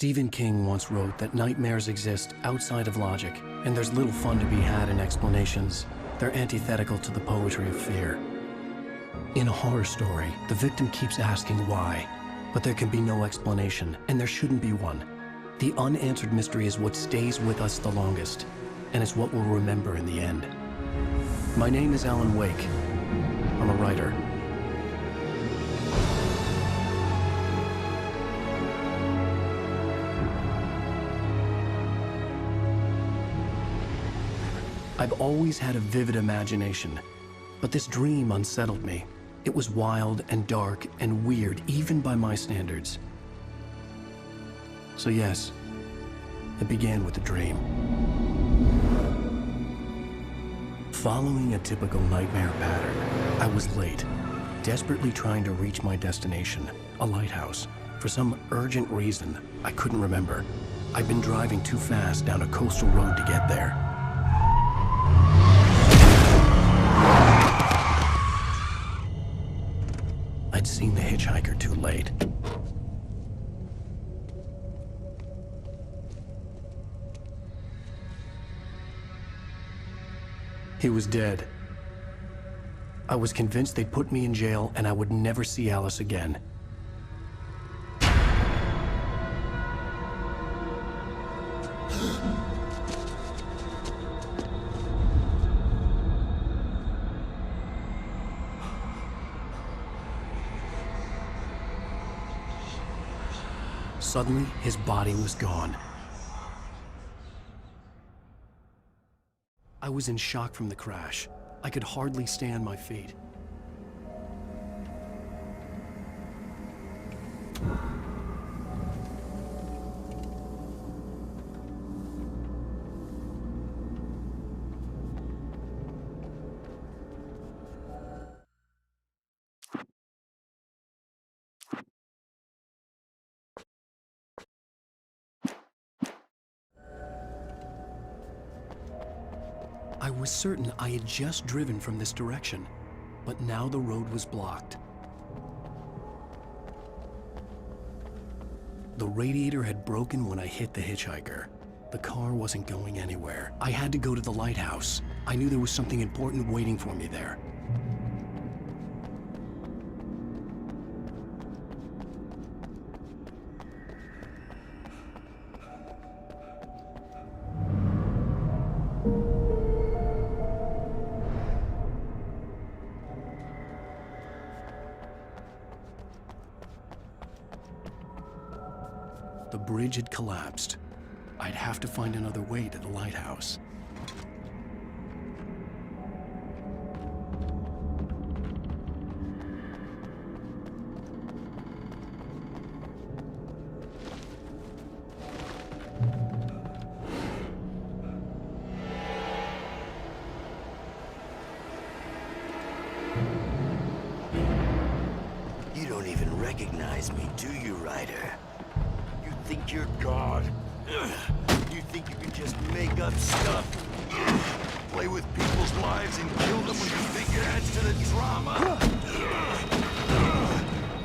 Stephen King once wrote that nightmares exist outside of logic, and there's little fun to be had in explanations. They're antithetical to the poetry of fear. In a horror story, the victim keeps asking why, but there can be no explanation, and there shouldn't be one. The unanswered mystery is what stays with us the longest, and it's what we'll remember in the end. My name is Alan Wake. I'm a writer. I've always had a vivid imagination, but this dream unsettled me. It was wild and dark and weird, even by my standards. So yes, it began with a dream. Following a typical nightmare pattern, I was late, desperately trying to reach my destination, a lighthouse. For some urgent reason, I couldn't remember. I'd been driving too fast down a coastal road to get there. I'd seen the hitchhiker too late. He was dead. I was convinced they'd put me in jail and I would never see Alice again. Suddenly, his body was gone. I was in shock from the crash. I could hardly stay on my feet. I was certain I had just driven from this direction, but now the road was blocked. The radiator had broken when I hit the hitchhiker. The car wasn't going anywhere. I had to go to the lighthouse. I knew there was something important waiting for me there. The bridge had collapsed. I'd have to find another way to the lighthouse. You don't even recognize me, do you, Ryder? You think you're God? You think you can just make up stuff? Play with people's lives and kill them when you think it adds to the drama?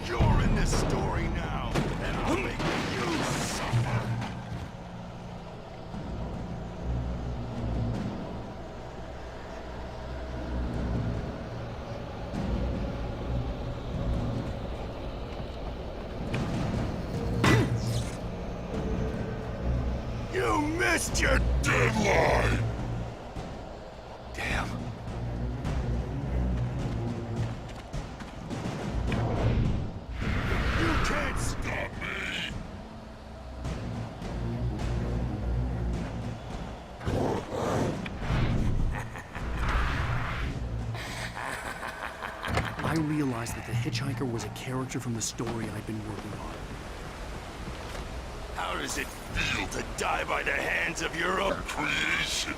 You're in this story now, and I'll make you suffer. You missed your deadline! Damn. You can't stop me! I realized that the hitchhiker was a character from the story I'd been working on. How does it feel to die by the hands of your own creation?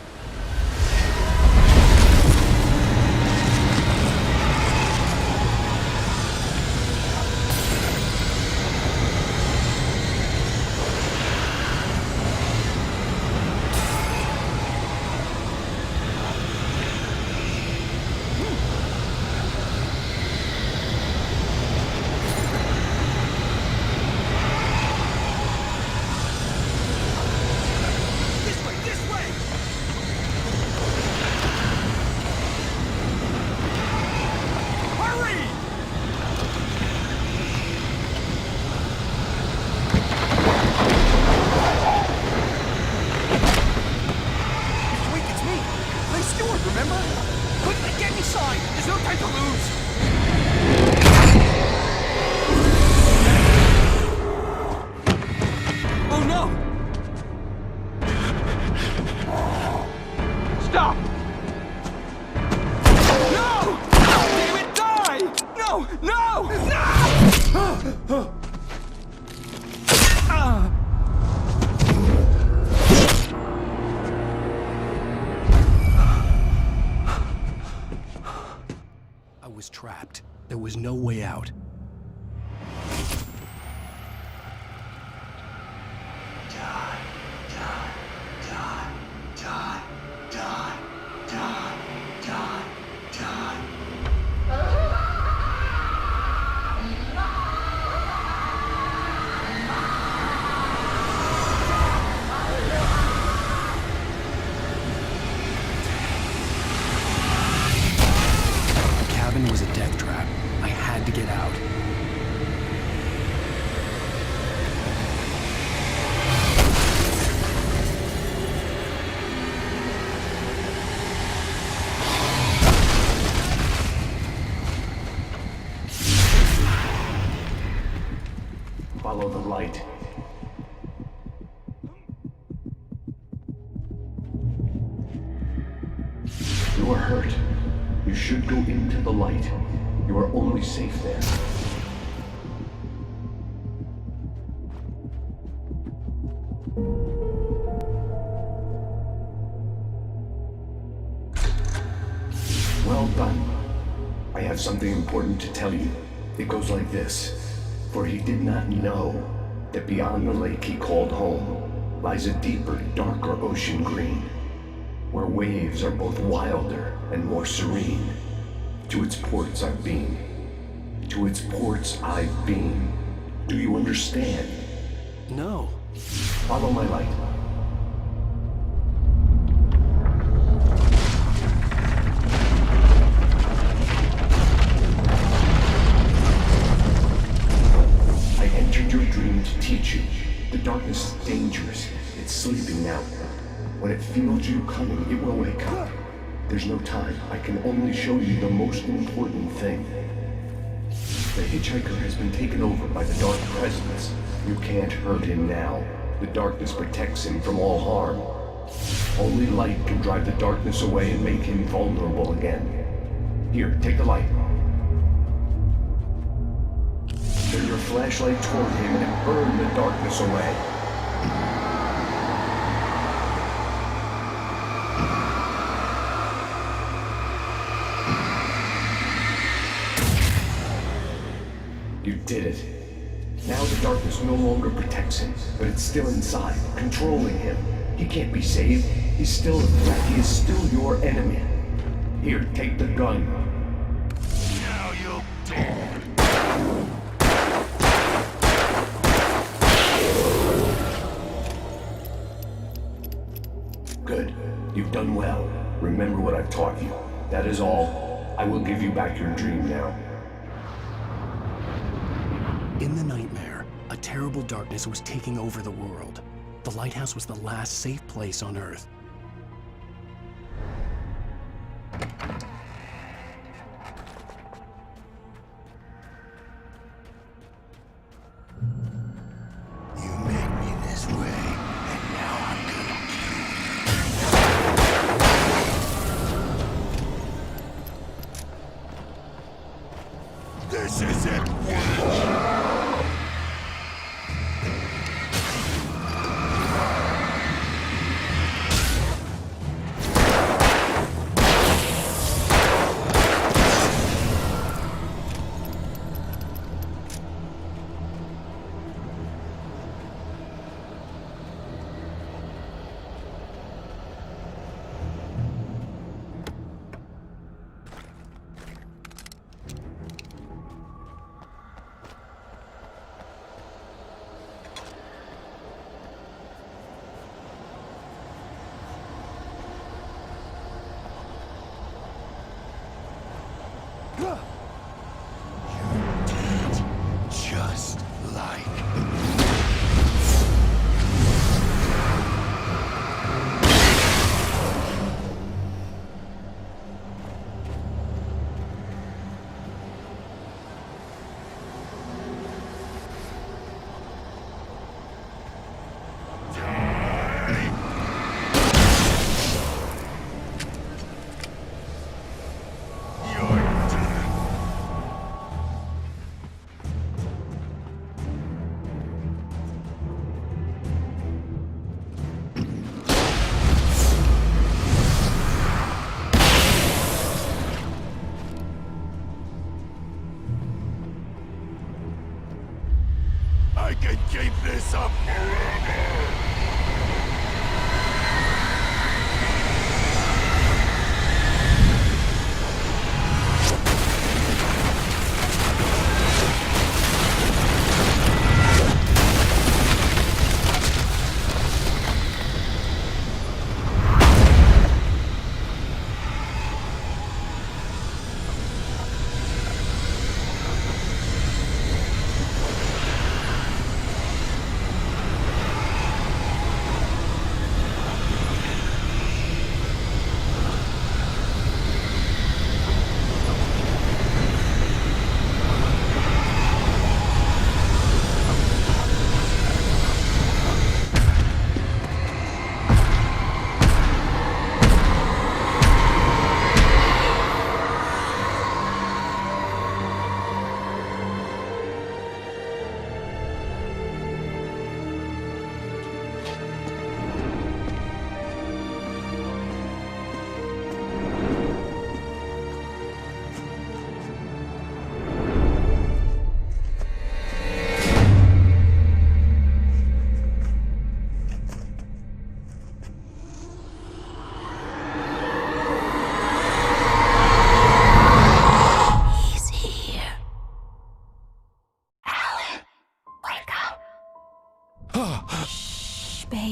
time to lose! Oh no! Stop! No! Damn it, die! No! No! No! I was trapped. There was no way out. The cabin was a death trap. I had to get out. Follow the light. You are hurt. You should go into the light. You are only safe there. Well done. I have something important to tell you. It goes like this. For he did not know that beyond the lake he called home lies a deeper, darker ocean green, where waves are both wilder and more serene. To its ports I've been. To its ports I've been. Do you understand? No. Follow my light. I entered your dream to teach you. The darkness is dangerous. It's sleeping now. When it feels you coming, it will wake up. There's no time. I can only show you the most important thing. The hitchhiker has been taken over by the dark presence. You can't hurt him now. The darkness protects him from all harm. Only light can drive the darkness away and make him vulnerable again. Here, take the light. Turn your flashlight toward him and burn the darkness away. You did it. Now the darkness no longer protects him, but it's still inside, controlling him. He can't be saved. He's still a threat. He is still your enemy. Here, take the gun. Now you'll die. Good. You've done well. Remember what I've taught you. That is all. I will give you back your dream now. In the nightmare, a terrible darkness was taking over the world. The lighthouse was the last safe place on Earth. You made me this way, and now I'm gonna kill you. This isn't witch!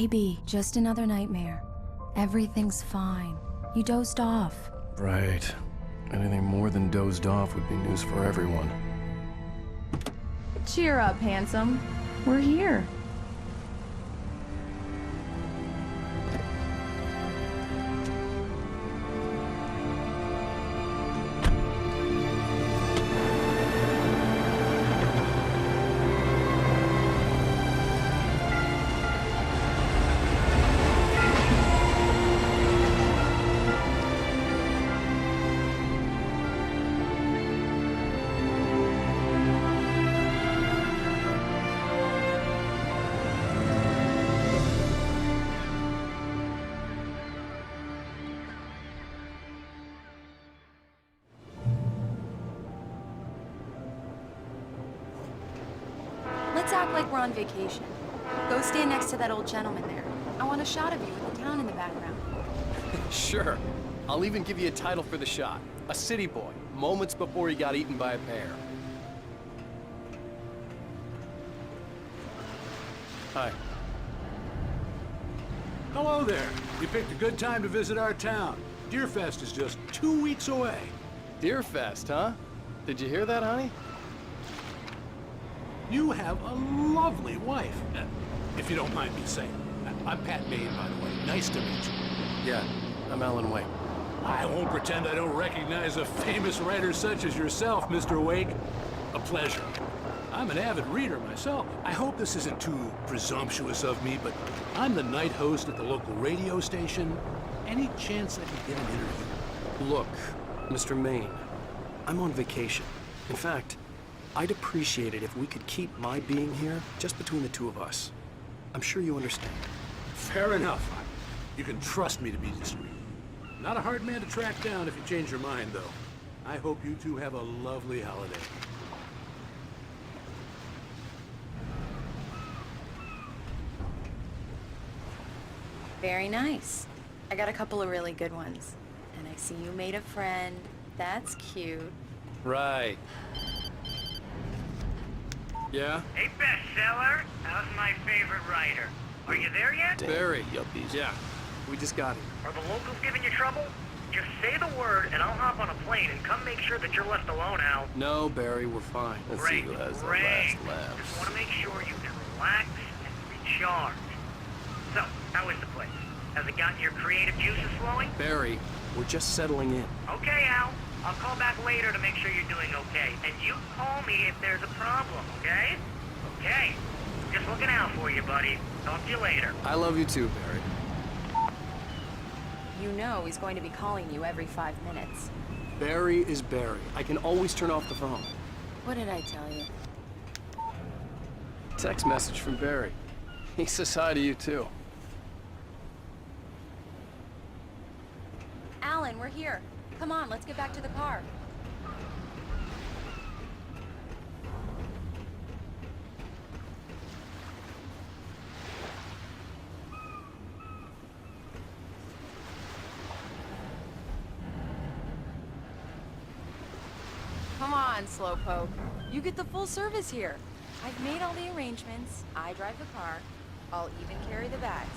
Baby, just another nightmare. Everything's fine. You dozed off. Right. Anything more than dozed off would be news for everyone. Cheer up, handsome. We're here. Let's act like we're on vacation. Go stand next to that old gentleman there. I want a shot of you with the town in the background. Sure. I'll even give you a title for the shot. A city boy, moments before he got eaten by a bear. Hi. Hello there. You picked a good time to visit our town. Deerfest is just 2 weeks away. Deerfest, huh? Did you hear that, honey? You have a lovely wife. If you don't mind me saying. I'm Pat Maine, by the way. Nice to meet you. Yeah, I'm Alan Wake. I won't pretend I don't recognize a famous writer such as yourself, Mr. Wake. A pleasure. I'm an avid reader myself. I hope this isn't too presumptuous of me, but I'm the night host at the local radio station. Any chance I could get an interview? Look, Mr. Maine, I'm on vacation. In fact, I'd appreciate it if we could keep my being here just between the two of us. I'm sure you understand. Fair enough. You can trust me to be discreet. Not a hard man to track down if you change your mind, though. I hope you two have a lovely holiday. Very nice. I got a couple of really good ones. And I see you made a friend. That's cute. Right. Yeah? Hey, bestseller. How's my favorite writer? Are you there yet? Barry. Yuppies. Yeah. We just got here. Are the locals giving you trouble? Just say the word, and I'll hop on a plane and come make sure that you're left alone, Al. No, Barry, we're fine. Great, great. Just want to make sure you can relax and recharge. So, how is the place? Has it gotten your creative juices flowing? Barry, we're just settling in. Okay, Al. I'll call back later to make sure you're doing okay. And you call me if there's a problem, okay? Okay. Just looking out for you, buddy. Talk to you later. I love you too, Barry. You know he's going to be calling you every 5 minutes. Barry is Barry. I can always turn off the phone. What did I tell you? Text message from Barry. He says hi to you too. Alan, we're here. Come on, let's get back to the car. Come on, Slowpoke. You get the full service here. I've made all the arrangements. I drive the car. I'll even carry the bags.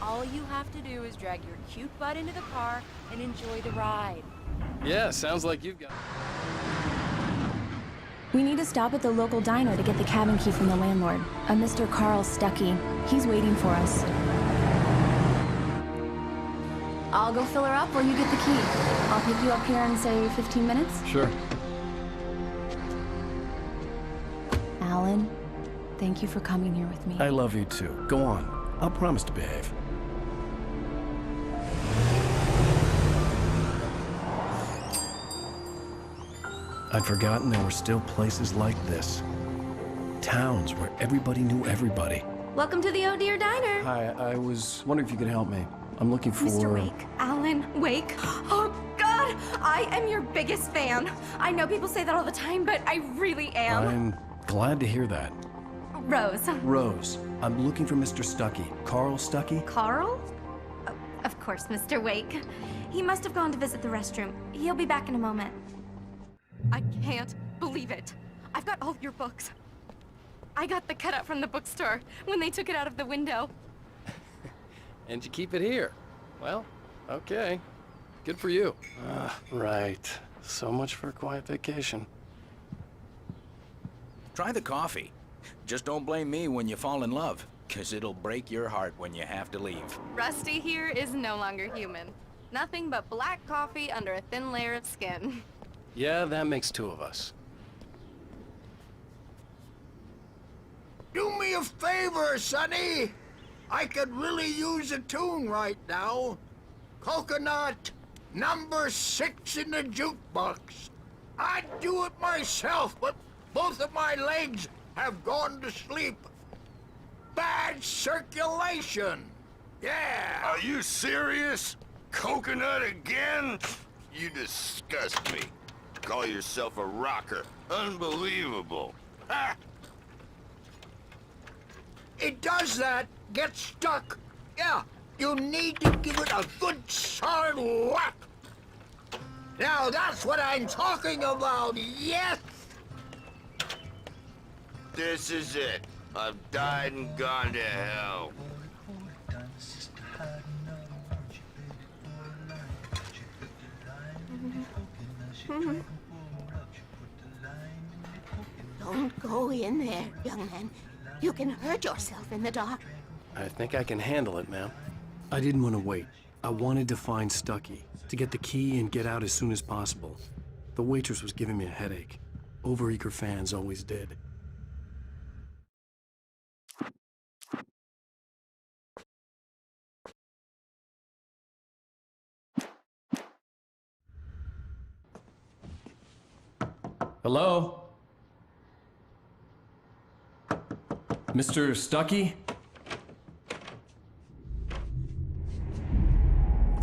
All you have to do is drag your cute butt into the car and enjoy the ride. Yeah, sounds like you've got... We need to stop at the local diner to get the cabin key from the landlord, a Mr. Carl Stuckey. He's waiting for us. I'll go fill her up while you get the key. I'll pick you up here in, say, 15 minutes? Sure. Alan, thank you for coming here with me. I love you too. Go on. I'll promise to behave. I'd forgotten there were still places like this. Towns where everybody knew everybody. Welcome to the Oh Dear Diner. Hi, I was wondering if you could help me. I'm looking for... Mr. Wake. Alan Wake. Oh, God! I am your biggest fan. I know people say that all the time, but I really am. I'm glad to hear that. Rose. Rose, I'm looking for Mr. Stuckey. Carl Stuckey? Carl? Oh, of course, Mr. Wake. He must have gone to visit the restroom. He'll be back in a moment. I can't believe it. I've got all your books. I got the cutout from the bookstore when they took it out of the window. And you keep it here. Well, okay. Good for you. Right. So much for a quiet vacation. Try the coffee. Just don't blame me when you fall in love, 'cause it'll break your heart when you have to leave. Rusty here is no longer human. Nothing but black coffee under a thin layer of skin. Yeah, that makes two of us. Do me a favor, Sonny. I could really use a tune right now. Coconut, number 6 in the jukebox. I'd do it myself, but both of my legs have gone to sleep. Bad circulation. Yeah. Are you serious? Coconut again? You disgust me. Call yourself a rocker. Unbelievable. Ha! It does that. Get stuck. Yeah, you need to give it a good solid whack. Now that's what I'm talking about, yes! This is it. I've died and gone to hell. Don't go in there, young man. You can hurt yourself in the dark. I think I can handle it, ma'am. I didn't want to wait. I wanted to find Stucky, to get the key and get out as soon as possible. The waitress was giving me a headache. Overeager fans always did. Hello? Mr. Stucky?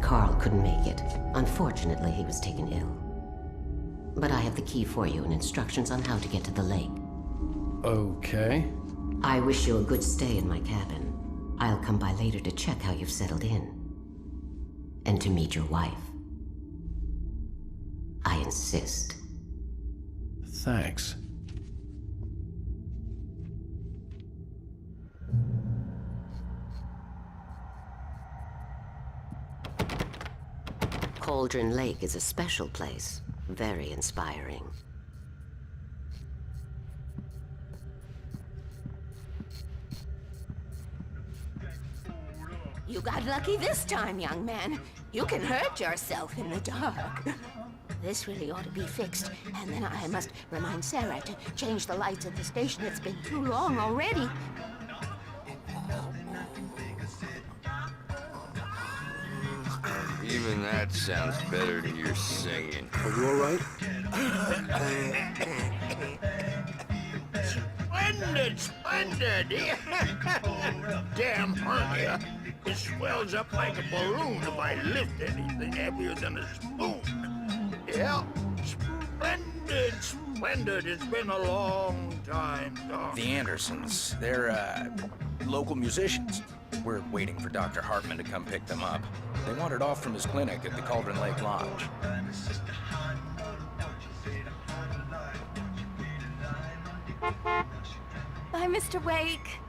Carl couldn't make it. Unfortunately, he was taken ill. But I have the key for you and instructions on how to get to the lake. Okay. I wish you a good stay in my cabin. I'll come by later to check how you've settled in. And to meet your wife. I insist. Thanks. Cauldron Lake is a special place. Very inspiring. You got lucky this time, young man. You can hurt yourself in the dark. This really ought to be fixed, and then I must remind Sarah to change the lights at the station. It's been too long already. Even that sounds better than your singing. Are you all right? Splendid, splendid! Damn hernia. It swells up like a balloon if I lift anything heavier than a spoon. Yeah, splendid, splendid. It's been a long time, Doc. The Andersons, they're, local musicians. We're waiting for Dr. Hartman to come pick them up. They wandered off from his clinic at the Cauldron Lake Lodge. Bye, Mr. Wake.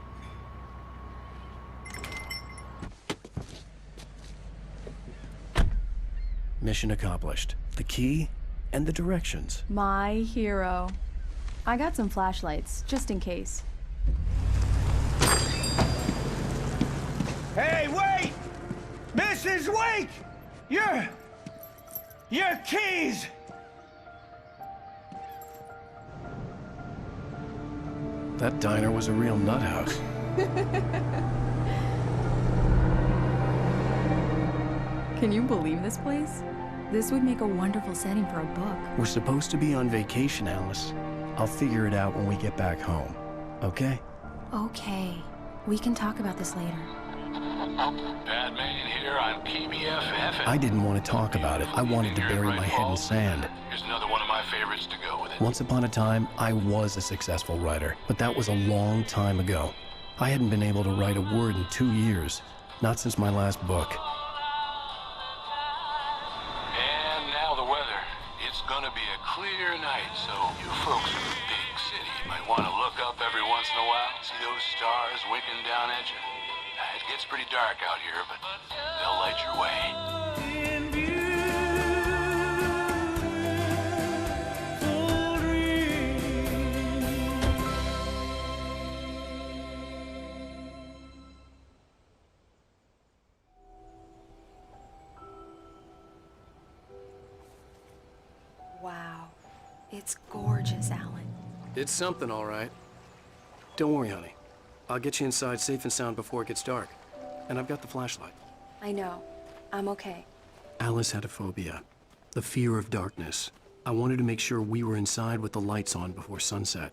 Mission accomplished. The key and the directions. My hero. I got some flashlights, just in case. Hey, wait! Mrs. Wake! Your keys! That diner was a real nut house. Can you believe this place? This would make a wonderful setting for a book. We're supposed to be on vacation, Alice. I'll figure it out when we get back home. Okay? Okay. We can talk about this later. Bad man here on PBFF. I didn't want to talk about it. I wanted to bury my head in sand. Here's another one of my favorites to go with it. Once upon a time, I was a successful writer, but that was a long time ago. I hadn't been able to write a word in 2 years. Not since my last book. And now the weather. It's gonna be a clear night, so you folks in the big city might want to look up every once in a while, see those stars winking down at you. It gets pretty dark out here, but they'll light your way. Wow. It's gorgeous, Alan. It's something, all right. Don't worry, honey. I'll get you inside safe and sound before it gets dark. And I've got the flashlight. I know. I'm okay. Alice had a phobia, the fear of darkness. I wanted to make sure we were inside with the lights on before sunset.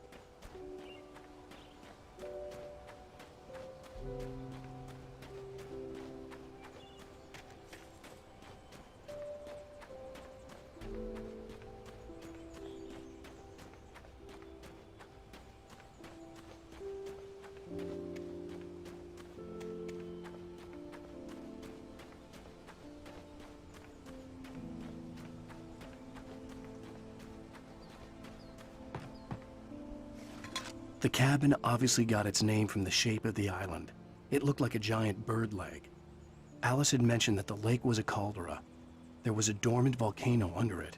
The cabin obviously got its name from the shape of the island. It looked like a giant bird leg. Alice had mentioned that the lake was a caldera. There was a dormant volcano under it.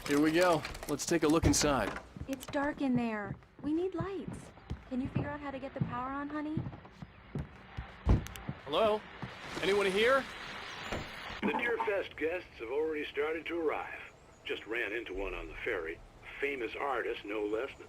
Here we go. Let's take a look inside. It's dark in there. We need lights. Can you figure out how to get the power on, honey? Hello? Anyone here? The Deerfest guests have already started to arrive. Just ran into one on the ferry. Famous artist, no less. But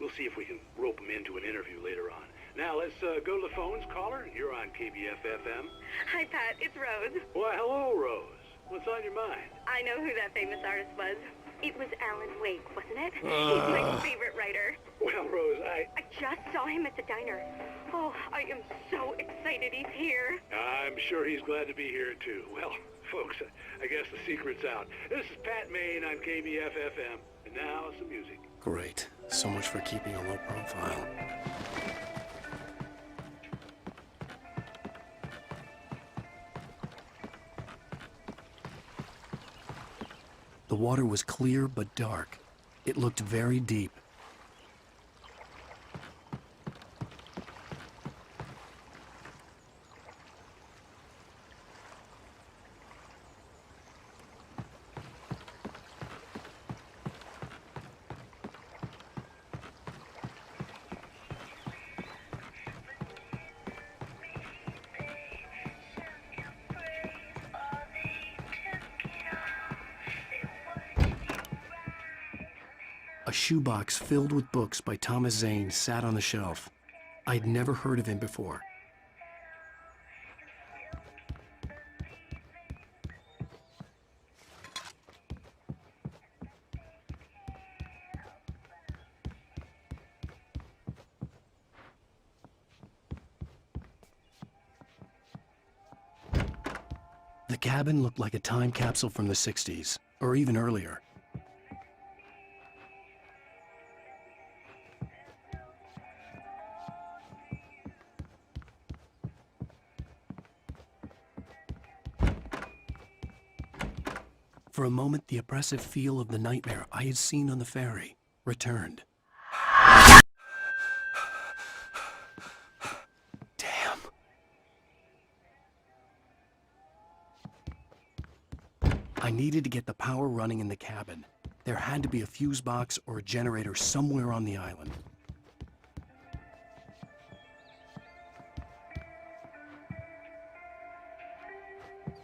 we'll see if we can rope him into an interview later on. Now, let's go to the phones. Caller, you're on KBF-FM. Hi, Pat. It's Rose. Why, hello, Rose. What's on your mind? I know who that famous artist was. It was Alan Wake, wasn't it? He's my favorite writer. Well, Rose, I just saw him at the diner. Oh, I am so excited he's here. I'm sure he's glad to be here, too. Well, folks, I guess the secret's out. This is Pat Maine on KBF-FM. And now, some music. Great. So much for keeping a low profile. The water was clear but dark. It looked very deep. A shoebox filled with books by Thomas Zane sat on the shelf. I'd never heard of him before. The cabin looked like a time capsule from the 60s, or even earlier. For a moment, the oppressive feel of the nightmare I had seen on the ferry returned. Damn. needed to get the power running in the cabin. There had to be a fuse box or a generator somewhere on the island.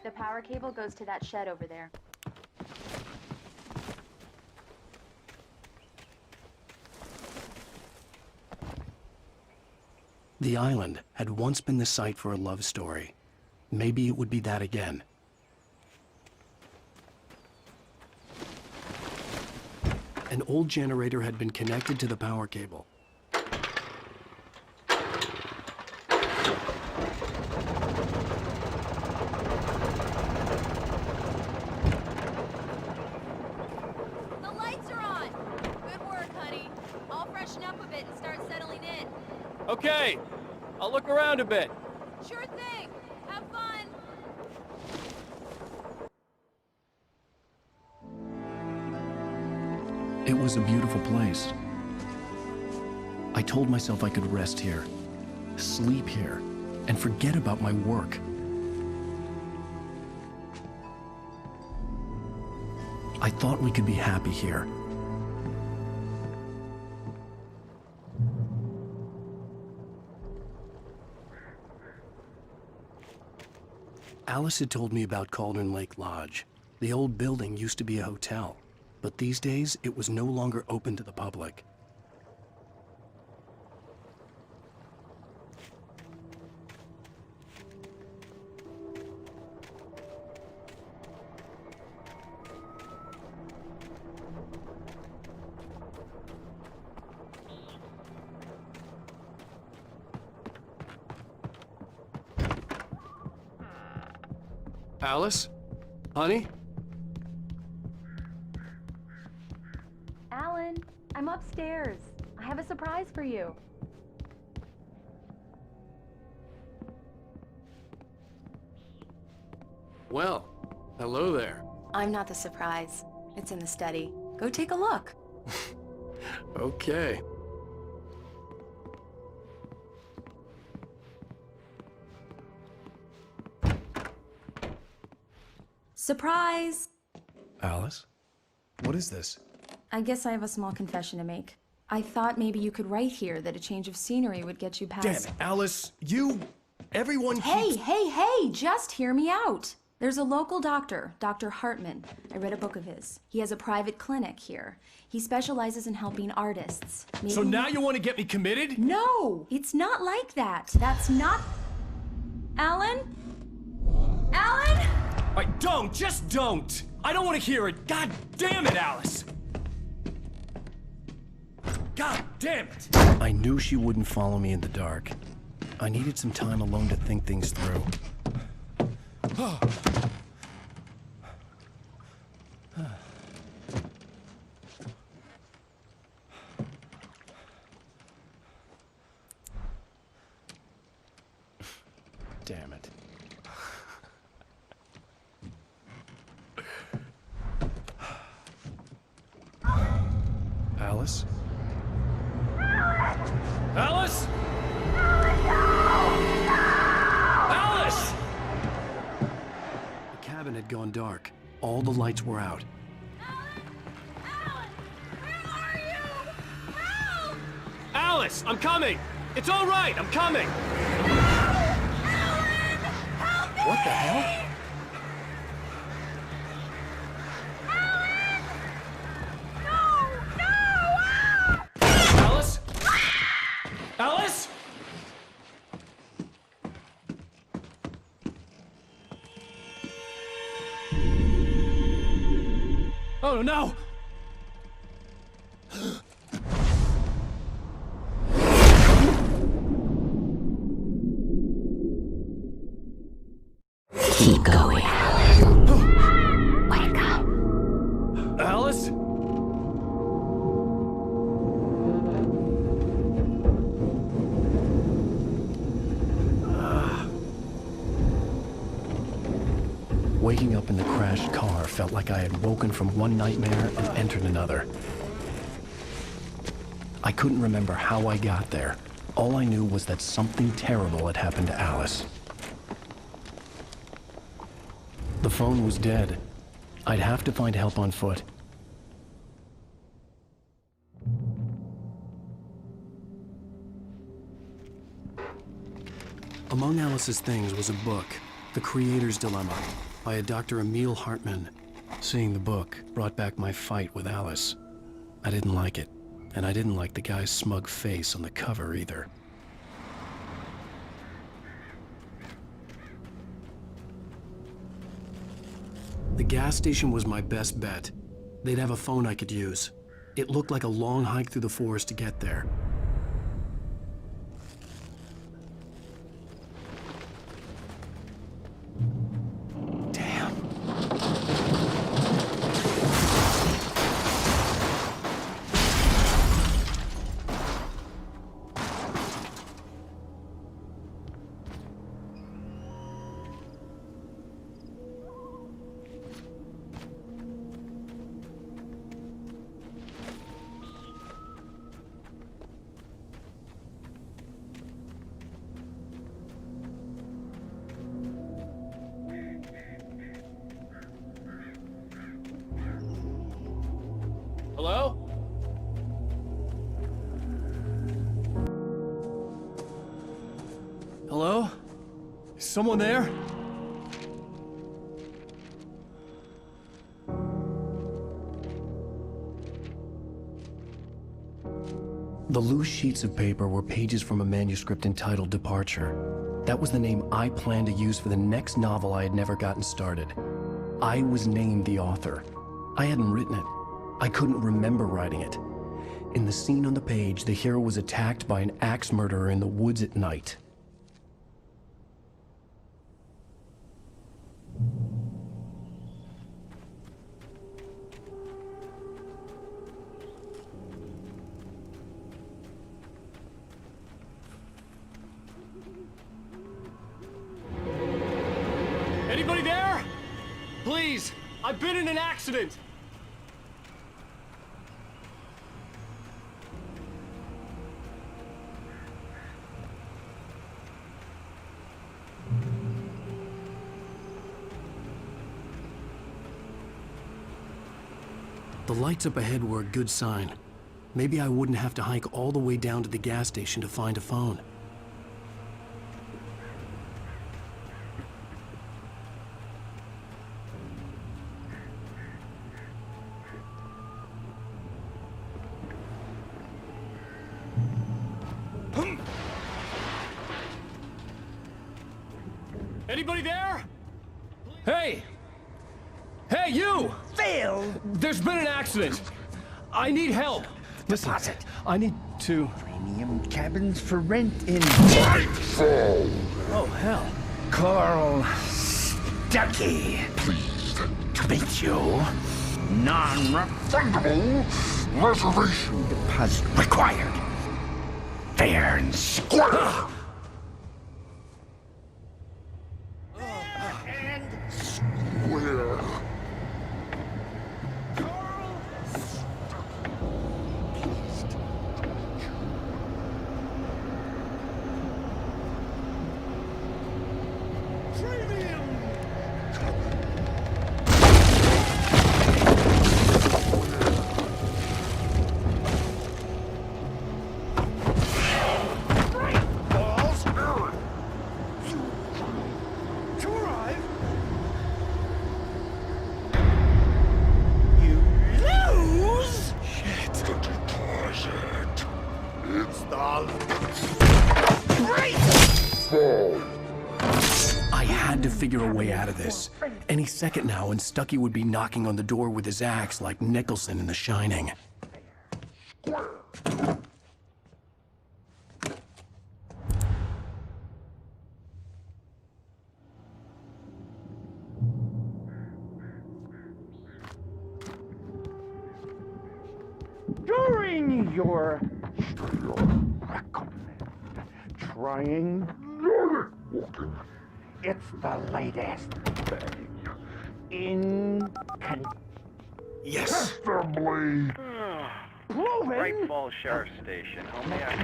The power cable goes to that shed over there. The island had once been the site for a love story. Maybe it would be that again. An old generator had been connected to the power cable. The lights are on! Good work, honey. I'll freshen up a bit and start settling in. Okay, I'll look around a bit. Sure thing! Have fun! It was a beautiful place. I told myself I could rest here, sleep here, and forget about my work. I thought we could be happy here. Alice had told me about Cauldron Lake Lodge. The old building used to be a hotel, but these days it was no longer open to the public. Alice? Honey? Alan, I'm upstairs. I have a surprise for you. Well, hello there. I'm not the surprise. It's in the study. Go take a look. Okay. Surprise! Alice? What is this? I guess I have a small confession to make. I thought maybe you could write here that a change of scenery would get you past... Damn it, Alice! Everyone keeps... Hey! Just hear me out! There's a local doctor, Dr. Hartman. I read a book of his. He has a private clinic here. He specializes in helping artists. Maybe... So now you want to get me committed? No! It's not like that. That's not... Alan? Alan? Just don't! I don't want to hear it! God damn it, Alice! God damn it! I knew she wouldn't follow me in the dark. I needed some time alone to think things through. Damn it. Alice? Alice? Alice! The cabin had gone dark. All the lights were out. Alice, I'm coming! It's all right, I'm coming! What the hell? Alice? Alice? Oh no! Keep going. Wake up. Alice? Waking up in the crashed car felt like I had woken from one nightmare and entered another. I couldn't remember how I got there. All I knew was that something terrible had happened to Alice. The phone was dead. I'd have to find help on foot. Among Alice's things was a book, The Creator's Dilemma, by a Dr. Emil Hartman. Seeing the book brought back my fight with Alice. I didn't like it, and I didn't like the guy's smug face on the cover either. The gas station was my best bet. They'd have a phone I could use. It looked like a long hike through the forest to get there. Hello? Hello? Is someone there? The loose sheets of paper were pages from a manuscript entitled Departure. That was the name I planned to use for the next novel I had never gotten started. I was named the author. I hadn't written it. I couldn't remember writing it. In the scene on the page, the hero was attacked by an axe murderer in the woods at night. Anybody there? Please, I've been in an accident. The lights up ahead were a good sign. Maybe I wouldn't have to hike all the way down to the gas station to find a phone. Anybody there? Hey! Hey, you! Phil! There's been an accident. I need help. Listen, I need to... Premium cabins for rent in... Nightfall! Oh, hell. Carl Stuckey. Pleased to meet you. Non-refundable reservation deposit required. Fair and square. I had to figure a way out of this. Any second now, and Stuckey would be knocking on the door with his axe like Nicholson in The Shining. During your trying it's the latest thing in yes assembly. Proven. Great Falls Sheriff Station. How may I?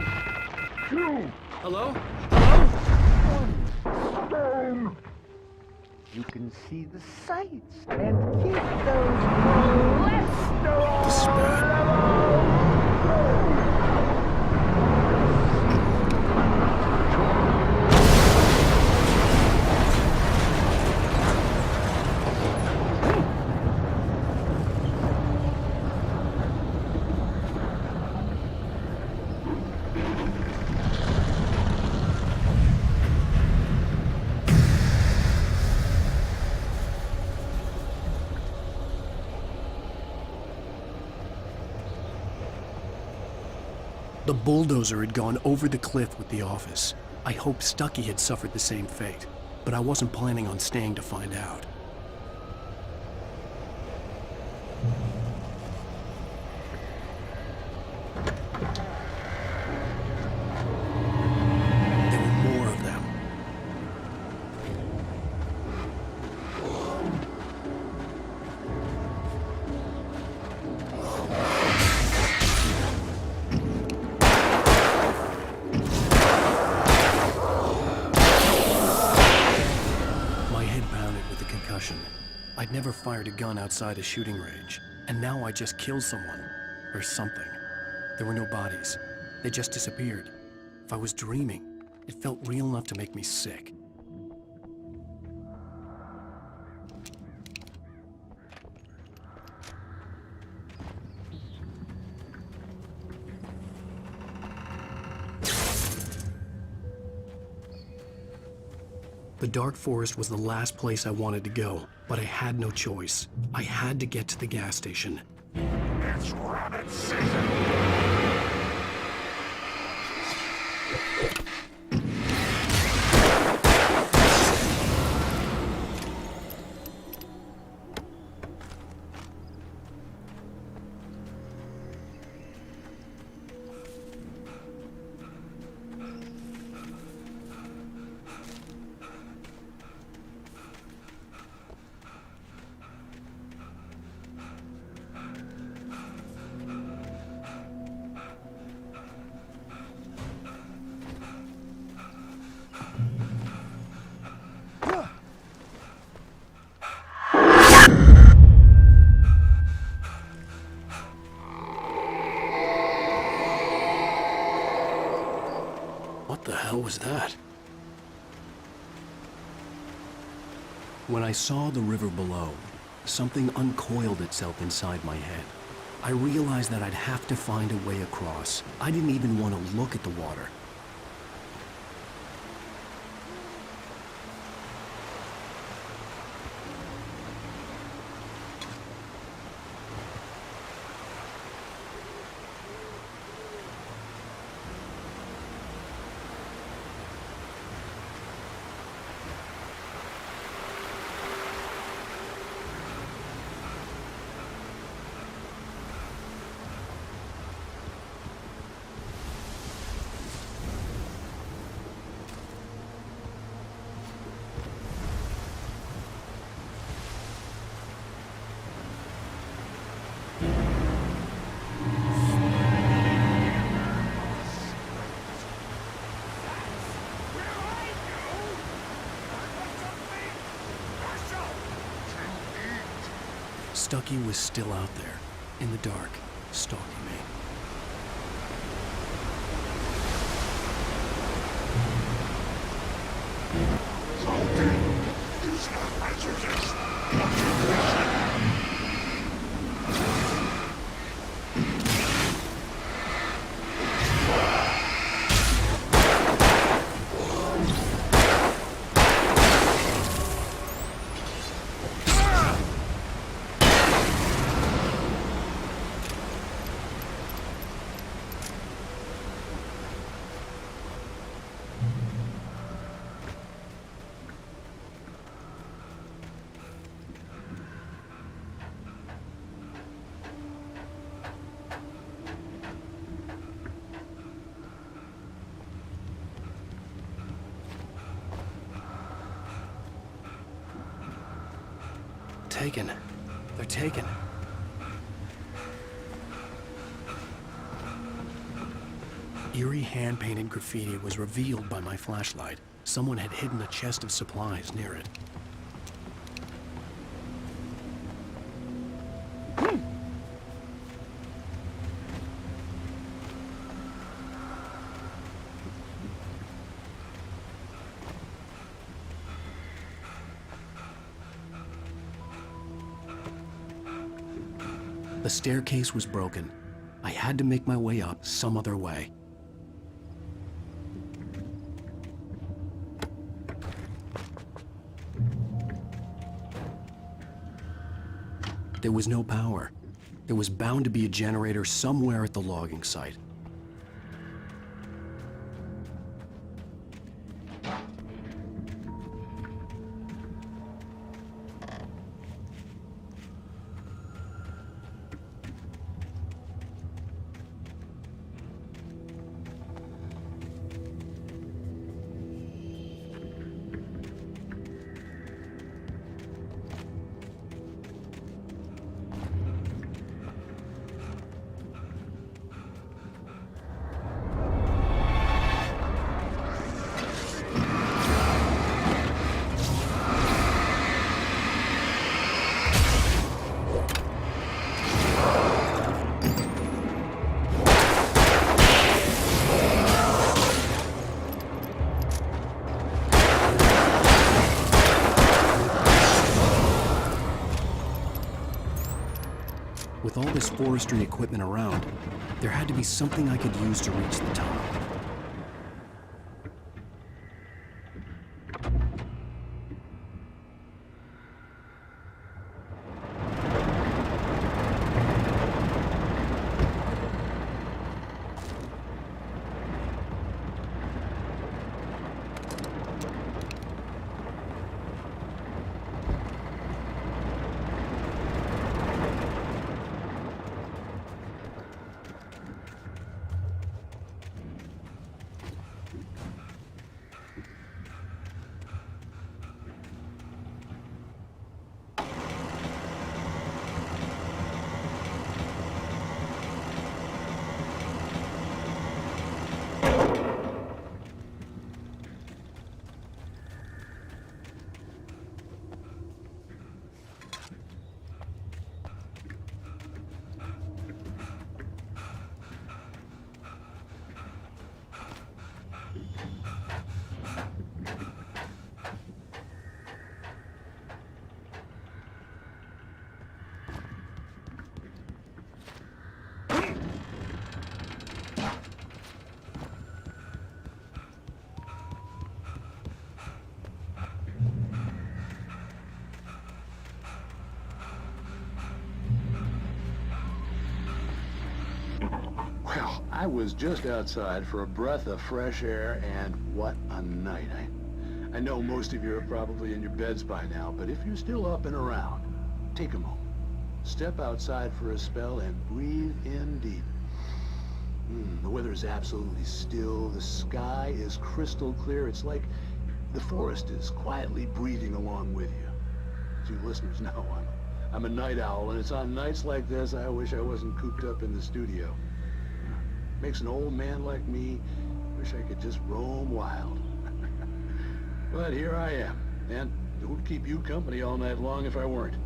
Hello? Stone. you can see the sights and keep those cholesterol levels. The bulldozer had gone over the cliff with the office. I hoped Stucky had suffered the same fate, but I wasn't planning on staying to find out. There were more of them. I'd never fired a gun outside a shooting range, and now I just killed someone. Or something. There were no bodies. They just disappeared. If I was dreaming, it felt real enough to make me sick. The dark forest was the last place I wanted to go, but I had no choice. I had to get to the gas station. It's rabbit season! What the hell was that? When I saw the river below, something uncoiled itself inside my head. I realized that I'd have to find a way across. I didn't even want to look at the water. Stucky was still out there, in the dark, stalking me. Taken. They're taken. Eerie hand-painted graffiti was revealed by my flashlight. Someone had hidden a chest of supplies near it. The staircase was broken. I had to make my way up some other way. There was no power. There was bound to be a generator somewhere at the logging site. With all this forestry equipment around, there had to be something I could use to reach the tunnel. Well, I was just outside for a breath of fresh air, and what a night. I know most of you are probably in your beds by now, but if you're still up and around, take a moment. Step outside for a spell and breathe in deep. The weather is absolutely still. The sky is crystal clear. It's like the forest is quietly breathing along with you. As you listeners know, I'm a night owl, and it's on nights like this I wish I wasn't cooped up in the studio. Makes an old man like me wish I could just roam wild. But here I am, and it would keep you company all night long if I weren't.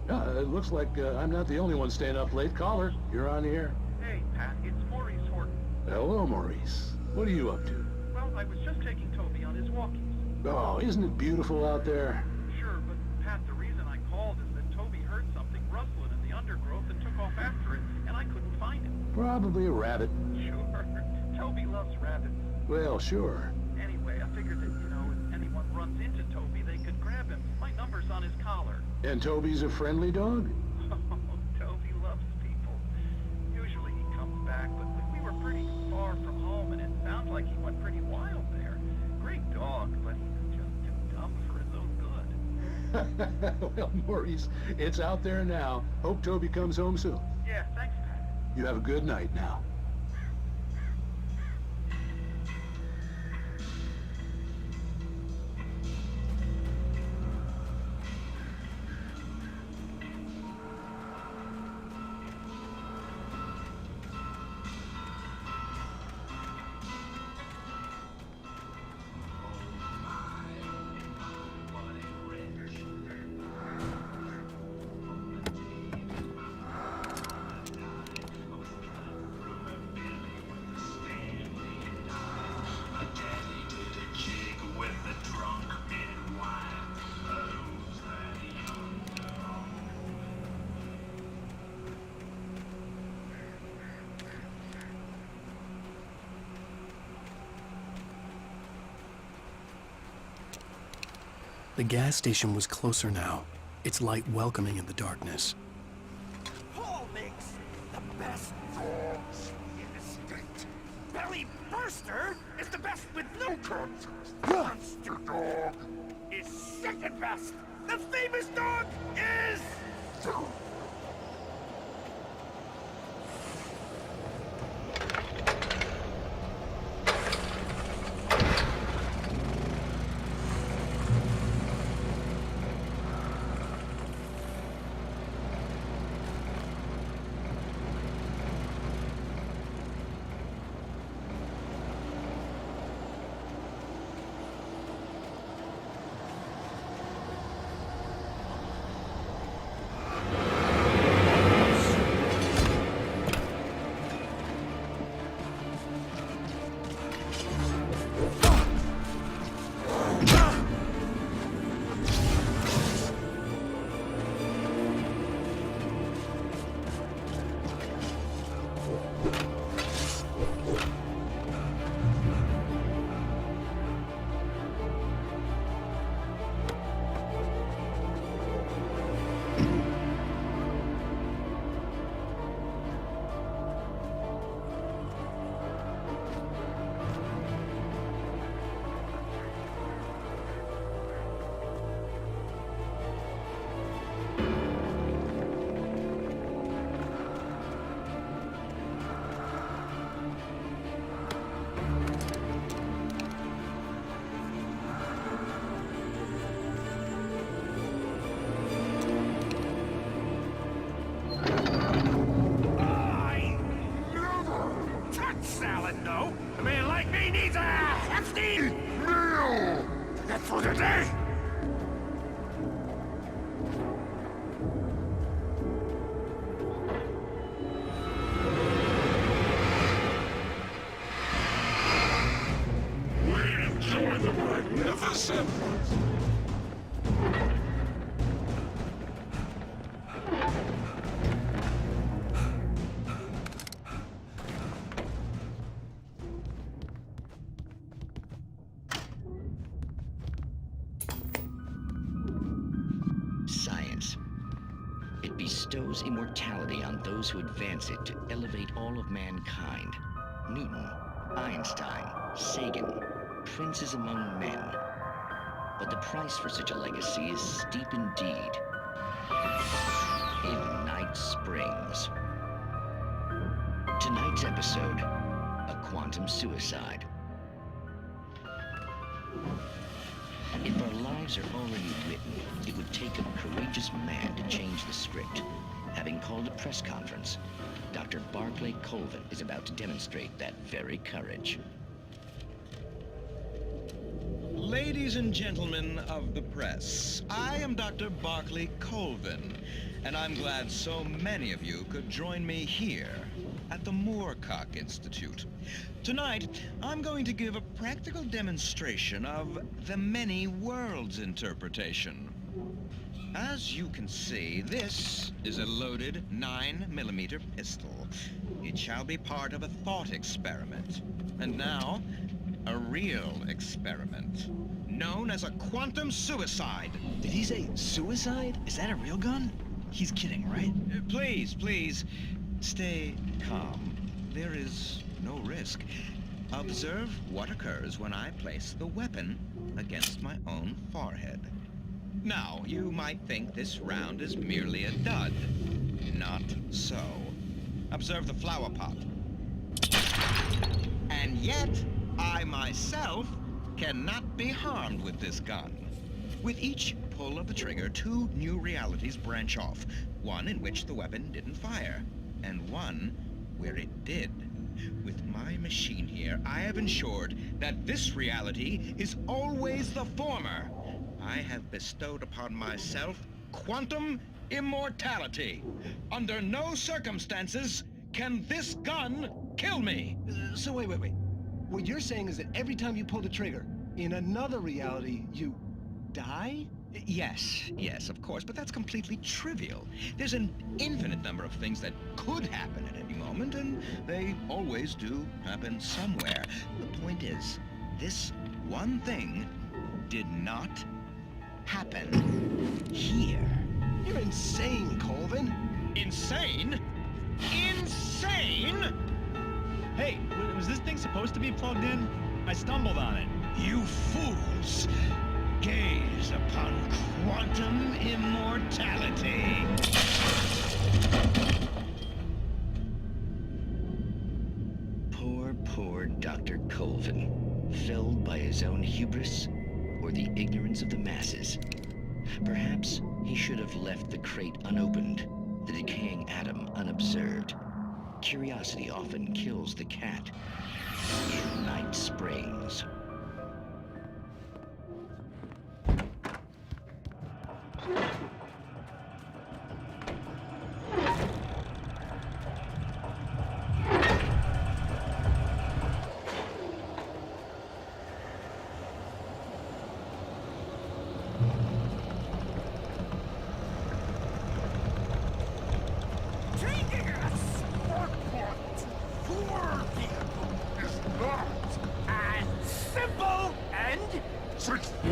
It looks like I'm not the only one staying up late. Caller, you're on the air. Hey, Pat, it's Maurice Horton. Hello, Maurice. What are you up to? Well, I was just taking Toby on his walkies. Oh, isn't it beautiful out there? Sure, but Pat, the reason I called is that Toby heard something rustling in the undergrowth and took off after it, and I couldn't find it. Probably a rabbit. Sure. Toby loves rabbits. Well, sure. Anyway, I figured that, if anyone runs into Toby, they could grab him. My number's on his collar. And Toby's a friendly dog? Oh, Toby loves people. Usually he comes back, but we were pretty far from home, and it sounds like he went pretty wild there. Great dog, but just too dumb for his own good. Well, Maurice, it's out there now. Hope Toby comes home soon. Yeah, thanks, Pat. You have a good night now. The gas station was closer now, its light welcoming in the darkness. Paul makes the best dogs in the state. Belly Burster is the best with no context. Monster Dog is second best. The famous dog is... A man like me needs a hefty meal to get through the day. We enjoy the magnificent. Science. It bestows immortality on those who advance it to elevate all of mankind. Newton, Einstein, Sagan, princes among men. But the price for such a legacy is steep indeed. In Night Springs. Tonight's episode, a quantum suicide. If our lives are already written, it would take a courageous man to change the script. Having called a press conference, Dr. Barclay Colvin is about to demonstrate that very courage. Ladies and gentlemen of the press, I am Dr. Barclay Colvin, and I'm glad so many of you could join me here at the Moorcock Institute. Tonight, I'm going to give a practical demonstration of the many worlds interpretation. As you can see, this is a loaded 9mm pistol. It shall be part of a thought experiment. And now, a real experiment, known as a quantum suicide. Did he say suicide? Is that a real gun? He's kidding, right? Please, stay calm. There is no risk. Observe what occurs when I place the weapon against my own forehead. Now, you might think this round is merely a dud. Not so. Observe the flower pot. And yet, I myself cannot be harmed with this gun. With each pull of the trigger, two new realities branch off. One in which the weapon didn't fire, and one where it did. With my machine here, I have ensured that this reality is always the former. I have bestowed upon myself quantum immortality. Under no circumstances can this gun kill me. So wait. What you're saying is that every time you pull the trigger, in another reality, you die? Yes, of course, but that's completely trivial. There's an infinite number of things that could happen at any moment, and they always do happen somewhere. The point is, this one thing did not happen here. You're insane, Colvin. Insane? Insane? Hey, was this thing supposed to be plugged in? I stumbled on it. You fools! Gaze upon quantum immortality. Poor Dr. Colvin, felled by his own hubris or the ignorance of the masses. Perhaps he should have left the crate unopened, the decaying atom unobserved. Curiosity often kills the cat. In Night Springs.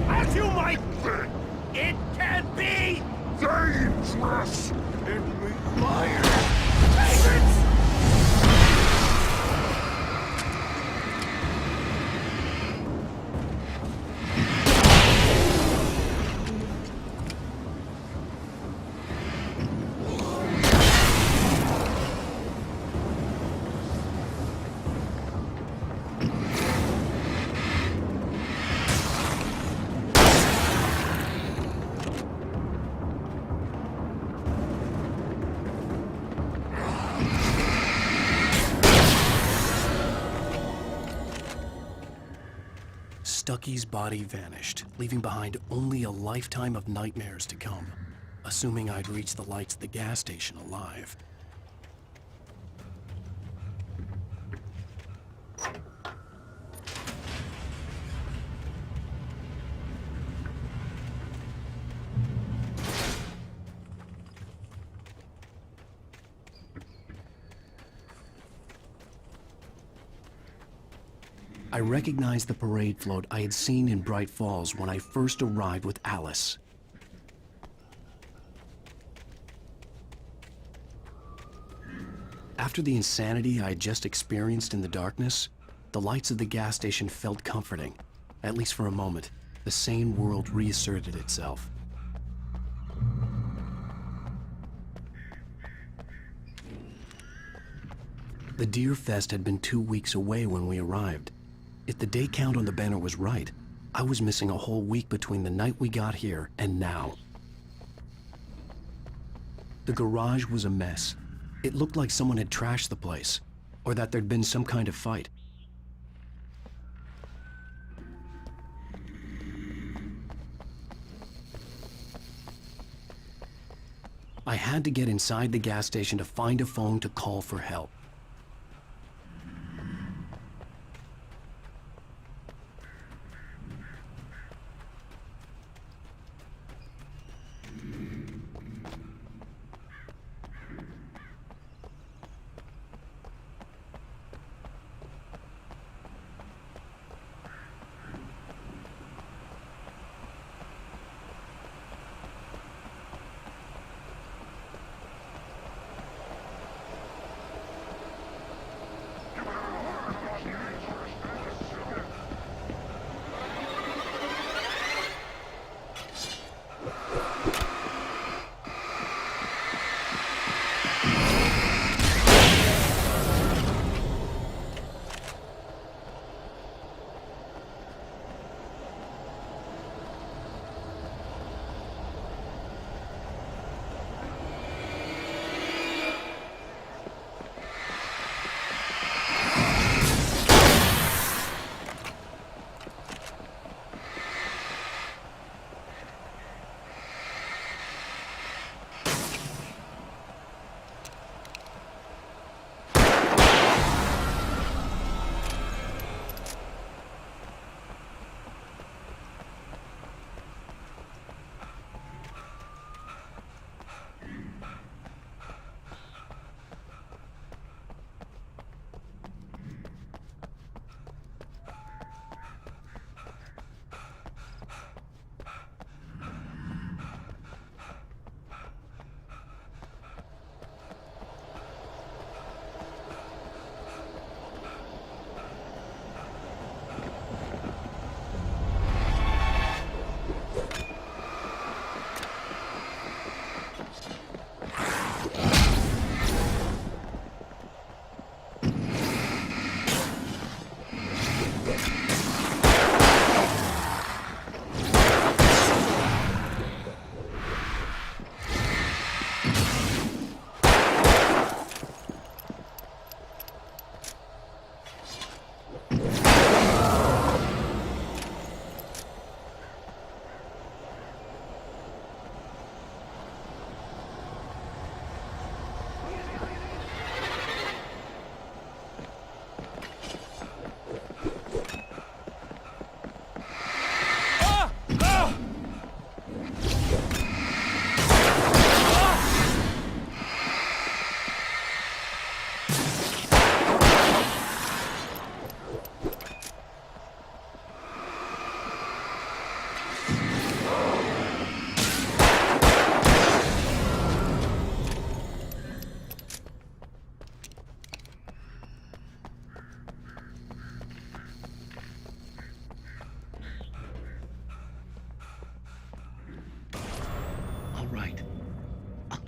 As you might think, it can be dangerous and requires patience. Stucky's body vanished, leaving behind only a lifetime of nightmares to come, assuming I'd reach the lights at the gas station alive. I recognized the parade float I had seen in Bright Falls when I first arrived with Alice. After the insanity I had just experienced in the darkness, the lights of the gas station felt comforting. At least for a moment, the sane world reasserted itself. The Deer Fest had been 2 weeks away when we arrived. If the day count on the banner was right, I was missing a whole week between the night we got here and now. The garage was a mess. It looked like someone had trashed the place, or that there'd been some kind of fight. I had to get inside the gas station to find a phone to call for help.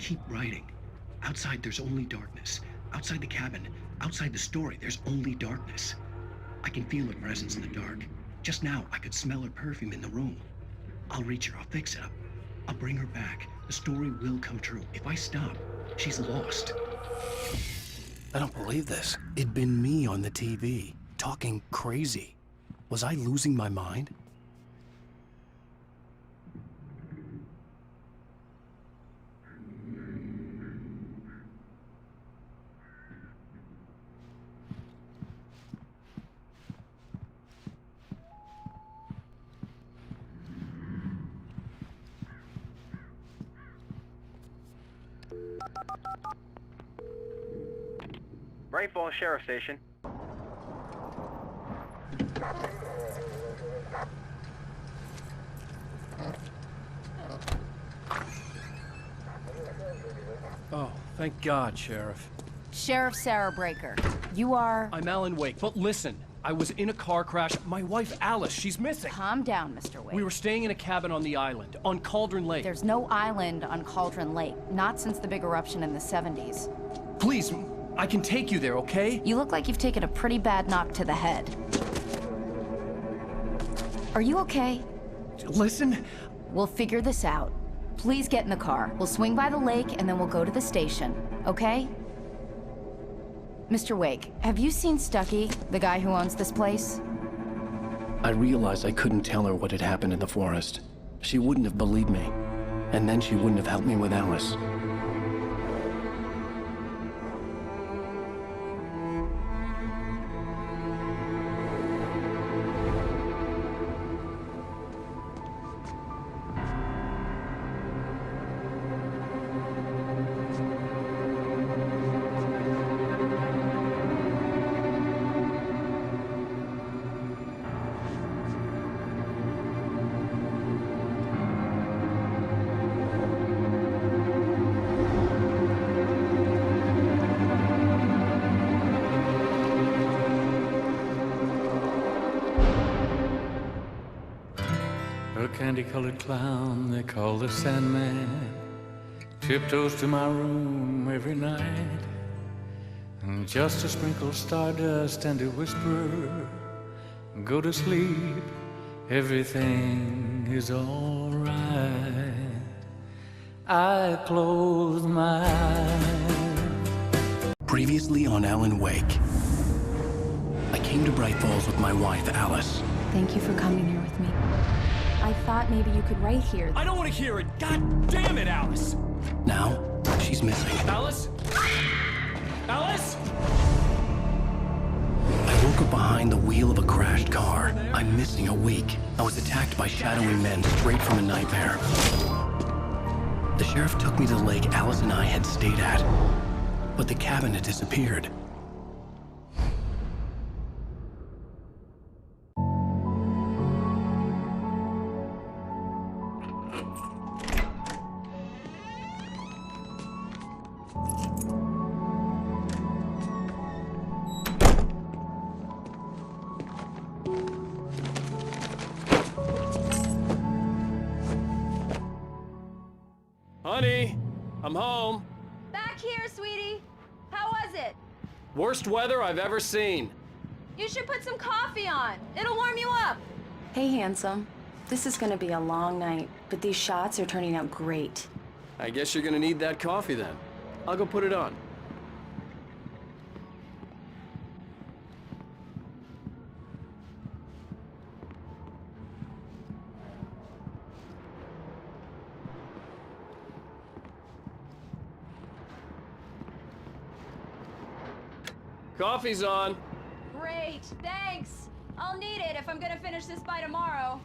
keep writing. Outside, there's only darkness. Outside the cabin, outside the story, there's only darkness. I can feel her presence in the dark. Just now, I could smell her perfume in the room. I'll reach her, I'll fix it. I'll bring her back. The story will come true. If I stop, she's lost. I don't believe this. It'd been me on the TV, talking crazy. Was I losing my mind? Bright Falls Sheriff Station. Oh, thank God, Sheriff. Sheriff Sarah Breaker. You are... I'm Alan Wake, but listen. I was in a car crash. My wife, Alice, she's missing. Calm down, Mr. Wake. We were staying in a cabin on the island, on Cauldron Lake. There's no island on Cauldron Lake. Not since the big eruption in the 70s. Please, I can take you there, okay? You look like you've taken a pretty bad knock to the head. Are you okay? Listen. We'll figure this out. Please get in the car. We'll swing by the lake and then we'll go to the station, okay? Mr. Wake, have you seen Stucky, the guy who owns this place? I realized I couldn't tell her what had happened in the forest. She wouldn't have believed me. And then she wouldn't have helped me with Alice. A candy-colored clown they call the Sandman tiptoes to my room every night, and just to sprinkle stardust and to whisper, go to sleep, everything is all right. I close my eyes. Previously on Alan Wake, I came to Bright Falls with my wife, Alice. Thank you for coming here with me. I thought maybe you could write here. I don't want to hear it! God damn it, Alice! Now, she's missing. Alice? Alice? I woke up behind the wheel of a crashed car. I'm missing a week. I was attacked by shadowy men straight from a nightmare. The sheriff took me to the lake Alice and I had stayed at, but the cabin had disappeared. Honey, I'm home. Back here, sweetie. How was it? Worst weather I've ever seen. You should put some coffee on. It'll warm you up. Hey, handsome. This is gonna be a long night, but these shots are turning out great. I guess you're gonna need that coffee then. I'll go put it on. Coffee's on. Great, thanks. I'll need it if I'm gonna finish this by tomorrow.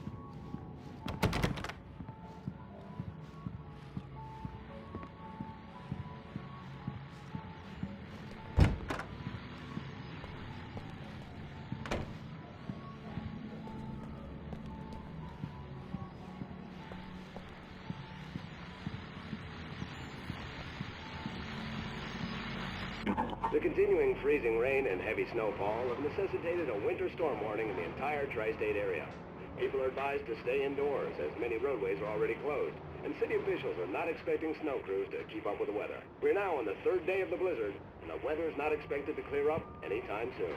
The continuing freezing rain and heavy snowfall have necessitated a winter storm warning in the entire tri-state area. People are advised to stay indoors as many roadways are already closed, and city officials are not expecting snow crews to keep up with the weather. We're now on the 3rd day of the blizzard, and the weather's not expected to clear up anytime soon.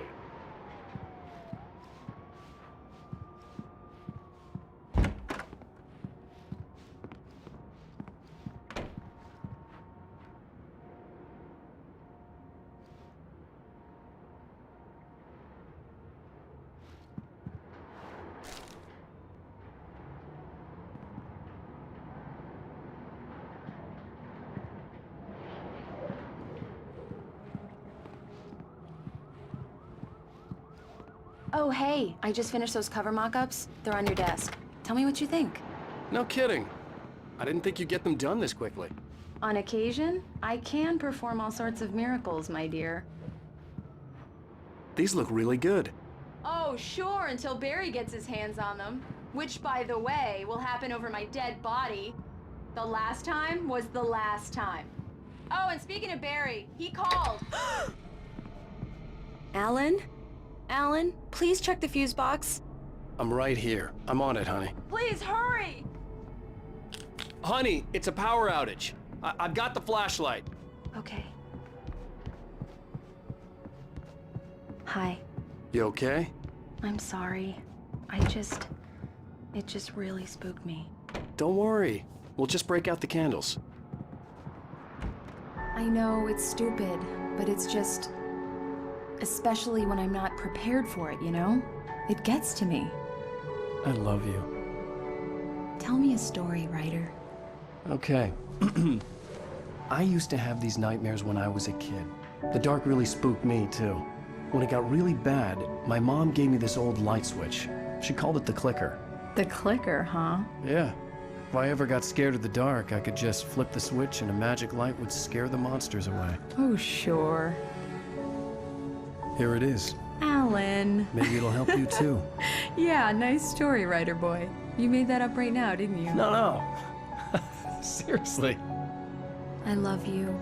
Oh, hey, I just finished those cover mock-ups. They're on your desk. Tell me what you think. No kidding. I didn't think you'd get them done this quickly. On occasion, I can perform all sorts of miracles, my dear. These look really good. Oh, sure, until Barry gets his hands on them. Which, by the way, will happen over my dead body. The last time was the last time. Oh, and speaking of Barry, he called. Alan? Alan, please check the fuse box. I'm right here. I'm on it, honey. Please hurry! Honey, it's a power outage. I've got the flashlight. Okay. Hi. You okay? I'm sorry. It just really spooked me. Don't worry. We'll just break out the candles. I know it's stupid, but it's just... Especially when I'm not prepared for it, you know? It gets to me. I love you. Tell me a story, writer. Okay. I used to have these nightmares when I was a kid. The dark really spooked me, too. When it got really bad, my mom gave me this old light switch. She called it the clicker. The clicker, huh? Yeah. If I ever got scared of the dark, I could just flip the switch and a magic light would scare the monsters away. Oh, sure. Here it is. Alan. Maybe it'll help you, too. Yeah, nice story, writer boy. You made that up right now, didn't you? No. Seriously. I love you,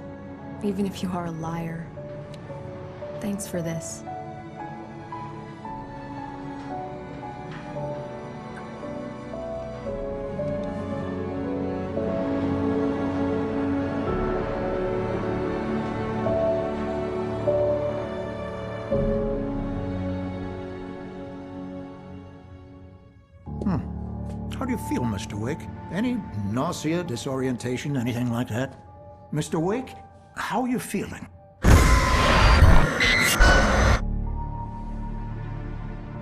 even if you are a liar. Thanks for this. How do you feel, Mr. Wake? Any nausea, disorientation, anything like that? Mr. Wake, how are you feeling?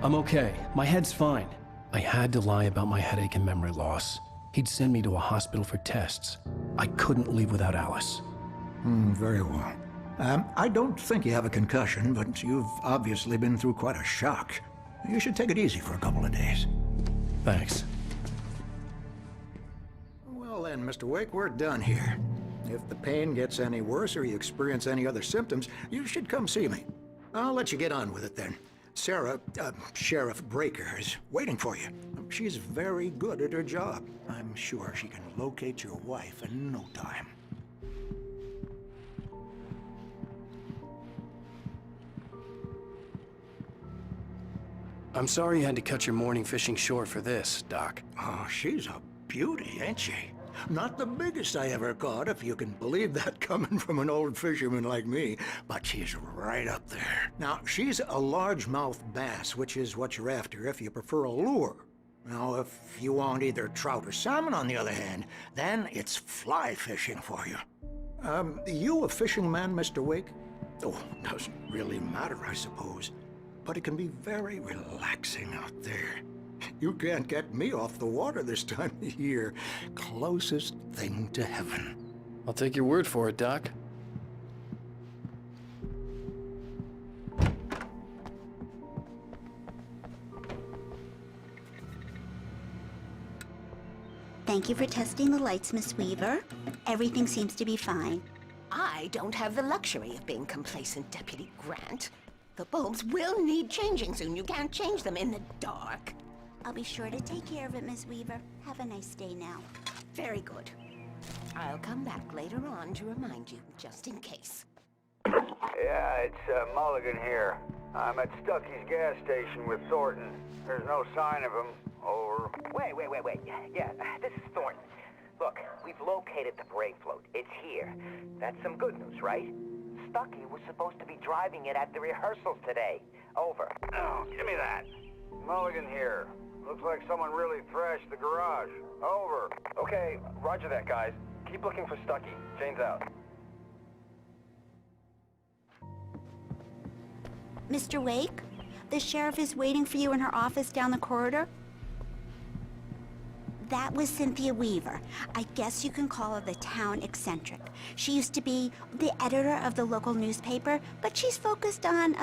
I'm okay. My head's fine. I had to lie about my headache and memory loss. He'd send me to a hospital for tests. I couldn't leave without Alice. Very well. I don't think you have a concussion, but you've obviously been through quite a shock. You should take it easy for a couple of days. Thanks. Well then, Mr. Wake, we're done here. If the pain gets any worse or you experience any other symptoms, you should come see me. I'll let you get on with it then. Sarah, Sheriff Breaker, is waiting for you. She's very good at her job. I'm sure she can locate your wife in no time. I'm sorry you had to cut your morning fishing short for this, Doc. Oh, she's a beauty, ain't she? Not the biggest I ever caught, if you can believe that coming from an old fisherman like me, but she's right up there. Now, she's a largemouth bass, which is what you're after if you prefer a lure. Now, if you want either trout or salmon, on the other hand, then it's fly fishing for you. You a fishing man, Mr. Wake? Oh, doesn't really matter, I suppose. But it can be very relaxing out there. You can't get me off the water this time of year. Closest thing to heaven. I'll take your word for it, Doc. Thank you for testing the lights, Miss Weaver. Everything seems to be fine. I don't have the luxury of being complacent, Deputy Grant. The bulbs will need changing soon. You can't change them in the dark. I'll be sure to take care of it, Miss Weaver. Have a nice day now. Very good. I'll come back later on to remind you, just in case. Yeah, it's Mulligan here. I'm at Stucky's gas station with Thornton. There's no sign of him. Over. Wait. Yeah, this is Thornton. Look, we've located the parade float. It's here. That's some good news, right? Stucky was supposed to be driving it at the rehearsals today. Over. Oh, give me that. Mulligan here. Looks like someone really thrashed the garage. Over. Okay, roger that, guys. Keep looking for Stucky. Jane's out. Mr. Wake, the sheriff is waiting for you in her office down the corridor. That was Cynthia Weaver. I guess you can call her the town eccentric. She used to be the editor of the local newspaper, but she's focused on,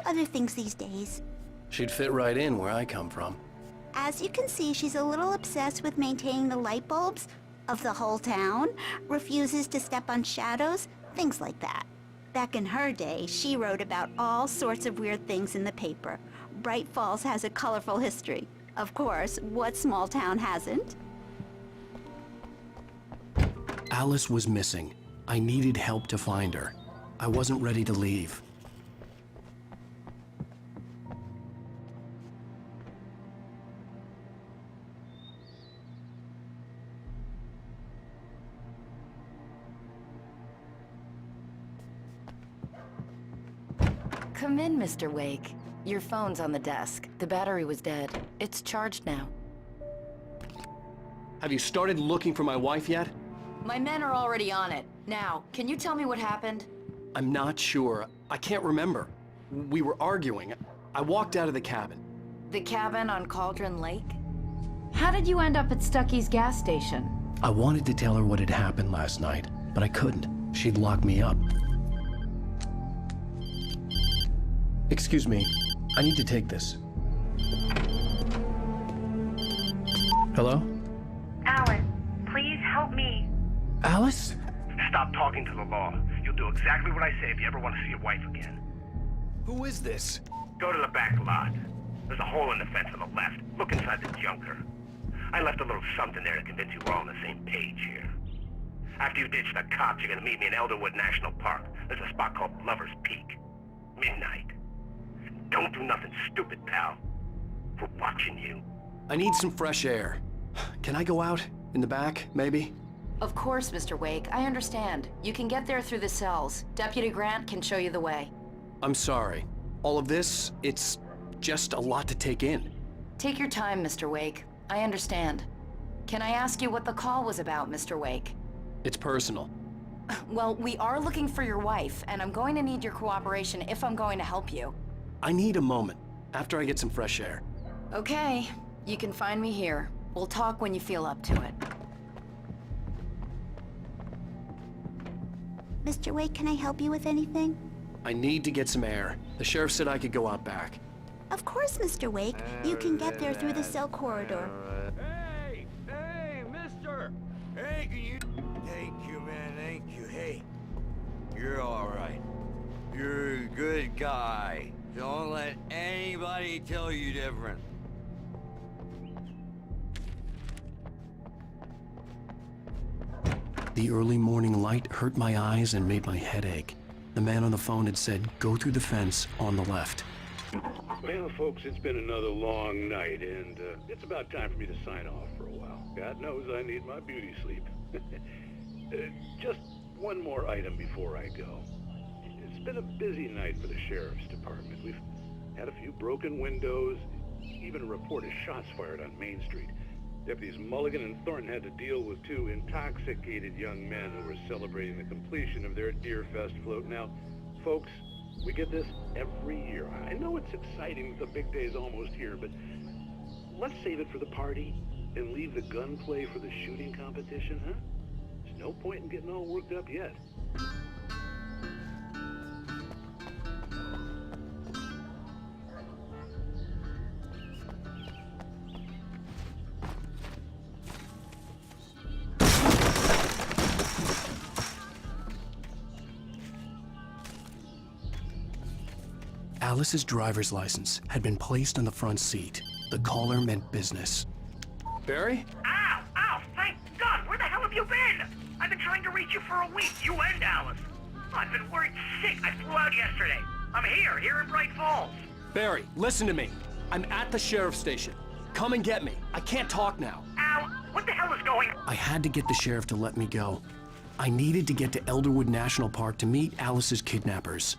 other things these days. She'd fit right in where I come from. As you can see, she's a little obsessed with maintaining the light bulbs of the whole town, refuses to step on shadows, things like that. Back in her day, she wrote about all sorts of weird things in the paper. Bright Falls has a colorful history. Of course, what small town hasn't? Alice was missing. I needed help to find her. I wasn't ready to leave. Come in, Mr. Wake. Your phone's on the desk. The battery was dead. It's charged now. Have you started looking for my wife yet? My men are already on it. Now, can you tell me what happened? I'm not sure. I can't remember. We were arguing. I walked out of the cabin. The cabin on Cauldron Lake? How did you end up at Stucky's gas station? I wanted to tell her what had happened last night, but I couldn't. She'd lock me up. Excuse me. I need to take this. Hello? Alan, please help me. Alice? Stop talking to the law. You'll do exactly what I say if you ever want to see your wife again. Who is this? Go to the back lot. There's a hole in the fence on the left. Look inside the junker. I left a little something there to convince you we're all on the same page here. After you ditch the cops, you're gonna meet me in Elderwood National Park. There's a spot called Lover's Peak. Midnight. Don't do nothing stupid, pal. We're watching you. I need some fresh air. Can I go out? In the back, maybe? Of course, Mr. Wake. I understand. You can get there through the cells. Deputy Grant can show you the way. I'm sorry. All of this, it's just a lot to take in. Take your time, Mr. Wake. I understand. Can I ask you what the call was about, Mr. Wake? It's personal. Well, we are looking for your wife, and I'm going to need your cooperation if I'm going to help you. I need a moment, after I get some fresh air. Okay. You can find me here. We'll talk when you feel up to it. Mr. Wake, can I help you with anything? I need to get some air. The sheriff said I could go out back. Of course, Mr. Wake. You can get there through the cell corridor. Hey, mister! Hey, can you... Thank you, man, thank you. Hey, you're all right. You're a good guy. Don't let anybody tell you different. The early morning light hurt my eyes and made my head ache. The man on the phone had said, go through the fence on the left. Well, folks, it's been another long night, and it's about time for me to sign off for a while. God knows I need my beauty sleep. Just one more item before I go. It's been a busy night for the sheriff's department. We've had a few broken windows, even a report of shots fired on Main Street. Deputies Mulligan and Thornton had to deal with two intoxicated young men who were celebrating the completion of their Deer Fest float. Now, folks, we get this every year. I know it's exciting, the big day's almost here, but let's save it for the party and leave the gunplay for the shooting competition, huh? There's no point in getting all worked up yet. Alice's driver's license had been placed on the front seat. The caller meant business. Barry? Ow! Ow! Thank God! Where the hell have you been? I've been trying to reach you for a week, you and Alice. I've been worried sick. I flew out yesterday. I'm here in Bright Falls. Barry, listen to me. I'm at the sheriff's station. Come and get me. I can't talk now. Al, What the hell is going on? I had to get the sheriff to let me go. I needed to get to Elderwood National Park to meet Alice's kidnappers.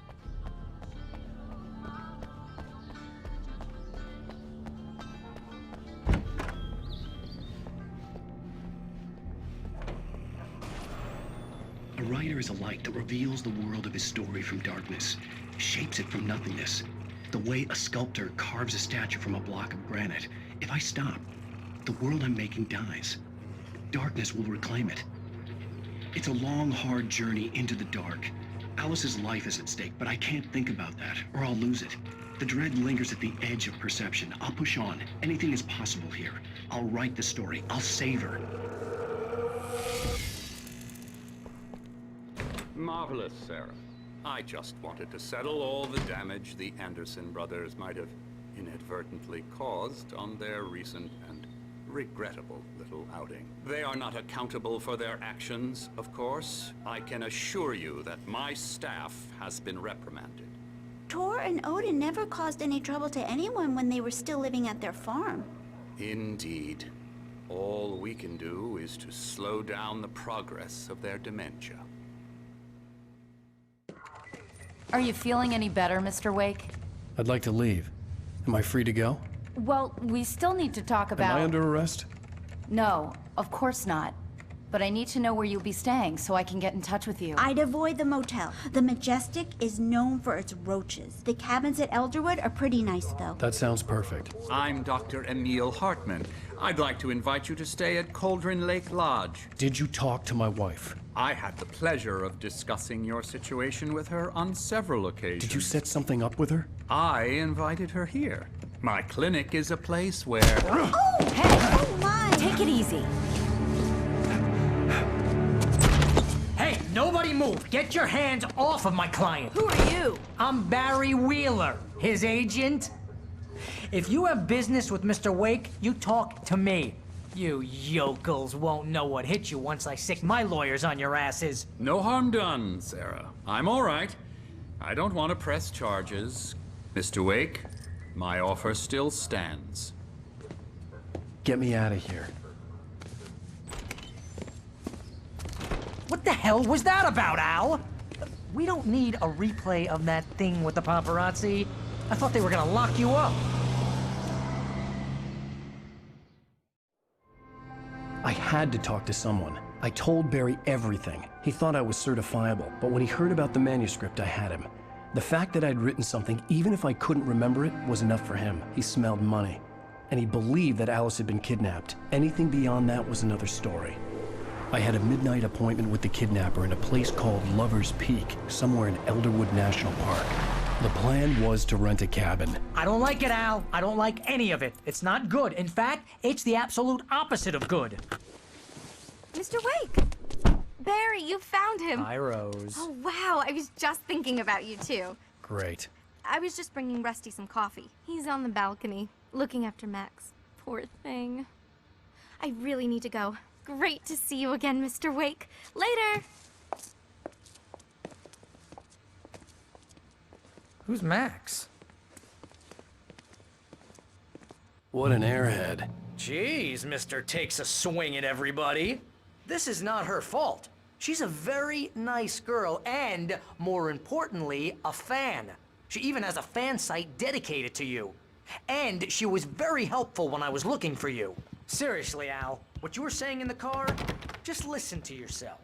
A writer is a light that reveals the world of his story from darkness, shapes it from nothingness. The way a sculptor carves a statue from a block of granite. If I stop, the world I'm making dies. Darkness will reclaim it. It's a long, hard journey into the dark. Alice's life is at stake, but I can't think about that, or I'll lose it. The dread lingers at the edge of perception. I'll push on. Anything is possible here. I'll write the story. I'll save her. Marvelous, Sarah. I just wanted to settle all the damage the Anderson brothers might have inadvertently caused on their recent and regrettable little outing. They are not accountable for their actions, of course. I can assure you that my staff has been reprimanded. Tor and Odin never caused any trouble to anyone when they were still living at their farm. Indeed. All we can do is to slow down the progress of their dementia. Are you feeling any better, Mr. Wake? I'd like to leave. Am I free to go? Well, we still need to talk about... Am I under arrest? No, of course not. But I need to know where you'll be staying so I can get in touch with you. I'd avoid the motel. The Majestic is known for its roaches. The cabins at Elderwood are pretty nice, though. That sounds perfect. I'm Dr. Emil Hartman. I'd like to invite you to stay at Cauldron Lake Lodge. Did you talk to my wife? I had the pleasure of discussing your situation with her on several occasions. Did you set something up with her? I invited her here. My clinic is a place where... Oh! Hey! Oh, my! Take it easy. Hey, nobody move! Get your hands off of my client! Who are you? I'm Barry Wheeler, his agent. If you have business with Mr. Wake, you talk to me. You yokels won't know what hit you once I sick my lawyers on your asses. No harm done, Sarah. I'm all right. I don't want to press charges. Mr. Wake, my offer still stands. Get me out of here. What the hell was that about, Al? We don't need a replay of that thing with the paparazzi. I thought they were gonna lock you up. I had to talk to someone. I told Barry everything. He thought I was certifiable, but when he heard about the manuscript, I had him. The fact that I'd written something, even if I couldn't remember it, was enough for him. He smelled money. And he believed that Alice had been kidnapped. Anything beyond that was another story. I had a midnight appointment with the kidnapper in a place called Lover's Peak, somewhere in Elderwood National Park. The plan was to rent a cabin. I don't like it, Al. I don't like any of it. It's not good. In fact, it's the absolute opposite of good. Mr. Wake! Barry, you found him. Hi, Rose. Oh, wow. I was just thinking about you, too. Great. I was just bringing Rusty some coffee. He's on the balcony, looking after Max. Poor thing. I really need to go. Great to see you again, Mr. Wake. Later! Who's Max? What an airhead. Jeez, Mr. Takes a swing at everybody. This is not her fault. She's a very nice girl and, more importantly, a fan. She even has a fan site dedicated to you. And she was very helpful when I was looking for you. Seriously, Al, what you were saying in the car, just listen to yourself.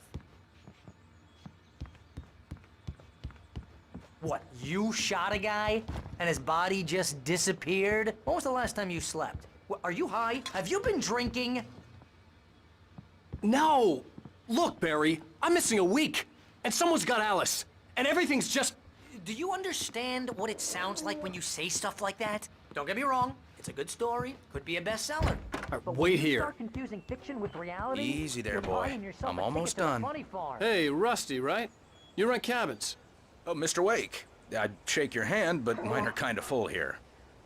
What, you shot a guy and his body just disappeared? When was the last time you slept? What, are you high? Have you been drinking? No! Look, Barry, I'm missing a week, and someone's got Alice, and everything's just... Do you understand what it sounds like when you say stuff like that? Don't get me wrong, it's a good story, could be a bestseller. But wait when you here. start confusing fiction with reality, Easy there, you're boy. buying yourself I'm a almost ticket to the done. funny farm. Hey, Rusty, right? You rent cabins. Oh, Mr. Wake, I'd shake your hand, but mine are kind of full here.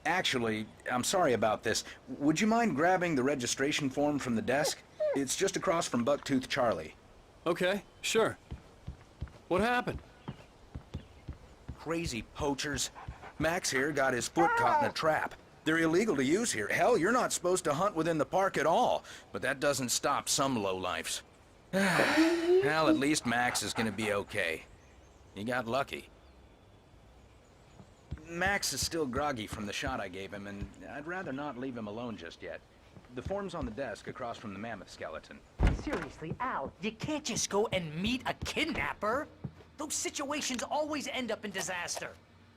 Actually, I'm sorry about this. Would you mind grabbing the registration form from the desk? It's just across from Bucktooth Charlie. Okay, sure. What happened? Crazy poachers. Max here got his foot caught in a trap. They're illegal to use here. Hell, you're not supposed to hunt within the park at all. But that doesn't stop some lowlifes. Well, at least Max is gonna be okay. He got lucky. Max is still groggy from the shot I gave him, and I'd rather not leave him alone just yet. The form's on the desk across from the mammoth skeleton. Seriously, Al, you can't just go and meet a kidnapper. Those situations always end up in disaster.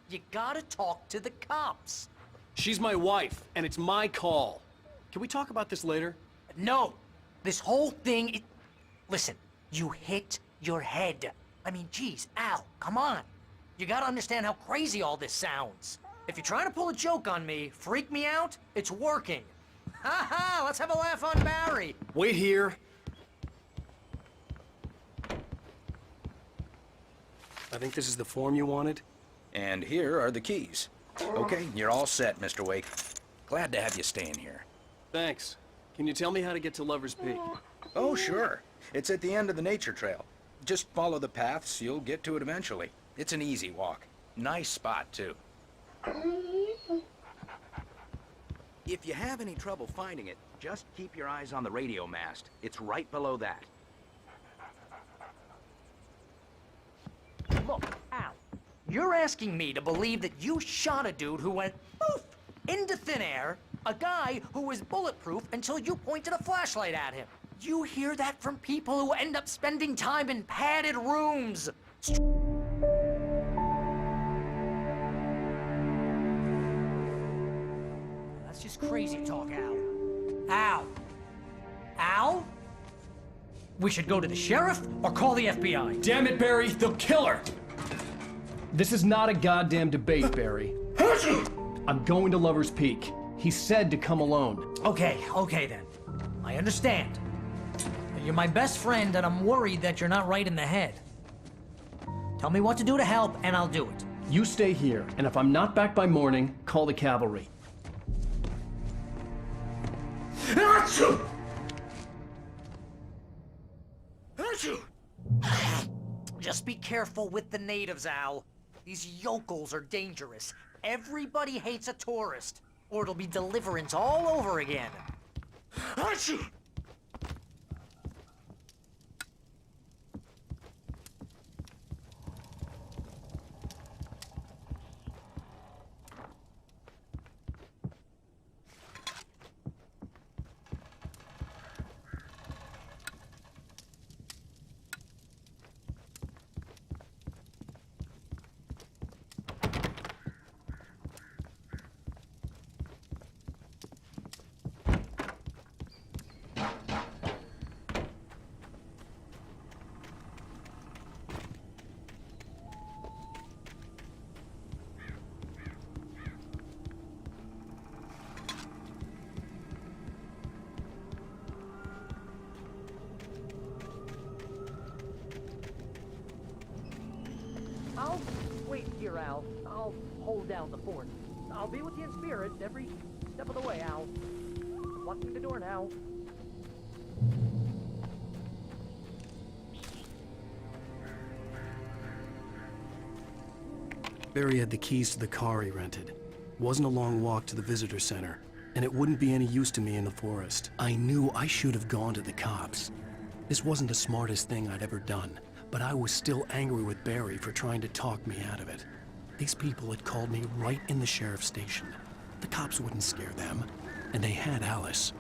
You gotta talk to the cops. She's my wife, and it's my call. Can we talk about this later? No. This whole thing Listen, you hit your head. I mean, geez, Al, come on. You gotta understand how crazy all this sounds. If you're trying to pull a joke on me, freak me out, it's working. Ha ha, let's have a laugh on Barry. Wait here. I think this is the form you wanted. And here are the keys. Okay, you're all set, Mr. Wake. Glad to have you staying here. Thanks. Can you tell me how to get to Lover's Peak? Oh, sure. It's at the end of the nature trail. Just follow the paths, you'll get to it eventually. It's an easy walk. Nice spot, too. If you have any trouble finding it, just keep your eyes on the radio mast. It's right below that. Look, Al, you're asking me to believe that you shot a dude who went poof into thin air, a guy who was bulletproof until you pointed a flashlight at him. You hear that from people who end up spending time in padded rooms. That's just crazy talk, Al. Al? Al? We should go to the sheriff or call the FBI. Damn it, Barry, they'll kill her! This is not a goddamn debate, Barry. I'm going to Lover's Peak. He said to come alone. Okay then. I understand. You're my best friend, and I'm worried that you're not right in the head. Tell me what to do to help, and I'll do it. You stay here, and if I'm not back by morning, call the cavalry. Just be careful with the natives, Al. These yokels are dangerous. Everybody hates a tourist, or it'll be deliverance all over again. I'll wait here, Al. I'll hold down the fort. I'll be with you in spirit every step of the way, Al. Locking the door now. Barry had the keys to the car he rented. Wasn't a long walk to the visitor center, and it wouldn't be any use to me in the forest. I knew I should have gone to the cops. This wasn't the smartest thing I'd ever done, but I was still angry with Barry for trying to talk me out of it. These people had called me right in the sheriff's station. The cops wouldn't scare them, and they had Alice.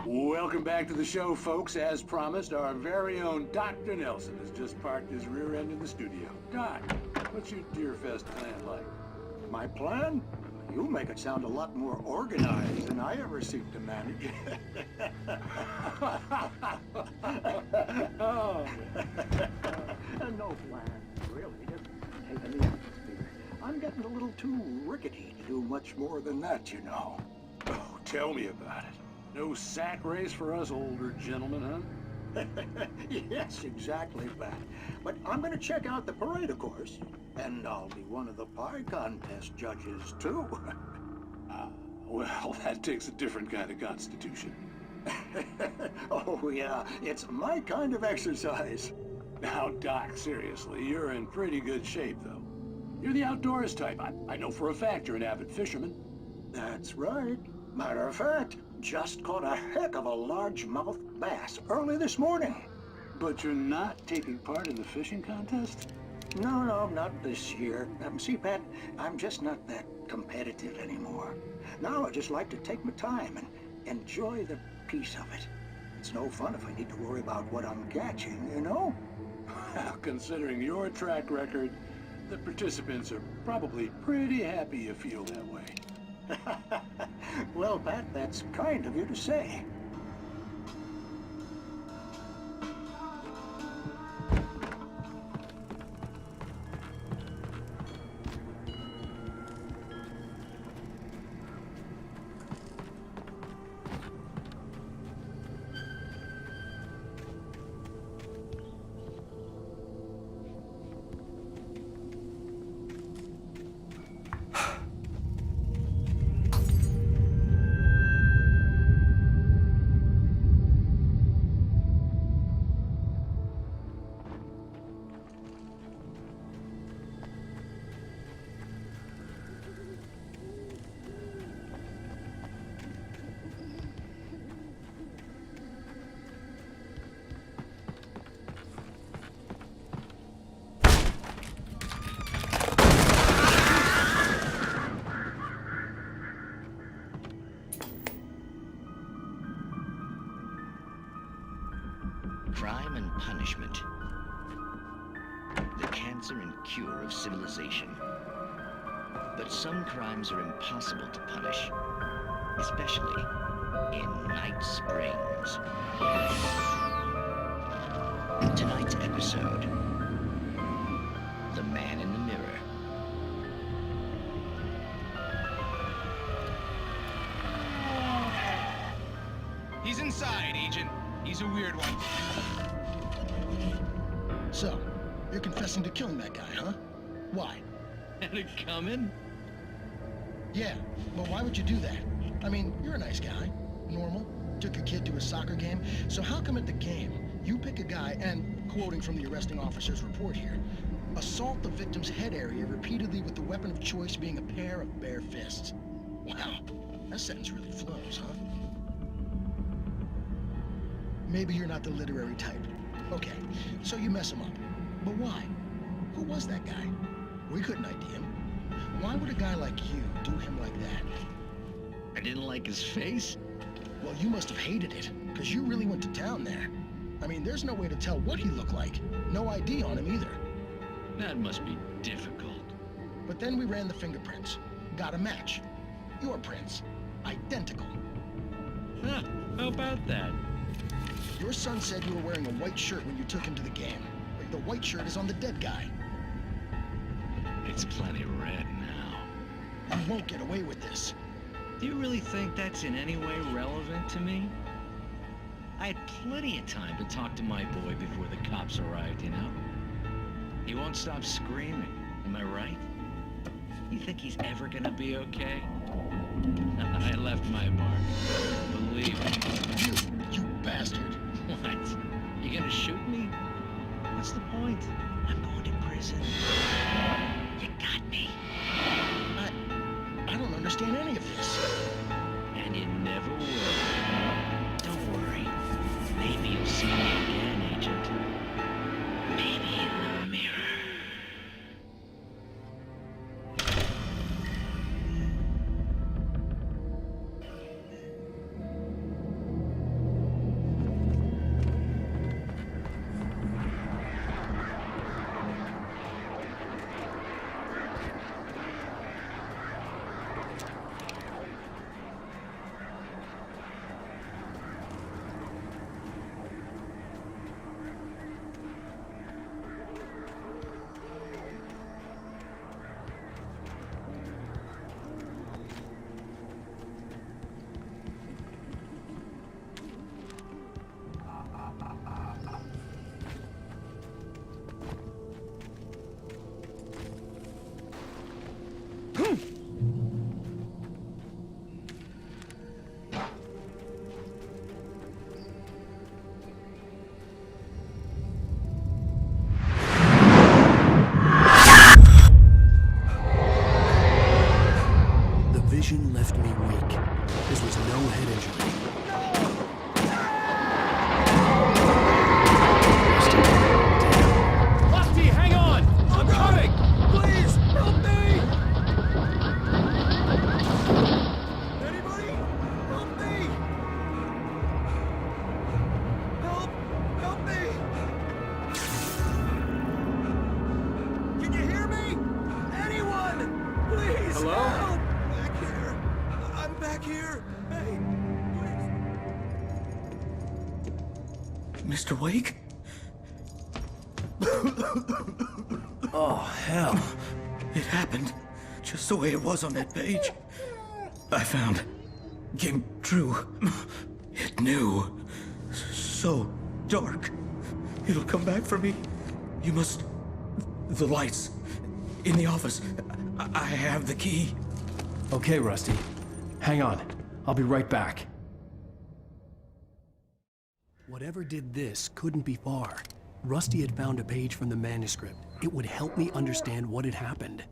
Welcome back to the show, folks. As promised, our very own Dr. Nelson has just parked his rear end in the studio. Doc, what's your Deerfest plan like? My plan? You make it sound a lot more organized than I ever seek to manage. Oh. No plan, really. Just taking the atmosphere. I'm getting a little too rickety to do much more than that, you know. Oh, tell me about it. No sack race for us older gentlemen, huh? Yes, exactly, Pat. But I'm gonna check out the parade, of course. And I'll be one of the pie contest judges, too. Well, that takes a different kind of constitution. Oh, yeah, it's my kind of exercise. Now, Doc, seriously, you're in pretty good shape, though. You're the outdoors type. I know for a fact you're an avid fisherman. That's right. Matter of fact, just caught a heck of a largemouth bass early this morning. But you're not taking part in the fishing contest? No, not this year. See, Pat, I'm just not that competitive anymore. Now I just like to take my time and enjoy the peace of it. It's no fun if I need to worry about what I'm catching, you know? Well, considering your track record, the participants are probably pretty happy you feel that way. Well, Pat, that's kind of you to say. Crime and punishment. The cancer and cure of civilization. But some crimes are impossible to punish, especially in Night Springs. Tonight's episode, The Man in the Mirror. He's inside, Agent. He's a weird one. So, you're confessing to killing that guy, huh? Why? Had it coming? Yeah, but why would you do that? I mean, you're a nice guy. Normal. Took your kid to a soccer game. So how come at the game, you pick a guy and, quoting from the arresting officer's report here, assault the victim's head area repeatedly with the weapon of choice being a pair of bare fists? Wow, that sentence really flows, huh? Maybe you're not the literary type. Okay, so you mess him up. But why? Who was that guy? We couldn't ID him. Why would a guy like you do him like that? I didn't like his face? Well, you must have hated it, because you really went to town there. I mean, there's no way to tell what he looked like. No ID on him either. That must be difficult. But then we ran the fingerprints. Got a match. Your prints. Identical. Huh, how about that? Your son said you were wearing a white shirt when you took him to the game. The white shirt is on the dead guy. It's plenty red now. You won't get away with this. Do you really think that's in any way relevant to me? I had plenty of time to talk to my boy before the cops arrived, you know? He won't stop screaming, am I right? You think he's ever gonna be okay? I left my mark. Believe me. You bastard. What? You gonna shoot me? What's the point? I'm going to prison. You got me. I don't understand any of this. And you never will. Don't worry. Maybe you'll see me again, Agent. Maybe in the mirror. Mr. Wake? Oh, hell. It happened just the way it was on that page. I found. Came true. It knew. So dark. It'll come back for me. You must... The lights. In the office. I have the key. Okay, Rusty. Hang on. I'll be right back. Whatever did this couldn't be far. Rusty had found a page from the manuscript. It would help me understand what had happened.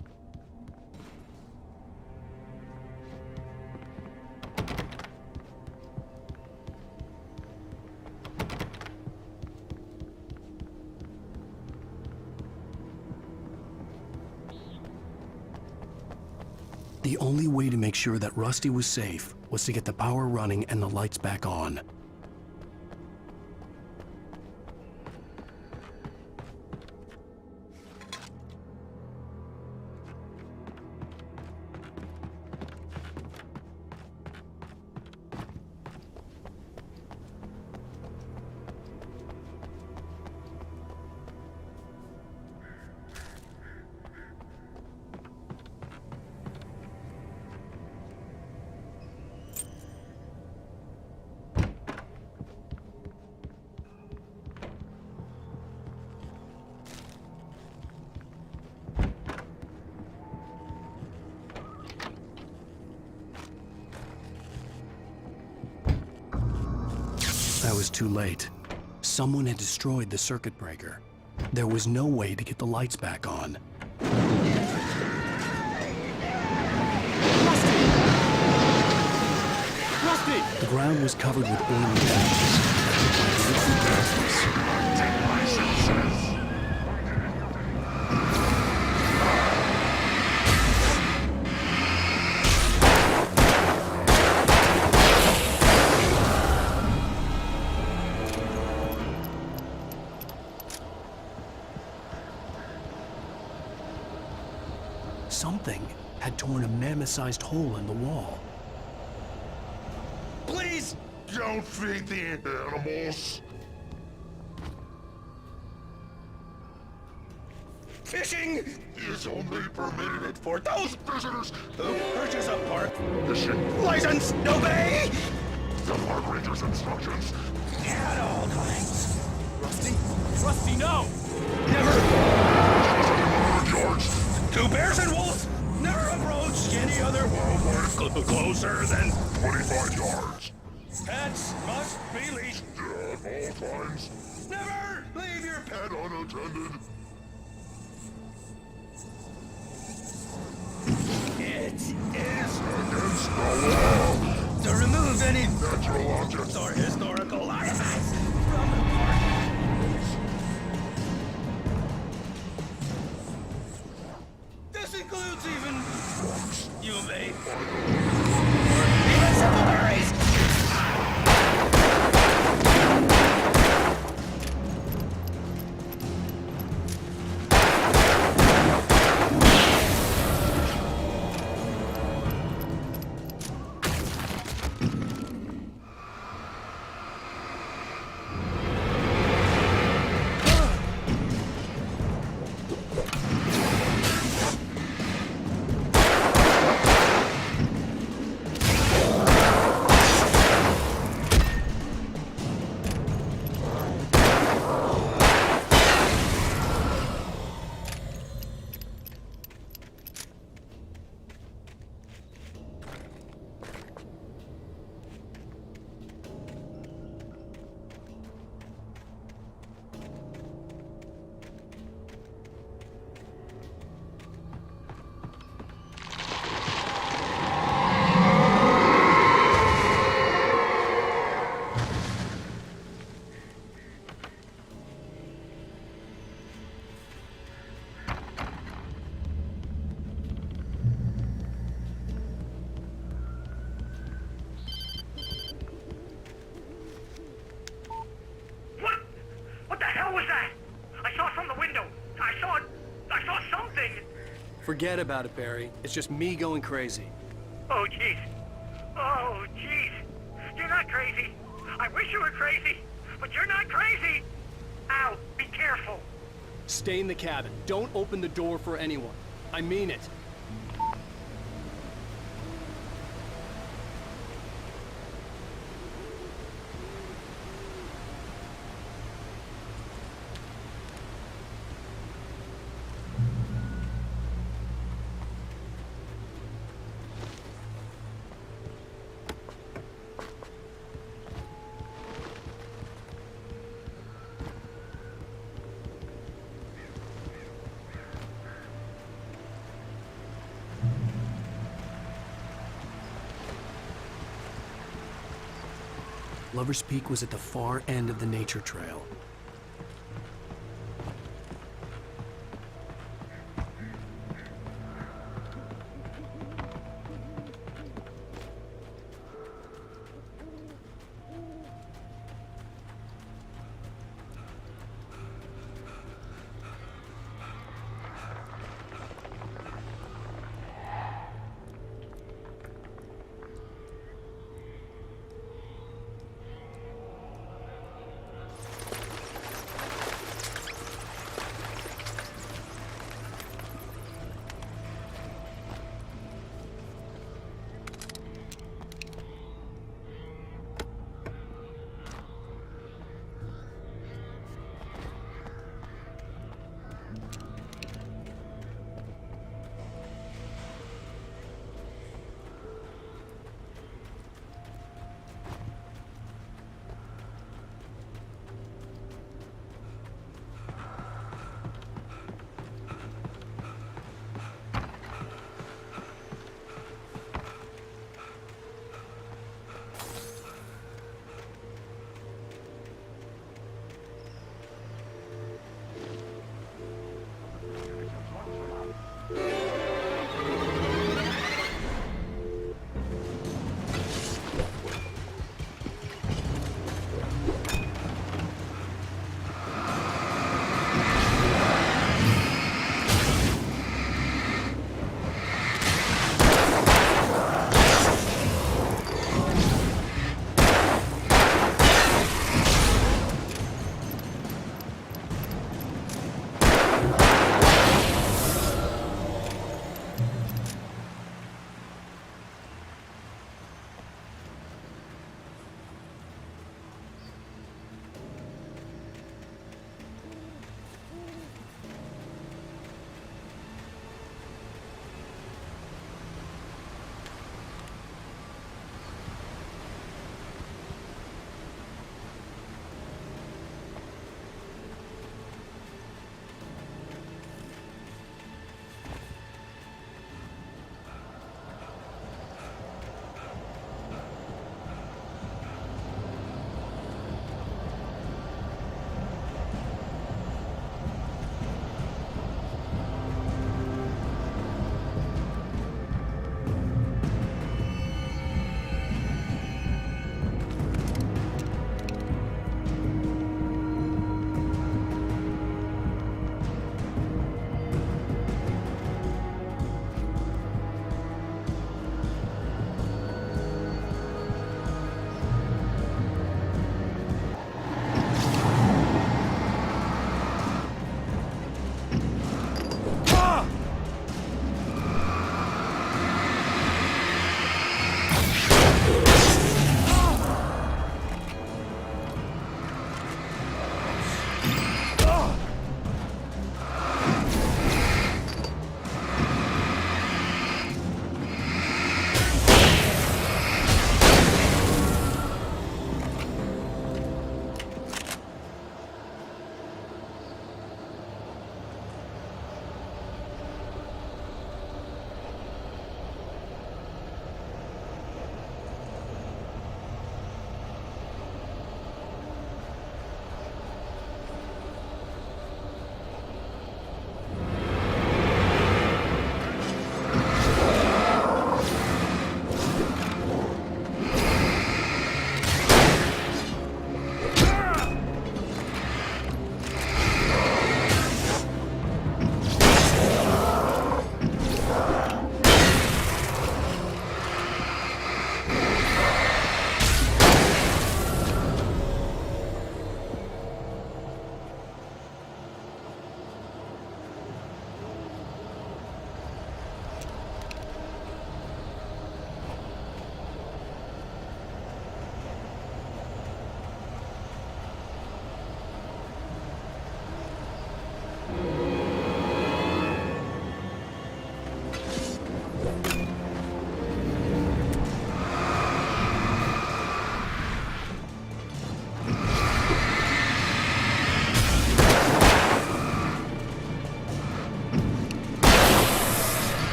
The only way to make sure that Rusty was safe was to get the power running and the lights back on. I was too late. Someone had destroyed the circuit breaker. There was no way to get the lights back on. Rusty! The ground was covered with oily patches. Something had torn a mammoth-sized hole in the wall. Please don't feed the animals. Fishing is only permitted for those visitors who purchase a park fishing license. Obey the park ranger's instructions at all times. Rusty? Rusty, no! Never. Yards. 2 bears and wolves never approach any other wildlife closer than 25 yards. Pets must be leashed At all times. Never leave your pet unattended. It is against the law to remove any natural objects or historical artifacts from the park. This includes even you may even simple berries. Forget about it, Barry. It's just me going crazy. Oh, jeez. Oh, jeez. You're not crazy. I wish you were crazy, but you're not crazy. Stay in the cabin. Don't open the door for anyone. I mean it. Lover's Peak was at the far end of the nature trail.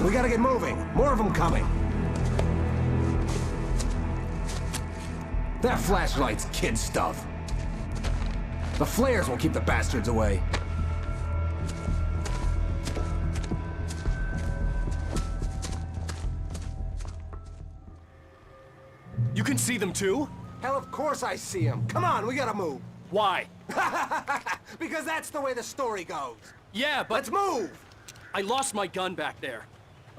We gotta get moving. More of them coming. That flashlight's kid stuff. The flares will keep the bastards away. You can see them too? Hell, of course I see them. Come on, we gotta move. Why? Because that's the way the story goes. Yeah, but... Let's move! I lost my gun back there.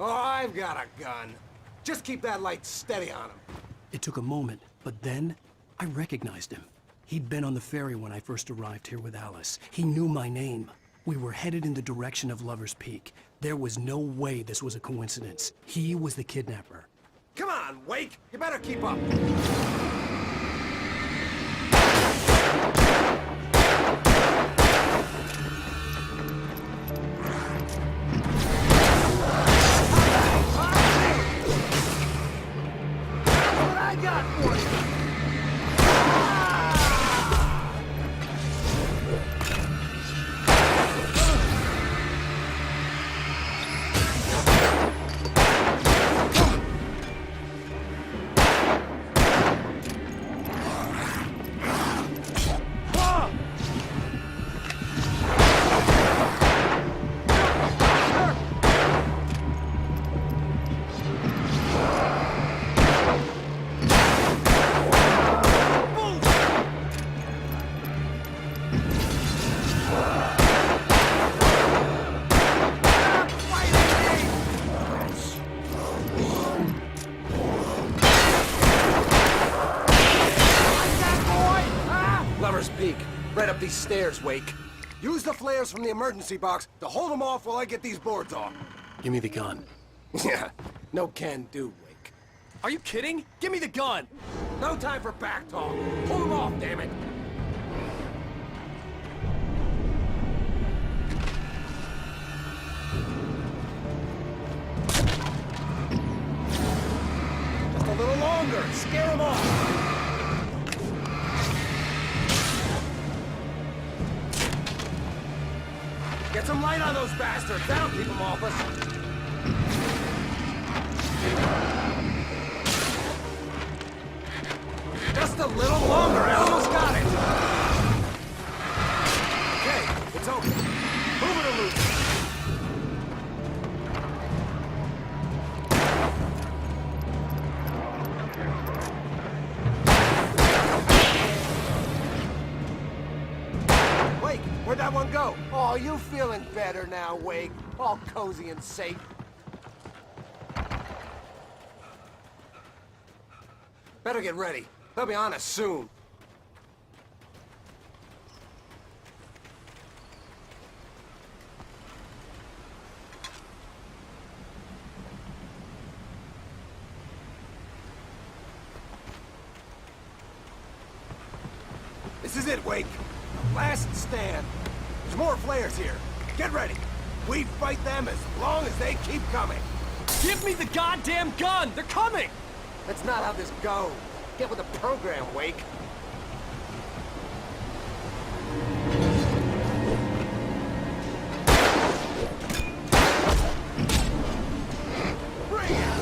Oh, I've got a gun. Just keep that light steady on him. It took a moment, but then I recognized him. He'd been on the ferry when I first arrived here with Alice. He knew my name. We were headed in the direction of Lover's Peak. There was no way this was a coincidence. He was the kidnapper. Come on, Wake! You better keep up! got for you? Peak. Right up these stairs, Wake. Use the flares from the emergency box to hold them off while I get these boards off. Give me the gun. Yeah, no can do, Wake. Are you kidding? Give me the gun! No time for back talk. Pull them off, damn it! Just a little longer. Scare them off. Get some light on those bastards. That'll keep them off us. Just a little longer. I almost got it. Okay, it's open. Move it or lose it. Wake, where'd that one go? Oh, you feeling better now, Wake? All cozy and safe. Better get ready. They'll be on us soon. This is it, Wake. Last stand. There's more flares here. Get ready. We fight them as long as they keep coming. Give me the goddamn gun! They're coming! That's not how this goes. Get with the program, Wake. Bring it!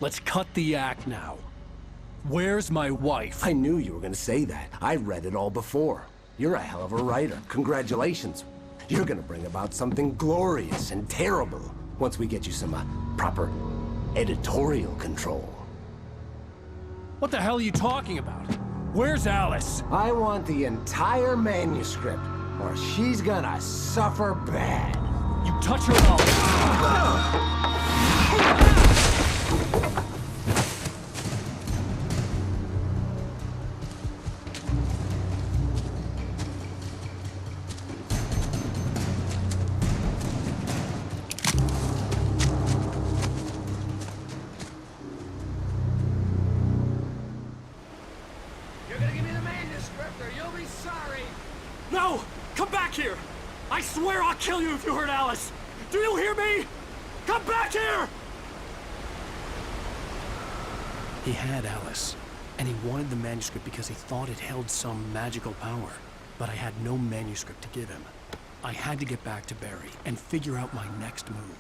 Let's cut the act now. Where's my wife? I knew you were gonna say that. I read it all before. You're a hell of a writer. Congratulations. You're gonna bring about something glorious and terrible once we get you some proper editorial control. What the hell are you talking about? Where's Alice? I want the entire manuscript, or she's gonna suffer bad. You touch her and I'll... No! Come back here! I swear I'll kill you if you hurt Alice! Do you hear me? Come back here! He had Alice, and he wanted the manuscript because he thought it held some magical power. But I had no manuscript to give him. I had to get back to Barry and figure out my next move.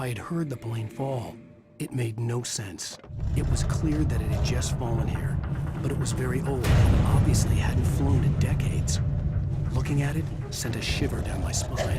I had heard the plane fall. It made no sense. It was clear that it had just fallen here, but it was very old and obviously hadn't flown in decades. Looking at it sent a shiver down my spine.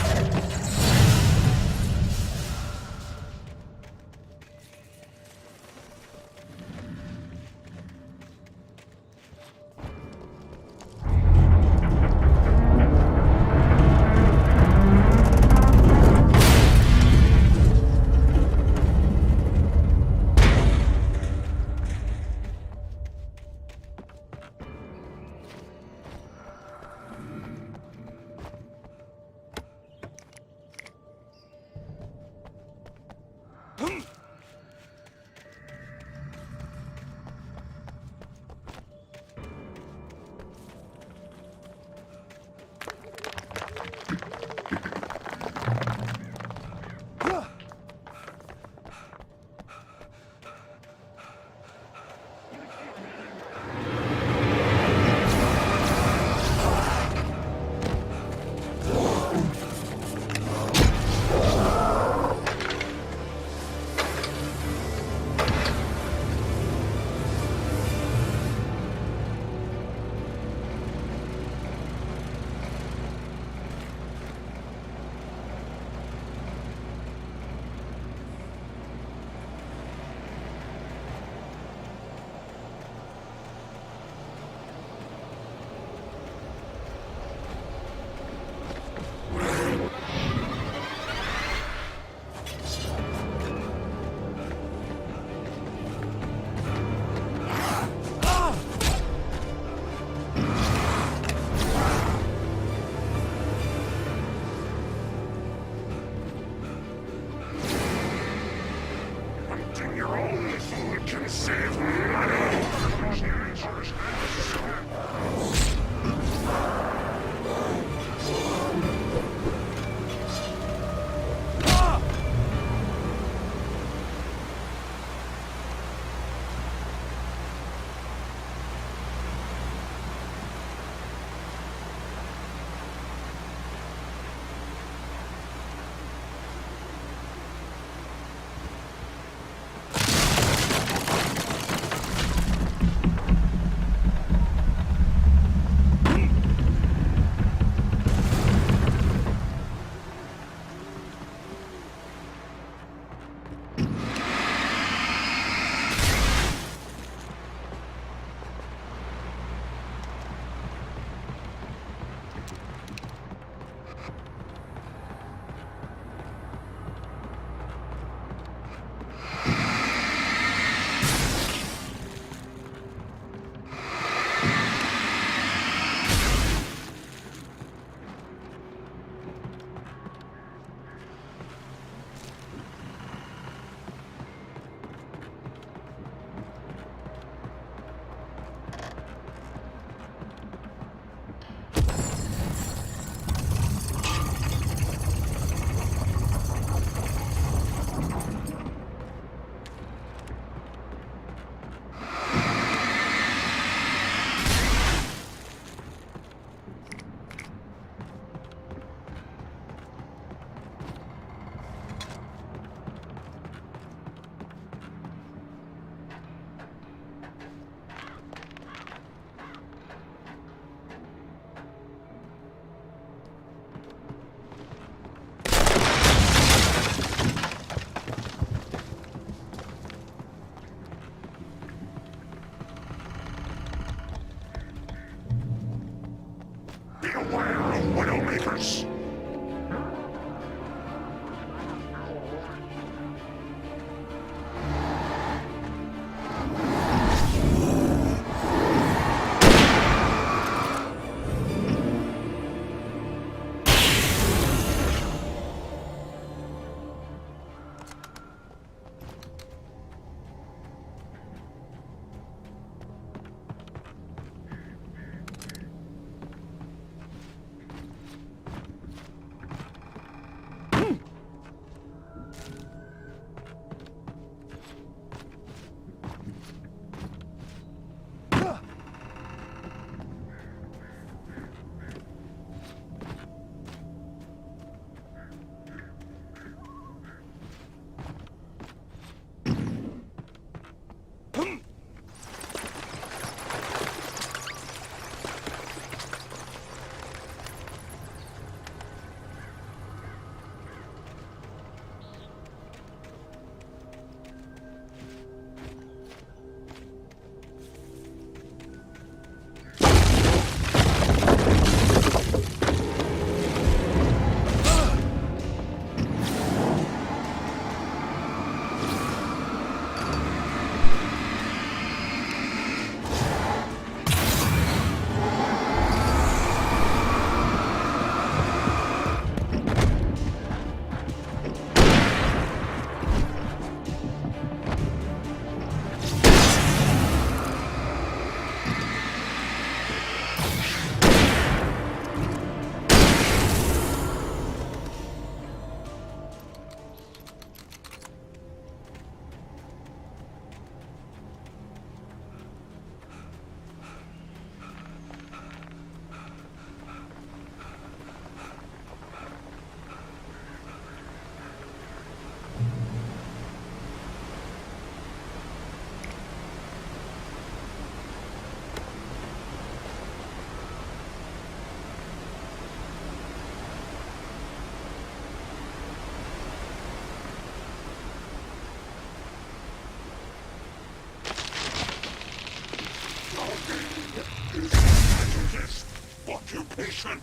Widowmakers. this occupation.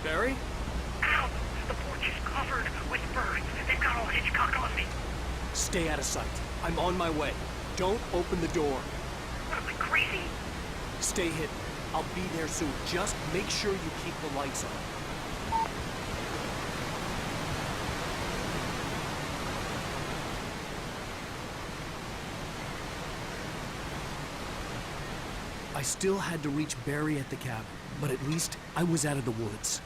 Barry? Ow! The porch is covered with birds. They've got all Hitchcock on me. Stay out of sight. I'm on my way. Don't open the door. What am I, crazy? Stay hidden. I'll be there soon. Just make sure you keep the lights on. I still had to reach Barry at the cabin, but at least I was out of the woods.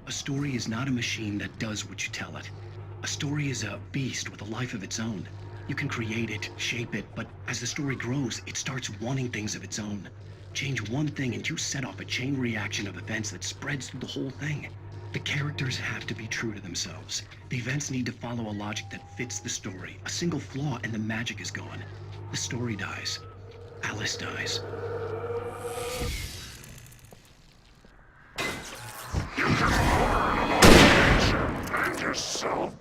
A story is not a machine that does what you tell it. A story is a beast with a life of its own. You can create it, shape it, but as the story grows, it starts wanting things of its own. Change one thing and you set off a chain reaction of events that spreads through the whole thing. The characters have to be true to themselves. The events need to follow a logic that fits the story. A single flaw and the magic is gone. The story dies. Alice dies. And yourself.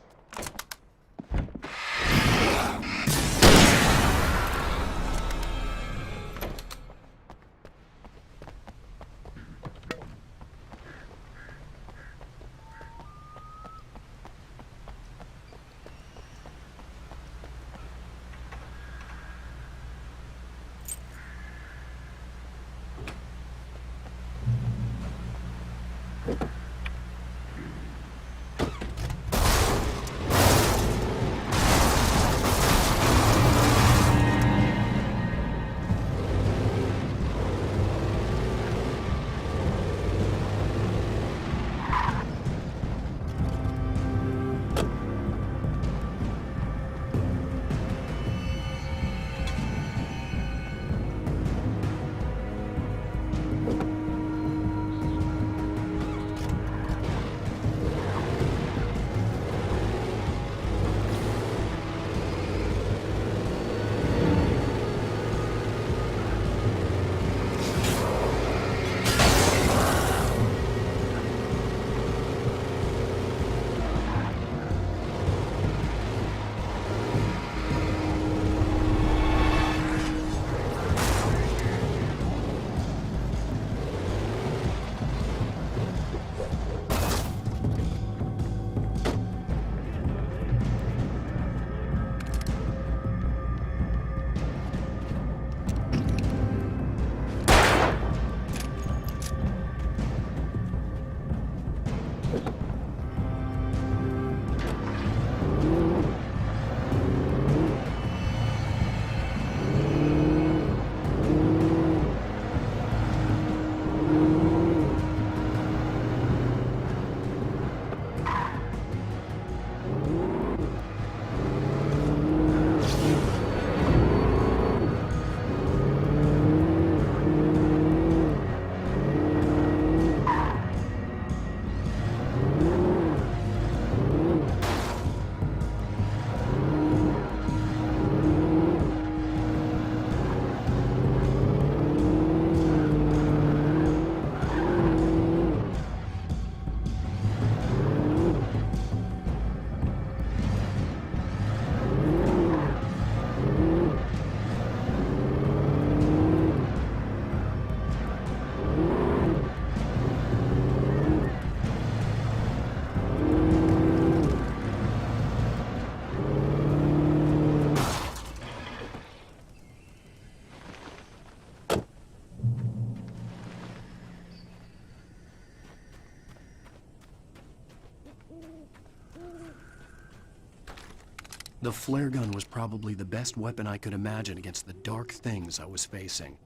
The flare gun was probably the best weapon I could imagine against the dark things I was facing.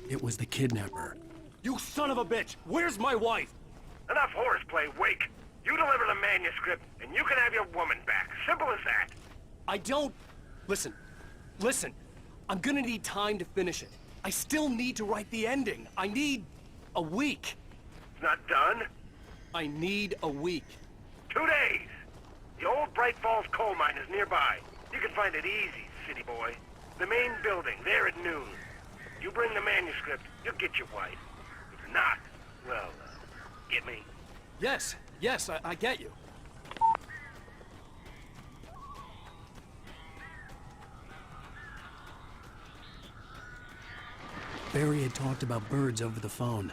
It was the kidnapper. You son of a bitch! Where's my wife? Enough horseplay, Wake. You deliver the manuscript, and you can have your woman back. Simple as that. I don't... Listen. I'm gonna need time to finish it. I still need to write the ending. I need a week. It's not done? I need a week. 2 days. The old Bright Falls coal mine is nearby. You can find it easy, city boy. The main building, there at noon. You bring the manuscript, you'll get your wife. If not, well, get me? Yes, I get you. Barry had talked about birds over the phone.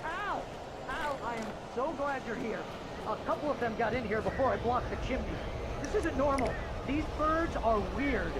Ow! I am so glad you're here. A couple of them got in here before I blocked the chimney. This isn't normal. These birds are weird.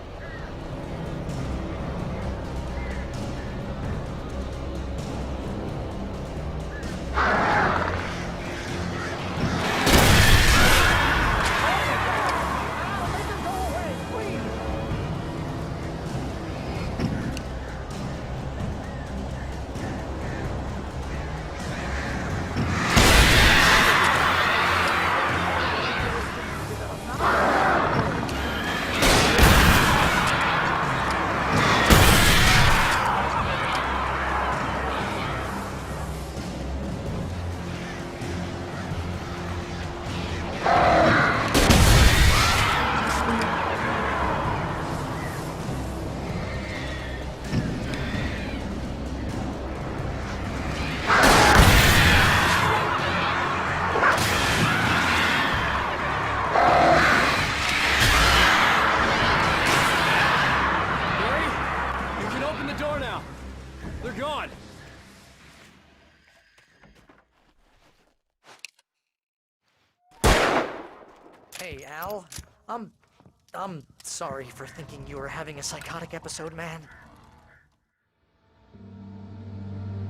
Hey, Al. I'm sorry for thinking you were having a psychotic episode, man.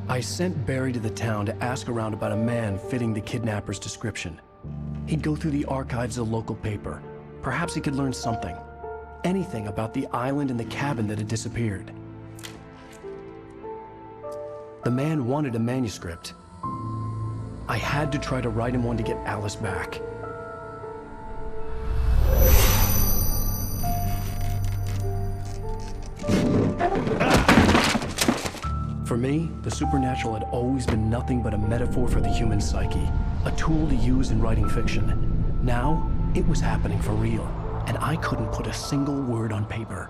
I sent Barry to the town to ask around about a man fitting the kidnapper's description. He'd go through the archives of the local paper. Perhaps he could learn something. Anything about the island and the cabin that had disappeared. The man wanted a manuscript. I had to try to write him one to get Alice back. For me, the supernatural had always been nothing but a metaphor for the human psyche, a tool to use in writing fiction. Now, it was happening for real, and I couldn't put a single word on paper.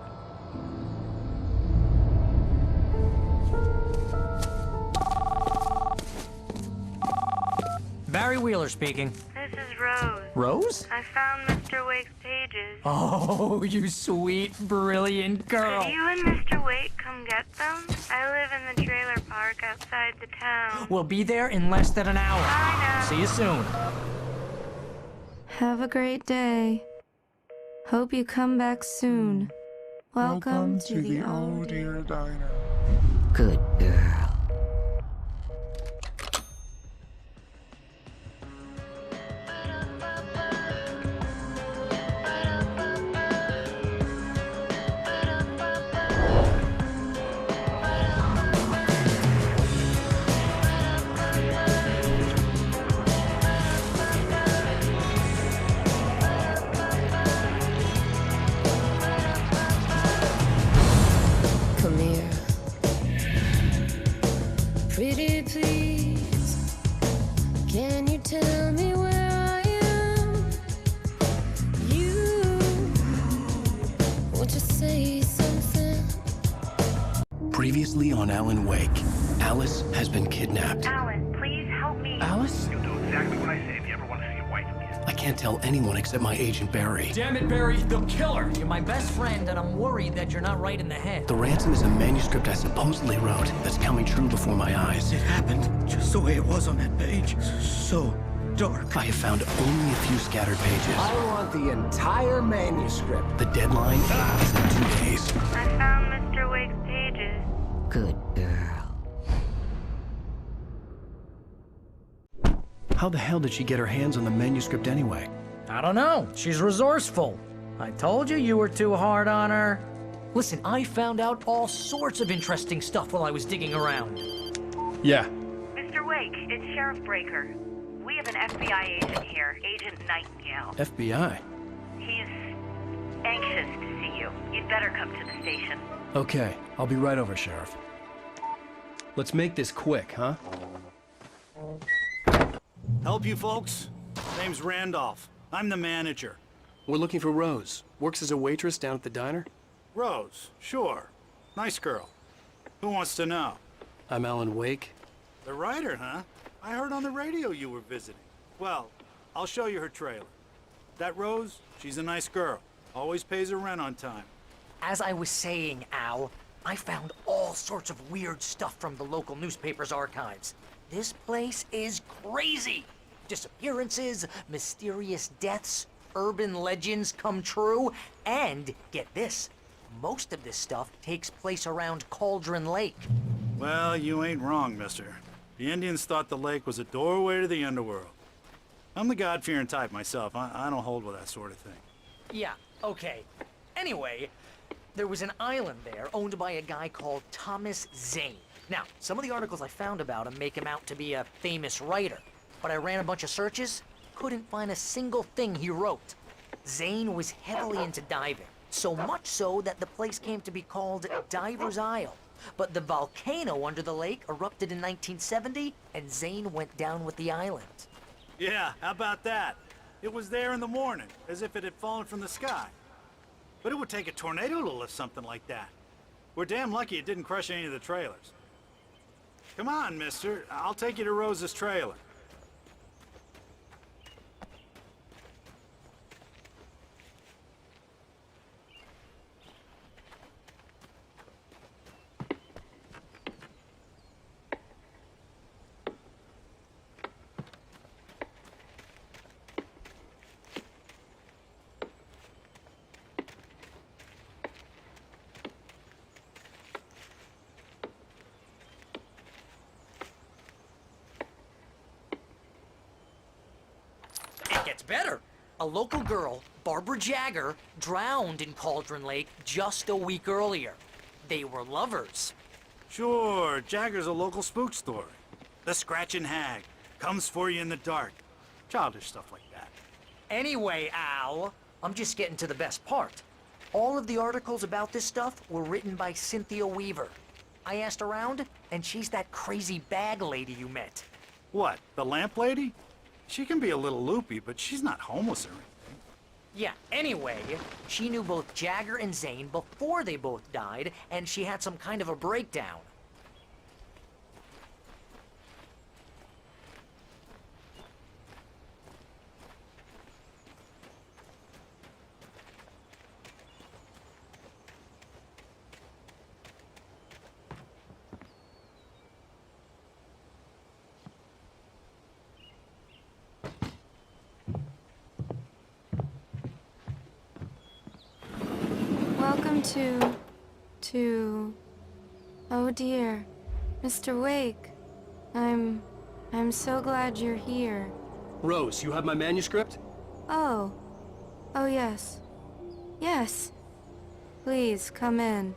Barry Wheeler speaking. This is Rose. Rose? I found Mr. Wake's pages. Oh, you sweet, brilliant girl. Could you and Mr. Wake come get them? I live in the trailer park outside the town. We'll be there in less than an hour. Bye now. See you soon. Have a great day. Hope you come back soon. Welcome to the Oh Dear Diner. Good girl. Come here, pretty please. Can you tell me where I am? You want to say something? Previously on Alan Wake, Alice has been kidnapped. Alan, please help me. Alice? You'll do exactly what I say if you ever want to see your wife again. I can't can't tell anyone except my agent Barry. Damn it, Barry, they'll kill her! You're my best friend, and I'm worried that you're not right in the head. The ransom is a manuscript I supposedly wrote that's coming true before my eyes. It happened just the way it was on that page. So dark. I have found only a few scattered pages. I want the entire manuscript. The deadline is in 2 days. I found Mr. Wake's pages. Good girl. How the hell did she get her hands on the manuscript anyway? I don't know. She's resourceful. I told you you were too hard on her. Listen, I found out all sorts of interesting stuff while I was digging around. Yeah. Mr. Wake, it's Sheriff Breaker. We have an FBI agent here, Agent Nightingale. FBI? He's anxious to see you. You'd better come to the station. Okay, I'll be right over, Sheriff. Let's make this quick, huh? Help you folks? Name's Randolph. I'm the manager. We're looking for Rose. Works as a waitress down at the diner? Rose, sure. Nice girl. Who wants to know? I'm Alan Wake. The writer, huh? I heard on the radio you were visiting. Well, I'll show you her trailer. That Rose, she's a nice girl. Always pays her rent on time. As I was saying, Al, I found all sorts of weird stuff from the local newspaper's archives. This place is crazy. Disappearances, mysterious deaths, urban legends come true, and get this, most of this stuff takes place around Cauldron Lake. Well, you ain't wrong, mister. The Indians thought the lake was a doorway to the underworld. I'm the God-fearing type myself. I don't hold with that sort of thing. Yeah, okay. Anyway, there was an island there owned by a guy called Thomas Zane. Now, some of the articles I found about him make him out to be a famous writer, but I ran a bunch of searches, couldn't find a single thing he wrote. Zane was heavily into diving, so much so that the place came to be called Diver's Isle. But the volcano under the lake erupted in 1970, and Zane went down with the island. Yeah, how about that? It was there in the morning, as if it had fallen from the sky. But it would take a tornado to lift something like that. We're damn lucky it didn't crush any of the trailers. Come on, mister. I'll take you to Rose's trailer. Gets better. A local girl, Barbara Jagger, drowned in Cauldron Lake just a week earlier. They were lovers. Sure, Jagger's a local spook story. The Scratching Hag comes for you in the dark. Childish stuff like that. Anyway, Al, I'm just getting to the best part. All of the articles about this stuff were written by Cynthia Weaver. I asked around, and she's that crazy bag lady you met. What, the lamp lady? She can be a little loopy, but she's not homeless or anything. Yeah, anyway, she knew both Jagger and Zane before they both died, and she had some kind of a breakdown. Welcome to... Oh dear. Mr. Wake. I'm so glad you're here. Rose, you have my manuscript? Oh. Oh yes. Yes. Please, come in.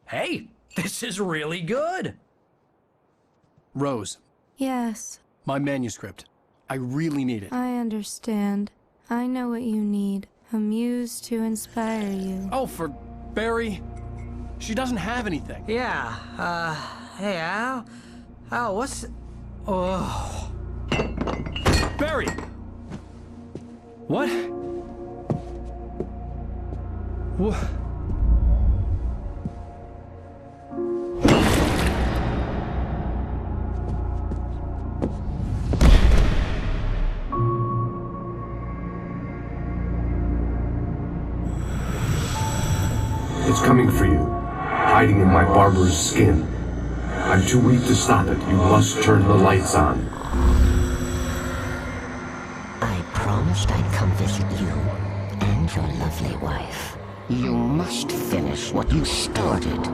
Hey, this is really good. Rose, Yes, my manuscript. I really need it. I understand. I know what you need. A muse to inspire you. Oh, for Barry? She doesn't have anything. Yeah, hey, Al? Al, what's... Oh... Barry! What? What? It's coming for you, hiding in my barber's skin. I'm too weak to stop it. You must turn the lights on. I promised I'd come visit you and your lovely wife. You must finish what you started.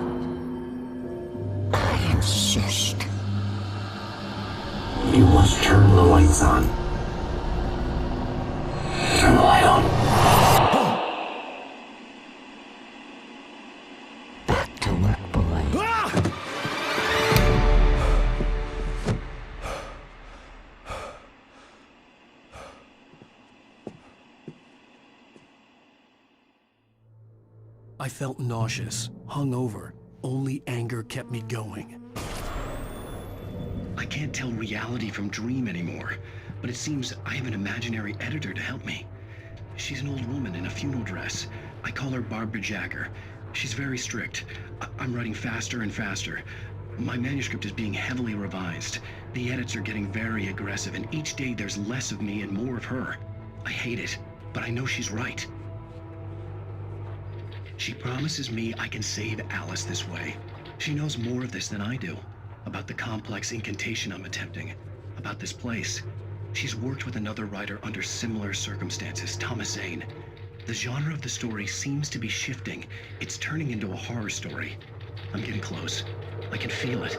I insist. You must turn the lights on. Turn the light on. Back to work, boy. I felt nauseous, hungover. Only anger kept me going. I can't tell reality from dream anymore, but it seems I have an imaginary editor to help me. She's an old woman in a funeral dress. I call her Barbara Jagger. She's very strict. I'm writing faster and faster. My manuscript is being heavily revised. The edits are getting very aggressive, and each day there's less of me and more of her. I hate it, but I know she's right. She promises me I can save Alice this way. She knows more of this than I do. About the complex incantation I'm attempting. About this place. She's worked with another writer under similar circumstances, Thomas Zane. The genre of the story seems to be shifting. It's turning into a horror story. I'm getting close. I can feel it.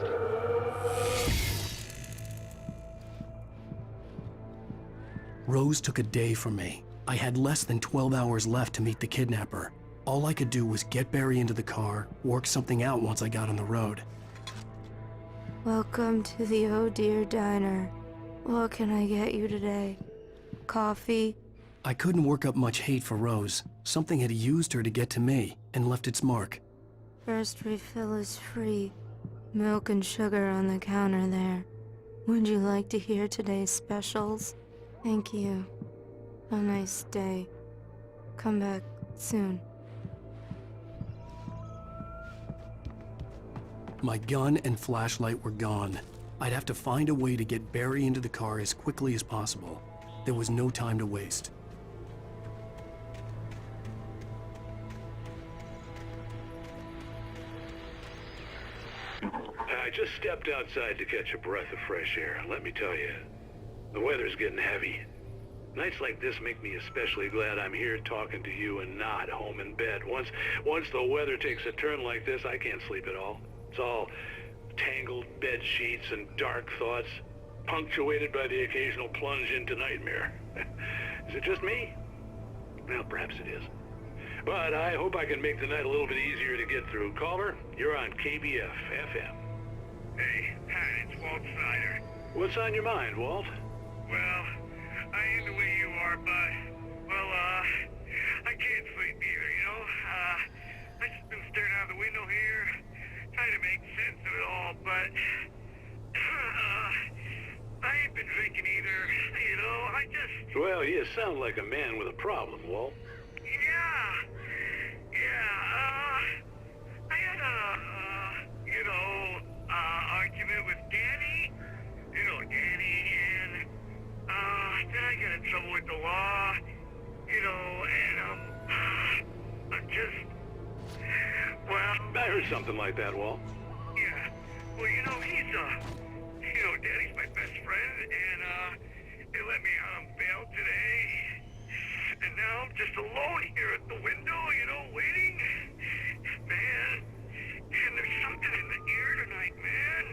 Rose took a day from me. I had less than 12 hours left to meet the kidnapper. All I could do was get Barry into the car, work something out once I got on the road. Welcome to the Oh Dear Diner. What can I get you today? Coffee? I couldn't work up much hate for Rose. Something had used her to get to me and left its mark. First refill is free. Milk and sugar on the counter there. Would you like to hear today's specials? Thank you. Have a nice day. Come back soon. My gun and flashlight were gone. I'd have to find a way to get Barry into the car as quickly as possible. There was no time to waste. I just stepped outside to catch a breath of fresh air. Let me tell you, the weather's getting heavy. Nights like this make me especially glad I'm here talking to you and not home in bed. Once the weather takes a turn like this, I can't sleep at all. It's all tangled bed sheets and dark thoughts, punctuated by the occasional plunge into nightmare. Is it just me? Well, perhaps it is. But I hope I can make the night a little bit easier to get through. Caller, you're on KBF FM. Hey, Pat, it's Walt Snyder. What's on your mind, Walt? Well, I ain't the way you are, but, well, I can't sleep either, you know? I just been staring out the window here, trying to make sense of it all, but, I ain't been drinking either, you know? I just... Well, you sound like a man with a problem, Walt. I had argument with Danny, and, then I got in trouble with the law, and, I'm just, well... I heard something like that, Walt. Yeah, well, Danny's my best friend, and, they let me out on bail today, and now I'm just alone here at the window, waiting. Man, there's something in the air tonight, man.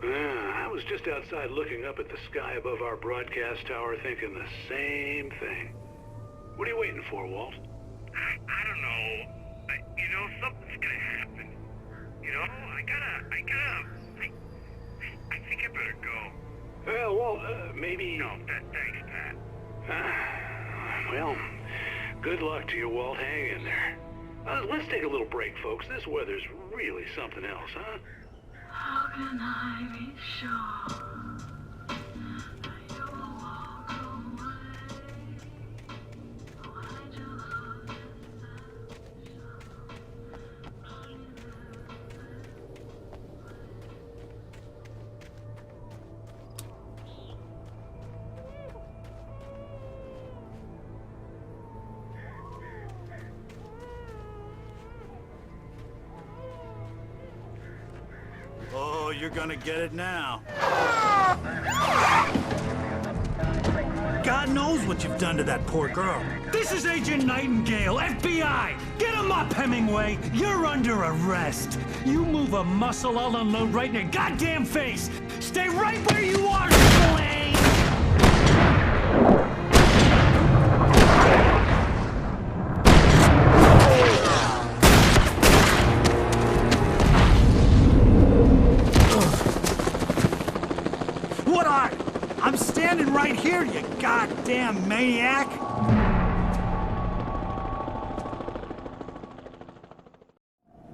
I was just outside looking up at the sky above our broadcast tower thinking the same thing. What are you waiting for, Walt? I don't know. Something's gonna happen. I think I better go. Well, Walt, maybe... No, thanks, Pat. Well, good luck to you, Walt. Hang in there. Let's take a little break, folks. This weather's really something else, huh? How can I be sure that you will walk away? Why'd you love this Oh, you're gonna get it now. God knows what you've done to that poor girl. This is Agent Nightingale, FBI! Get him up, Hemingway! You're under arrest! You move a muscle, I'll unload right in your goddamn face! Stay right where you are, Slane! What are you? I'm standing right here, you goddamn maniac!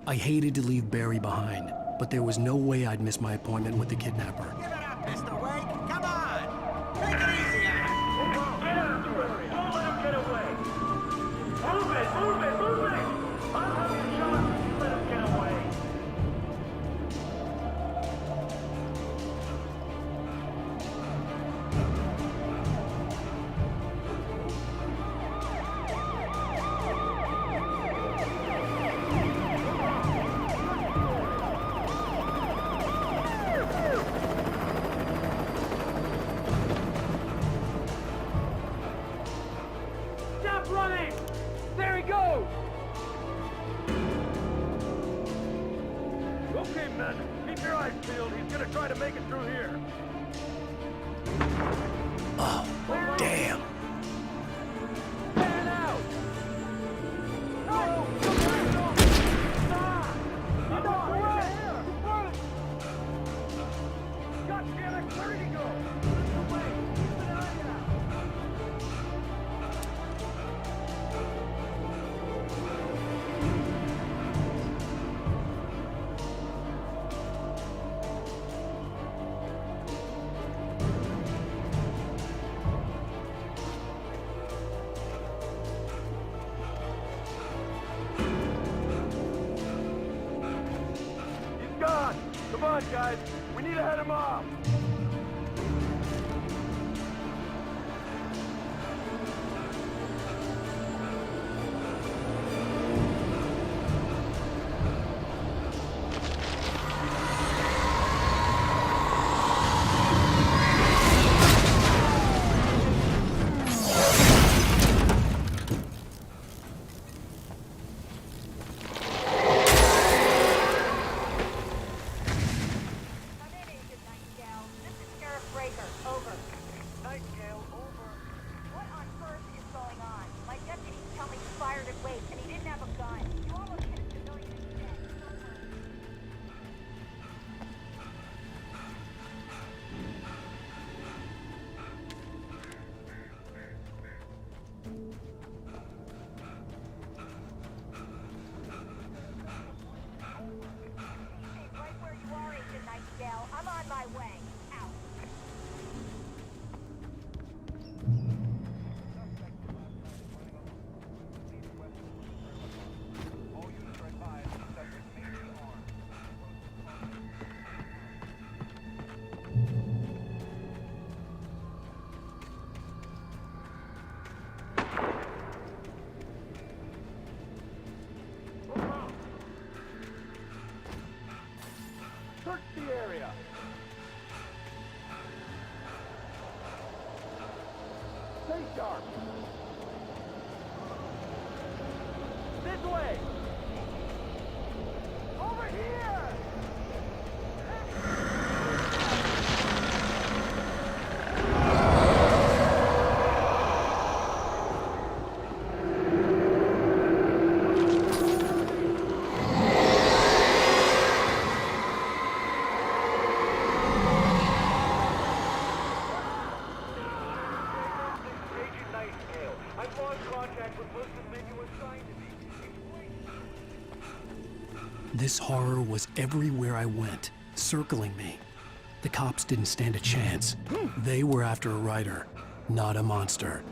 I hated to leave Barry behind, but there was no way I'd miss my appointment with the kidnapper. Give it up, Mr. Wake. Come on. Take it easy on him. Get out of it. Don't let him get away. Move it, move it, move it. I'll have you shot if you let him get away. Stop running! There he goes! Okay, men, keep your eyes peeled. He's gonna try to make it through here. Oh, damn. Man out! No! Stop! He's on the way! God damn it, where did he go? Mr. Wake, keep an eye out! He's gone! Come on, guys! We need to head him off! I'm on my way. Out. Search the area. Stay sharp. This way. Over here. I've lost contact with most of the men you assigned to me. This horror was everywhere I went, circling me. The cops didn't stand a chance. They were after a writer, not a monster.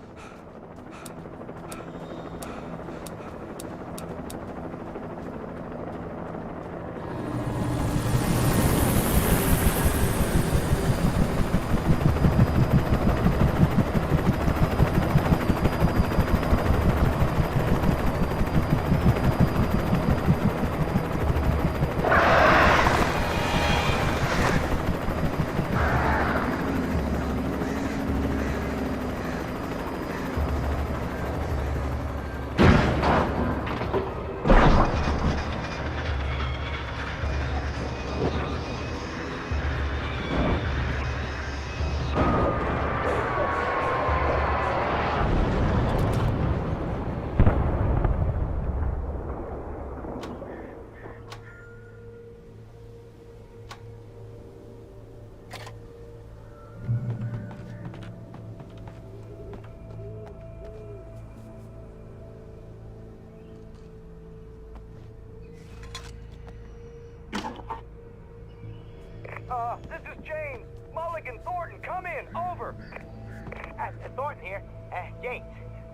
This is James. Mulligan, Thornton, come in. Over. Thornton here. James,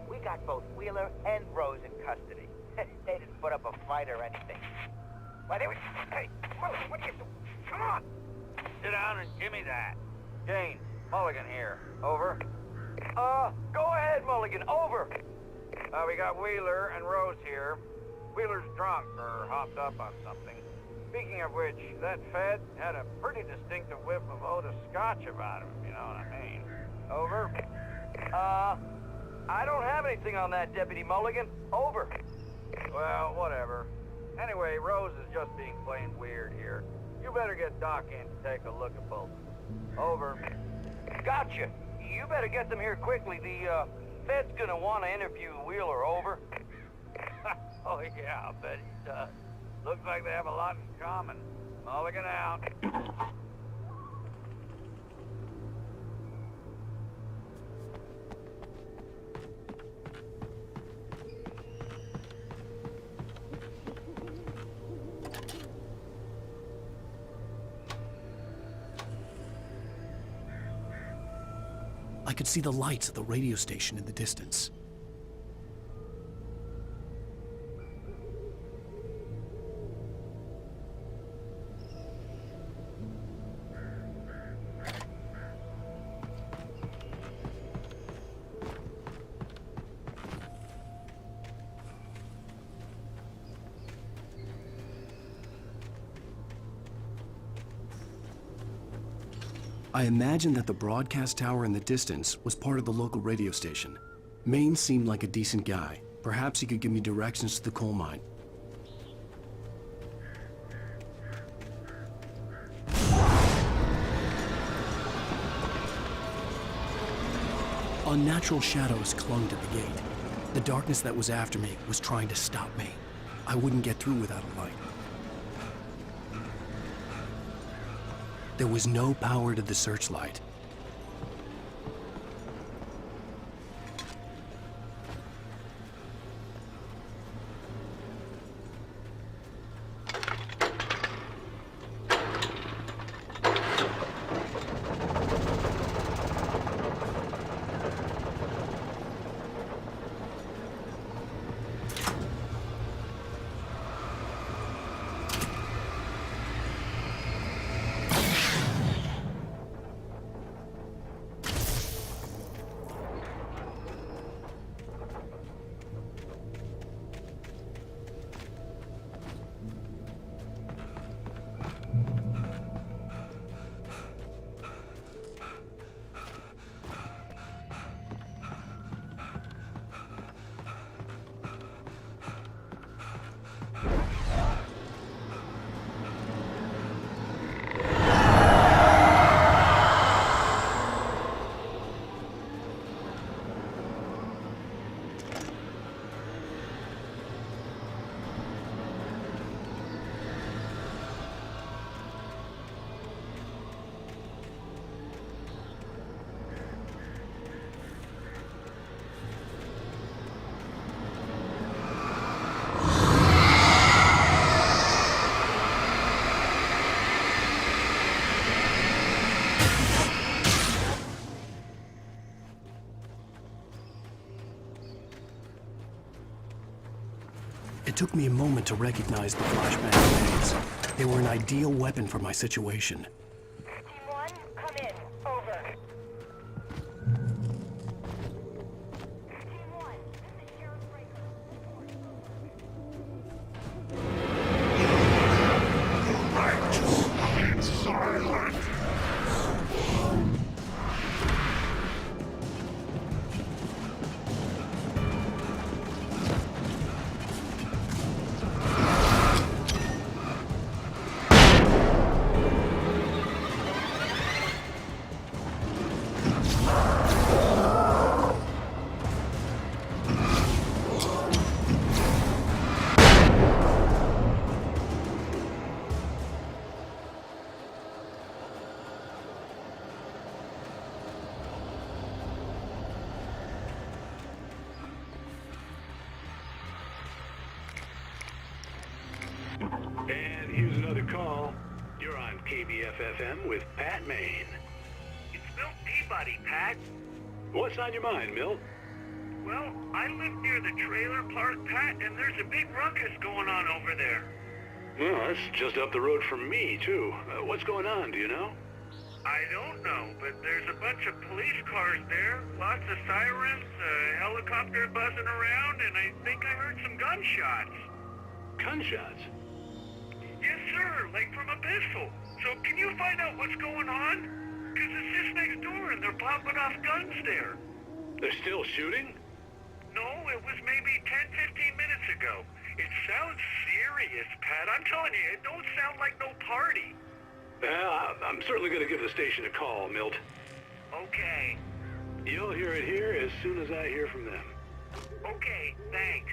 we got both Wheeler and Rose in custody. They didn't put up a fight or anything. Why, they were... Hey, Mulligan, what are you doing? Come on! Sit down and give me that. James, Mulligan here. Over. Go ahead, Mulligan. Over. We got Wheeler and Rose here. Wheeler's drunk or hopped up on something. Speaking of which, that Fed had a pretty distinctive whiff of Otis Scotch about him, if you know what I mean. Over. I don't have anything on that, Deputy Mulligan. Over. Well, whatever. Anyway, Rose is just being plain weird here. You better get Doc in to take a look at both. Over. Gotcha. You better get them here quickly. The, Fed's gonna want to interview Wheeler. Over. Oh, yeah, I'll bet he does. Looks like they have a lot in common. Mulligan out. I could see the lights of the radio station in the distance. I imagined that the broadcast tower in the distance was part of the local radio station. Maine seemed like a decent guy. Perhaps he could give me directions to the coal mine. Unnatural shadows clung to the gate. The darkness that was after me was trying to stop me. I wouldn't get through without a light. There was no power to the searchlight. It took me a moment to recognize the flashbang grenades. They were an ideal weapon for my situation. Team 1, come in. Over. Team 1, this is Sheriff Breaker. Silent. KBFFM with Pat Maine. It's Milt Peabody, Pat. What's on your mind, Milt? Well, I live near the trailer park, Pat, and there's a big ruckus going on over there. Well, that's just up the road from me, too. What's going on, do you know? I don't know, but there's a bunch of police cars there, lots of sirens, a helicopter buzzing around, and I think I heard some gunshots. Gunshots? Yes, sir, like from a pistol. So can you find out what's going on? Because it's just next door and they're popping off guns there. They're still shooting? No, it was maybe 10, 15 minutes ago. It sounds serious, Pat. I'm telling you, it don't sound like no party. I'm certainly going to give the station a call, Milt. Okay. You'll hear it here as soon as I hear from them. Okay, thanks.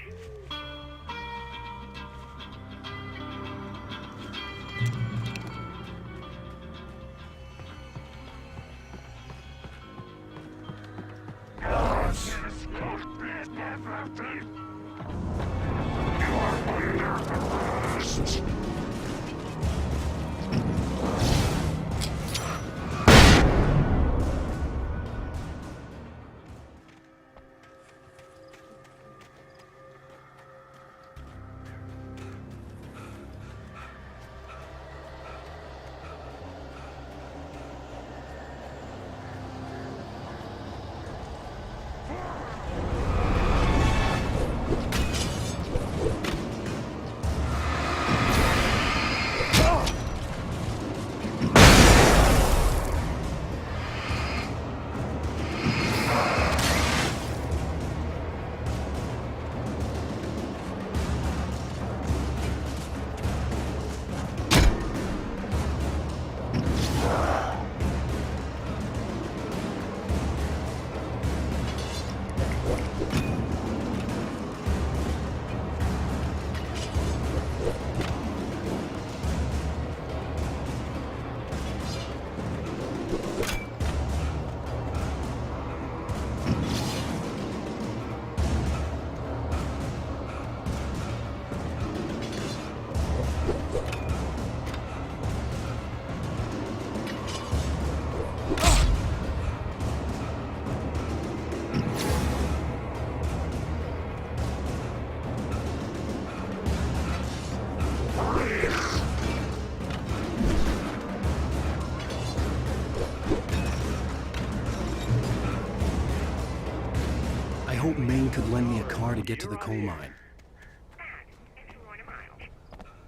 I hope Maine could lend me a car to get to the coal mine.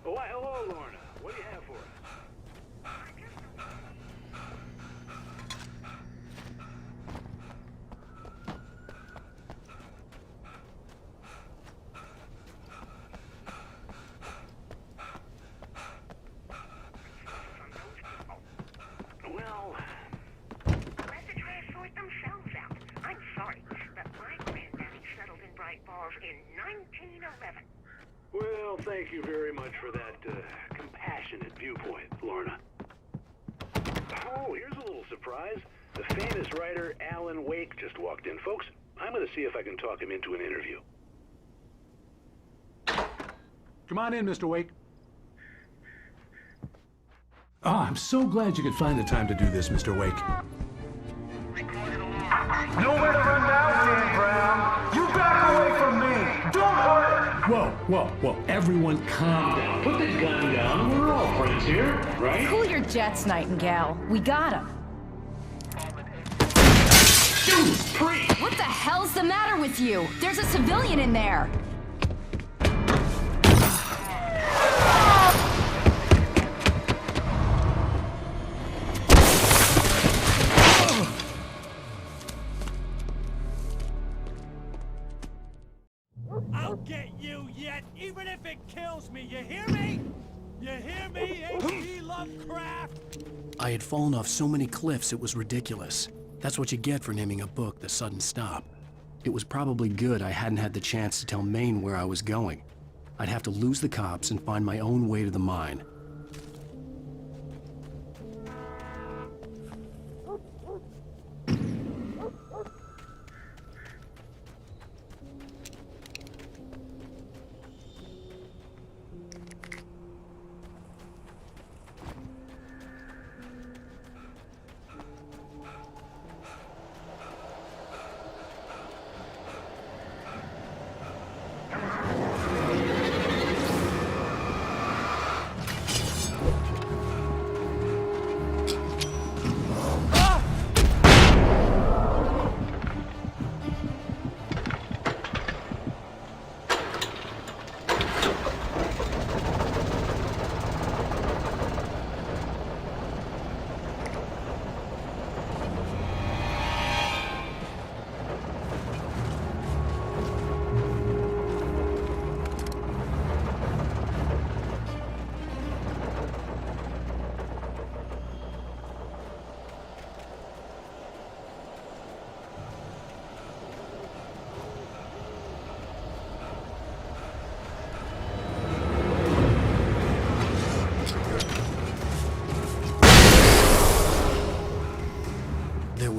Oh, why, hello, Lorna. What do you have for us? Well, let the trash sort themselves out. I'm sorry, but my granddaddy settled in Bright Falls in 1911. well, thank you very much for that compassionate viewpoint, Lorna. Oh, here's a little surprise. The famous writer Alan Wake just walked in. Folks, I'm going to see if I can talk him into an interview. Come on in, Mr. Wake. Oh, I'm so glad you could find the time to do this, Mr. Wake. Nowhere to run now, Dan Brown. You back away from me. Don't hurt. Whoa. Everyone calm down. Put the gun down. We're all friends here, right? Cool your jets, Nightingale. We got him. What the hell's the matter with you? There's a civilian in there. I'll get you yet, even if it kills me. You hear me? You hear me, H.P. Lovecraft? I had fallen off so many cliffs it was ridiculous. That's what you get for naming a book The Sudden Stop. It was probably good I hadn't had the chance to tell Maine where I was going. I'd have to lose the cops and find my own way to the mine.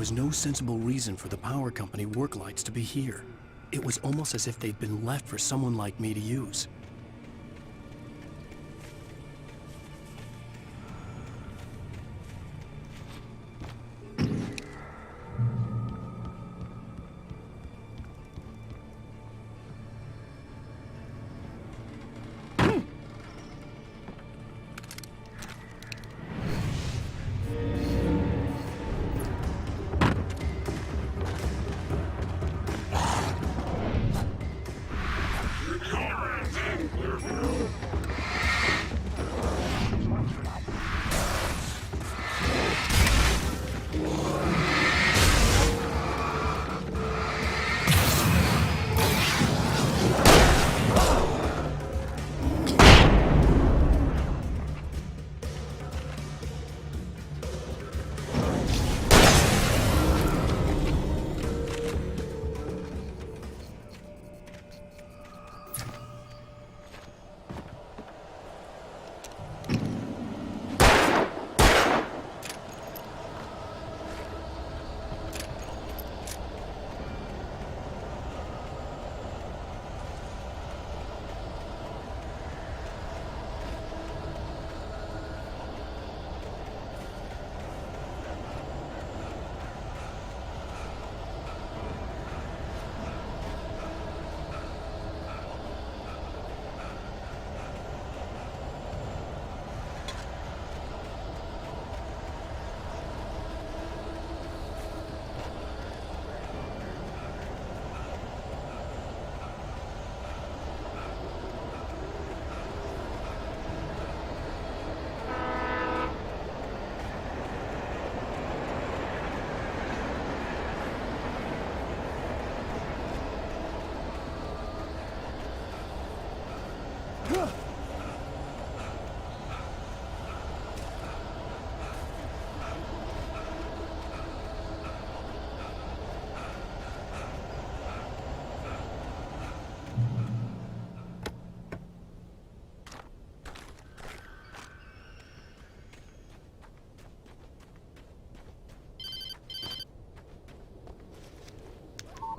was no sensible reason for the power company work lights to be here. It was almost as if they'd been left for someone like me to use.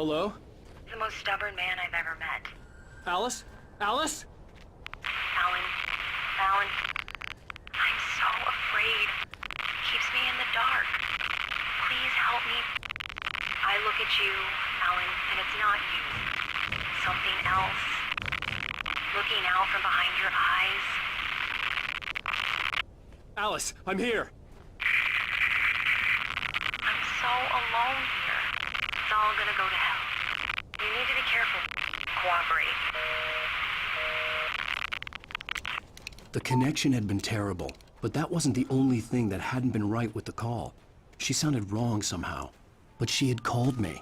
Hello? The most stubborn man I've ever met. Alice? Alice? Alan. Alan. I'm so afraid. Keeps me in the dark. Please help me. I look at you, Alan, and it's not you. Something else. Looking out from behind your eyes. Alice, I'm here. I'm so alone here. It's all gonna go to hell. You need to be careful. Cooperate. The connection had been terrible, but that wasn't the only thing that hadn't been right with the call. She sounded wrong somehow, but she had called me.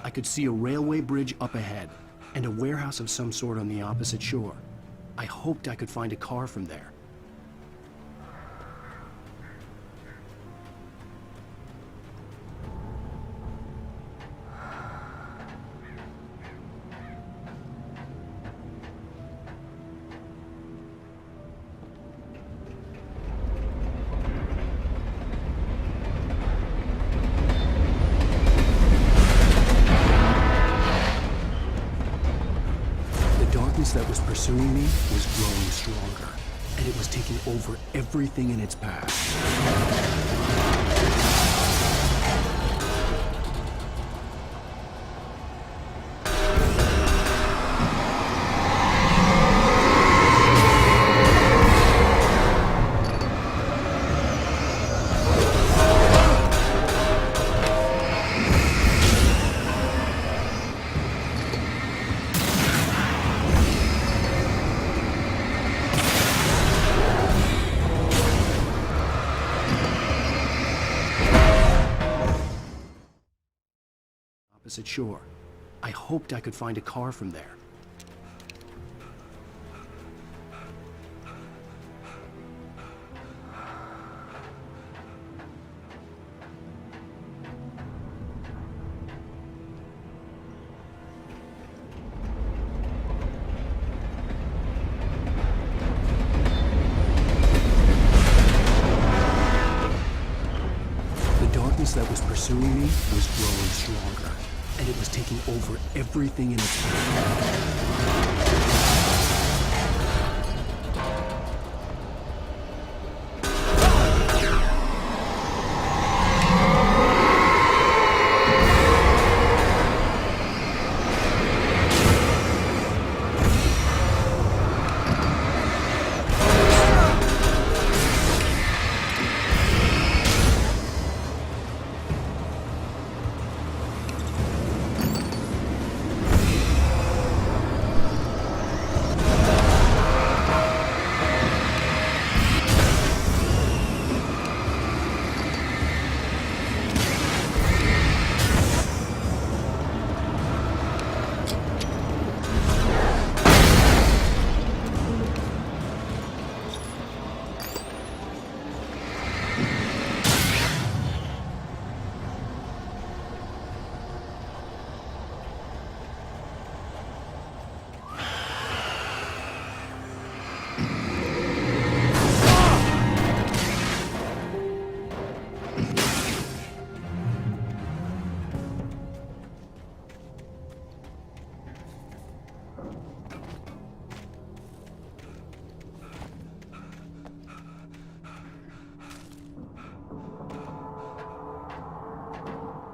I could see a railway bridge up ahead, and a warehouse of some sort on the opposite shore. I hoped I could find a car from there. that was pursuing me was growing stronger, and it was taking over everything in its path. Opposite shore. I hoped I could find a car from there. The darkness that was pursuing me was growing stronger, and it was taking over everything in its path.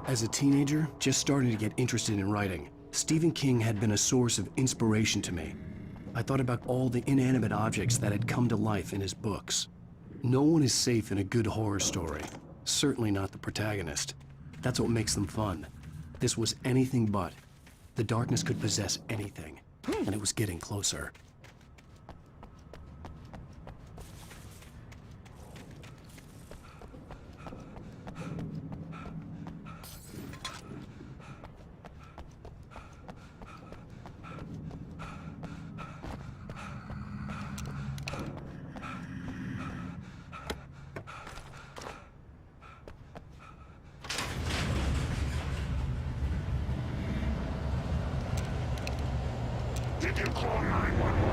As a teenager, just starting to get interested in writing, Stephen King had been a source of inspiration to me. I thought about all the inanimate objects that had come to life in his books. No one is safe in a good horror story. Certainly not the protagonist. That's what makes them fun. This was anything but. The darkness could possess anything, and it was getting closer. Did you call 911?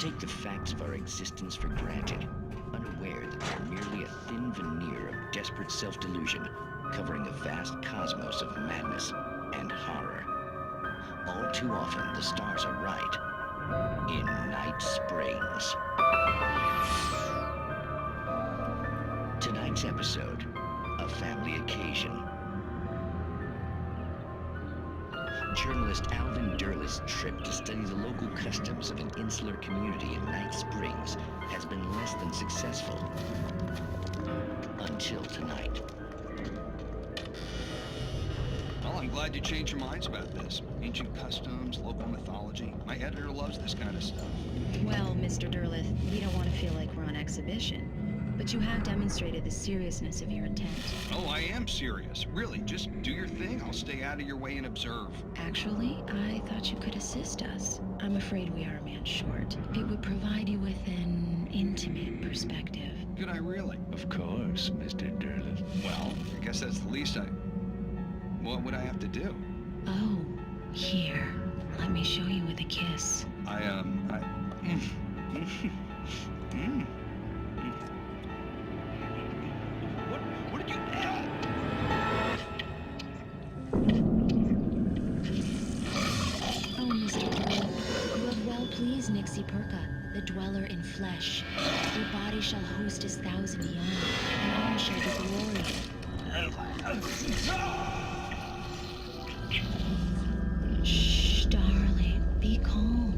take the facts of our existence for granted, unaware that they're merely a thin veneer of desperate self-delusion, covering a vast cosmos of madness and horror. All too often, the stars are right. In Night Springs. Tonight's episode, a family occasion. Journalist Alvin Durleth's trip to study the local customs of an insular community in Night Springs has been less than successful. Until tonight. Well, I'm glad you changed your minds about this. Ancient customs, local mythology. My editor loves this kind of stuff. Well, Mr. Durleth, we don't want to feel like we're on exhibition. But you have demonstrated the seriousness of your intent. Oh, I am serious. Really, just do your thing. I'll stay out of your way and observe. Actually, I thought you could assist us. I'm afraid we are a man short. It would provide you with an intimate perspective. Could I really? Of course, Mr. Durleth. Well, I guess that's the least what would I have to do? Oh, here. Let me show you with a kiss. What did you... Oh, Mr. Durleth, you have well pleased Nixie Perka, the dweller in flesh. Your body shall host his 1,000 young, and all shall be glory. Shh, darling, be calm.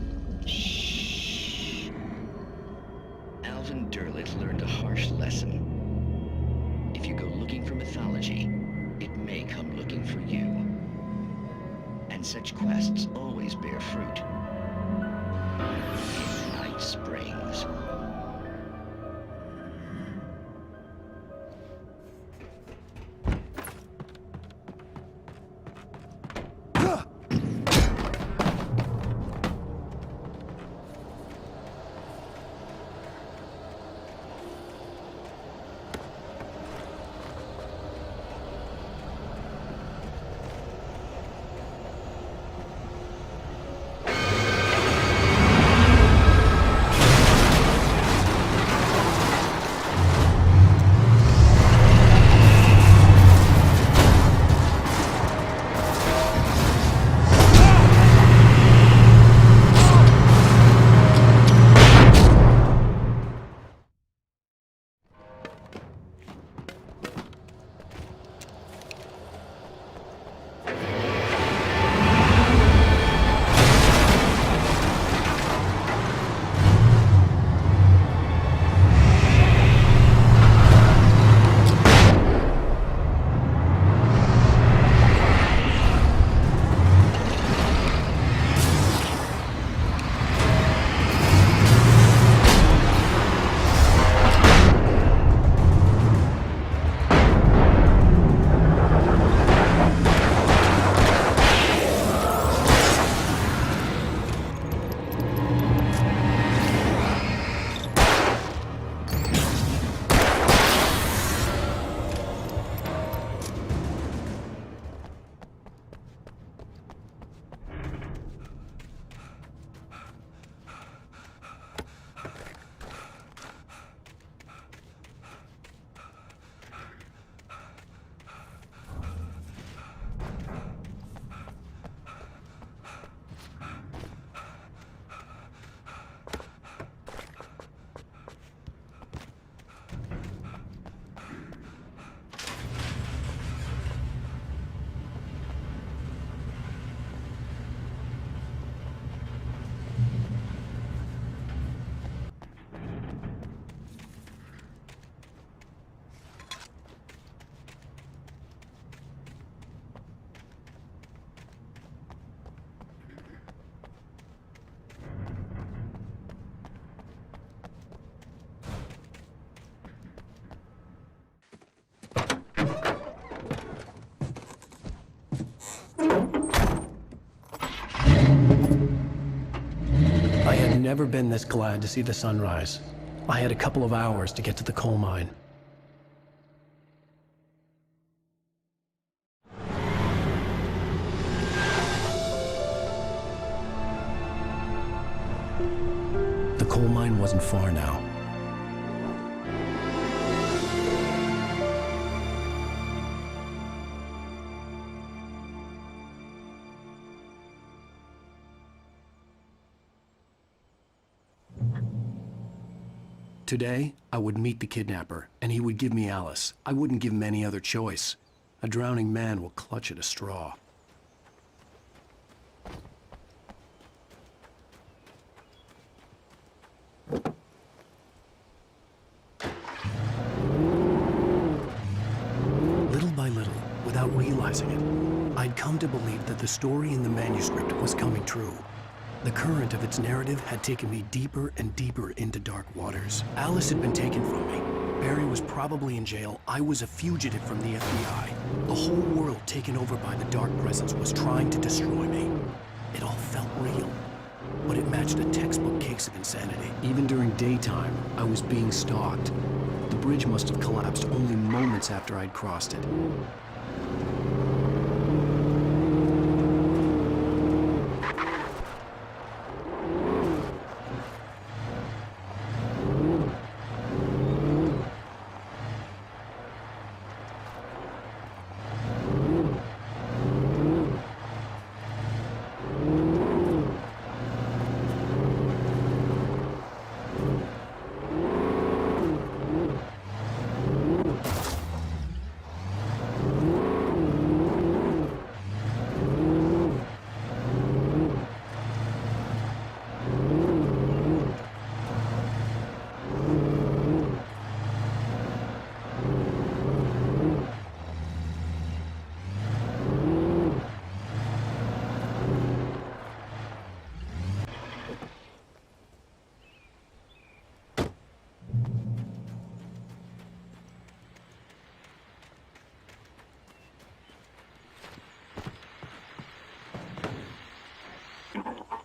Shh. Alvin Durleth learned a harsh lesson. If you go looking for mythology, it may come looking for you. And such quests always bear fruit. In Night Springs. I had never been this glad to see the sunrise. I had a couple of hours to get to the coal mine. The coal mine wasn't far now. Today, I would meet the kidnapper, and he would give me Alice. I wouldn't give him any other choice. A drowning man will clutch at a straw. Little by little, without realizing it, I'd come to believe that the story in the manuscript was coming true. The current of its narrative had taken me deeper and deeper into dark waters. Alice had been taken from me. Barry was probably in jail. I was a fugitive from the FBI. The whole world taken over by the dark presence was trying to destroy me. It all felt real, but it matched a textbook case of insanity. Even during daytime, I was being stalked. The bridge must have collapsed only moments after I'd crossed it.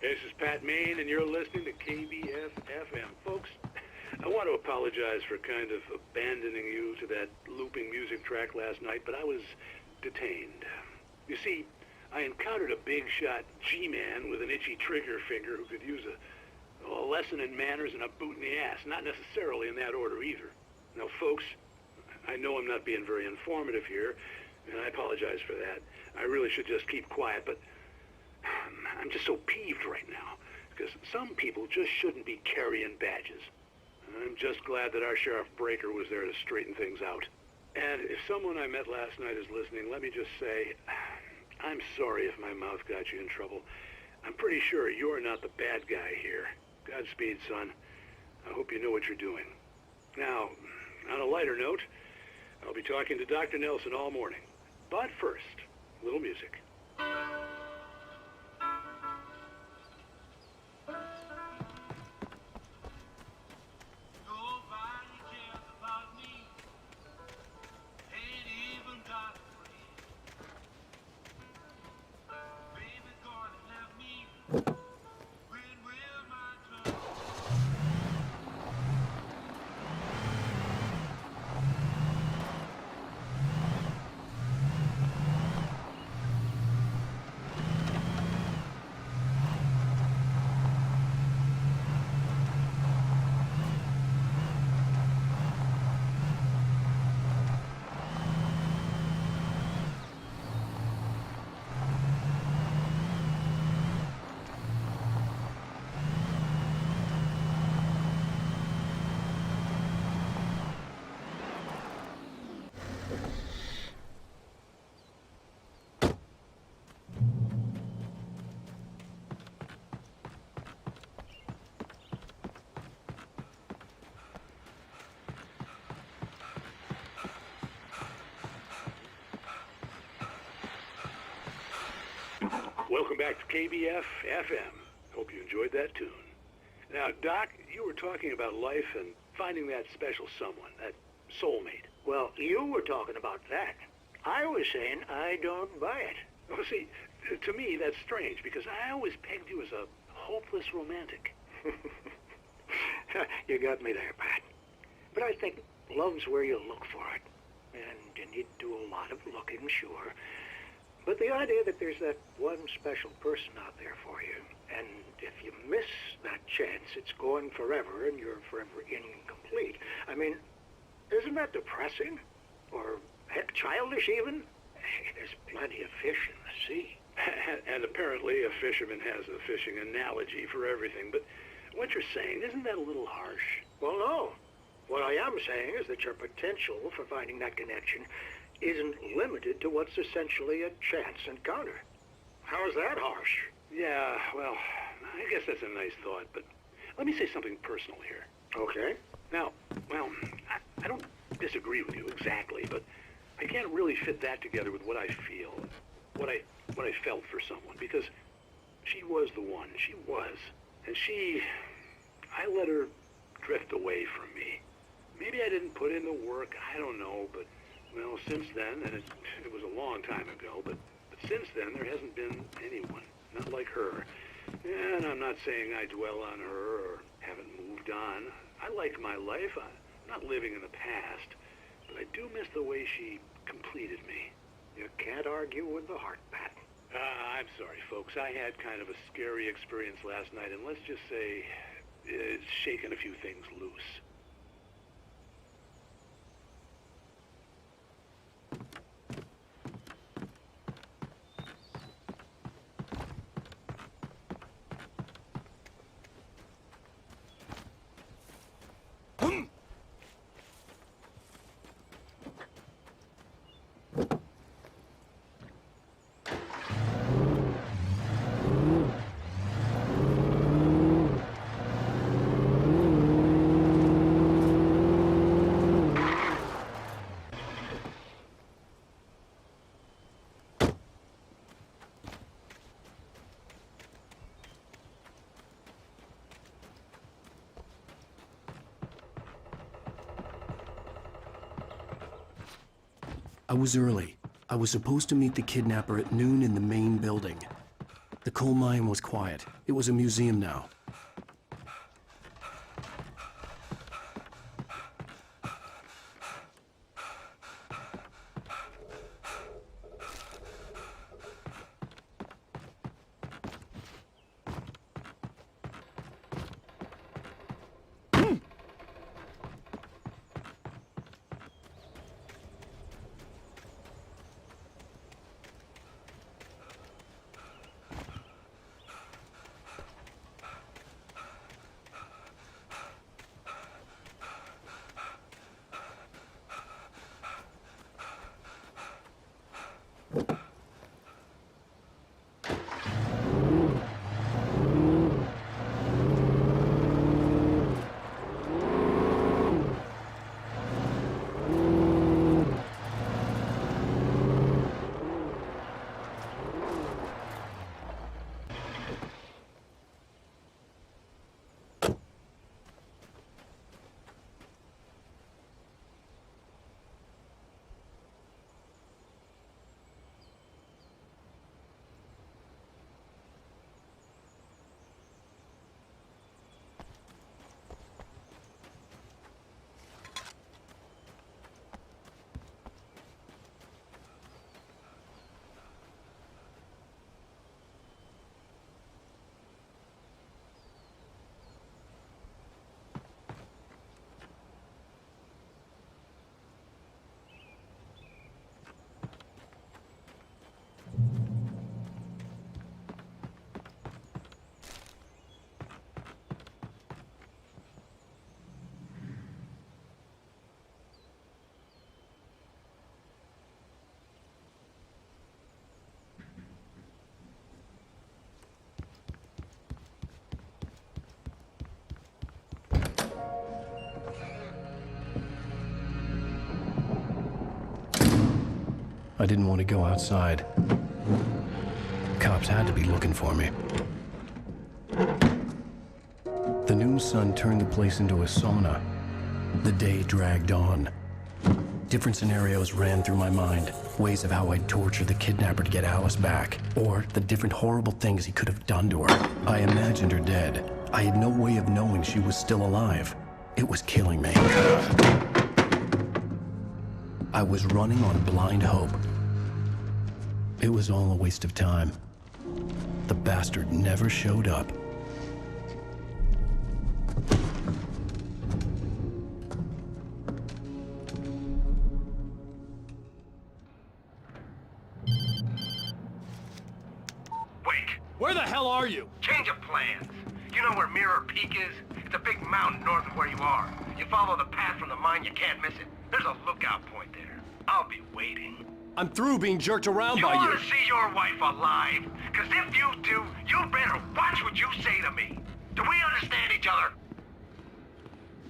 This is Pat Maine, and you're listening to KBF-FM. Folks, I want to apologize for kind of abandoning you to that looping music track last night, but I was detained. You see, I encountered a big-shot G-man with an itchy trigger finger who could use a lesson in manners and a boot in the ass. Not necessarily in that order either. Now, folks, I know I'm not being very informative here, and I apologize for that. I really should just keep quiet, but I'm just so peeved right now, because some people just shouldn't be carrying badges. I'm just glad that our Sheriff Breaker was there to straighten things out. And if someone I met last night is listening, let me just say, I'm sorry if my mouth got you in trouble. I'm pretty sure you're not the bad guy here. Godspeed, son. I hope you know what you're doing. Now, on a lighter note, I'll be talking to Dr. Nelson all morning. But first, a little music. Welcome back to KBF-FM. Hope you enjoyed that tune. Now, Doc, you were talking about life and finding that special someone, that soulmate. Well, you were talking about that. I was saying I don't buy it. Well, see, to me, that's strange, because I always pegged you as a hopeless romantic. You got me there, Pat. But I think love's where you look for it. And you need to do a lot of looking, sure. But the idea that there's that one special person out there for you, and if you miss that chance, it's gone forever and you're forever incomplete. I mean, isn't that depressing? Or, heck, childish even? There's plenty of fish in the sea. And apparently a fisherman has a fishing analogy for everything, but what you're saying, isn't that a little harsh? Well, no. What I am saying is that your potential for finding that connection isn't limited to what's essentially a chance encounter. How is that harsh? Yeah, well, I guess that's a nice thought, but let me say something personal here. Okay. Now, well, I don't disagree with you exactly, but I can't really fit that together with what I feel, what I felt for someone, because she was the one. She was. And I let her drift away from me. Maybe I didn't put in the work, I don't know, but, well, since then, and it was a long time ago, but since then, there hasn't been anyone, not like her. And I'm not saying I dwell on her or haven't moved on. I like my life. I'm not living in the past, but I do miss the way she completed me. You can't argue with the heart, Pat. I'm sorry, folks. I had kind of a scary experience last night, and let's just say it's shaken a few things loose. I was early. I was supposed to meet the kidnapper at noon in the main building. The coal mine was quiet. It was a museum now. I didn't want to go outside. Cops had to be looking for me. The noon sun turned the place into a sauna. The day dragged on. Different scenarios ran through my mind. Ways of how I'd torture the kidnapper to get Alice back. Or the different horrible things he could have done to her. I imagined her dead. I had no way of knowing she was still alive. It was killing me. I was running on blind hope. It was all a waste of time. The bastard never showed up. Wait. Where the hell are you? Change of plans. You know where Mirror Peak is? It's a big mountain north of where you are. You follow the path from the mine, you can't miss it. There's a lookout point there. I'll be waiting. I'm through being jerked around by You you. want to see your wife alive? Because if you do, you better watch what you say to me. Do we understand each other?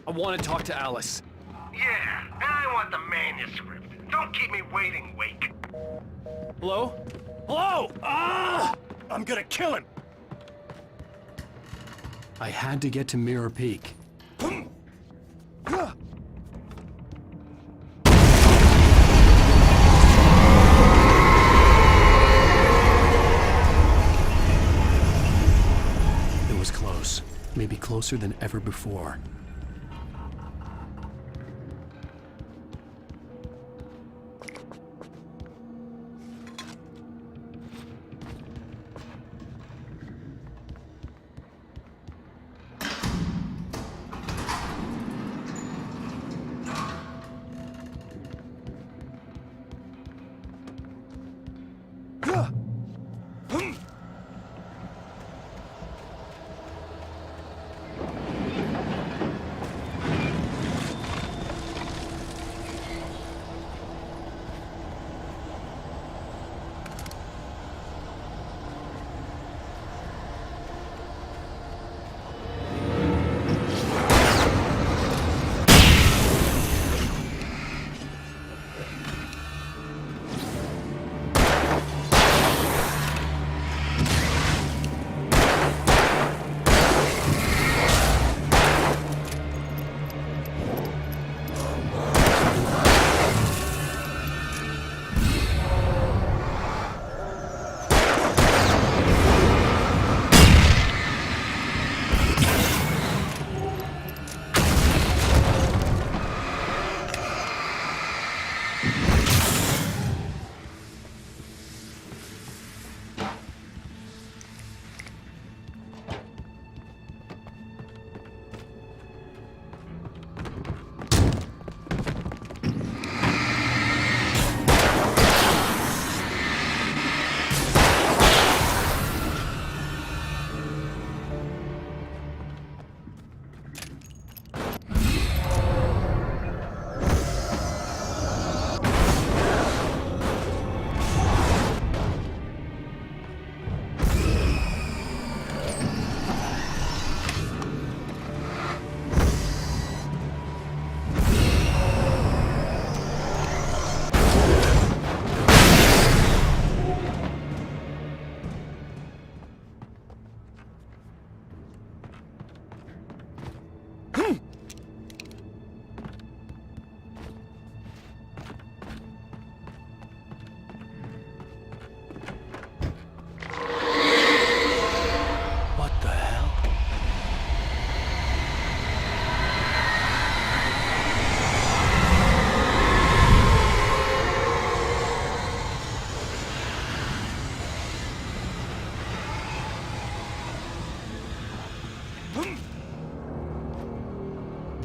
I want to talk to Alice. Yeah, and I want the manuscript. Don't keep me waiting, Wake. Hello? Hello! Ah! I'm gonna kill him! I had to get to Mirror Peak. It was close. Maybe closer than ever before.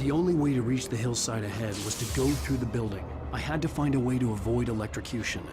The only way to reach the hillside ahead was to go through the building. I had to find a way to avoid electrocution.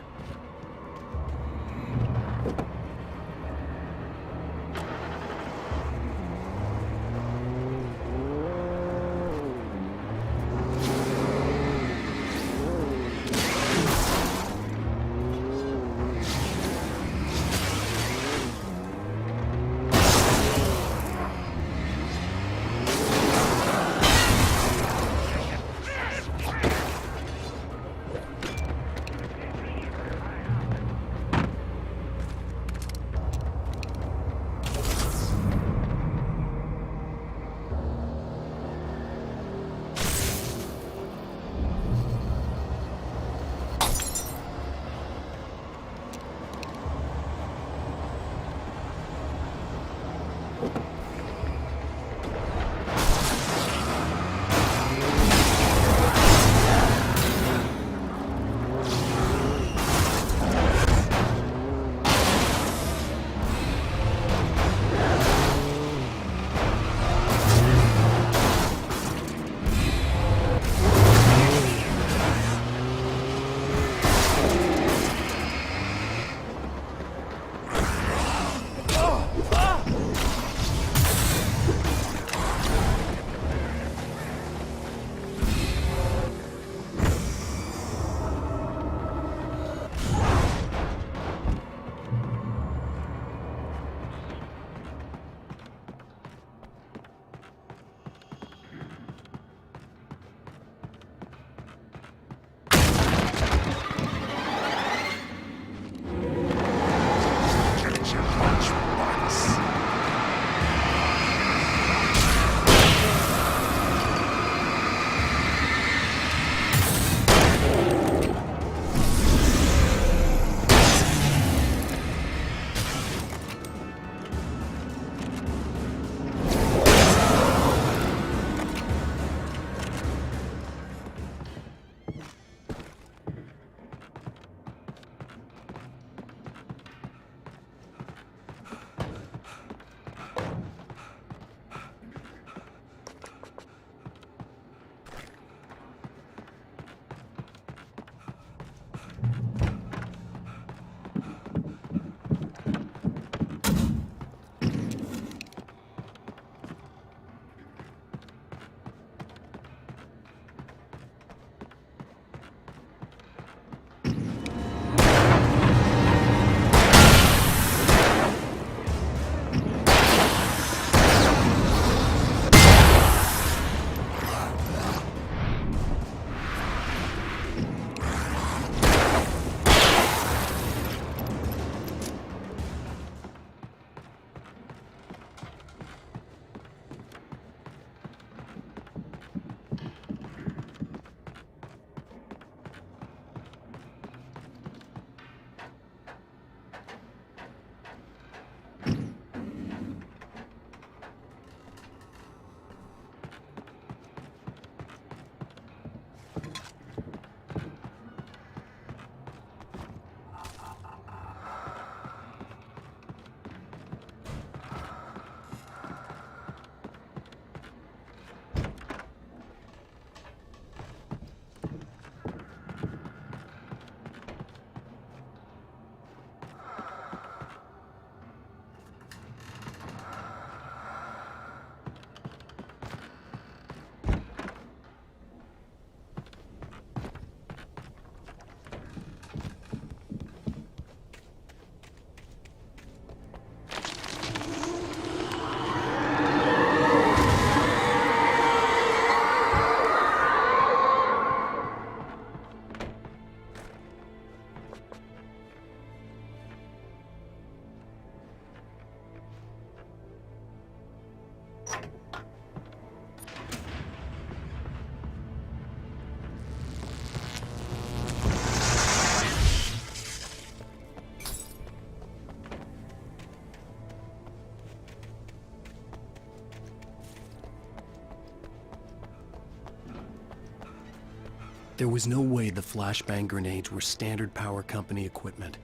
There was no way the flashbang grenades were standard power company equipment.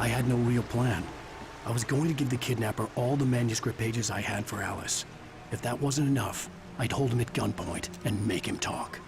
I had no real plan. I was going to give the kidnapper all the manuscript pages I had for Alice. If that wasn't enough, I'd hold him at gunpoint and make him talk.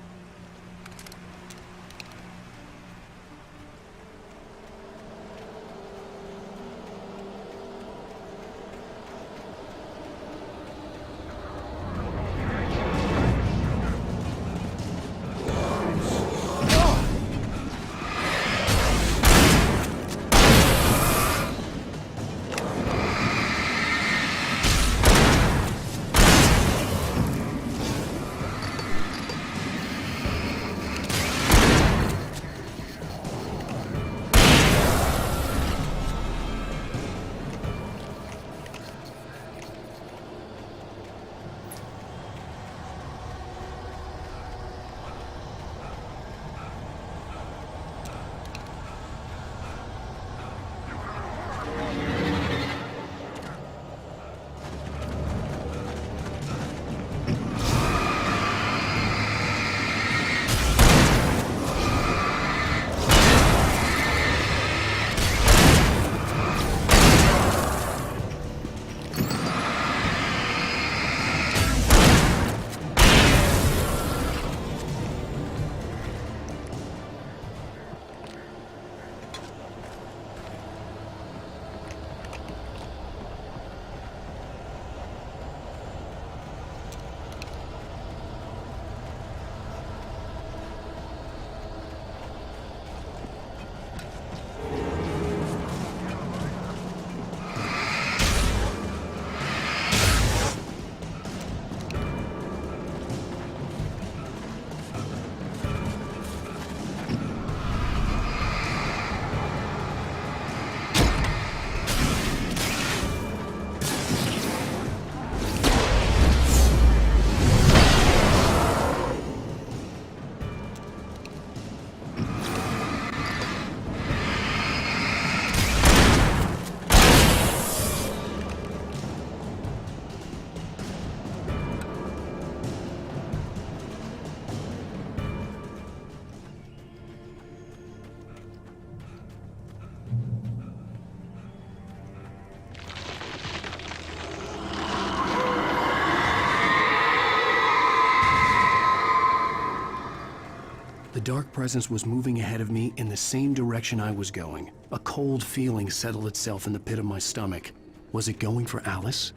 The dark presence was moving ahead of me in the same direction I was going. A cold feeling settled itself in the pit of my stomach. Was it going for Alice?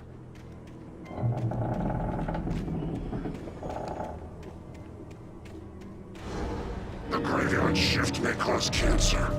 The graveyard shift may cause cancer.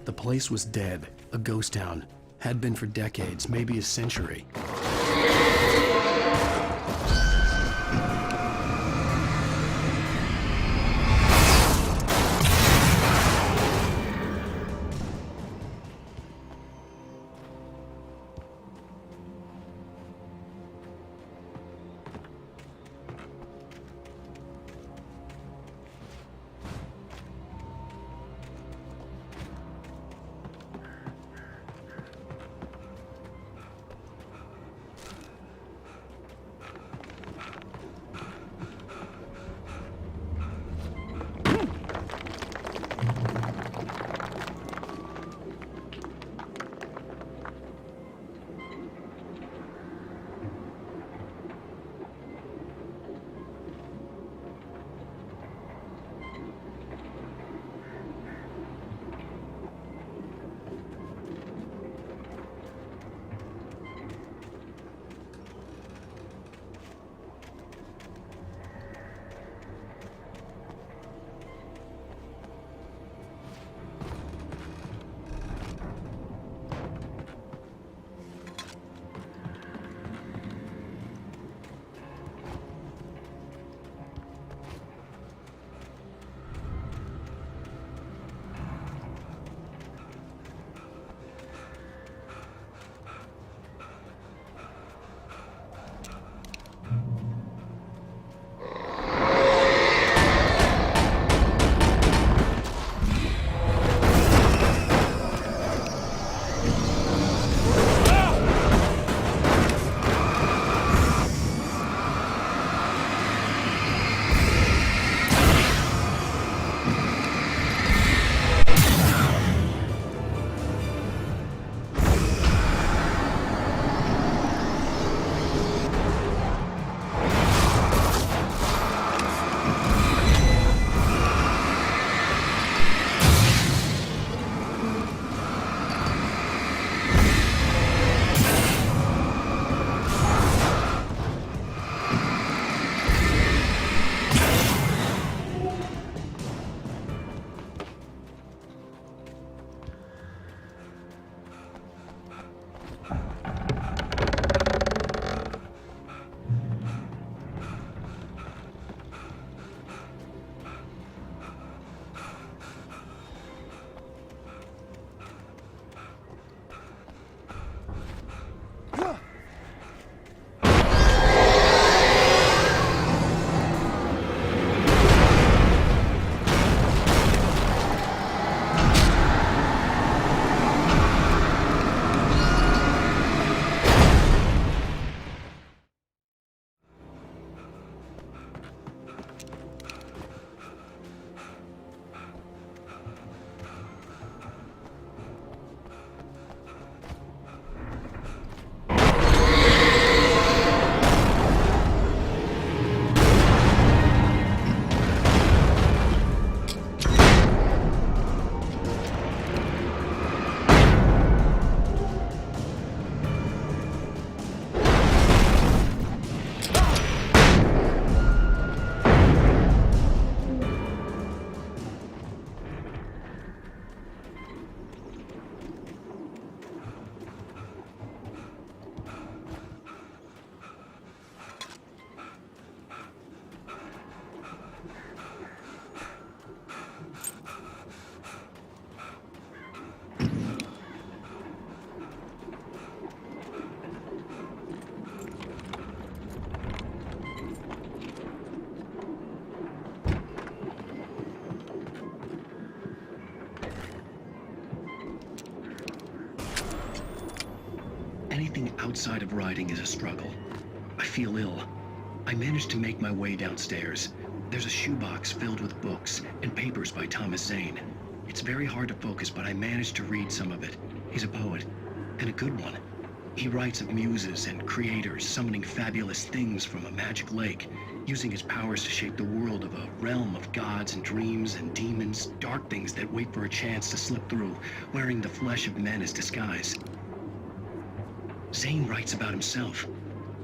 The place was dead, a ghost town. Had been for decades, maybe a century. outside of writing is a struggle. I feel ill. I managed to make my way downstairs. There's a shoebox filled with books and papers by Thomas Zane. It's very hard to focus, but I managed to read some of it. He's a poet, and a good one. He writes of muses and creators summoning fabulous things from a magic lake, using his powers to shape the world of a realm of gods and dreams and demons, dark things that wait for a chance to slip through, wearing the flesh of men as disguise. Zane writes about himself,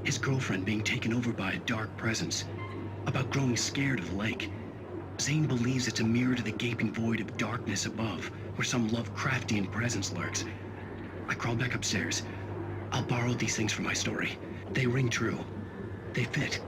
his girlfriend being taken over by a dark presence, about growing scared of the lake. Zane believes it's a mirror to the gaping void of darkness above, where some Lovecraftian presence lurks. I crawl back upstairs. I'll borrow these things for my story. They ring true. They fit.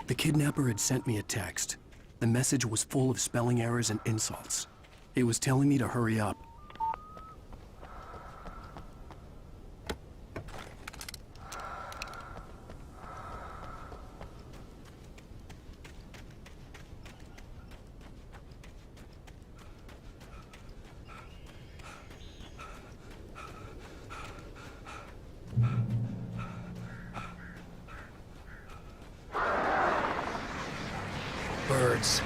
The kidnapper had sent me a text. The message was full of spelling errors and insults. It was telling me to hurry up. Birds.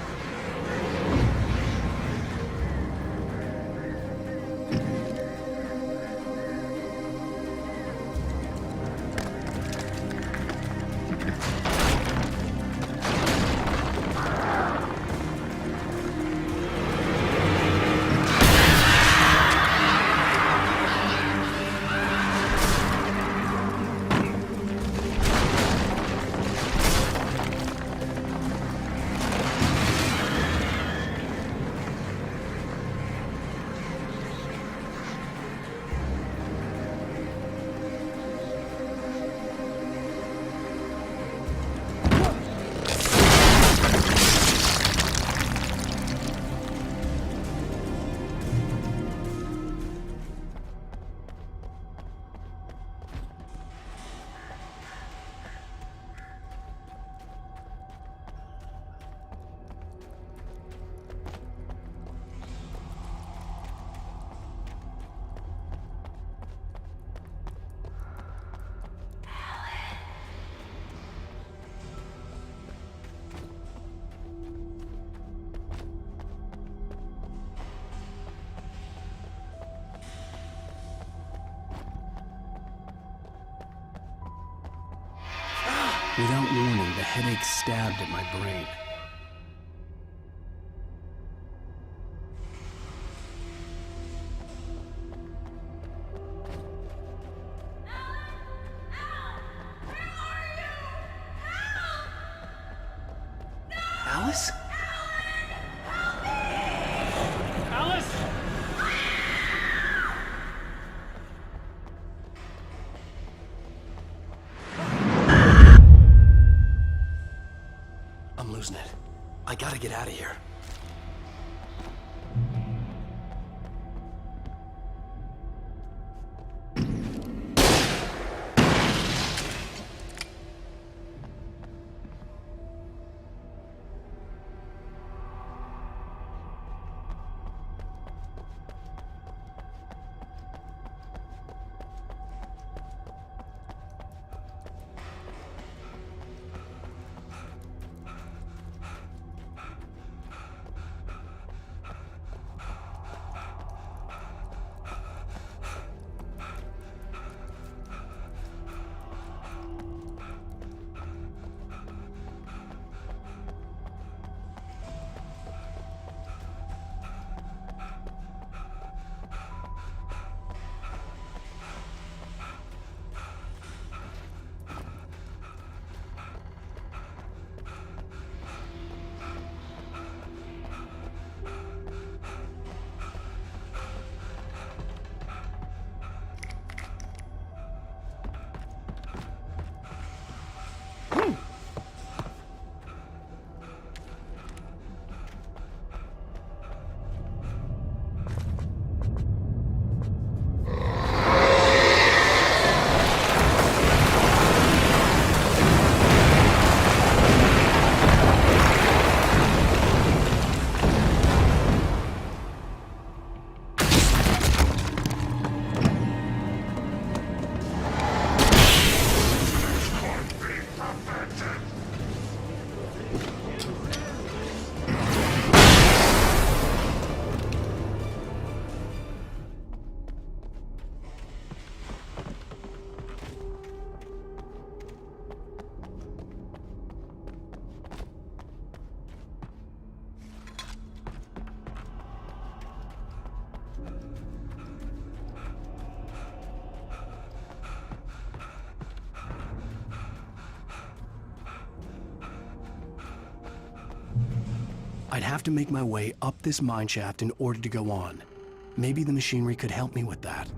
Without warning, the headache stabbed at my brain. Alice? Alice! I'm losing it. I gotta get out of here. I'd have to make my way up this mine shaft in order to go on. Maybe the machinery could help me with that.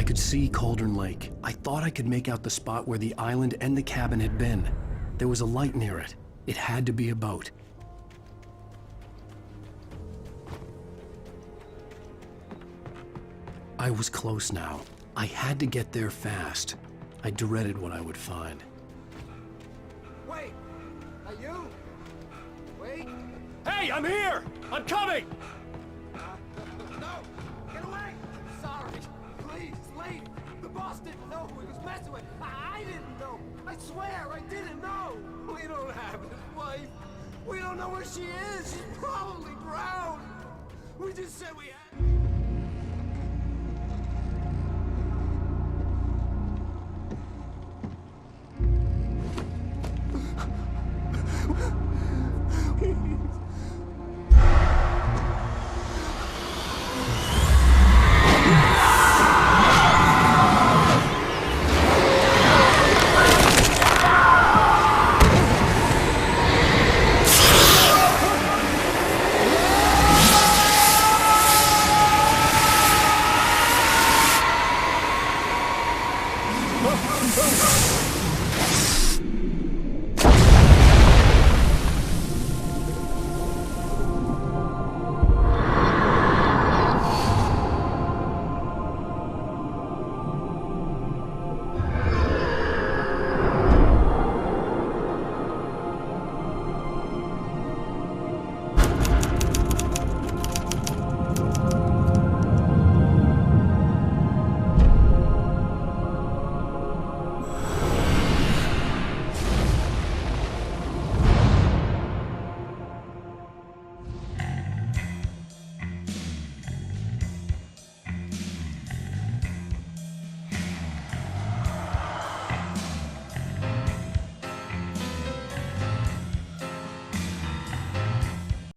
I could see Cauldron Lake. I thought I could make out the spot where the island and the cabin had been. There was a light near it. It had to be a boat. I was close now. I had to get there fast. I dreaded what I would find. Wait! Are you? Wait! Hey, I'm here! I'm coming! No! Get away! Sorry. Please, leave! The boss didn't know who he was messing with. I didn't know. I swear, I didn't know. We don't have his wife. We don't know where she is. She's probably drowned. We just said we had...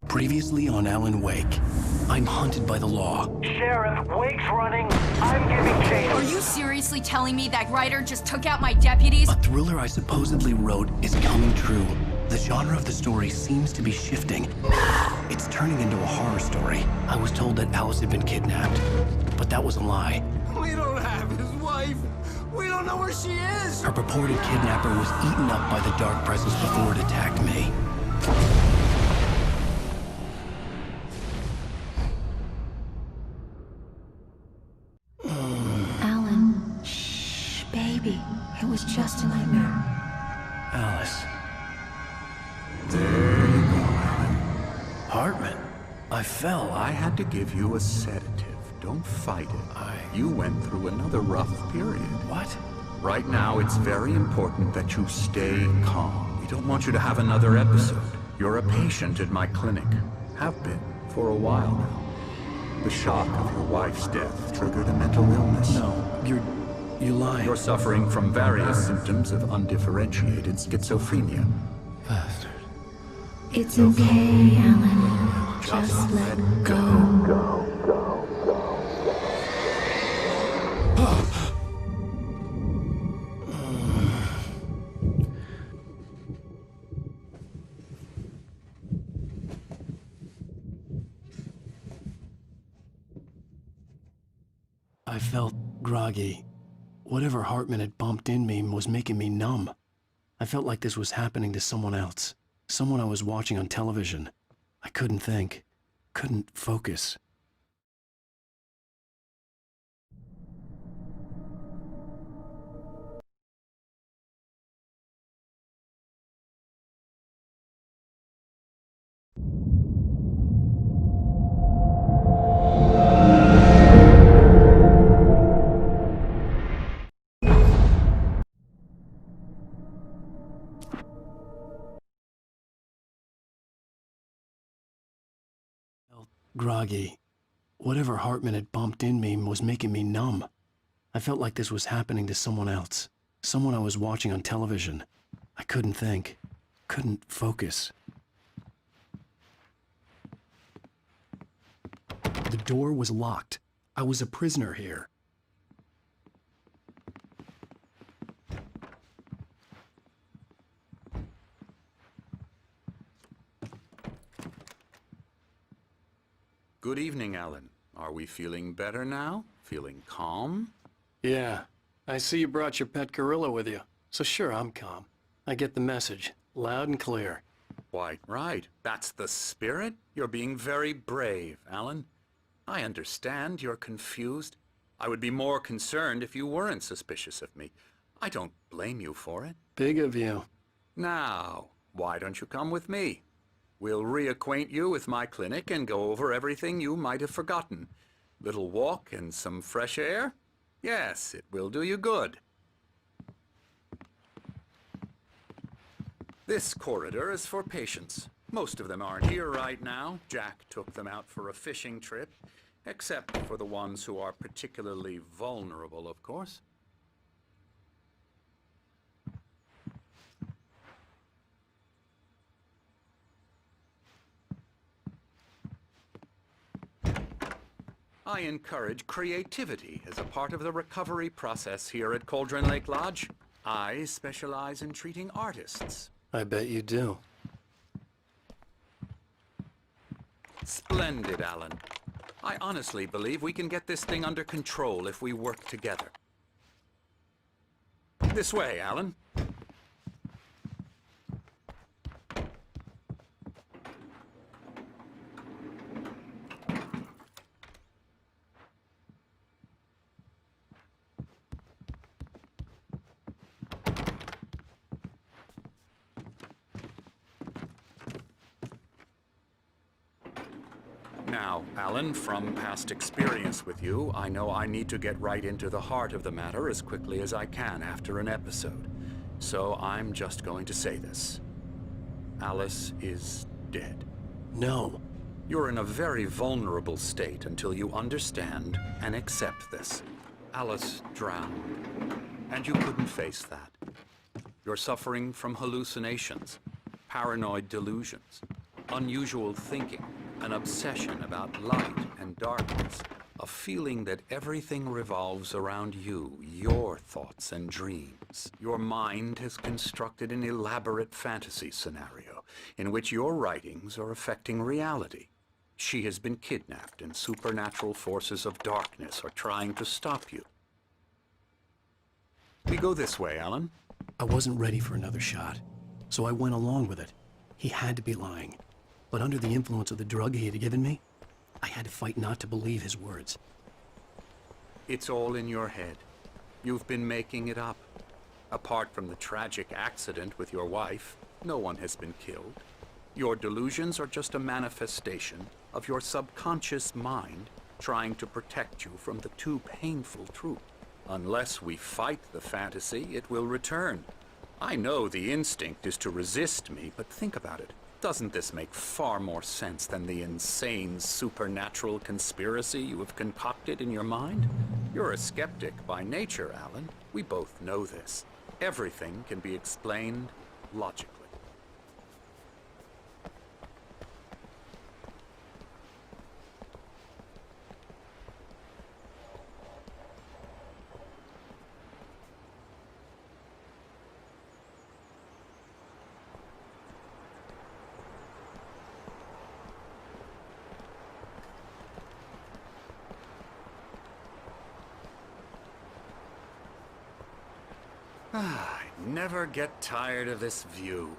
Previously on Alan Wake, I'm hunted by the law. Sheriff, Wake's running. I'm giving chase. Are you seriously telling me that writer just took out my deputies? A thriller I supposedly wrote is coming true. The genre of the story seems to be shifting. It's turning into a horror story. I was told that Alice had been kidnapped, but that was a lie. We don't have his wife. We don't know where she is. Her purported kidnapper was eaten up by the dark presence before it attacked me. Alan, shh, baby. It was just a nightmare. Alice. There you go, Alan. Hartman, I fell. I had to give you a sedative. Don't fight it. You went through another rough period. What? Right now, it's very important that you stay calm. We don't want you to have another episode. You're a patient at my clinic. Have been for a while now. The shock of your wife's death triggered a mental illness. No, you're lying. You're suffering from various symptoms of undifferentiated schizophrenia. Bastard. It's okay, Alan. Just let go. I felt groggy. Whatever Hartman had bumped in me was making me numb. I felt like this was happening to someone else. Someone I was watching on television. I couldn't think. Couldn't focus. Groggy. Whatever Hartman had bumped in me was making me numb. I felt like this was happening to someone else. Someone I was watching on television. I couldn't think. Couldn't focus. The door was locked. I was a prisoner here. Good evening, Alan. Are we feeling better now? Feeling calm? Yeah, I see you brought your pet gorilla with you. So sure, I'm calm. I get the message, loud and clear. Quite right. That's the spirit. You're being very brave, Alan. I understand you're confused. I would be more concerned if you weren't suspicious of me. I don't blame you for it. Big of you. Now, why don't you come with me? We'll reacquaint you with my clinic and go over everything you might have forgotten. Little walk and some fresh air? Yes, it will do you good. This corridor is for patients. Most of them aren't here right now. Jack took them out for a fishing trip, except for the ones who are particularly vulnerable, of course. I encourage creativity as a part of the recovery process here at Cauldron Lake Lodge. I specialize in treating artists. I bet you do. Splendid, Alan. I honestly believe we can get this thing under control if we work together. This way, Alan. Now, Alan, from past experience with you, I know I need to get right into the heart of the matter as quickly as I can after an episode. So I'm just going to say this. Alice is dead. No. You're in a very vulnerable state until you understand and accept this. Alice drowned, and you couldn't face that. You're suffering from hallucinations, paranoid delusions, unusual thinking, an obsession about light and darkness, a feeling that everything revolves around you, your thoughts and dreams. Your mind has constructed an elaborate fantasy scenario in which your writings are affecting reality. She has been kidnapped and supernatural forces of darkness are trying to stop you. We go this way, Alan. I wasn't ready for another shot, so I went along with it. He had to be lying. But under the influence of the drug he had given me, I had to fight not to believe his words. It's all in your head. You've been making it up. Apart from the tragic accident with your wife, no one has been killed. Your delusions are just a manifestation of your subconscious mind trying to protect you from the too painful truth. Unless we fight the fantasy, it will return. I know the instinct is to resist me, but think about it. Doesn't this make far more sense than the insane supernatural conspiracy you have concocted in your mind? You're a skeptic by nature, Alan. We both know this. Everything can be explained logically. I never get tired of this view.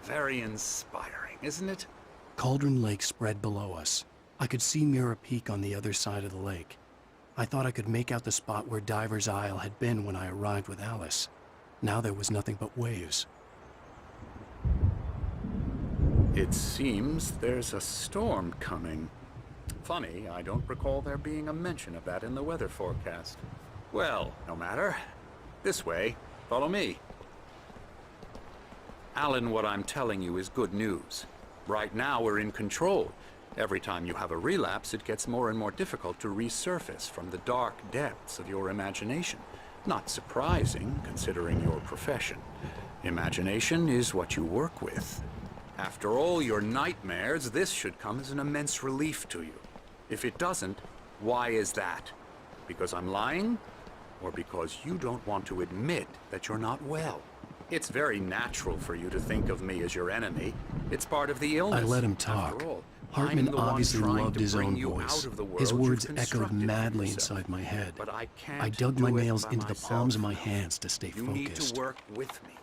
Very inspiring, isn't it? Cauldron Lake spread below us. I could see Mirror Peak on the other side of the lake. I thought I could make out the spot where Diver's Isle had been when I arrived with Alice. Now there was nothing but waves. It seems there's a storm coming. Funny, I don't recall there being a mention of that in the weather forecast. Well, no matter. This way. Follow me. Alan, what I'm telling you is good news. Right now, we're in control. Every time you have a relapse, it gets more and more difficult to resurface from the dark depths of your imagination. Not surprising, considering your profession. Imagination is what you work with. After all your nightmares, this should come as an immense relief to you. If it doesn't, why is that? Because I'm lying? Or because you don't want to admit that you're not well? It's very natural for you to think of me as your enemy. It's part of the illness. I let him talk. After all, Hartman the one obviously trying loved to his bring own you voice. out of the world His you've words echoed constructed for madly yourself. inside my head. But I can't I dug do my it nails by into the myself. palms of my hands to stay You focused. need to work with me.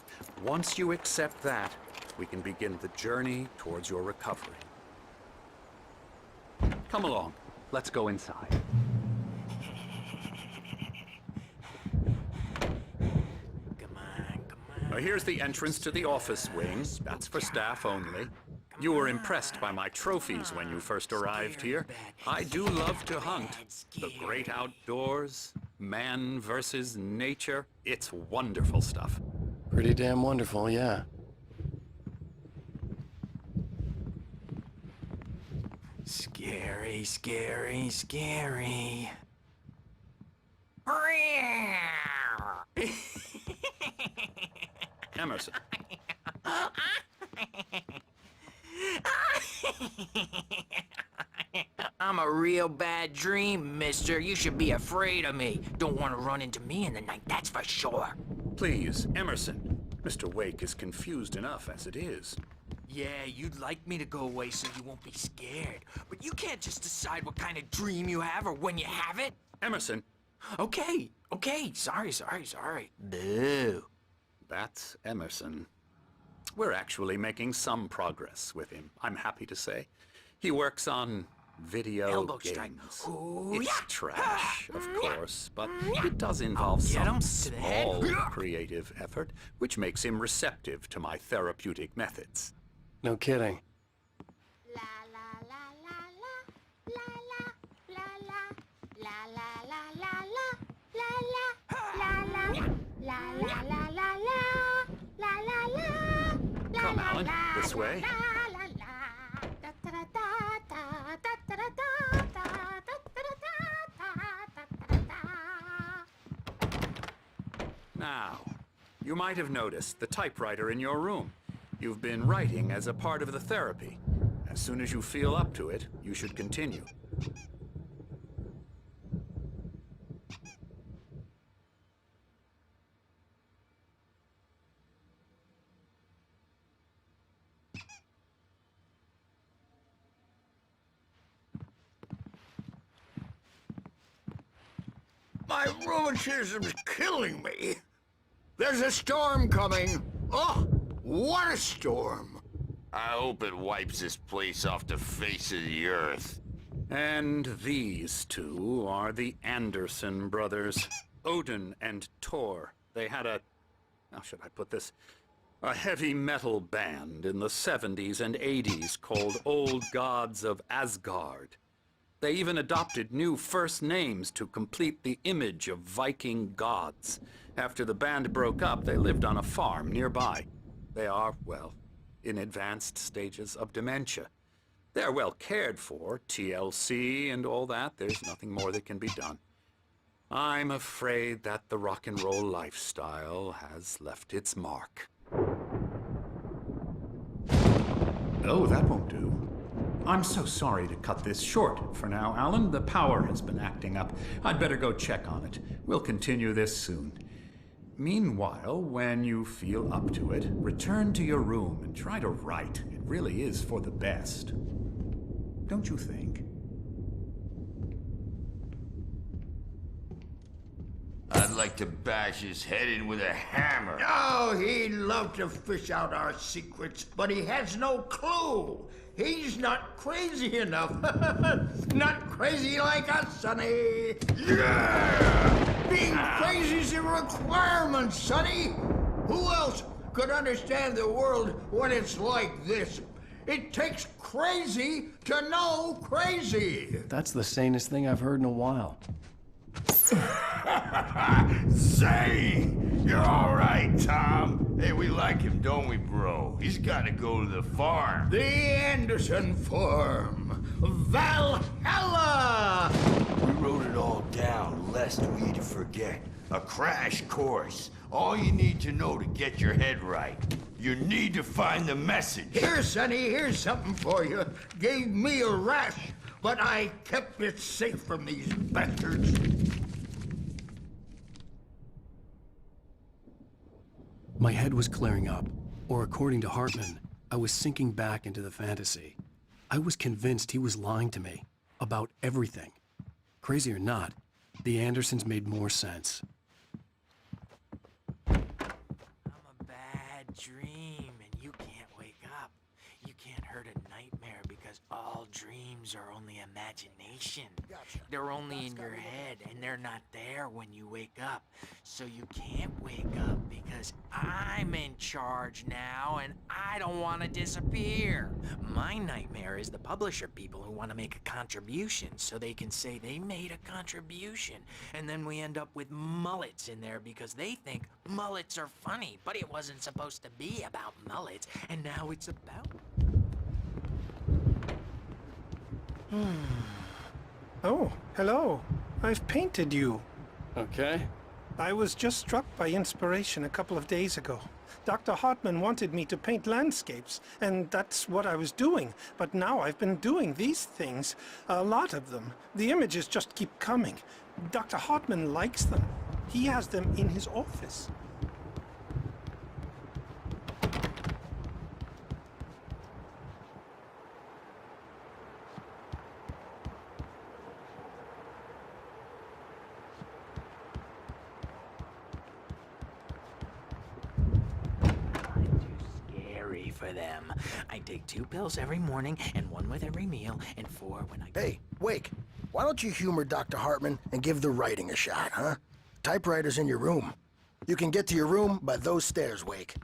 Once you accept that, we can begin the journey towards your recovery. Come along. Let's go inside. Now, here's the entrance to the office wing. That's for staff only. You were impressed by my trophies when you first arrived here. I do love to hunt. The great outdoors, man versus nature. It's wonderful stuff. Pretty damn wonderful, yeah. Scary, scary, scary. Emerson. I'm a real bad dream, mister. You should be afraid of me. Don't want to run into me in the night, that's for sure. Please, Emerson. Mr. Wake is confused enough as it is. Yeah, you'd like me to go away so you won't be scared. But you can't just decide what kind of dream you have or when you have it. Emerson. Okay. Sorry. Boo. That's Emerson. We're actually making some progress with him, I'm happy to say. He works on video Elbow strike. games. Ooh, It's yeah. trash, of course, but it does involve Get some him to the head. small creative effort, which makes him receptive to my therapeutic methods. No kidding. Come, Alan, this way. Now, you might have noticed the typewriter in your room. You've been writing as a part of the therapy. As soon as you feel up to it, you should continue. My rheumatism's killing me. There's a storm coming. Oh, what a storm. I hope it wipes this place off the face of the earth. And these two are the Anderson brothers, Odin and Thor. They had how should I put this? A heavy metal band in the 70s and 80s called Old Gods of Asgard. They even adopted new first names to complete the image of Viking gods. After the band broke up, they lived on a farm nearby. They are, well, in advanced stages of dementia. They're well cared for, TLC and all that. There's nothing more that can be done. I'm afraid that the rock and roll lifestyle has left its mark. Oh, that won't do. I'm so sorry to cut this short for now, Alan. The power has been acting up. I'd better go check on it. We'll continue this soon. Meanwhile, when you feel up to it, return to your room and try to write. It really is for the best. Don't you think? I'd like to bash his head in with a hammer. Oh, he'd love to fish out our secrets, but he has no clue. He's not crazy enough. Not crazy like us, Sonny. Yeah! Being crazy's a requirement, Sonny. Who else could understand the world when it's like this? It takes crazy to know crazy. That's the sanest thing I've heard in a while. Say, you're all right, Tom. Hey, we like him, don't we, bro? He's got to go to the farm. The Anderson farm. Valhalla! We wrote it all down, lest we forget. A crash course. All you need to know to get your head right. You need to find the message. Here, Sonny, here's something for you. Gave me a rash, but I kept it safe from these bastards. My head was clearing up, or according to Hartman, I was sinking back into the fantasy. I was convinced he was lying to me about everything. Crazy or not, the Andersons made more sense. I'm a bad dream, and you can't wake up. You can't hurt a nightmare because all dreams are only imagination. They're only in your head, and they're not there when you wake up. So you can't wake up because I'm in charge now, and I don't want to disappear. My nightmare is the publisher people who want to make a contribution so they can say they made a contribution. And then we end up with mullets in there because they think mullets are funny, but it wasn't supposed to be about mullets, and now it's about... Oh, hello. I've painted you. Okay. I was just struck by inspiration a couple of days ago. Dr. Hartman wanted me to paint landscapes, and that's what I was doing. But now I've been doing these things, a lot of them. The images just keep coming. Dr. Hartman likes them. He has them in his office. For them. I take 2 pills every morning and 1 with every meal and 4 when I... Hey, Wake, why don't you humor Dr. Hartman and give the writing a shot, huh? Typewriter's in your room. You can get to your room by those stairs, Wake.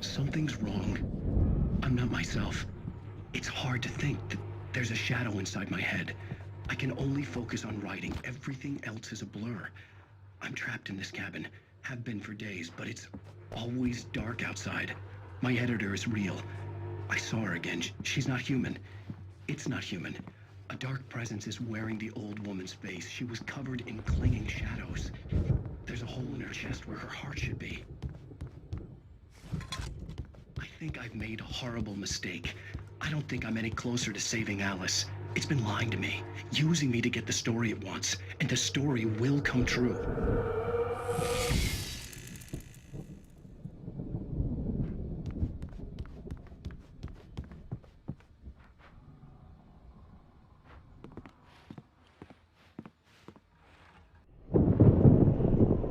Something's wrong. I'm not myself. It's hard to think that there's a shadow inside my head. I can only focus on writing. Everything else is a blur. I'm trapped in this cabin. Have been for days, but it's always dark outside. My editor is real. I saw her again. She's not human. It's not human. A dark presence is wearing the old woman's face. She was covered in clinging shadows. There's a hole in her chest where her heart should be. I think I've made a horrible mistake. I don't think I'm any closer to saving Alice. It's been lying to me, using me to get the story it wants, and the story will come true.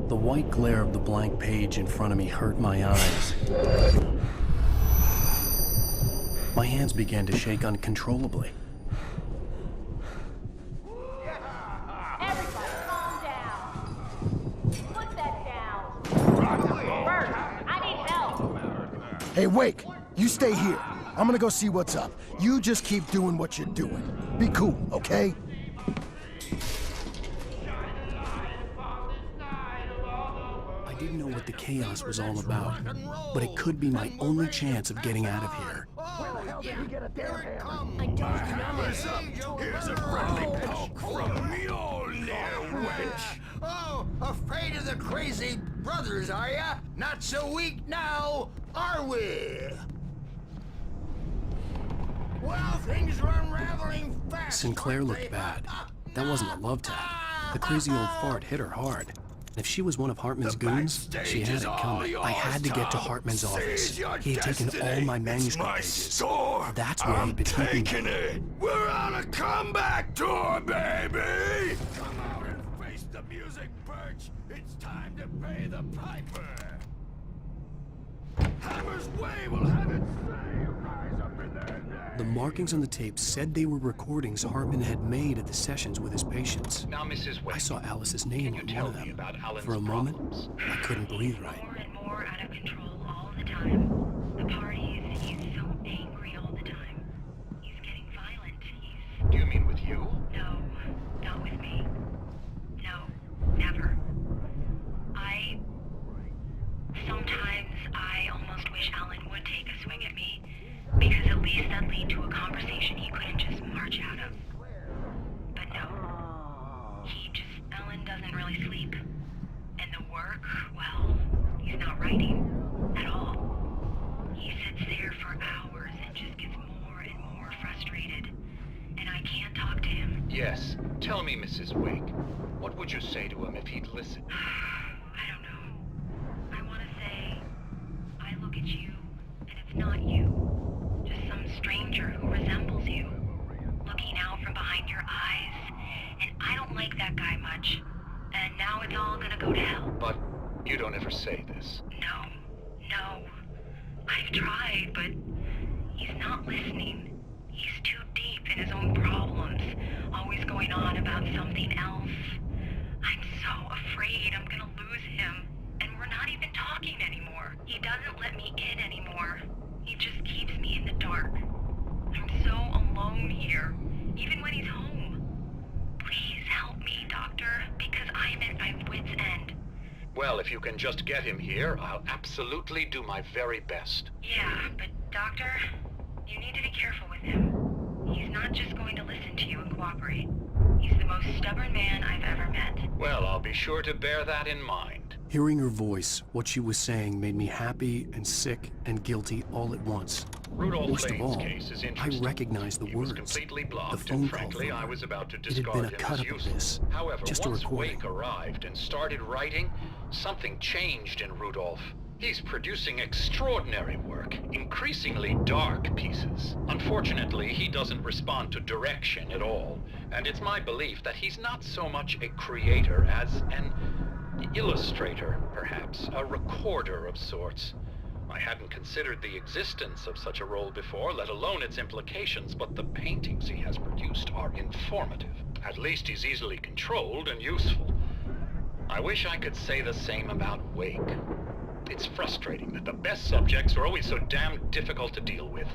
The white glare of the blank page in front of me hurt my eyes. My hands began to shake uncontrollably. Everybody, calm down. Put that down. Bert, I need help. Hey, Wake, you stay here. I'm gonna go see what's up. You just keep doing what you're doing. Be cool, okay? I didn't know what the chaos was all about, but it could be my only chance of getting out of here. Here's a friendly poke from Mjolnir, wench. Oh, afraid of the crazy brothers, are ya? Not so weak now, are we? Well, things are unraveling fast. Sinclair looked bad. That wasn't a love tap. The crazy old fart hit her hard. If she was one of Hartman's goons, she had it coming. I had to get to Hartman's office. He had taken all my manuscript pages. That's where he'd been keeping them. We're on a comeback tour, baby! Come out and face the music, Birch. It's time to pay the piper. Hammer's Way will have it say, rise up in their name. The markings on the tape said they were recordings Hartman had made at the sessions with his patients. Now, Mrs. Wade, I saw Alice's name on one of them. Alan's For a moment, I couldn't breathe right. More and more out of control all the time. The parties, he's so angry all the time. He's getting violent. Do you mean with you? No, not with me. No, never. Sometimes I almost wish Alan would take a swing at me, because at least that'd lead to a conversation he couldn't just march out of. But no. Alan doesn't really sleep. And the work, well, he's not writing at all. He sits there for hours and just gets more and more frustrated. And I can't talk to him. Yes. Tell me, Mrs. Wake, what would you say to him if he'd listen? I don't know. I want to say, I look at you, go to hell. But you don't ever say this. No. I've tried, but he's not listening. He's too deep in his own problems, always going on about something else. I'm so afraid I'm gonna lose him, and we're not even talking anymore. He doesn't let me in anymore. He just keeps me in the dark. I'm so alone here, even when he's home. Please help me, Doctor, because I'm at my wit's end. Well, if you can just get him here, I'll absolutely do my very best. Yeah, but Doctor, you need to be careful with him. He's not just going to listen to you and cooperate. He's the most stubborn man I've ever met. Well, I'll be sure to bear that in mind. Hearing her voice, what she was saying made me happy and sick and guilty all at once. Rudolph Most of Lane's all, case is I interesting. recognized the He words. was completely The blocked, phone and call frankly, from her. I was about to It had discard been a him as cut-up of useless. this, However, just a once recording. Wake arrived and started writing, something changed in Rudolph. He's producing extraordinary work, increasingly dark pieces. Unfortunately, he doesn't respond to direction at all, and it's my belief that he's not so much a creator as an illustrator, perhaps, a recorder of sorts. I hadn't considered the existence of such a role before, let alone its implications, but the paintings he has produced are informative. At least he's easily controlled and useful. I wish I could say the same about Wake. It's frustrating that the best subjects are always so damn difficult to deal with.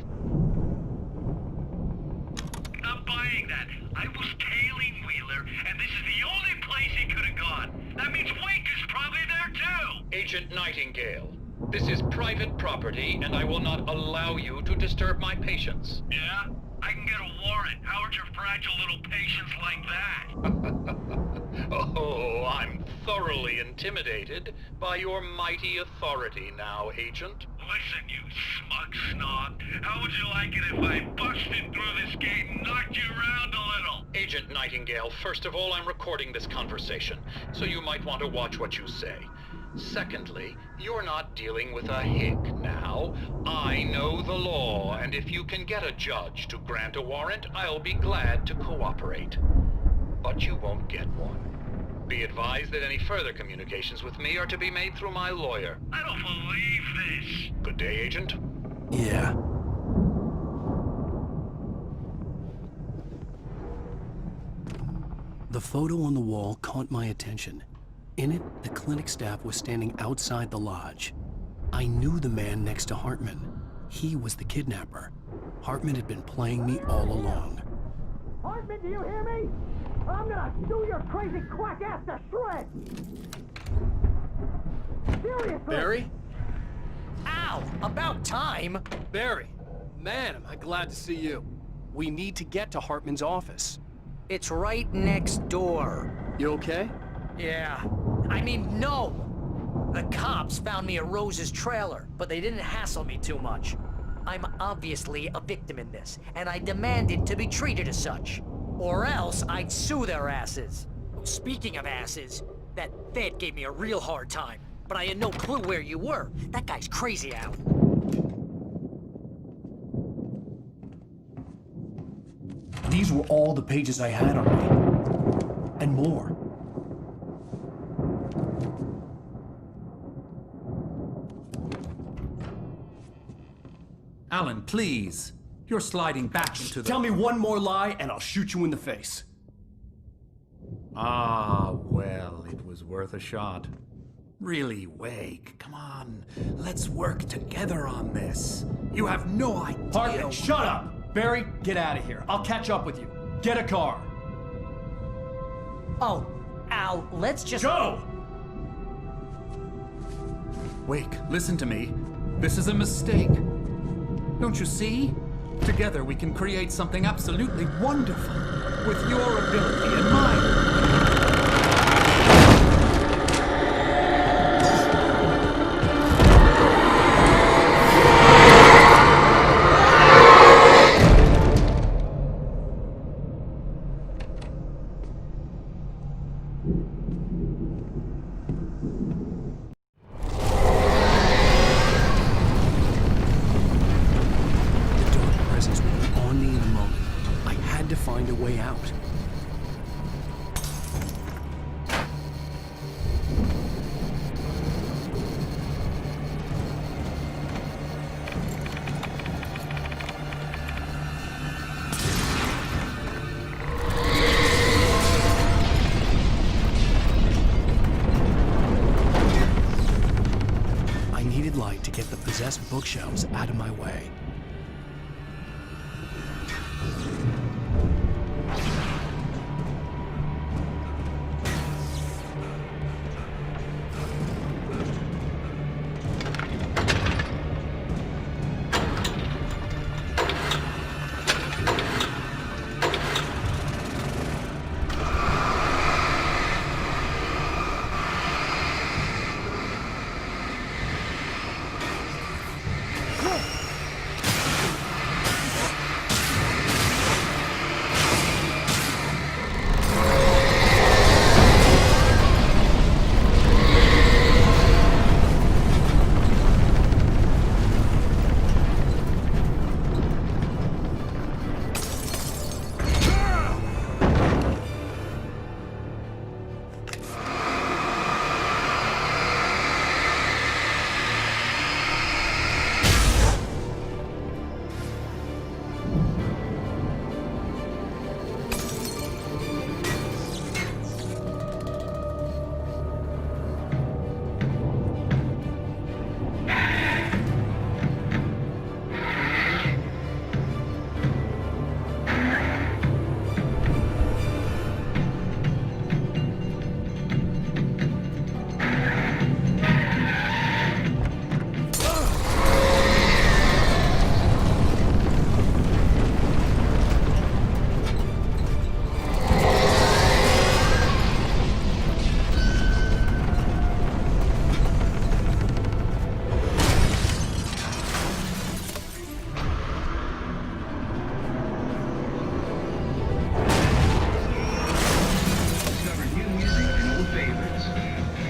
Not buying that. I was tailing Wheeler, and this is the only place he could have gone. That means Wake is probably there too! Agent Nightingale, this is private property, and I will not allow you to disturb my patients. Yeah? I can get a warrant. How would your fragile little patients like that? Oh, I'm thoroughly intimidated by your mighty authority now, Agent. Listen, you smug snob. How would you like it if I busted through this gate and knocked you around a little? Agent Nightingale, first of all, I'm recording this conversation, so you might want to watch what you say. Secondly, you're not dealing with a hick now. I know the law, and if you can get a judge to grant a warrant, I'll be glad to cooperate. But you won't get one. Be advised that any further communications with me are to be made through my lawyer. I don't believe this. Good day, Agent. Yeah. The photo on the wall caught my attention. In it, the clinic staff was standing outside the lodge. I knew the man next to Hartman. He was the kidnapper. Hartman had been playing me all along. Hartman, do you hear me? I'm gonna chew your crazy quack ass to shreds! Seriously! Barry? Ow! About time! Barry, man, am I glad to see you. We need to get to Hartman's office. It's right next door. You okay? Yeah. I mean, no! The cops found me at Rose's trailer, but they didn't hassle me too much. I'm obviously a victim in this, and I demanded to be treated as such. Or else I'd sue their asses. Speaking of asses, that Fed gave me a real hard time, but I had no clue where you were. That guy's crazy, Al. These were all the pages I had on me. And more. Alan, please. You're sliding back into the... Tell me one more lie and I'll shoot you in the face. Ah, well, it was worth a shot. Really, Wake, come on. Let's work together on this. You have no idea... Hartman, shut up! Barry, get out of here. I'll catch up with you. Get a car. Oh, Al, let's just... Go! Wake, listen to me. This is a mistake. Don't you see? Together we can create something absolutely wonderful. With your ability and mine. On me in a moment. I had to find a way out. get the possessed bookshelves out of my way.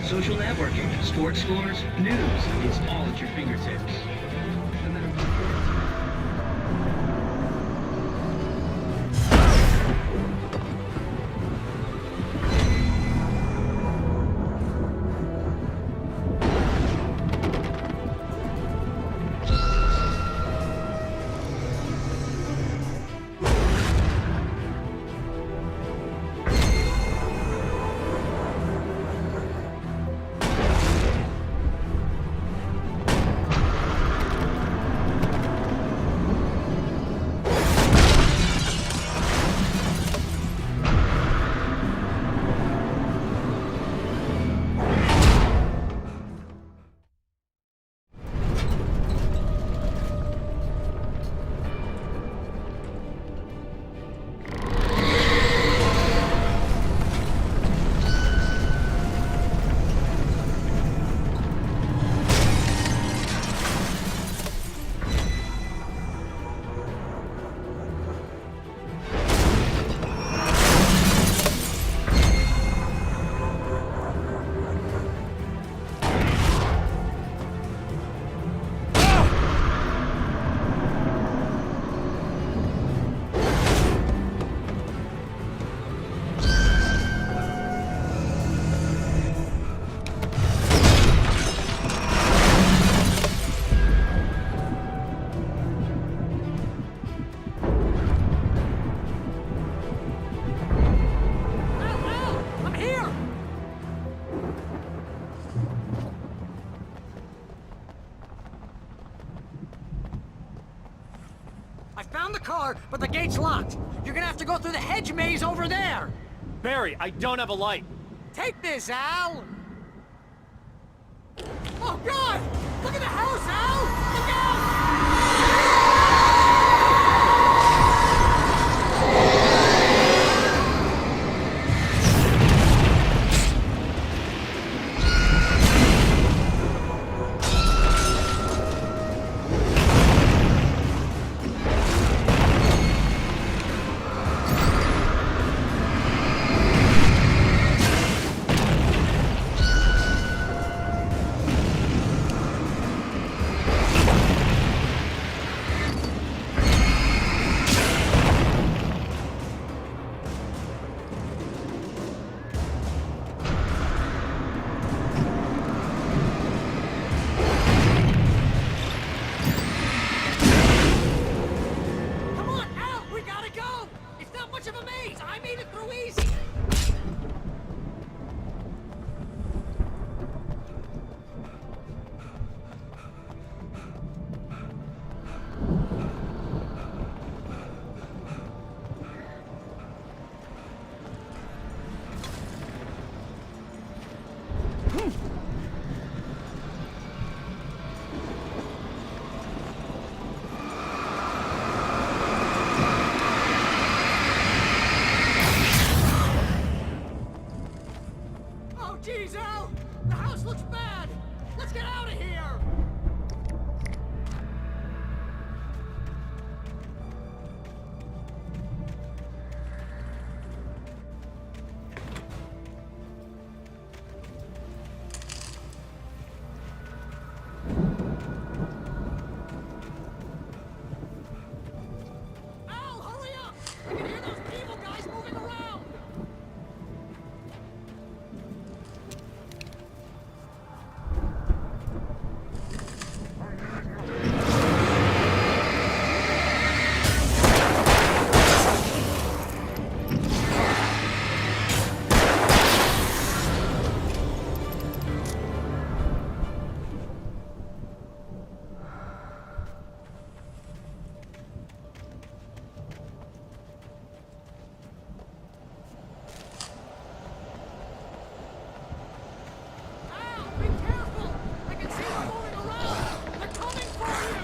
Social networking, sports scores, news. It's all at your fingertips. I found the car, but the gate's locked. You're gonna have to go through the hedge maze over there. Barry, I don't have a light. Take this, Al. Oh, God! Look at the house, Al! Look out! looks bad! Let's get out of here! Al, hurry up! I can hear those evil guys moving around! Al, be careful! I can see them moving around! They're coming for you!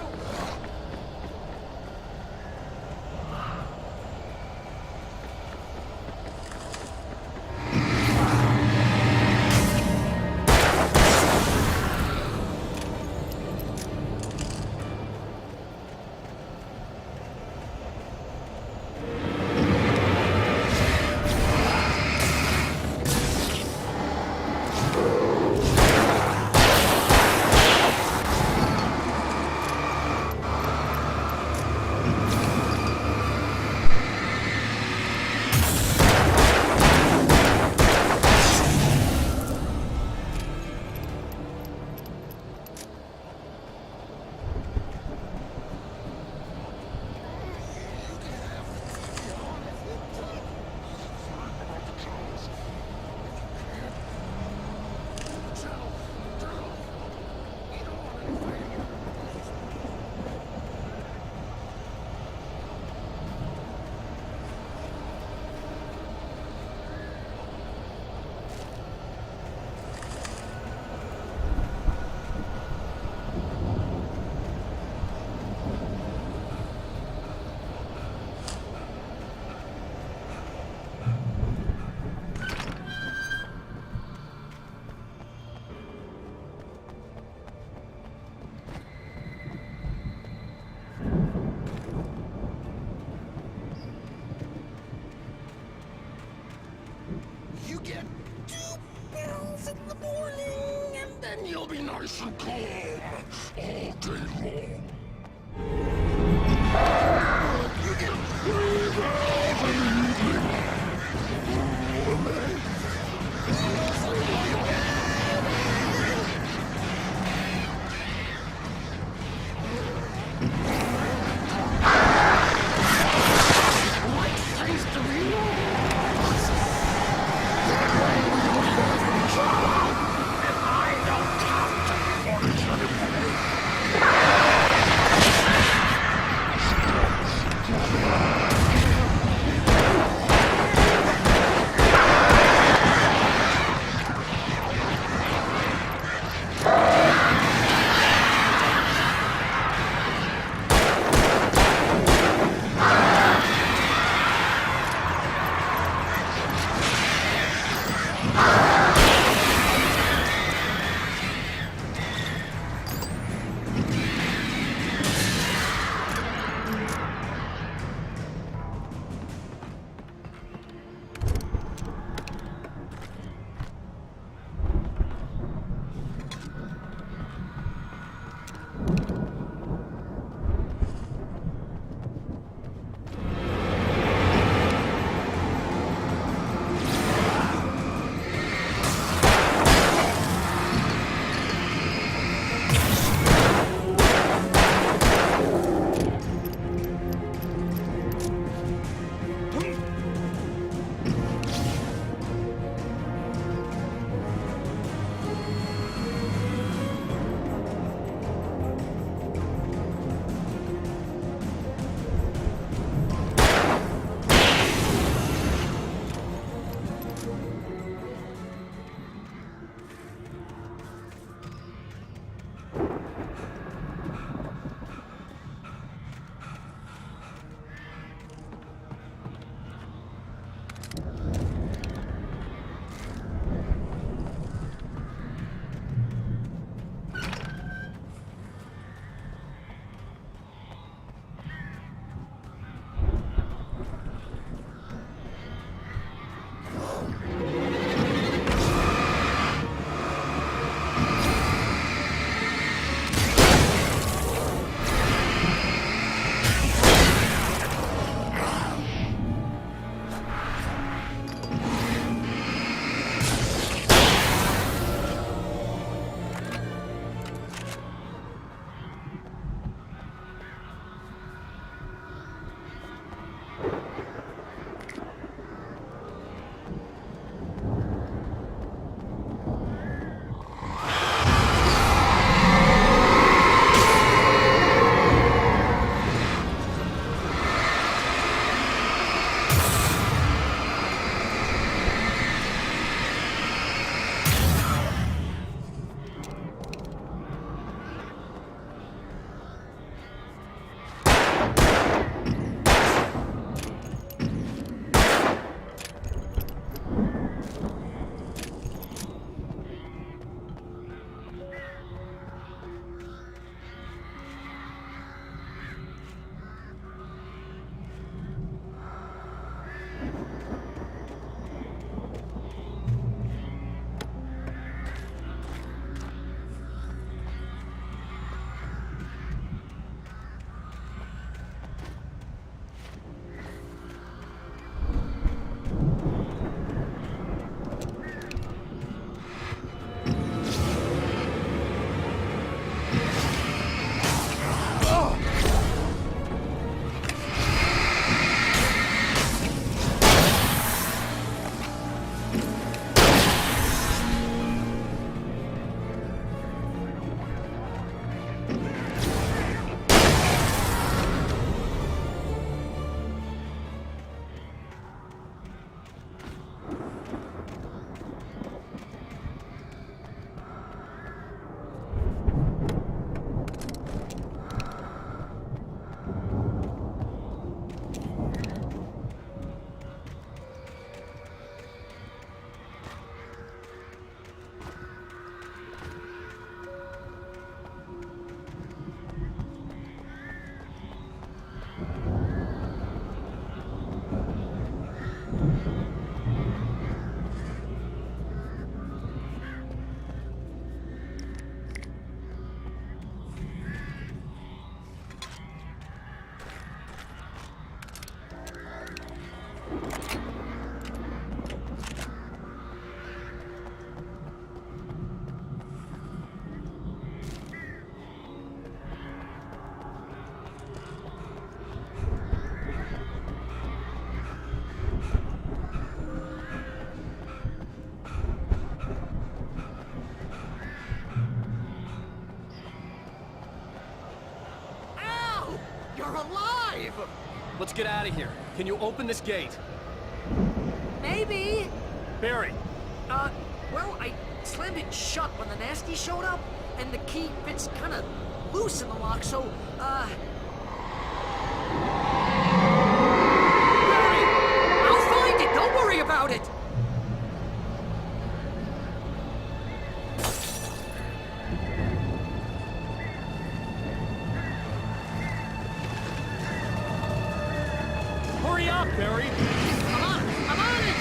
You get 2 pills in the morning, and then you'll be nice and calm all day long. You get 3 pills in the evening. What taste to me? him. Let's get out of here. Can you open this gate? Maybe. Barry. Well, I slammed it shut when the nasty showed up, and the key fits kind of loose in the lock, so, Barry! I'll find it! Don't worry about it! Hurry up, Barry! I'm on it!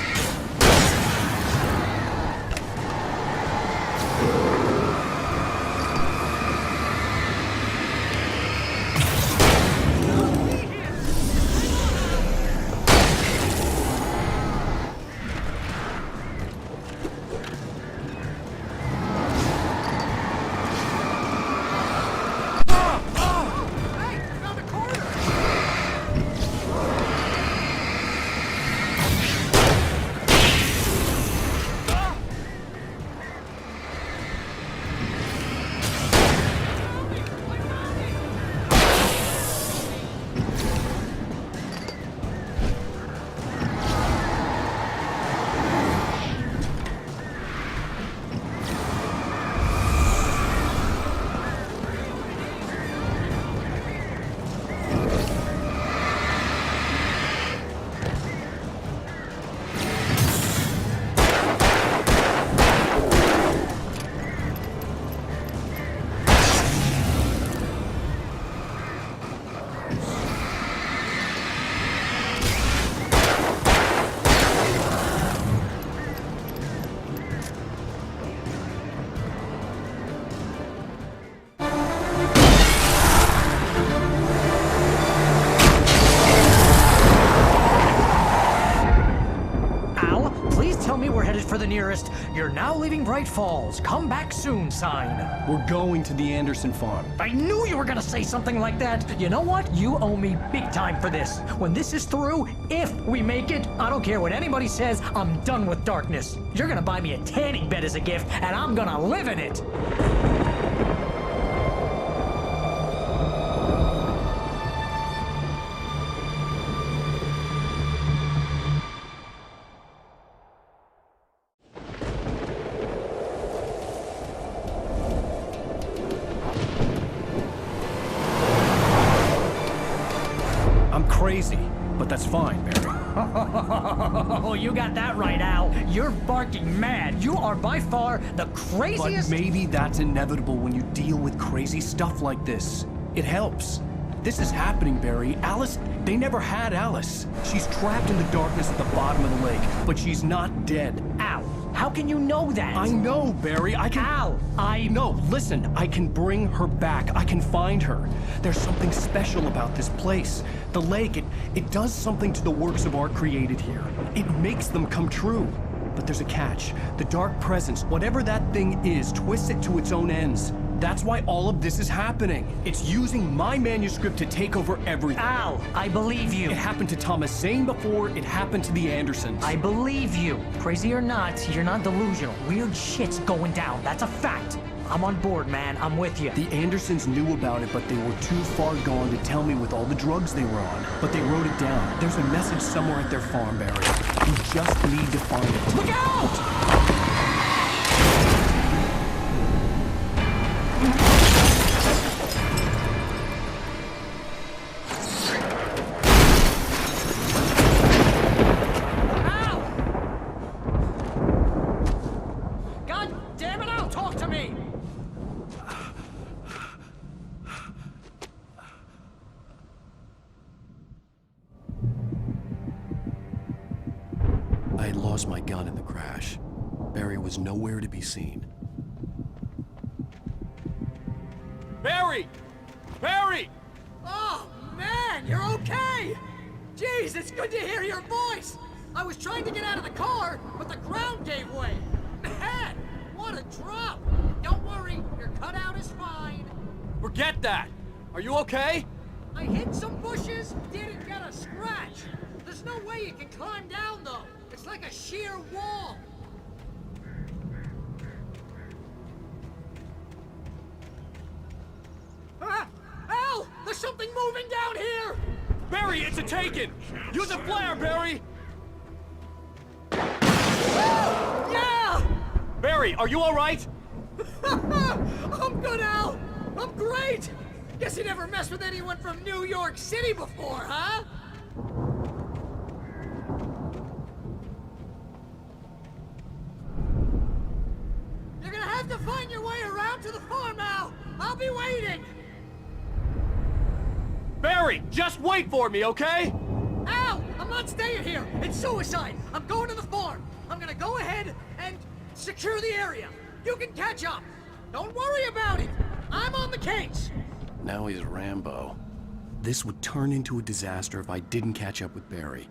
For the nearest, "You're now leaving Bright Falls. Come back soon" sign. We're going to the Anderson farm. I knew you were gonna say something like that. You know what? You owe me big time for this. When this is through, if we make it, I don't care what anybody says, I'm done with darkness. You're gonna buy me a tanning bed as a gift, and I'm gonna live in it. Crazy, but that's fine, Barry. Oh, you got that right, Al. You're barking mad. You are by far the craziest... But maybe that's inevitable when you deal with crazy stuff like this. It helps. This is happening, Barry. Alice, they never had Alice. She's trapped in the darkness at the bottom of the lake, but she's not dead. Al, how can you know that? I know, Barry. I can... Al, No, listen. I can bring her back. I can find her. There's something special about this place. The lake, it does something to the works of art created here. It makes them come true. But there's a catch. The dark presence, whatever that thing is, twists it to its own ends. That's why all of this is happening. It's using my manuscript to take over everything. Al, I believe you. It happened to Thomas Zane before, it happened to the Andersons. I believe you. Crazy or not, you're not delusional. Weird shit's going down. That's a fact. I'm on board, man. I'm with you. The Andersons knew about it, but they were too far gone to tell me with all the drugs they were on. But they wrote it down. There's a message somewhere at their farm, Barry. You just need to find it. Look out! I had lost my gun in the crash. Barry was nowhere to be seen. Barry! Barry! Oh, man, you're okay! Jeez, it's good to hear your voice! I was trying to get out of the car, but the ground gave way. Man, what a drop! Don't worry, your cutout is fine. Forget that! Are you okay? I hit some bushes, didn't get a scratch. There's no way you can climb down, though. It's like a sheer wall. Ah! Al! There's something moving down here! Barry, it's a taken! Use a flare, Barry! Yeah! Barry, are you alright? I'm good, Al! I'm great! Guess you never messed with anyone from New York City before, huh? You're gonna have to find your way around to the farm, Al! I'll be waiting! Barry, just wait for me, okay? Al! I'm not staying here! It's suicide! I'm going to the farm! I'm gonna go ahead and secure the area! You can catch up! Don't worry about it! I'm on the case! Now he's Rambo. This would turn into a disaster if I didn't catch up with Barry.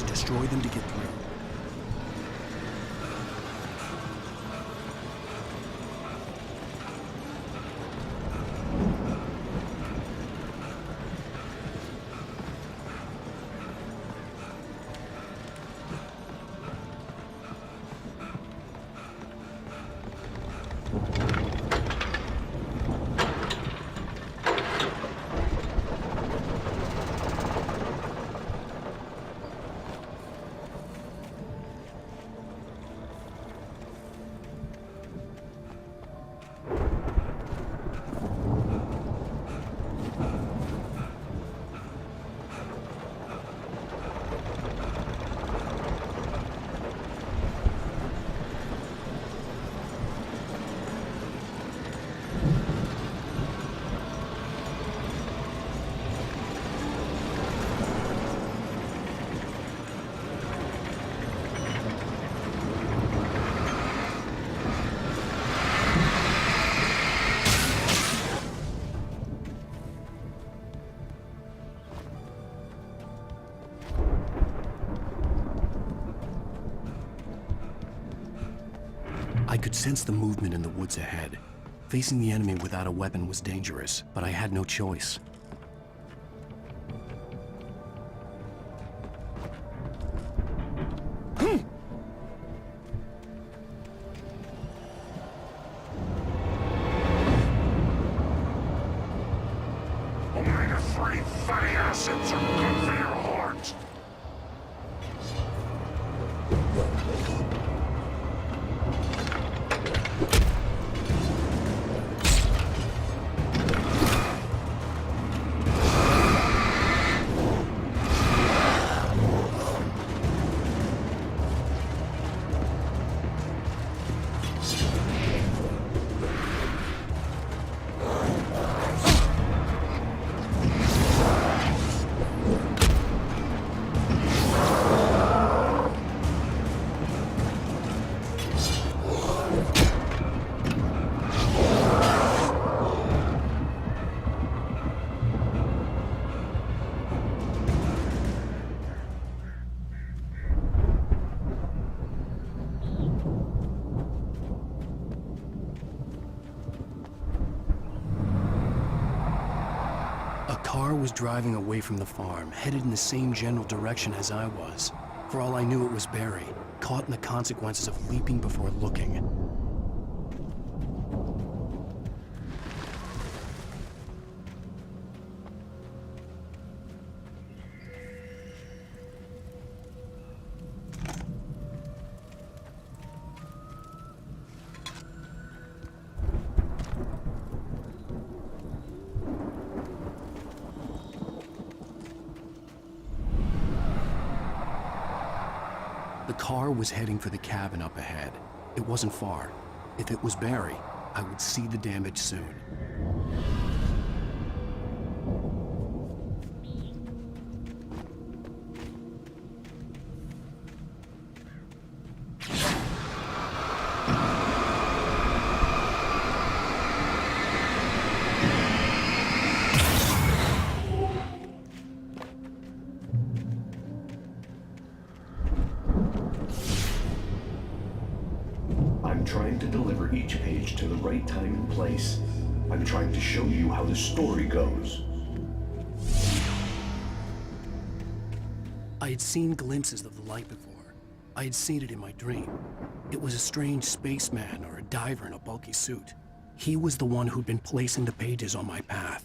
Destroy them to get through. I could sense the movement in the woods ahead. Facing the enemy without a weapon was dangerous, but I had no choice. Only the three fatty acids are good for your heart. car was driving away from the farm, headed in the same general direction as I was. For all I knew, it was Barry, caught in the consequences of leaping before looking. The car was heading for the cabin up ahead. It wasn't far. If it was Barry, I would see the damage soon. I'm trying to deliver each page to the right time and place. I'm trying to show you how the story goes. I had seen glimpses of the light before. I had seen it in my dream. It was a strange spaceman or a diver in a bulky suit. He was the one who'd been placing the pages on my path.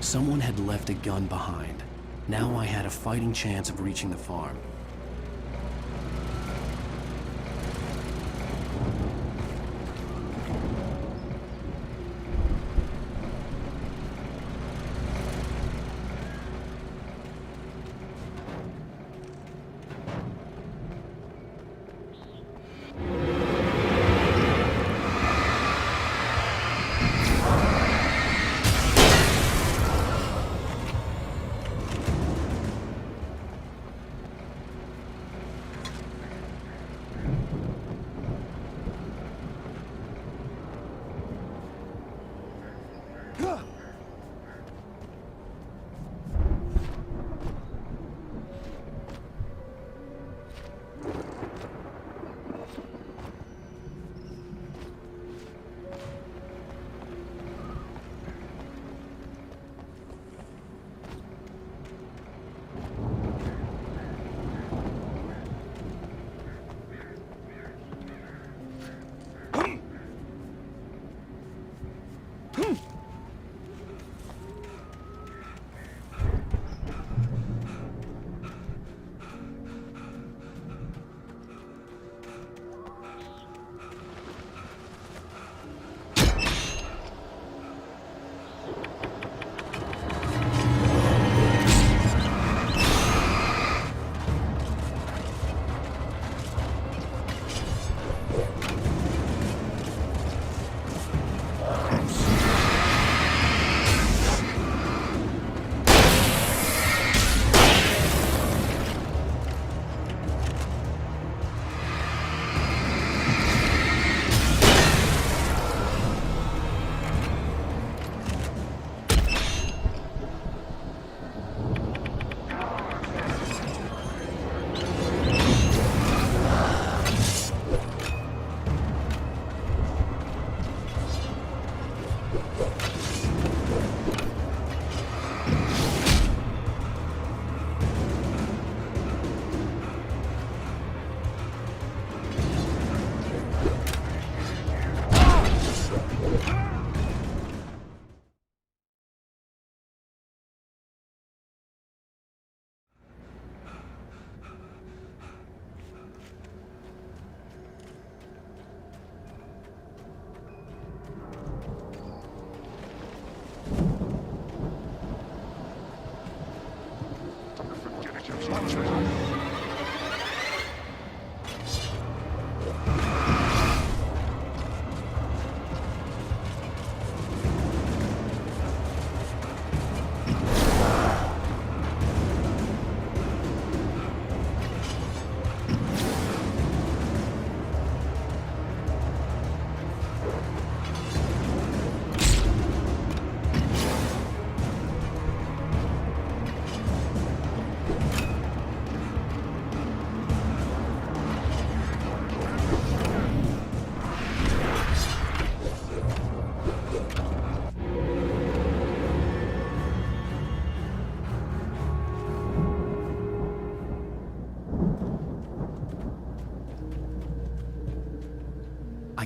Someone had left a gun behind. Now I had a fighting chance of reaching the farm.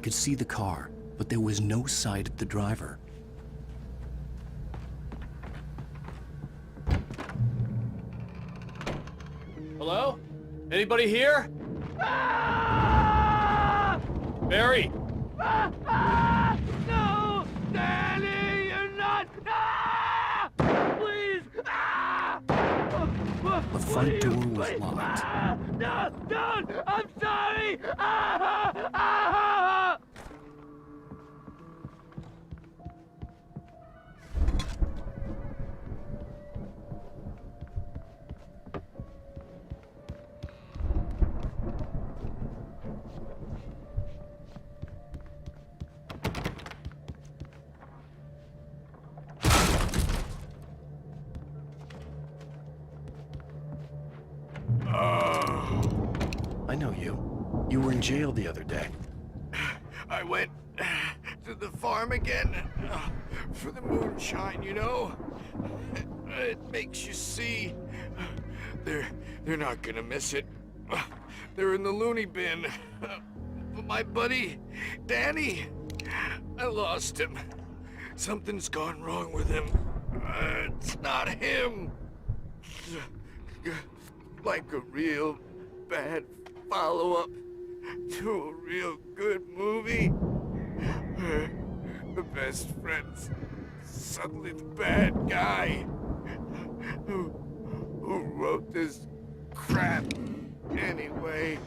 could see the car, but there was no sight of the driver. Hello? Anybody here? Barry! No! Danny, you're not! Please! The front door was locked. No! Don't! I'm sorry! I know you. You were in jail the other day. I went to the farm again for the moonshine, you know? It makes you see. They're not gonna miss it. They're in the loony bin. But my buddy, Danny, I lost him. Something's gone wrong with him. It's not him. Like a real bad follow-up to a real good movie. The best friend's suddenly the bad guy who wrote this crap anyway.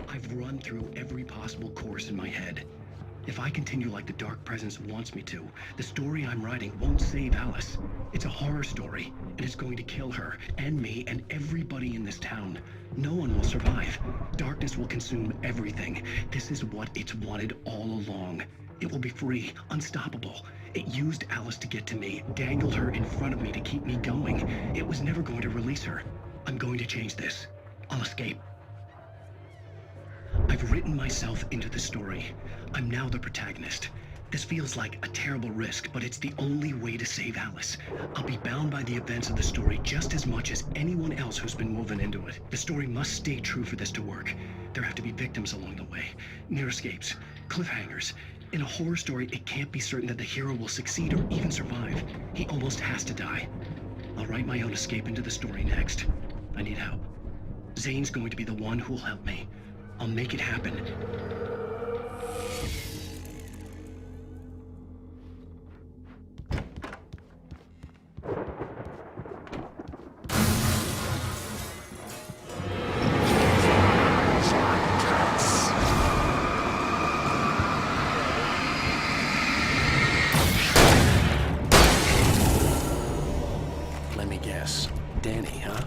I've run through every possible course in my head. If I continue like the Dark Presence wants me to, the story I'm writing won't save Alice. It's a horror story, and it's going to kill her, and me, and everybody in this town. No one will survive. Darkness will consume everything. This is what it's wanted all along. It will be free, unstoppable. It used Alice to get to me, dangled her in front of me to keep me going. It was never going to release her. I'm going to change this. I'll escape. I've written myself into the story. I'm now the protagonist. This feels like a terrible risk, but it's the only way to save Alice. I'll be bound by the events of the story just as much as anyone else who's been woven into it. The story must stay true for this to work. There have to be victims along the way, near escapes, cliffhangers. In a horror story, it can't be certain that the hero will succeed or even survive. He almost has to die. I'll write my own escape into the story next. I need help. Zane's going to be the one who'll help me. I'll make it happen. Let me guess. Danny, huh?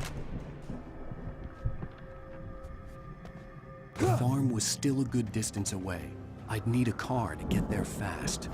The farm was still a good distance away. I'd need a car to get there fast.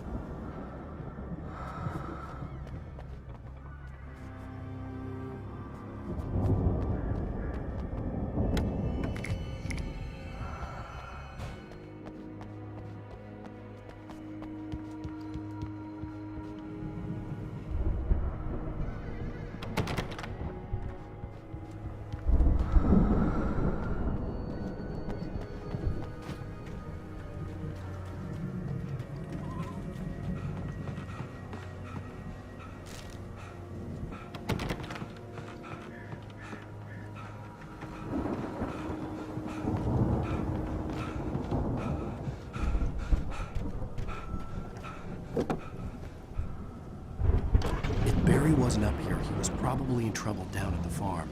Barry wasn't up here, he was probably in trouble down at the farm.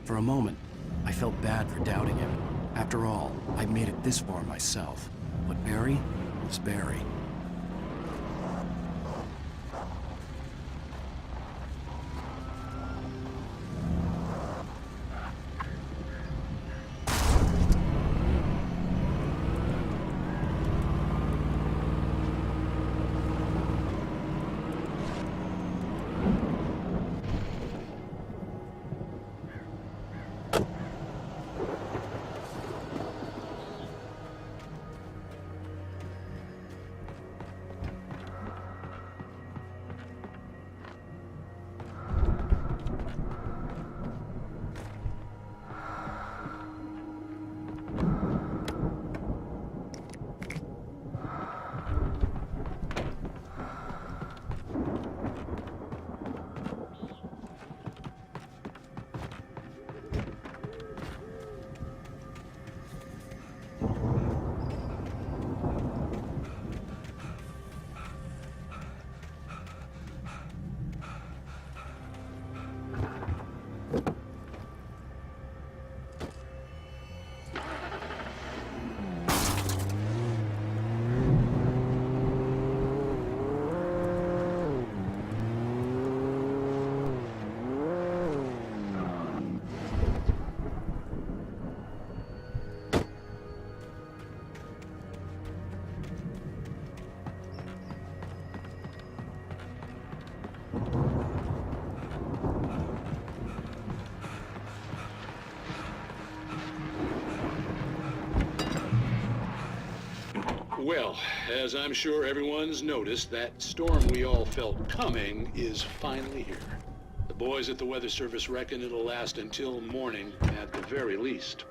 For a moment, I felt bad for doubting him. After all, I made it this far myself. But Barry was Barry. Well, as I'm sure everyone's noticed, that storm we all felt coming is finally here. The boys at the Weather Service reckon it'll last until morning at the very least.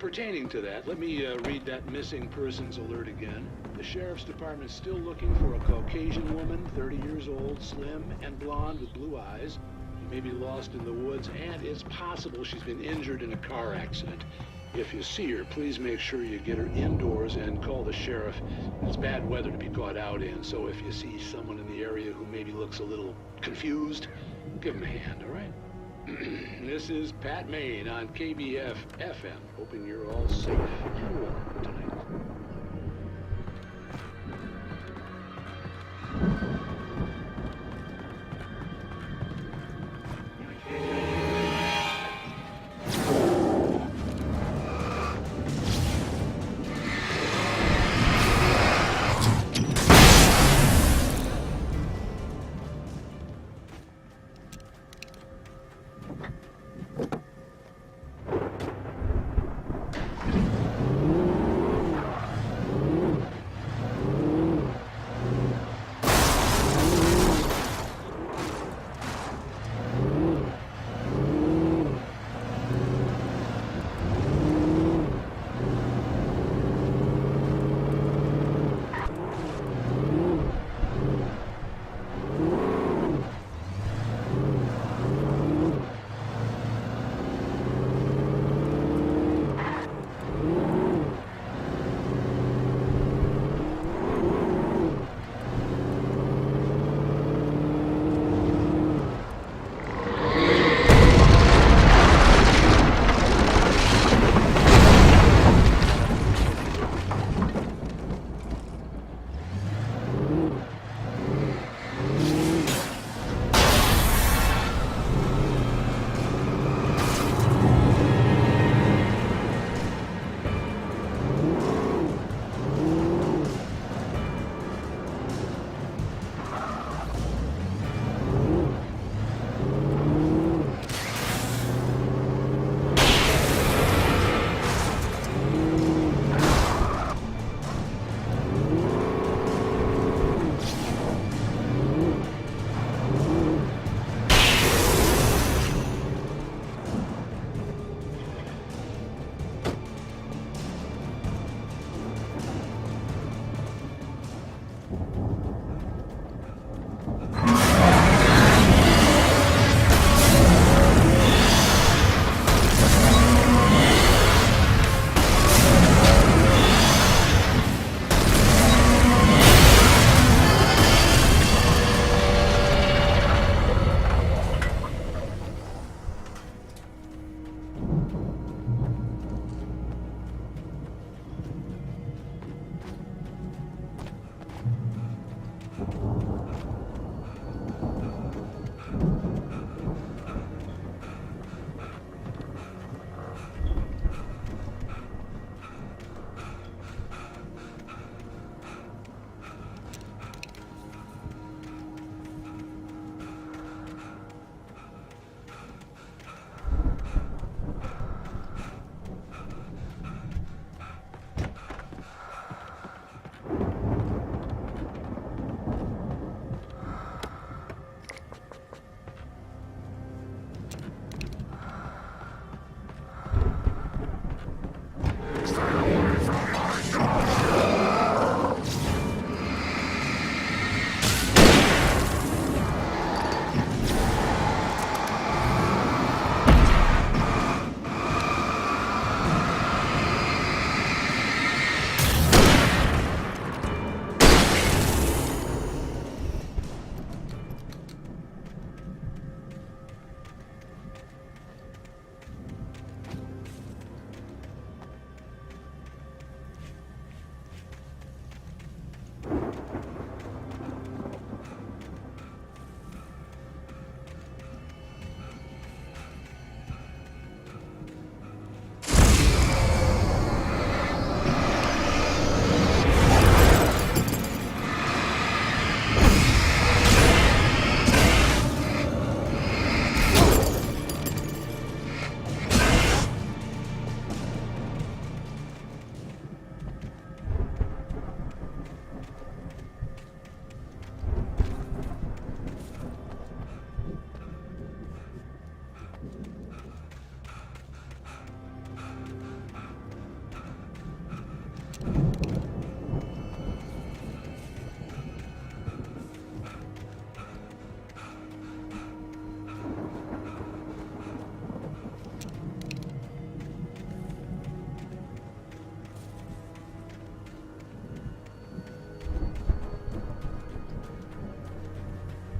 Pertaining to that, let me read that missing persons alert again. The Sheriff's Department is still looking for a Caucasian woman, 30 years old, slim and blonde with blue eyes. She may be lost in the woods, and it's possible she's been injured in a car accident. If you see her, please make sure you get her indoors and call the sheriff. It's bad weather to be caught out in, so if you see someone in the area who maybe looks a little confused, give him a hand, all right? This is Pat Maine on KBF FM, hoping you're all safe and warm tonight.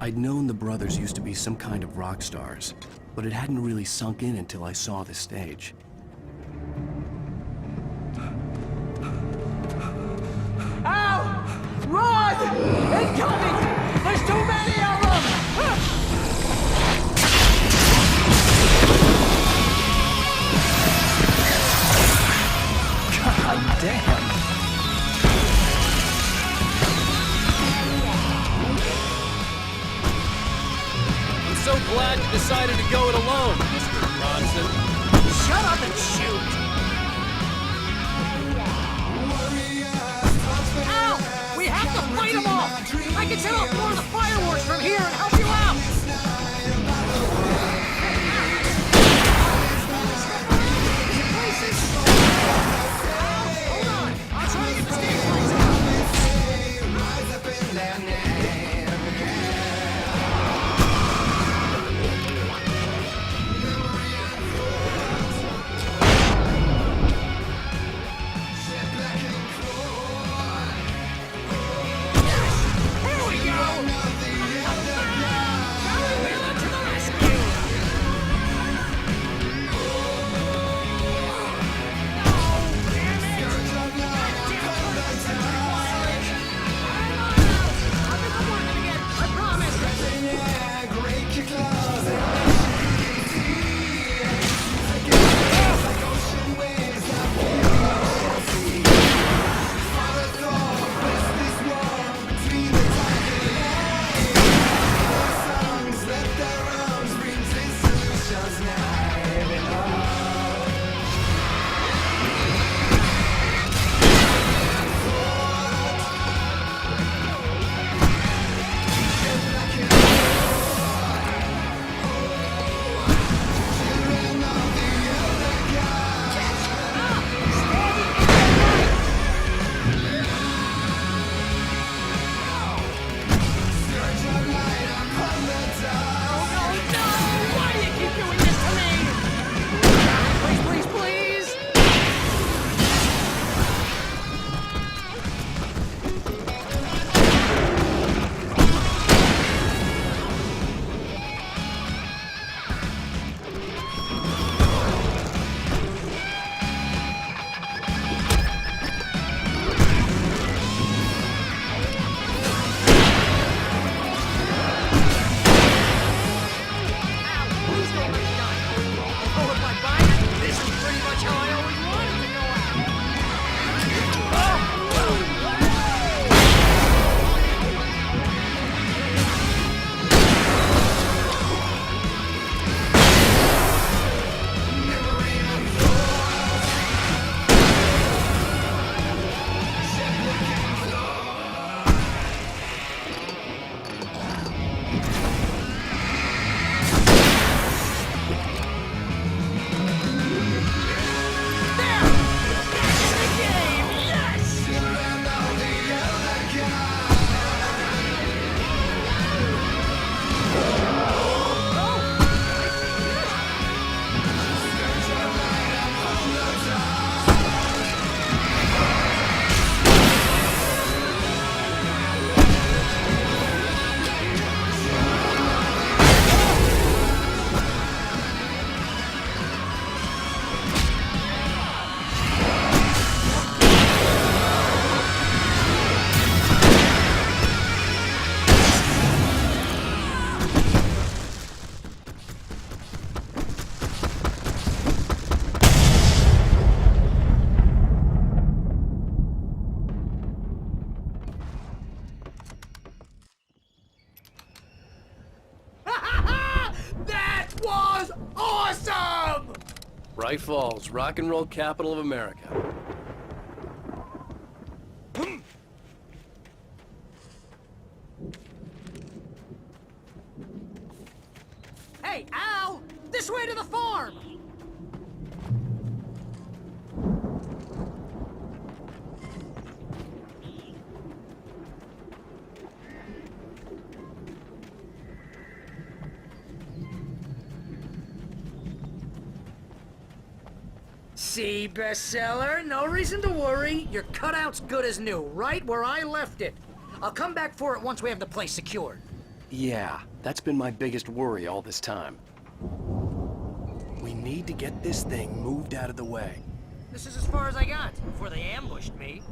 I'd known the brothers used to be some kind of rock stars, but it hadn't really sunk in until I saw the stage. Ow! Run! Incoming! There's too many of them! God damn! I'm so glad you decided to go it alone, Mr. Bronson. Shut up and shoot! Ow! We have to fight them off! I can set off more of the fireworks from here and help you out! Hold on! I'll try to get the stage lights out! Bright Falls, rock and roll capital of America. Hey, Al! This way to the farm! See, bestseller? No reason to worry. Your cutout's good as new, right where I left it. I'll come back for it once we have the place secured. Yeah, that's been my biggest worry all this time. We need to get this thing moved out of the way. This is as far as I got before they ambushed me.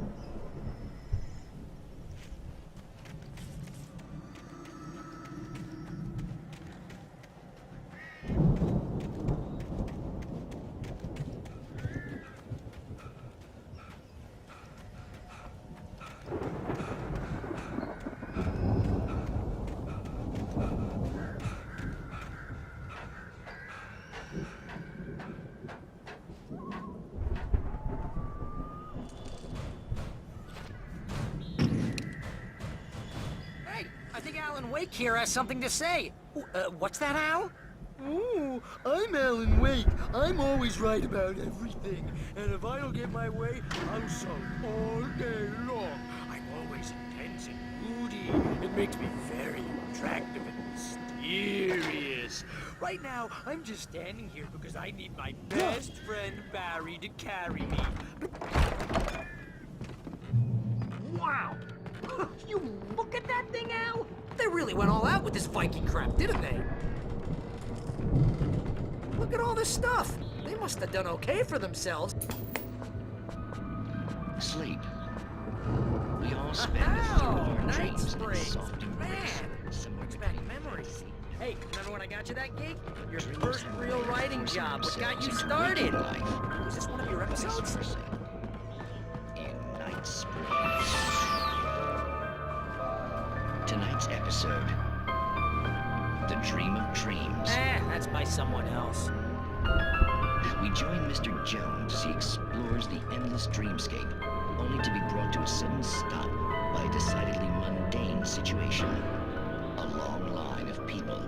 I think Alan Wake here has something to say. What's that, Al? Ooh, I'm Alan Wake. I'm always right about everything. And if I don't get my way, I'll sulk all day long. I'm always intense and moody. It makes me very attractive and mysterious. Right now, I'm just standing here because I need my best friend Barry to carry me. Wow! You look at that thing, Al! They really went all out with this Viking crap, didn't they? Look at all this stuff. They must have done okay for themselves. Sleep. We all spend a few of our dreams in soft embrace. Brings back memories. Hey, remember when I got you that gig? Your first real writing job. What got you started? Was this one of your episodes? In Night Springs. Tonight's episode, The Dream of Dreams. That's by someone else. We join Mr. Jones as he explores the endless dreamscape, only to be brought to a sudden stop by a decidedly mundane situation. A long line of people.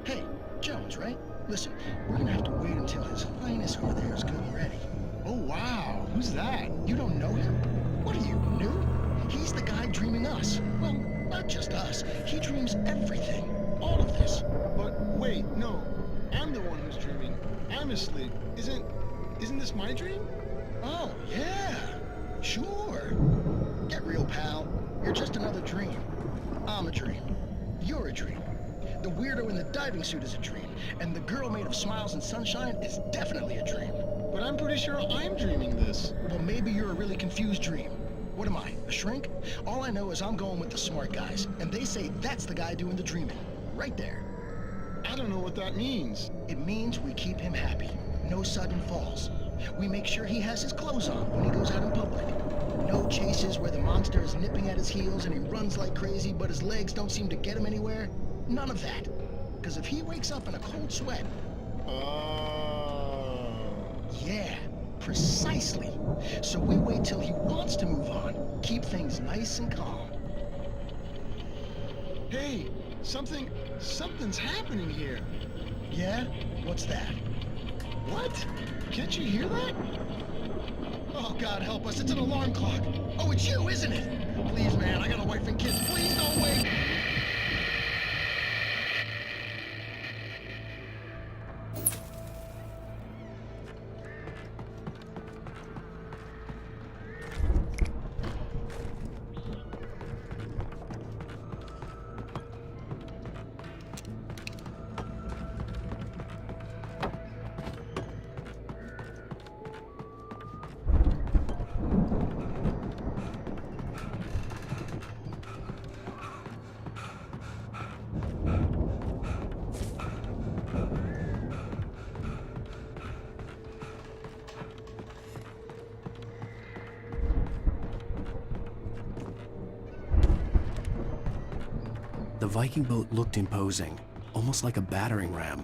Hey, Jones, right? Listen, we're gonna have to wait until His Highness over there is good and ready. Oh, wow. Who's that? You don't know him? What are you, new? He's the guy dreaming us. Well, not just us. He dreams everything. All of this. But wait, no. I'm the one who's dreaming. I'm asleep. Isn't this my dream? Oh, yeah. Sure. Get real, pal. You're just another dream. I'm a dream. You're a dream. The weirdo in the diving suit is a dream. And the girl made of smiles and sunshine is definitely a dream. But I'm pretty sure I'm dreaming this. Well, maybe you're a really confused dream. What am I, a shrink? All I know is I'm going with the smart guys, and they say that's the guy doing the dreaming. Right there. I don't know what that means. It means we keep him happy. No sudden falls. We make sure he has his clothes on when he goes out in public. No chases where the monster is nipping at his heels and he runs like crazy, but his legs don't seem to get him anywhere. None of that. Because if he wakes up in a cold sweat... Yeah. Precisely. So we wait till he wants to move on. Keep things nice and calm. Hey, something's happening here. Yeah? What's that? What? Can't you hear that? Oh, God help us. It's an alarm clock. Oh, it's you, isn't it? Please, man, I got a wife and kids. Please don't wait. The Viking boat looked imposing, almost like a battering ram.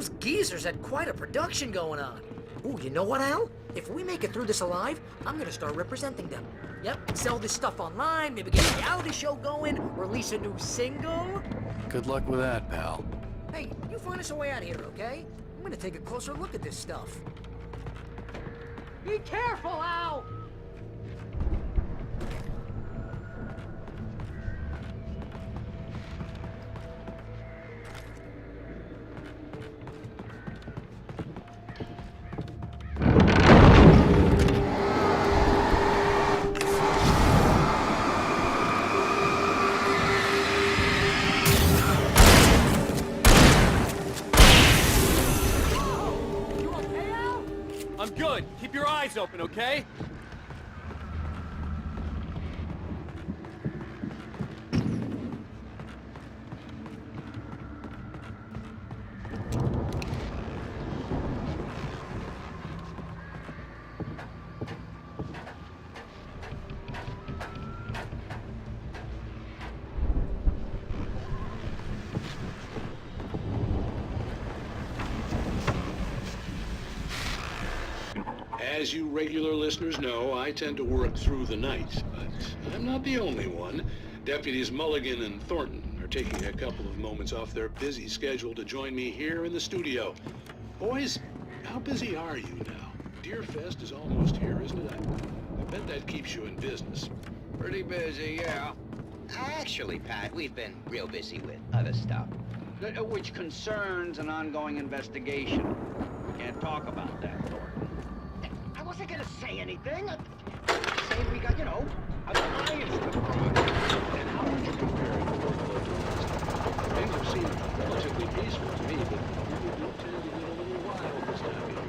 Those geezers had quite a production going on. Ooh, you know what, Al? If we make it through this alive, I'm gonna start representing them. Yep, sell this stuff online, maybe get a reality show going, release a new single. Good luck with that, pal. Hey, you find us a way out of here, okay? I'm gonna take a closer look at this stuff. Be careful, Al! I'm good. Keep your eyes open, okay? As you regular listeners know, I tend to work through the night, but I'm not the only one. Deputies Mulligan and Thornton are taking a couple of moments off their busy schedule to join me here in the studio. Boys, how busy are you now? Deerfest is almost here, isn't it? I bet that keeps you in business. Pretty busy, yeah. Actually, Pat, we've been real busy with other stuff, which concerns an ongoing investigation. We can't talk about that, Thornton. I wasn't gonna say anything. Say we got, a alliance to prove. And how would you compare it to what the local last? Things have seemed relatively peaceful to me, but people do tend to get a little wild this time of year.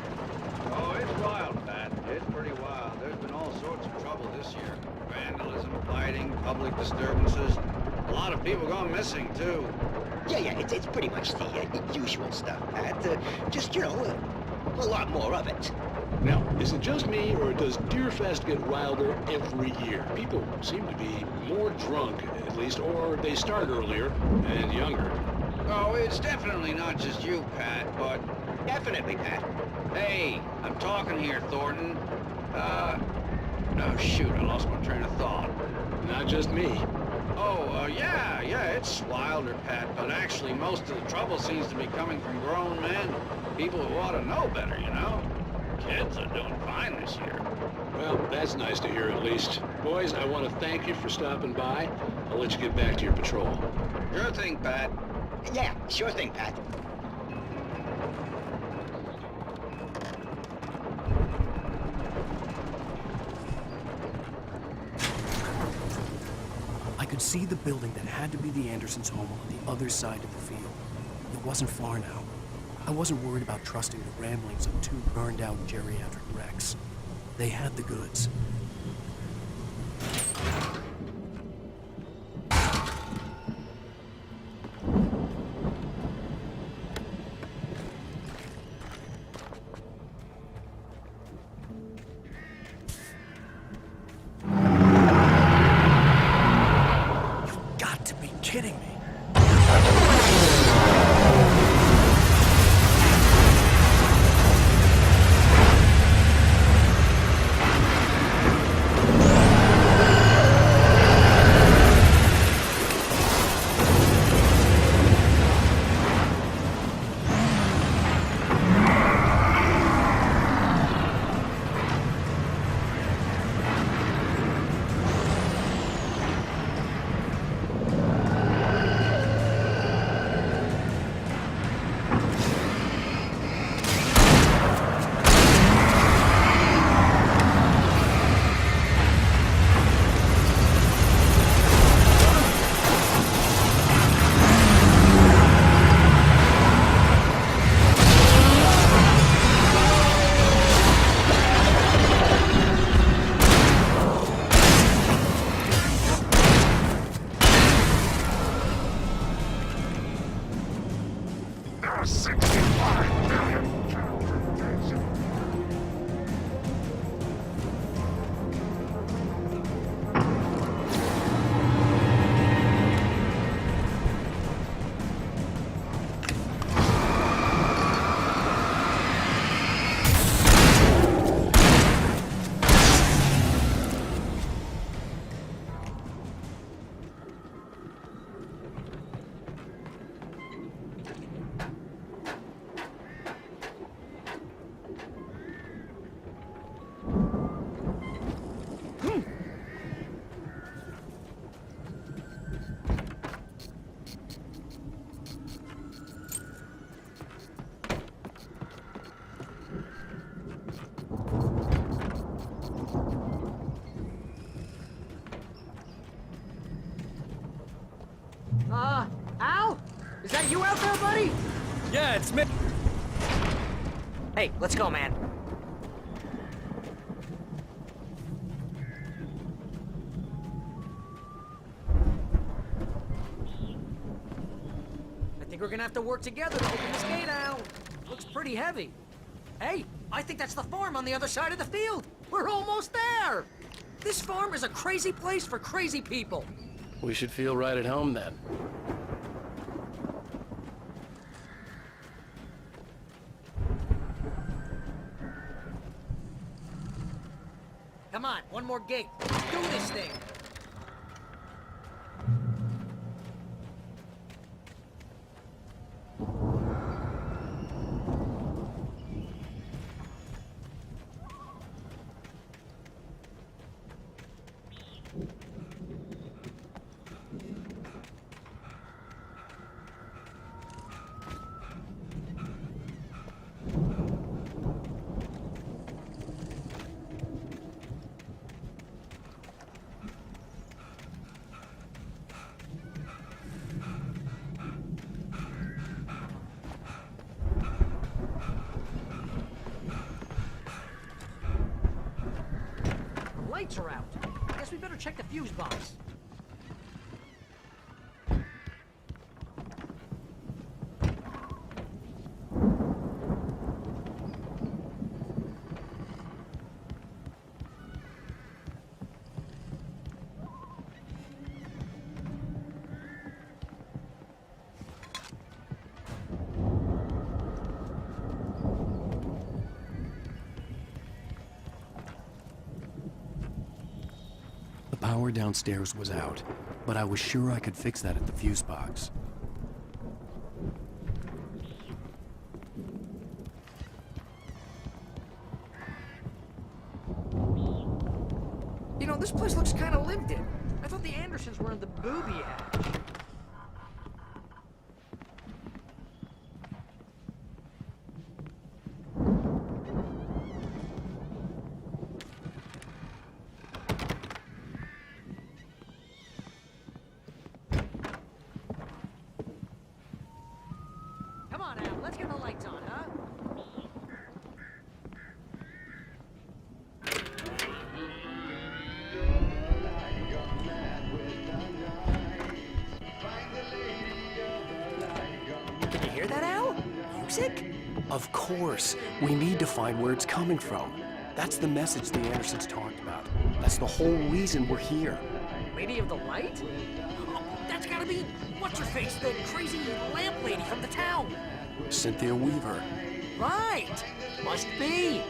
Oh, it's wild, Pat. It's pretty wild. There's been all sorts of trouble this year. Vandalism, fighting, public disturbances. A lot of people gone missing, too. Yeah, it's pretty much the usual stuff, Pat. Just, a lot more of it. Now, is it just me, or does Deerfest get wilder every year? People seem to be more drunk, at least, or they start earlier and younger. Oh, it's definitely not just you, Pat, but... Definitely, Pat. Hey, I'm talking here, Thornton. Oh, shoot, I lost my train of thought. Not just me. Oh, yeah, it's wilder, Pat, but actually most of the trouble seems to be coming from grown men. People who ought to know better, Kids are doing fine this year. Well, that's nice to hear at least. Boys, I want to thank you for stopping by. I'll let you get back to your patrol. Sure thing, Pat. Yeah, sure thing, Pat. I could see the building that had to be the Andersons' home on the other side of the field. It wasn't far now. I wasn't worried about trusting the ramblings of two burned-out geriatric wrecks. They had the goods. You've got to be kidding me. Yeah, it's me. Hey, let's go, man. I think we're gonna have to work together to open this gate, Al. Looks pretty heavy. Hey, I think that's the farm on the other side of the field. We're almost there. This farm is a crazy place for crazy people. We should feel right at home then. Come on, one more gate. Do this thing. Lights are out. I guess we better check the fuse box. The power downstairs was out, but I was sure I could fix that at the fuse box. You know, this place looks kind of lived in. I thought the Andersons were in the booby hatch. Come on, Al, let's get the lights on, huh? You hear that, Al? Music? Of course. We need to find where it's coming from. That's the message the Andersons talked about. That's the whole reason we're here. Lady of the Light? Oh, that's gotta be what's-her-face, the crazy lamp lady from the town. Cynthia Weaver. Right! Must be.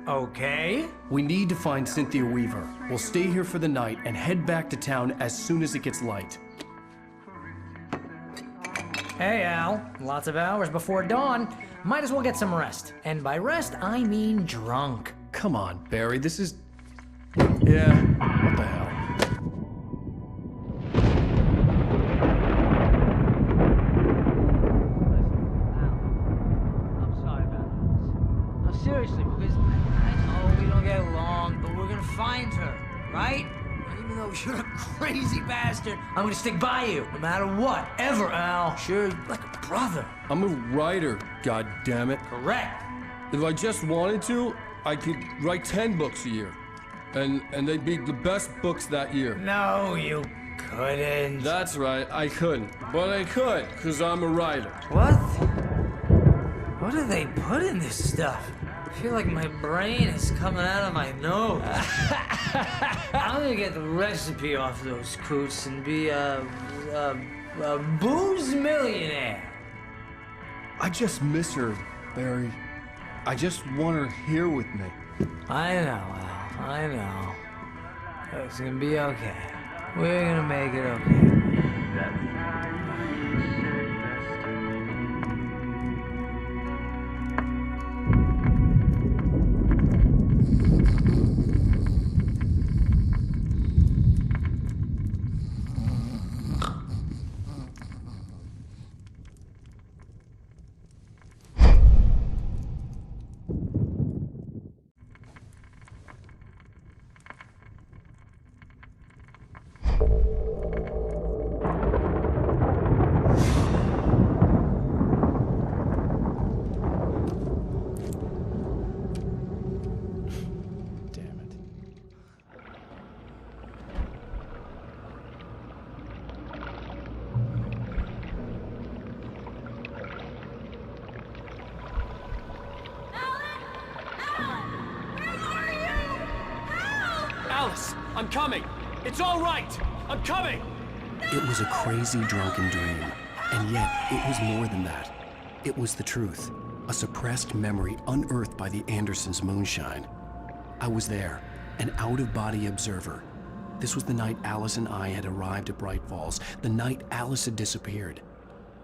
Okay. We need to find Cynthia Weaver. We'll stay here for the night and head back to town as soon as it gets light. Hey, Al. Lots of hours before dawn. Might as well get some rest. And by rest, I mean drunk. Come on, Barry, this is... Yeah, what the hell? I'm sorry about this. No, seriously, because I know we don't get along, but we're gonna find her, right? And even though you're a crazy bastard, I'm gonna stick by you, no matter what, ever, Al. Sure, like a brother. I'm a writer, goddammit. Correct. If I just wanted to, I could write 10 books a year. And they'd be the best books that year. No, you couldn't. That's right, I couldn't. But I could, because I'm a writer. What? What do they put in this stuff? I feel like my brain is coming out of my nose. I'm gonna get the recipe off those coots and be a booze millionaire. I just miss her, Barry. I just want her here with me. I know, Al. I know. It's gonna be okay. We're gonna make it okay. I'm coming! It's all right! I'm coming! It was a crazy, drunken dream, and yet it was more than that. It was the truth, a suppressed memory unearthed by the Andersons' moonshine. I was there, an out-of-body observer. This was the night Alice and I had arrived at Bright Falls, the night Alice had disappeared.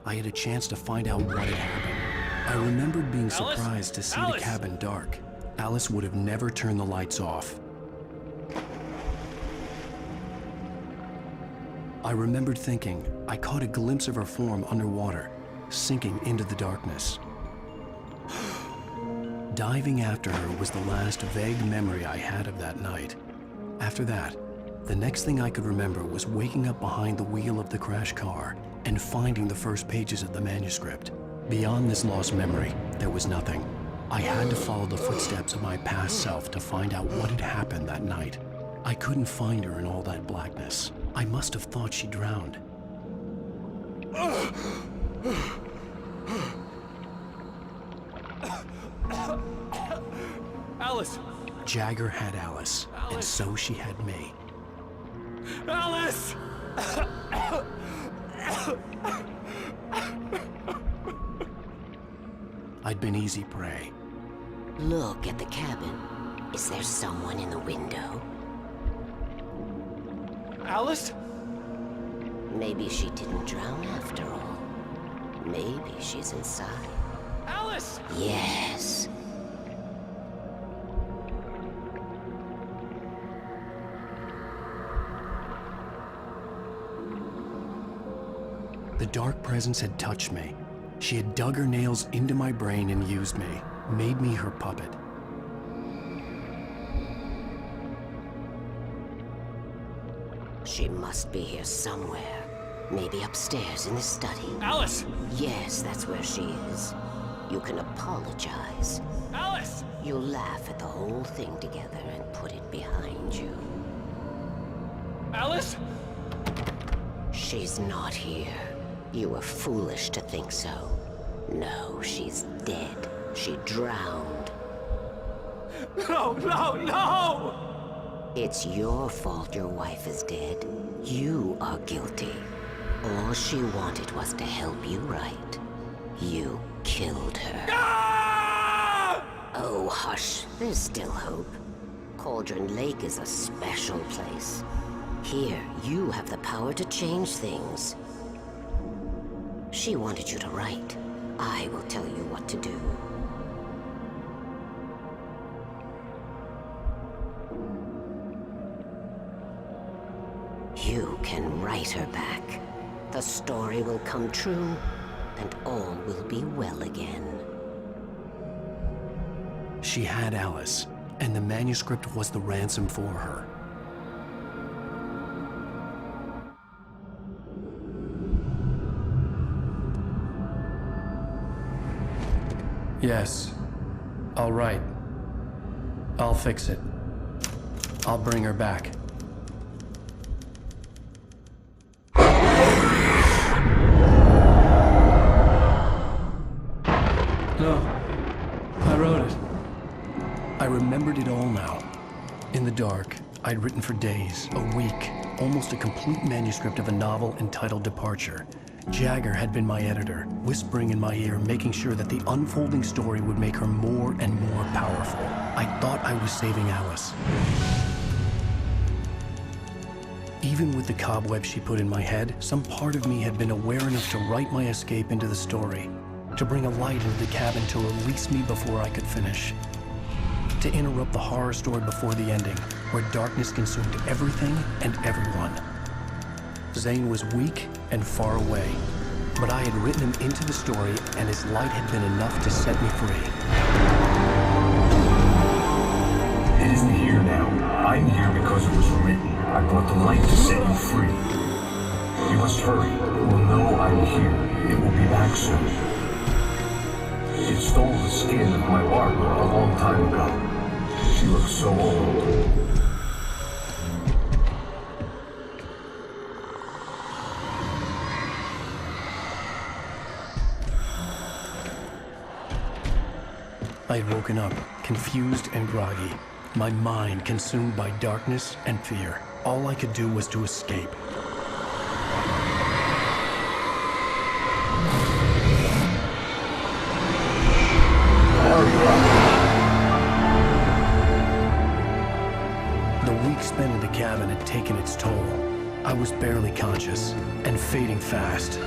I had a chance to find out what had happened. I remembered being surprised to see the cabin dark. Alice would have never turned the lights off. I remembered thinking I caught a glimpse of her form underwater, sinking into the darkness. Diving after her was the last vague memory I had of that night. After that, the next thing I could remember was waking up behind the wheel of the crashed car and finding the first pages of the manuscript. Beyond this lost memory, there was nothing. I had to follow the footsteps of my past self to find out what had happened that night. I couldn't find her in all that blackness. I must have thought she drowned. Alice! Jagger had Alice, and so she had me. Alice! I'd been easy prey. Look at the cabin. Is there someone in the window? Alice? Maybe she didn't drown after all. Maybe she's inside. Alice! Yes. The dark presence had touched me. She had dug her nails into my brain and used me, made me her puppet. She must be here somewhere. Maybe upstairs in the study. Alice! Yes, that's where she is. You can apologize. Alice! You'll laugh at the whole thing together and put it behind you. Alice? She's not here. You were foolish to think so. No, she's dead. She drowned. No, no, no! It's your fault your wife is dead. You are guilty. All she wanted was to help you right. You killed her. Ah! Oh, hush. There's still hope. Cauldron Lake is a special place. Here, you have the power to change things. She wanted you to write. I will tell you what to do. You can write her back. The story will come true, and all will be well again. She had Alice, and the manuscript was the ransom for her. Yes. All right. I'll fix it. I'll bring her back. No. I wrote it. I remembered it all now. In the dark, I'd written for days, a week, almost a complete manuscript of a novel entitled Departure. Jagger had been my editor, whispering in my ear, making sure that the unfolding story would make her more and more powerful. I thought I was saving Alice. Even with the cobwebs she put in my head, some part of me had been aware enough to write my escape into the story, to bring a light into the cabin to release me before I could finish, to interrupt the horror story before the ending, where darkness consumed everything and everyone. Zane was weak and far away, but I had written him into the story, and his light had been enough to set me free. It isn't here now. I'm here because it was written. I brought the light to set you free. You must hurry. It will know I'm here. It will be back soon. It stole the skin of my Barbara a long time ago. She looks so old. I had woken up, confused and groggy, my mind consumed by darkness and fear. All I could do was to escape. The week spent in the cabin had taken its toll. I was barely conscious and fading fast.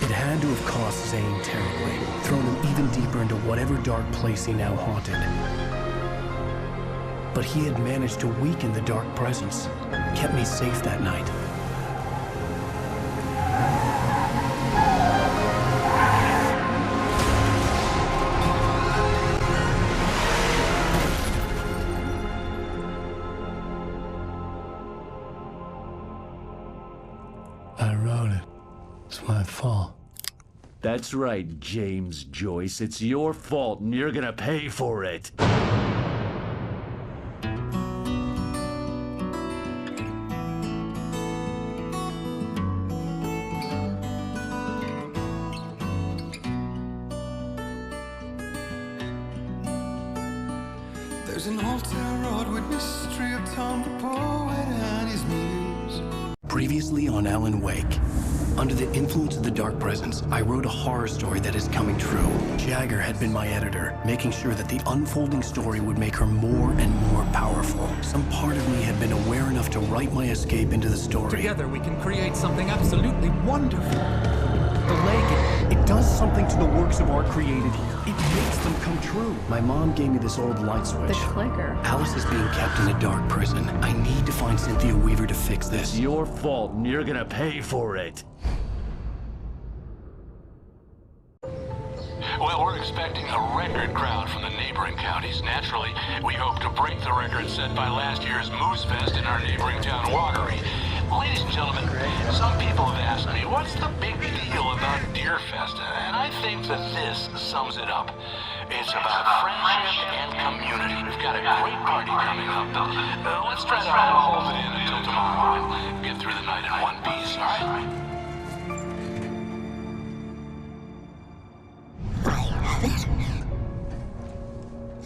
It had to have cost Zane terribly, thrown him even deeper into whatever dark place he now haunted. But he had managed to weaken the dark presence, kept me safe that night. I wrote it. It's my fault. That's right, James Joyce. It's your fault, and you're gonna pay for it. There's an old town road with mystery of Tom the poet and his muse. Previously on Alan Wake. Under the influence of the dark presence, I wrote a horror story that is coming true. Jagger had been my editor, making sure that the unfolding story would make her more and more powerful. Some part of me had been aware enough to write my escape into the story. Together we can create something absolutely wonderful. The lake, it does something to the works of art created here. It makes them come true. My mom gave me this old light switch. The clicker. Alice is being kept in a dark prison. I need to find Cynthia Weaver to fix this. It's your fault, and you're gonna pay for it. Well, we're expecting a record crowd from the neighboring counties. Naturally, we hope to break the record set by last year's Moose Fest in our neighboring town, Watery. Ladies and gentlemen, some people have asked me, what's the big deal about Deer Fest? And I think that this sums it up. It's about friendship and community. We've got a great party coming up. Let's try to hold it in until tomorrow and get through the night in one piece, all right?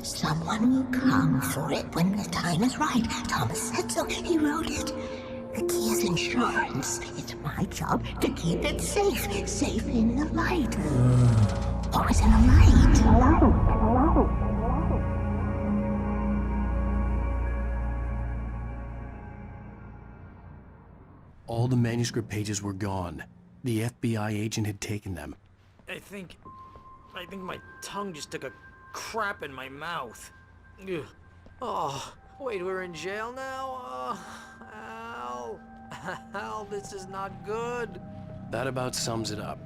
Someone will come for it when the time is right. Thomas said so. He wrote it. The key is insurance. It's my job to keep it safe. Safe in the light. Always in the light. All the manuscript pages were gone. The FBI agent had taken them. I think my tongue just took a crap in my mouth. Ugh. Oh, wait, we're in jail now? Al. Al, this is not good. That about sums it up.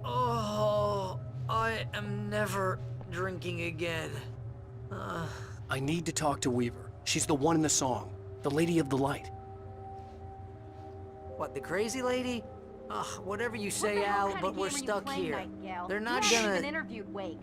Oh, I am never drinking again. I need to talk to Weaver. She's the one in the song. The Lady of the Light. What, the crazy lady? Ugh, whatever you say, Al, but we're stuck here. They're not You gonna... haven't even interviewed Wake.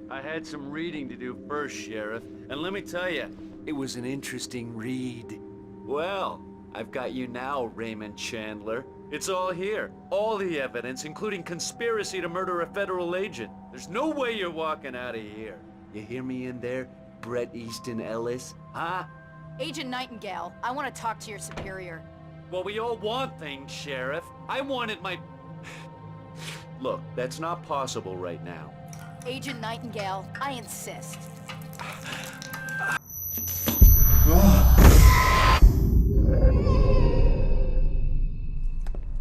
I had some reading to do first, Sheriff. And let me tell you, it was an interesting read. Well, I've got you now, Raymond Chandler. It's all here. All the evidence, including conspiracy to murder a federal agent. There's no way you're walking out of here. You hear me in there, Bret Easton Ellis? Huh? Agent Nightingale, I want to talk to your superior. Well, we all want things, Sheriff. I wanted my... Look, that's not possible right now. Agent Nightingale, I insist.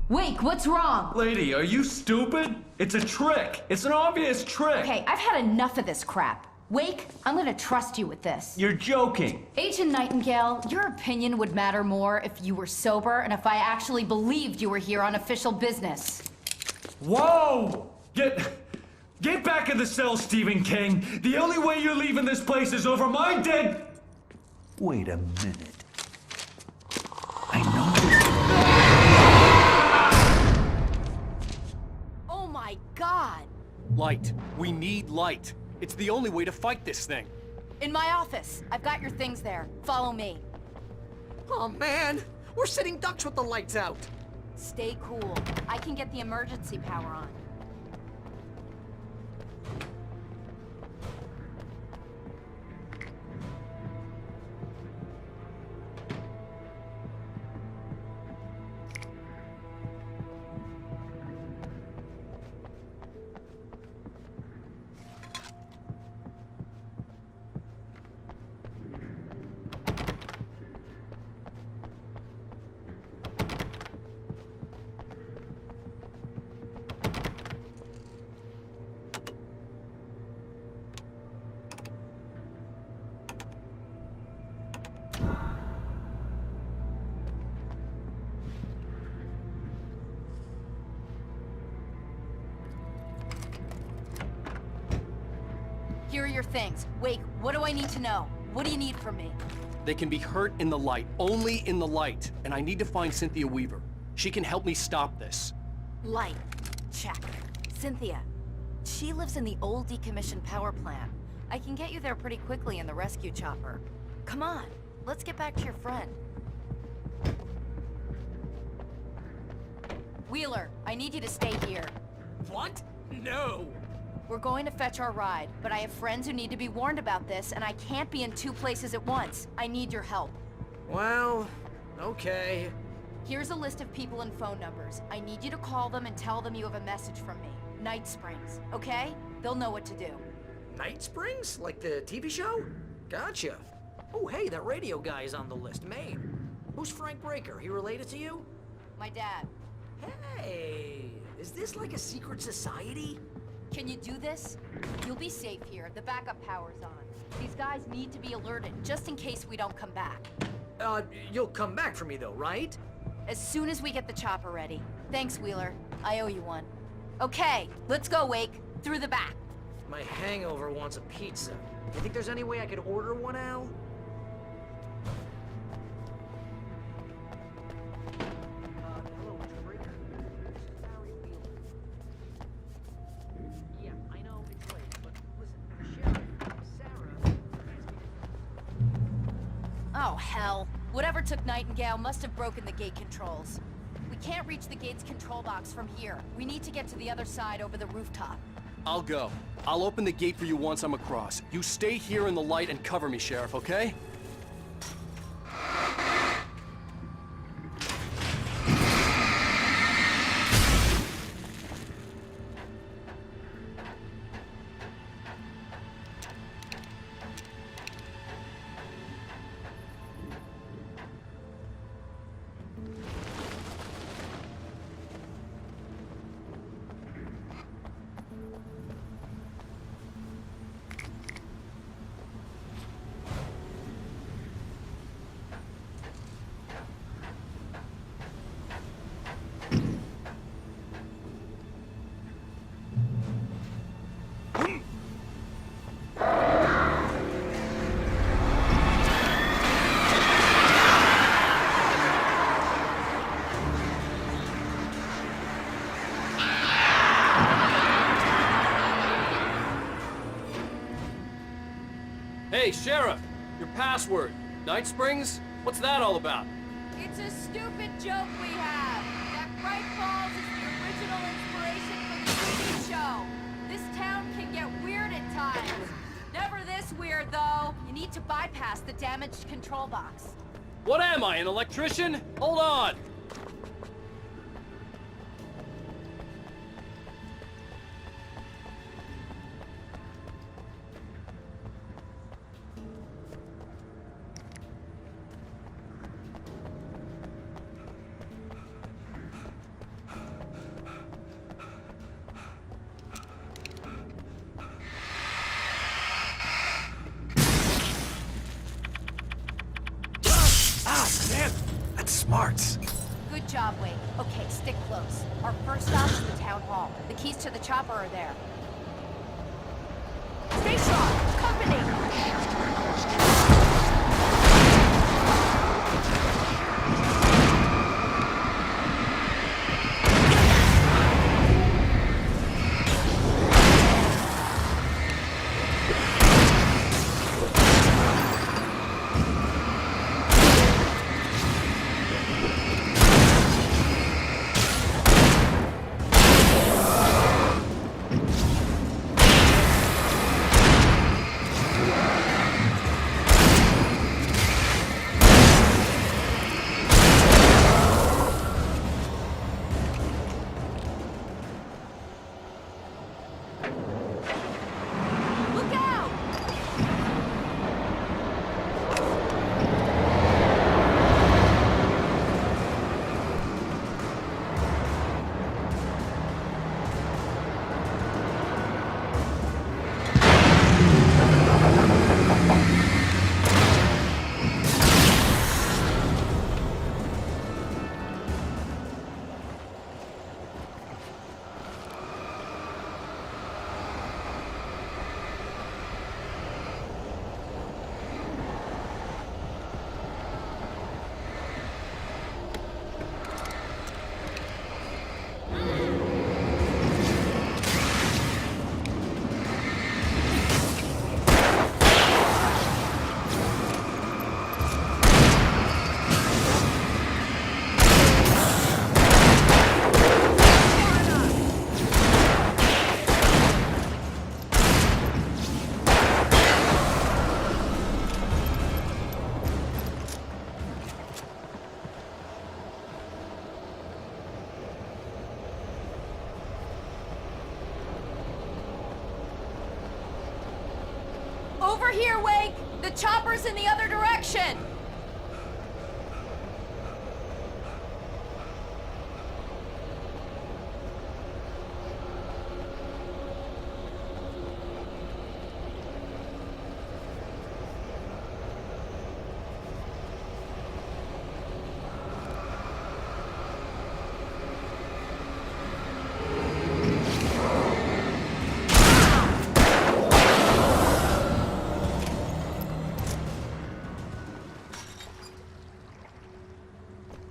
Wake, what's wrong? Lady, are you stupid? It's a trick. It's an obvious trick. Okay, I've had enough of this crap. Wake, I'm gonna trust you with this. You're joking. Agent Nightingale, your opinion would matter more if you were sober and if I actually believed you were here on official business. Whoa! Get back in the cell, Stephen King. The only way you're leaving this place is over my dead... Wait a minute. I know... Oh my God! Light. We need light. It's the only way to fight this thing. In my office. I've got your things there. Follow me. Oh man, we're sitting ducks with the lights out. Stay cool. I can get the emergency power on. your things. Wake, what do I need to know? What do you need from me? They can be hurt in the light, only in the light. And I need to find Cynthia Weaver. She can help me stop this. Light. Check. Cynthia. She lives in the old decommissioned power plant. I can get you there pretty quickly in the rescue chopper. Come on, let's get back to your friend. Wheeler, I need you to stay here. What? No! We're going to fetch our ride, but I have friends who need to be warned about this, and I can't be in 2 places at once. I need your help. Well, okay. Here's a list of people and phone numbers. I need you to call them and tell them you have a message from me. Night Springs, okay? They'll know what to do. Night Springs? Like the TV show? Gotcha. Oh, hey, that radio guy is on the list. Maine. Who's Frank Breaker? He related to you? My dad. Hey, is this like a secret society? Can you do this? You'll be safe here. The backup power's on. These guys need to be alerted, just in case we don't come back. You'll come back for me though, right? As soon as we get the chopper ready. Thanks, Wheeler. I owe you one. Okay, let's go, Wake. Through the back. My hangover wants a pizza. You think there's any way I could order one, Al? Hello, Mr. Breaker. This is Barry Wheeler. Yeah, I know it's late, but listen, Sheriff, Sarah asked me to... Oh, hell. Whatever took Nightingale must have broken the gate controls. We can't reach the gate's control box from here. We need to get to the other side over the rooftop. I'll go. I'll open the gate for you once I'm across. You stay here in the light and cover me, Sheriff, okay? Hey, Sheriff! Your password. Night Springs? What's that all about? It's a stupid joke we have. That Bright Falls is the original inspiration for the TV show. This town can get weird at times. Never this weird, though. You need to bypass the damaged control box. What am I, an electrician? Hold on! Smarts. Good job, Wade. Okay, stick close. Our first stop is the town hall. The keys to the chopper are there. Stay strong! Company! over here, Wake! The chopper's in the other direction!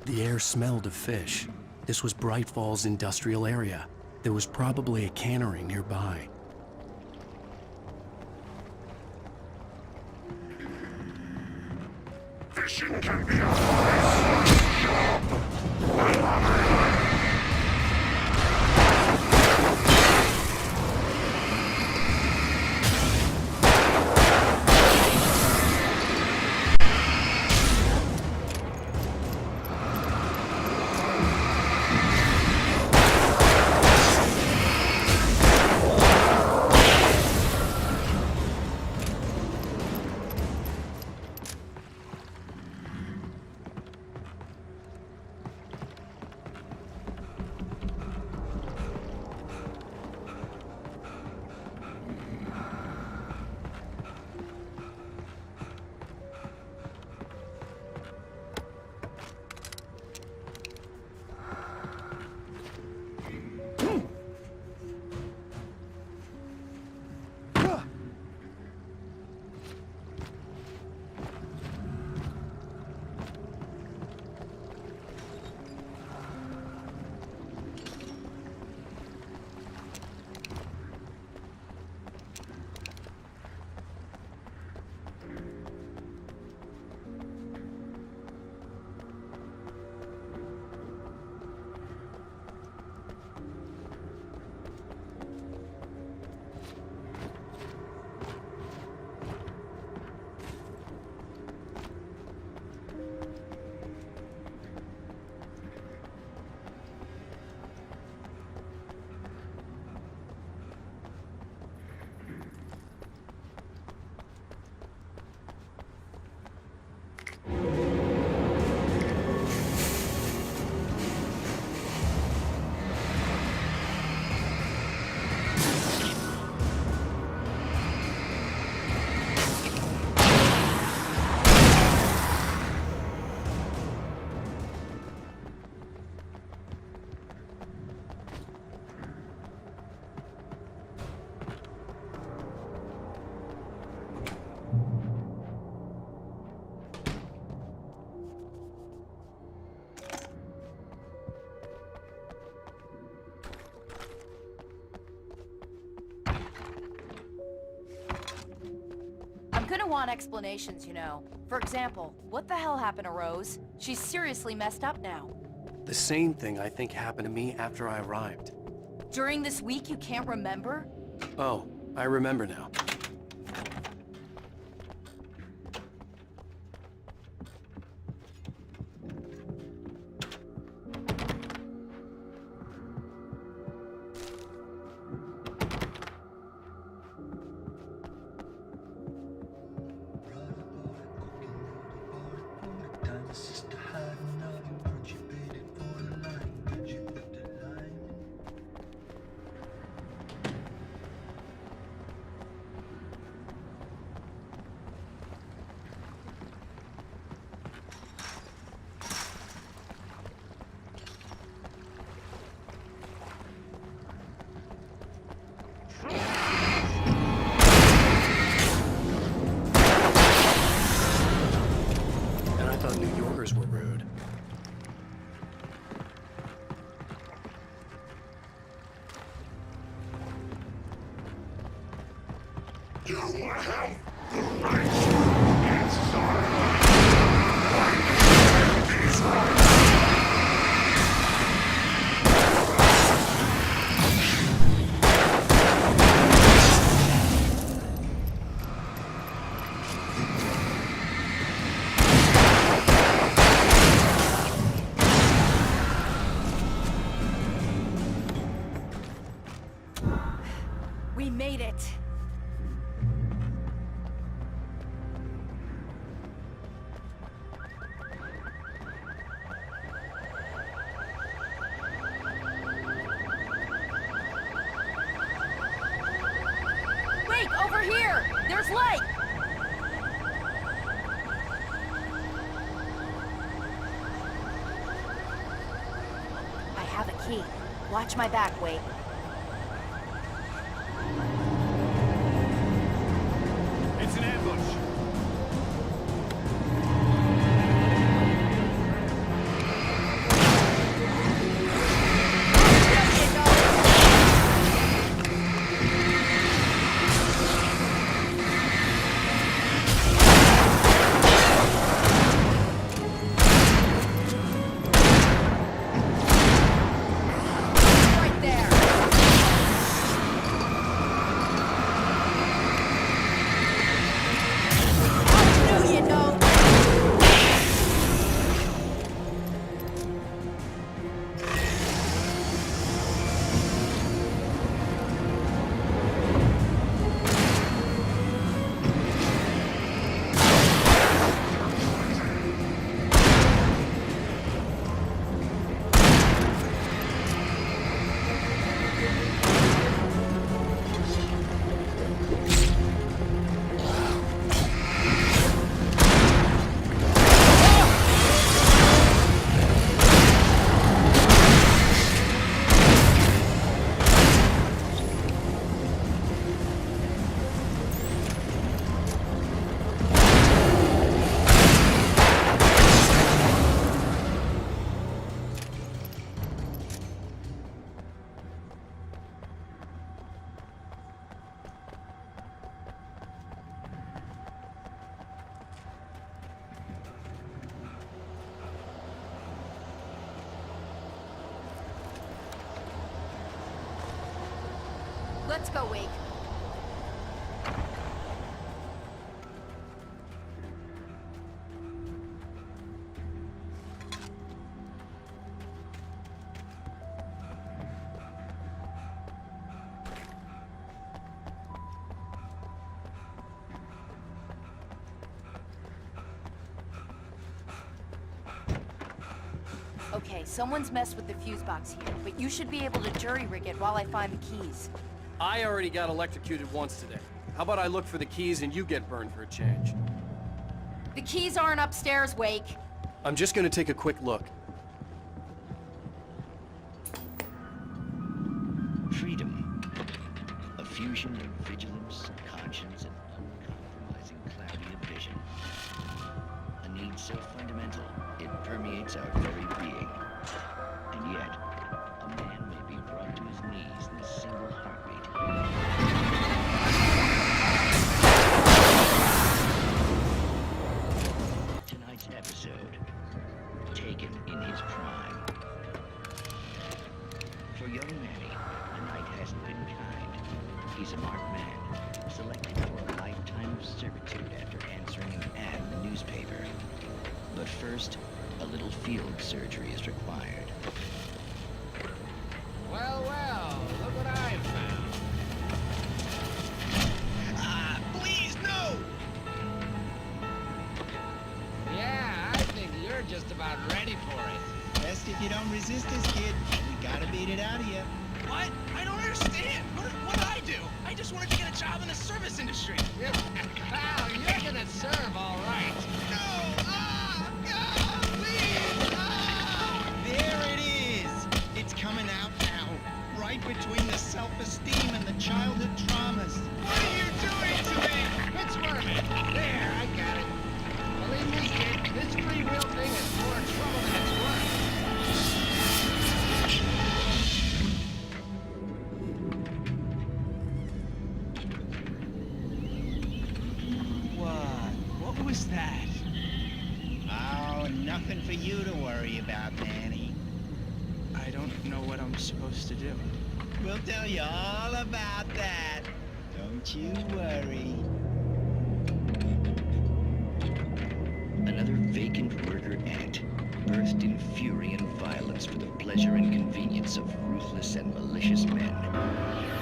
The air smelled of fish. This was Bright Falls industrial area. There was probably a cannery nearby. Fishing can be a nice job. I love it. I'm gonna want explanations, you know. For example, what the hell happened to Rose? She's seriously messed up now. The same thing I think happened to me after I arrived. During this week, you can't remember? Oh, I remember now. Were rude. You have the right inside. He's right. We made it. Wait, over here! There's light! I have a key. Watch my back, Wake. It's an ambush. Let's go, Wake. Okay, someone's messed with the fuse box here, but you should be able to jury-rig it while I find the keys. I already got electrocuted once today. How about I look for the keys and you get burned for a change? The keys aren't upstairs, Wake. I'm just gonna take a quick look. Freedom. A fusion of vigilance, conscience, and uncompromising clarity of vision. A need so fundamental, it permeates our very being. And yet, a man may be brought to his knees in a single heartbeat. Tonight's episode, taken in his prime. For young Manny, the night hasn't been kind. He's a marked man, selected for a lifetime of servitude after answering an ad in the newspaper. But first, a little field surgery is required. Well, well, look what I found. Please, no! Yeah, I think you're just about ready for it. Best if you don't resist this, kid. We gotta beat it out of you. What? I don't understand. What did I do? I just wanted to get a job in the service industry. Pal, you're gonna serve all right. There it is! It's coming out now. Right between the self-esteem and the childhood traumas. What are you doing to me? It's worming. There, I got it. Believe me, kid, this free will thing is more trouble than it's worth. What was that? Oh, nothing for you to worry about, Manny. I don't know what I'm supposed to do. We'll tell you all about that. Don't you worry. Another vacant worker ant, birthed in fury and violence for the pleasure and convenience of ruthless and malicious men.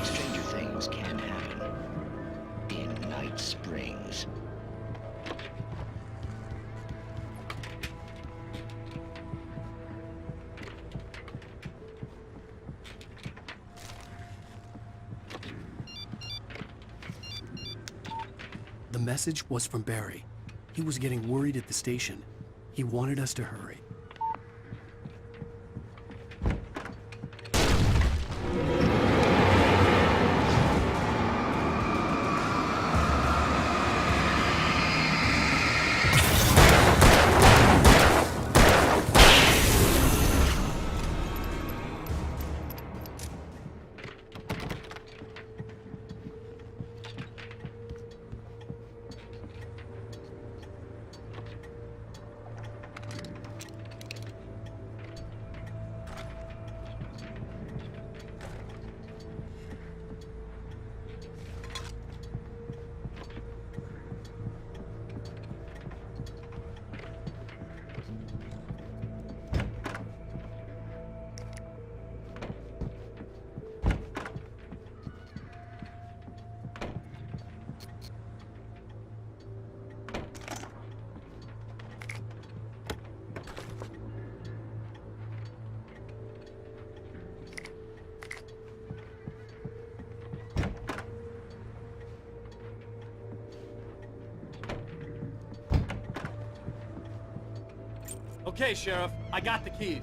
Stranger things can happen in Night Springs. The message was from Barry. He was getting worried at the station. He wanted us to hurry. Okay, Sheriff, I got the keys.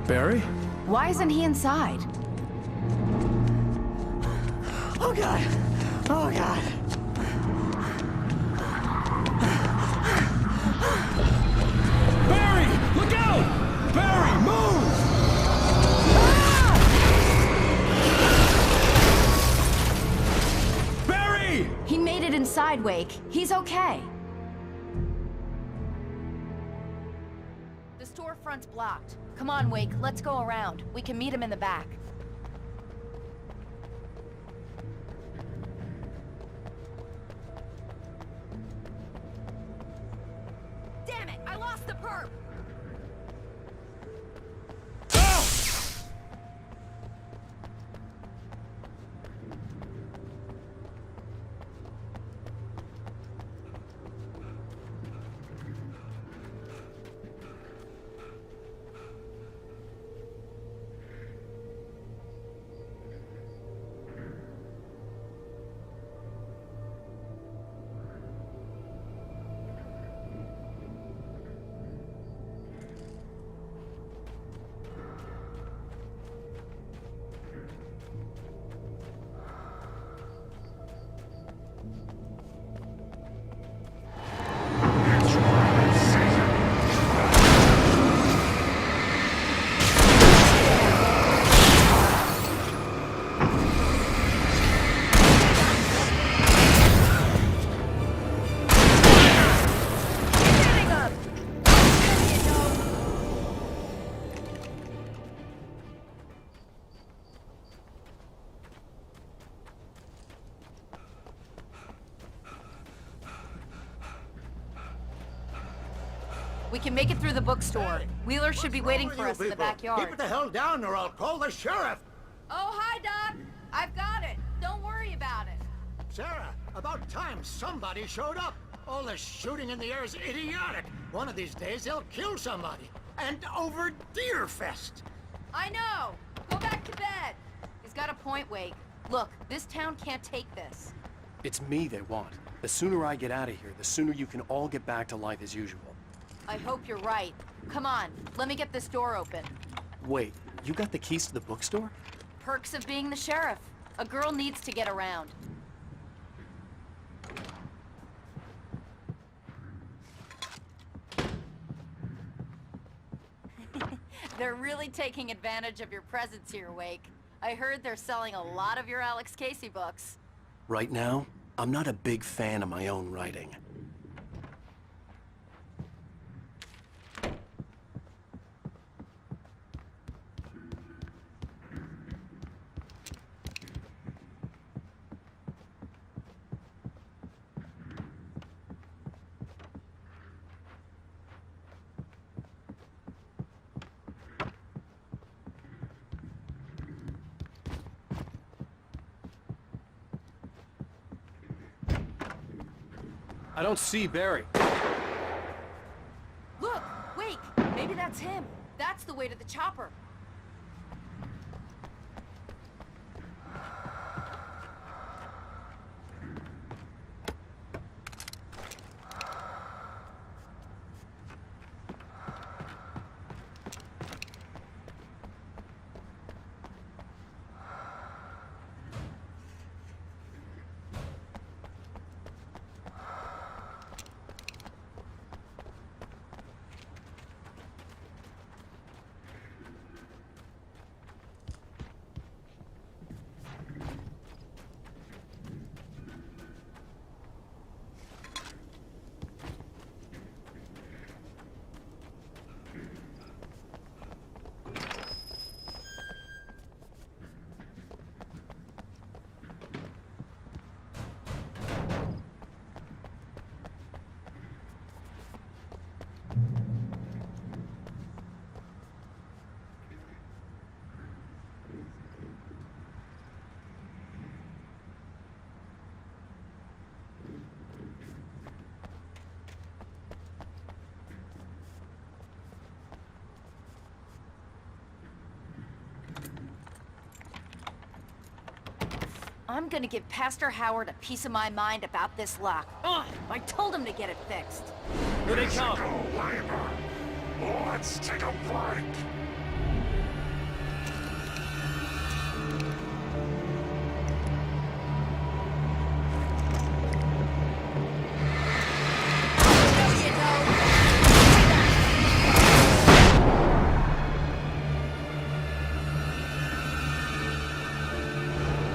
Barry? Why isn't he inside? Oh God! Oh God! Barry! Look out! Barry, move! Barry! He made it inside, Wake. He's okay. The storefront's blocked. Come on, Wake, let's go around. We can meet him in the back. Damn it! I lost the perp! We can make it through the bookstore. Wheeler should be waiting for us in the backyard. Keep it the hell down or I'll call the sheriff! Oh, hi, Doc! I've got it. Don't worry about it. Sarah, about time somebody showed up. All this shooting in the air is idiotic. One of these days they'll kill somebody. And over Deerfest. I know! Go back to bed! He's got a point, Wake. Look, this town can't take this. It's me they want. The sooner I get out of here, the sooner you can all get back to life as usual. I hope you're right. Come on, let me get this door open. Wait, you got the keys to the bookstore? Perks of being the sheriff. A girl needs to get around. They're really taking advantage of your presence here, Wake. I heard they're selling a lot of your Alex Casey books. Right now, I'm not a big fan of my own writing. I don't see Barry. Look! Wake! Maybe that's him. That's the way to the chopper. I'm gonna give Pastor Howard a piece of my mind about this lock. Ugh, I told him to get it fixed. Here they come. Let's take a break.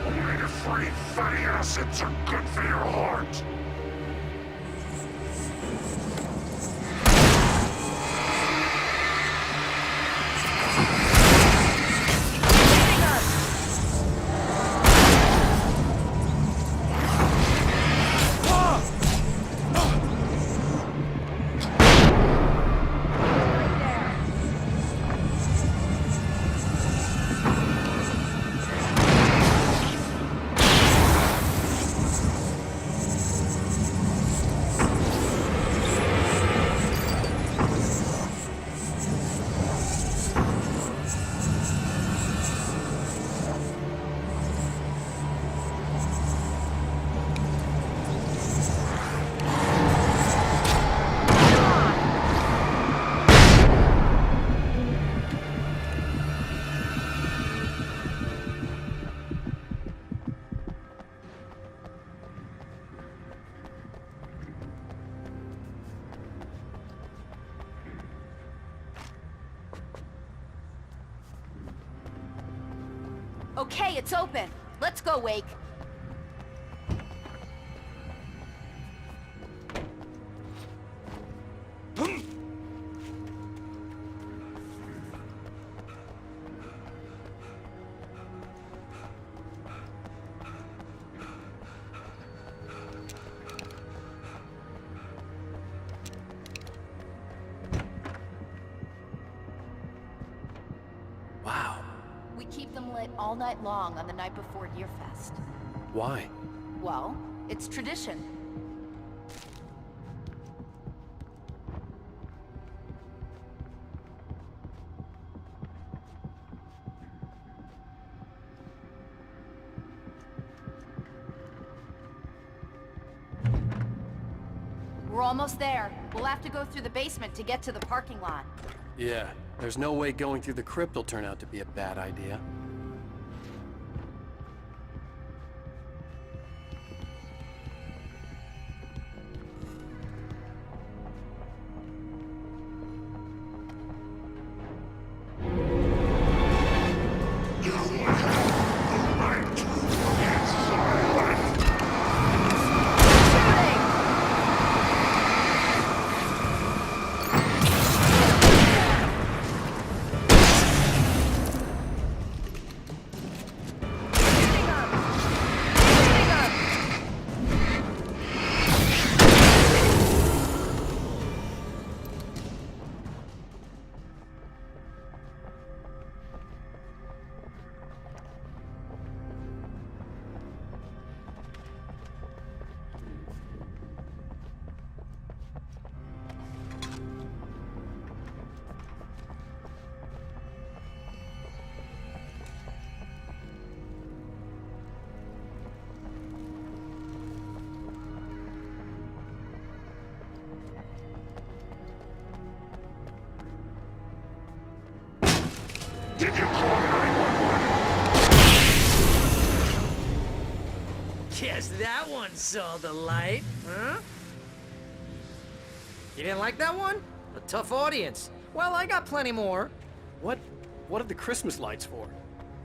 Omega-3 fatty acids are good for your heart. Okay, it's open. Let's go, Wake. Wow. We keep them lit all night long on the night before Deerfest. Why? Well, it's tradition. We're almost there. We'll have to go through the basement to get to the parking lot. Yeah, there's no way going through the crypt will turn out to be a bad idea. Did you call 911? Guess that one saw the light, huh? You didn't like that one? A tough audience. Well, I got plenty more. What are the Christmas lights for?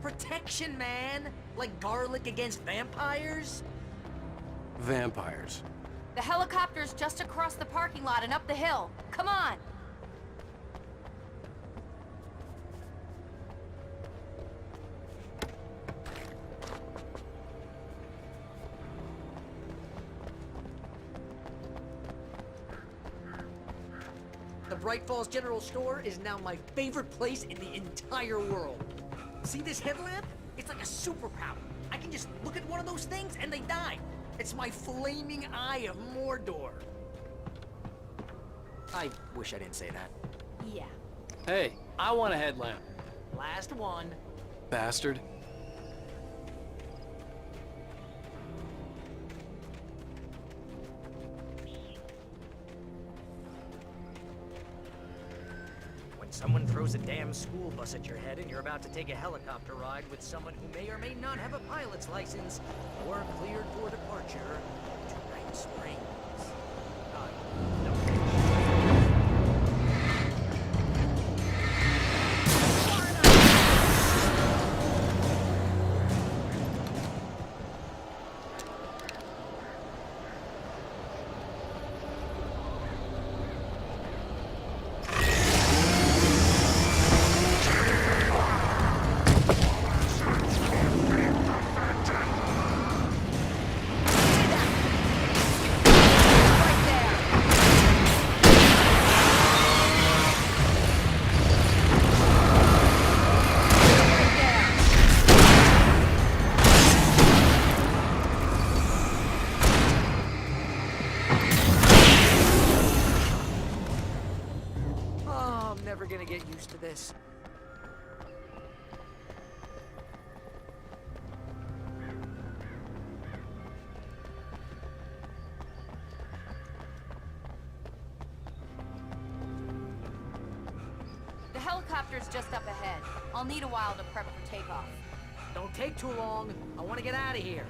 Protection, man. Like garlic against vampires. Vampires. The helicopter's just across the parking lot and up the hill. Come on! The Bright Falls General Store is now my favorite place in the entire world. See this headlamp? It's like a superpower. I can just look at one of those things and they die. It's my flaming eye of Mordor. I wish I didn't say that. Yeah. Hey, I want a headlamp. Last one. Bastard. Someone throws a damn school bus at your head and you're about to take a helicopter ride with someone who may or may not have a pilot's license or cleared for departure to Night Springs. Never gonna get used to this. The helicopter's just up ahead. I'll need a while to prep for takeoff. Don't take too long. I want to get out of here.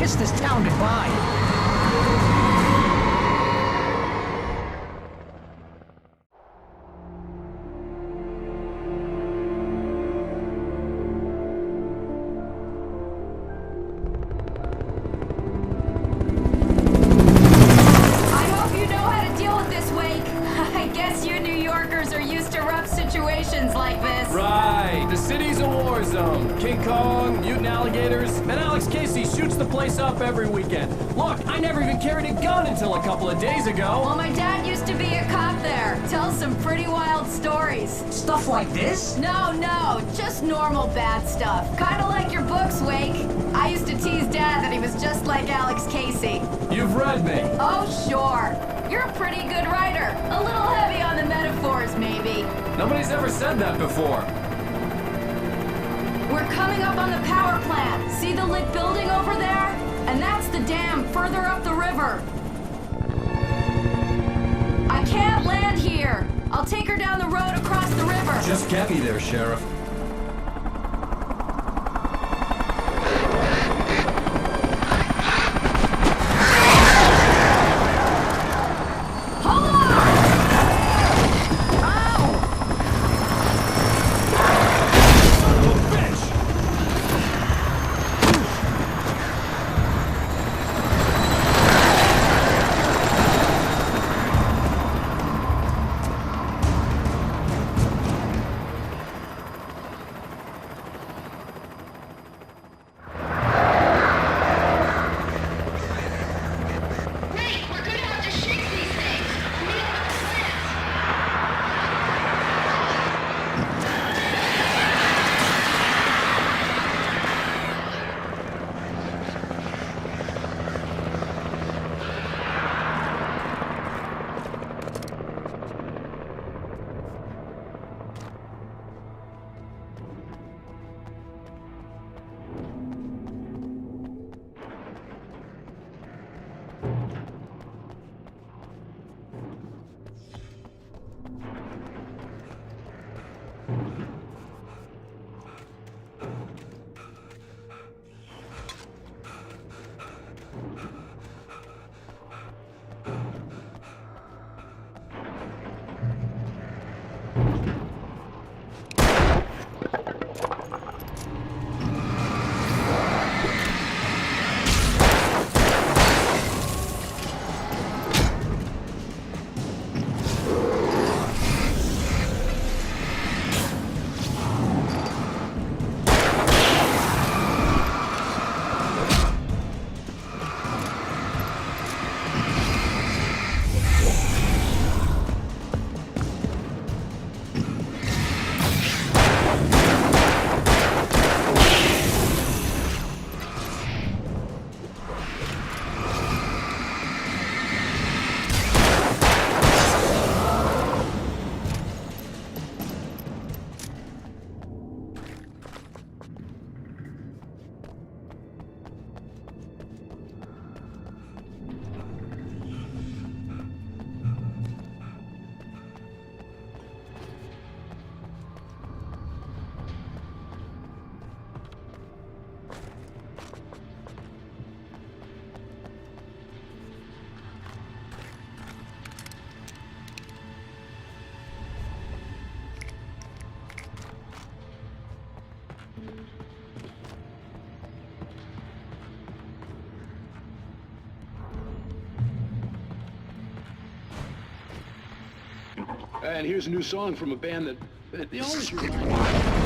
kiss this town goodbye. I hope you know how to deal with this, Wake. I guess you New Yorkers are used to rough situations like this. Right. The city's a war zone. King Kong, mutant alligators, and Alex Casey shoots the place up every weekend. Look, I never even carried a gun until a couple of days ago. Well, my dad used to be a cop there. Tells some pretty wild stories. Stuff like this? No, just normal bad stuff. Kinda like your books, Wake. I used to tease Dad that he was just like Alex Casey. You've read me. Oh, sure. You're a pretty good writer. A little heavy on the metaphors, maybe. Nobody's ever said that before. We're coming up on the power plant. See the lit building over there? And that's the dam further up the river. I can't land here. I'll take her down the road across the river. Just get me there, Sheriff. And here's a new song from a band that they always remind me of.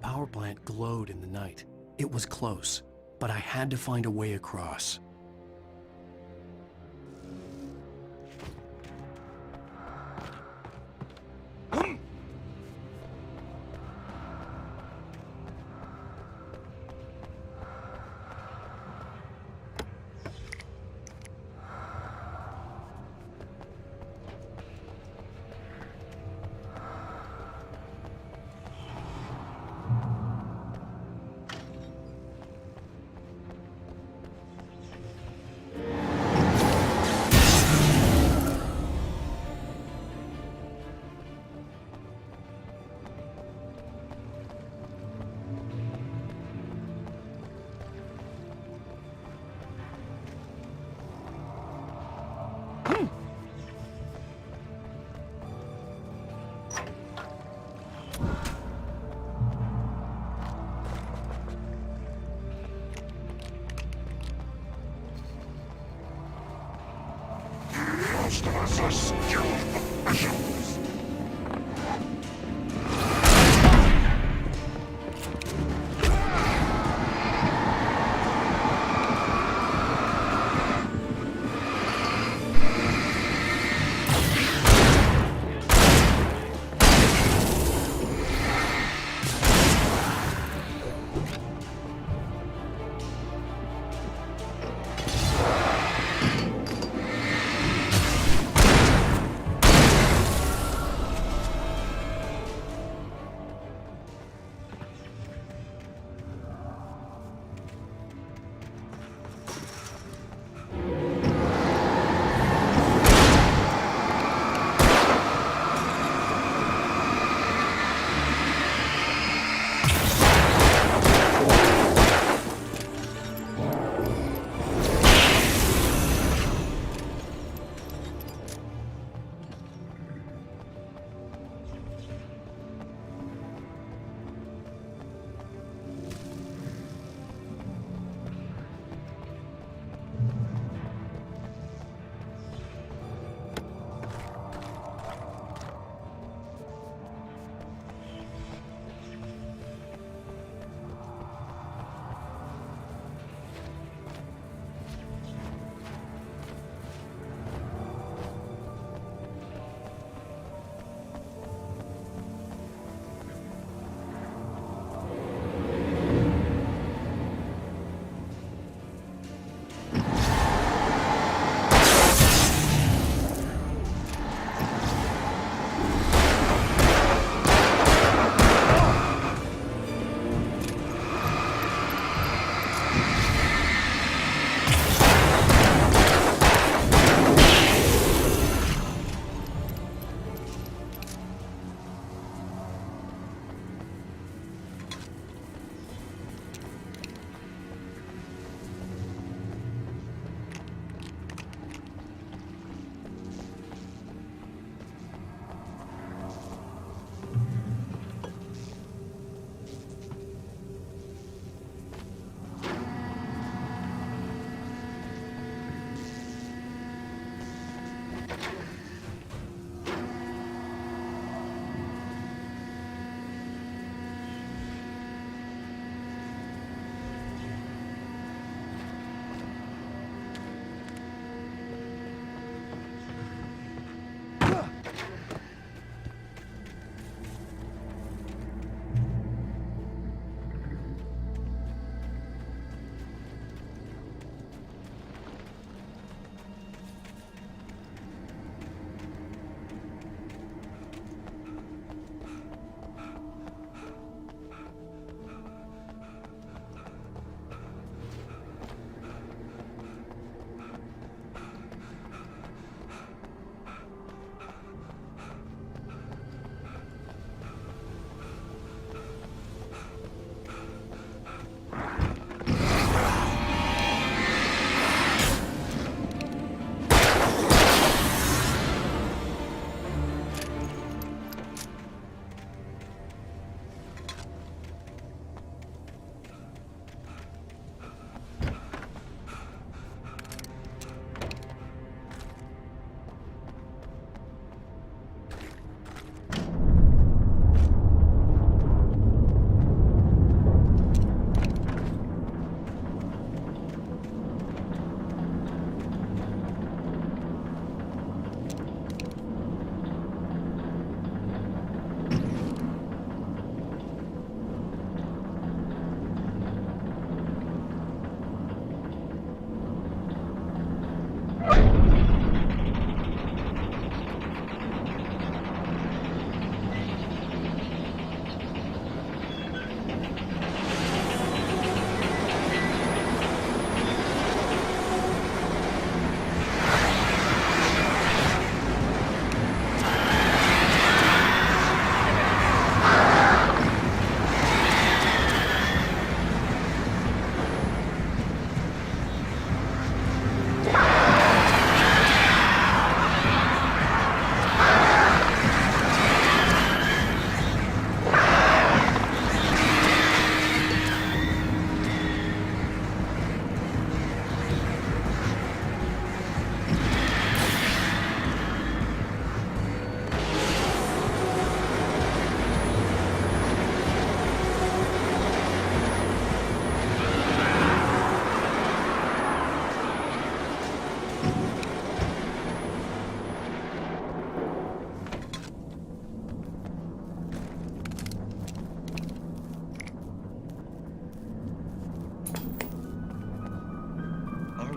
power plant glowed in the night. It was close, but I had to find a way across. Most of us are skilled professionals.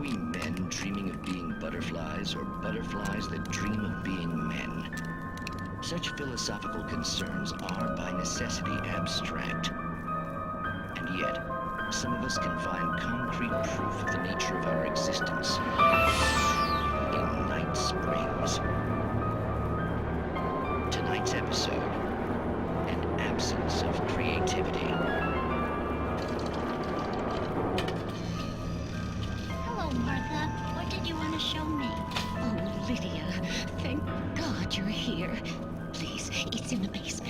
we men dreaming of being butterflies or butterflies that dream of being men? Such philosophical concerns are by necessity abstract. And yet, some of us can find concrete proof of the nature of our existence in Night Springs. Tonight's episode, an absence of creativity. Hello, Martha. What did you want to show me? Oh, Lydia. Thank God you're here. Please, it's in the basement.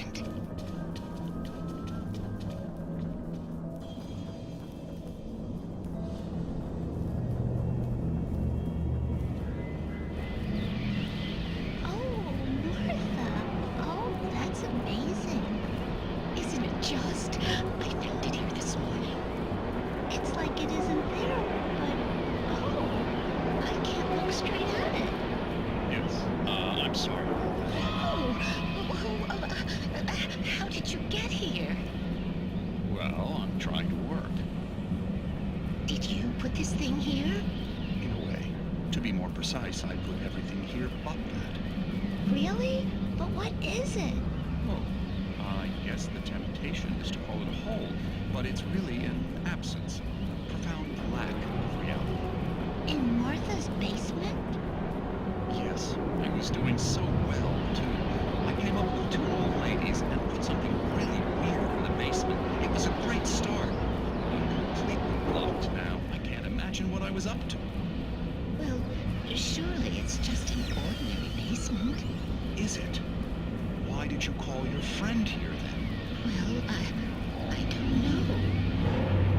Precise, I put everything here but that. Really? But what is it? Oh, I guess the temptation is to call it a hole, but it's really an absence, a profound lack of reality. In Martha's basement? Yes, I was doing so well, too. I came up with 2 old ladies and put something really weird in the basement. It was a great start. I'm completely blocked now. I can't imagine what I was up to. Well, surely it's just an ordinary basement. Is it? Why did you call your friend here, then? Well, I don't know.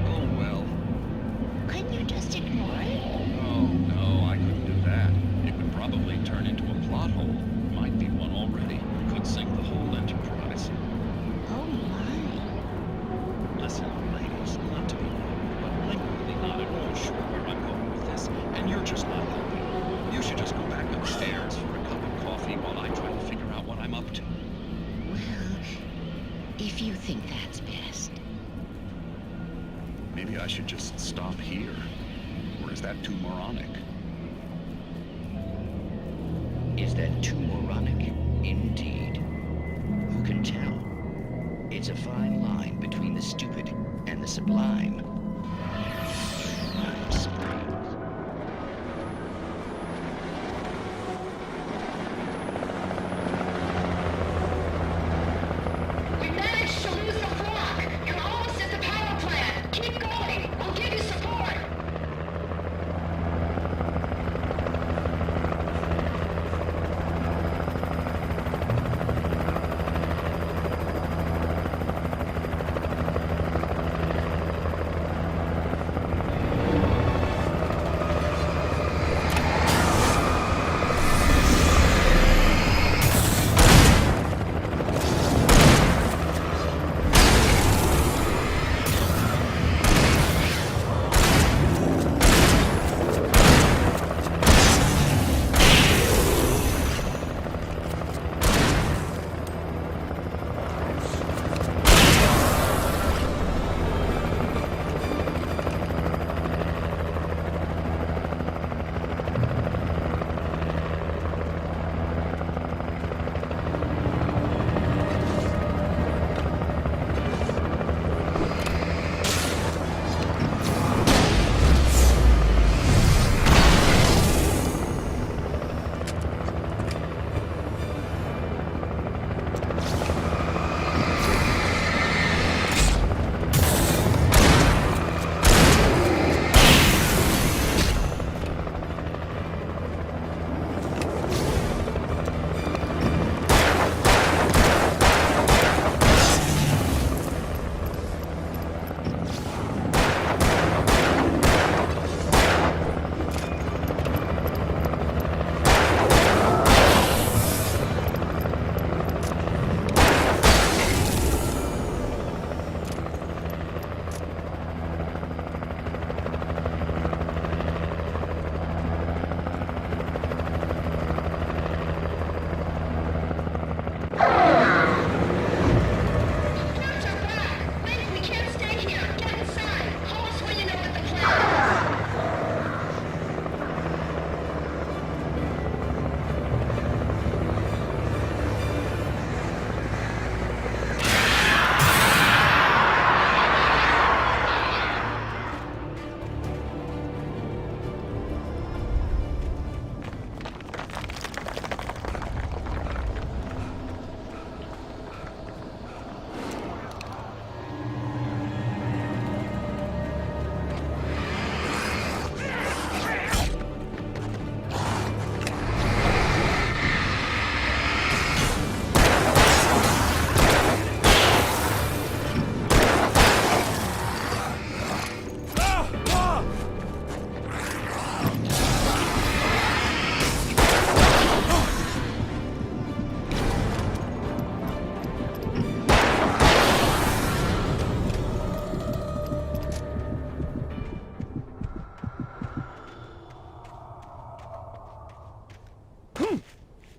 Oh, well. Couldn't you just ignore it? Oh, no, I couldn't do that. It would probably turn into a plot hole. Might be one already. Could sink the whole enterprise. Oh, my. Listen, ladies, not to be rude, but I'm really not at all sure where I'm going with this, and you're just not helping. You should just go back upstairs for a cup of coffee while I try to figure out what I'm up to. Well, if you think that's best. Maybe I should just stop here. Or is that too moronic? Is that too moronic? Indeed. Who can tell? It's a fine line between the stupid and the sublime. Night Springs.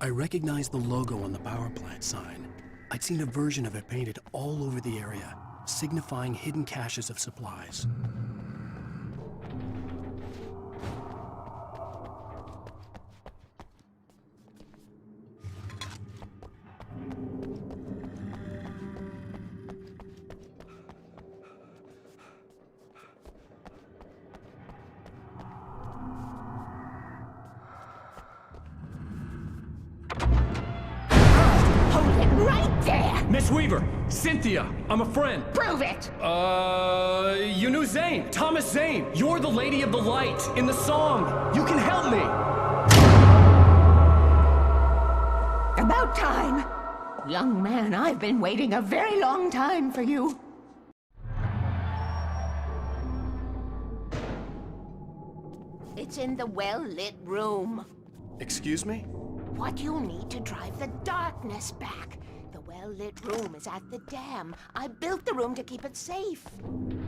I recognized the logo on the power plant sign. I'd seen a version of it painted all over the area, signifying hidden caches of supplies. Right there! Miss Weaver! Cynthia! I'm a friend! Prove it! You knew Zane! Thomas Zane! You're the Lady of the Light in the song! You can help me! About time! Young man, I've been waiting a very long time for you. It's in the well-lit room. Excuse me? What you need to drive the darkness back. The well-lit room is at the dam. I built the room to keep it safe.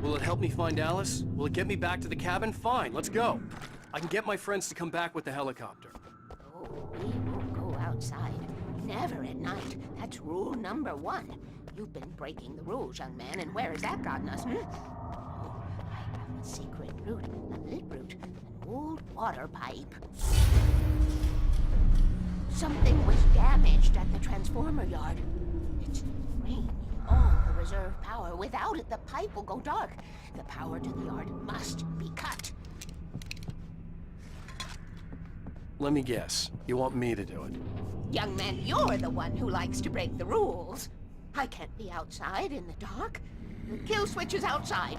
Will it help me find Alice? Will it get me back to the cabin? Fine, let's go. I can get my friends to come back with the helicopter. Oh, we won't go outside. Never at night. That's rule number 1. You've been breaking the rules, young man, and where has that gotten us, Oh, I have a secret route, a lit route, an old water pipe. Something was damaged at the transformer yard. It's draining all the reserve power. Without it, the pipe will go dark. The power to the yard must be cut. Let me guess. You want me to do it? Young man, you're the one who likes to break the rules. I can't be outside in the dark. The kill switch is outside.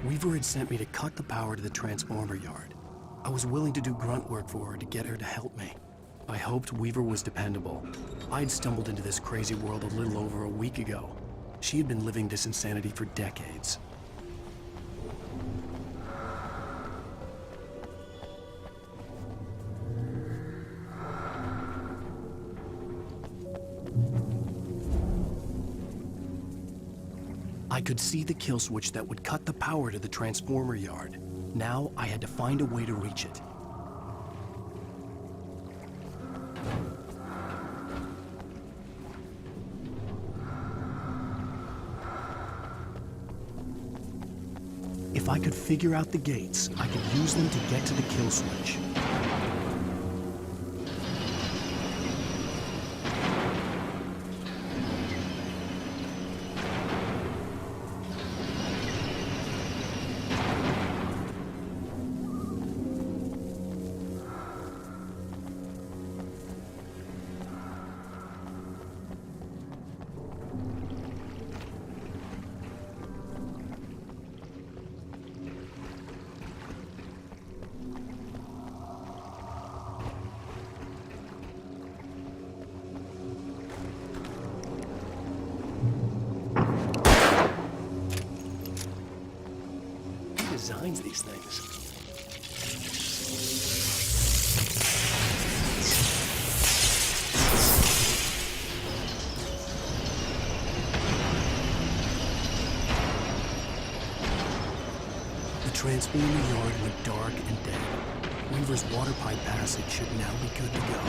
Weaver had sent me to cut the power to the transformer yard. I was willing to do grunt work for her to get her to help me. I hoped Weaver was dependable. I'd stumbled into this crazy world a little over a week ago. She had been living this insanity for decades. I could see the kill switch that would cut the power to the transformer yard. Now I had to find a way to reach it. If I could figure out the gates, I could use them to get to the kill switch. Designs these things. The transformer yard went dark and dead. Weaver's water pipe passage should now be good to go.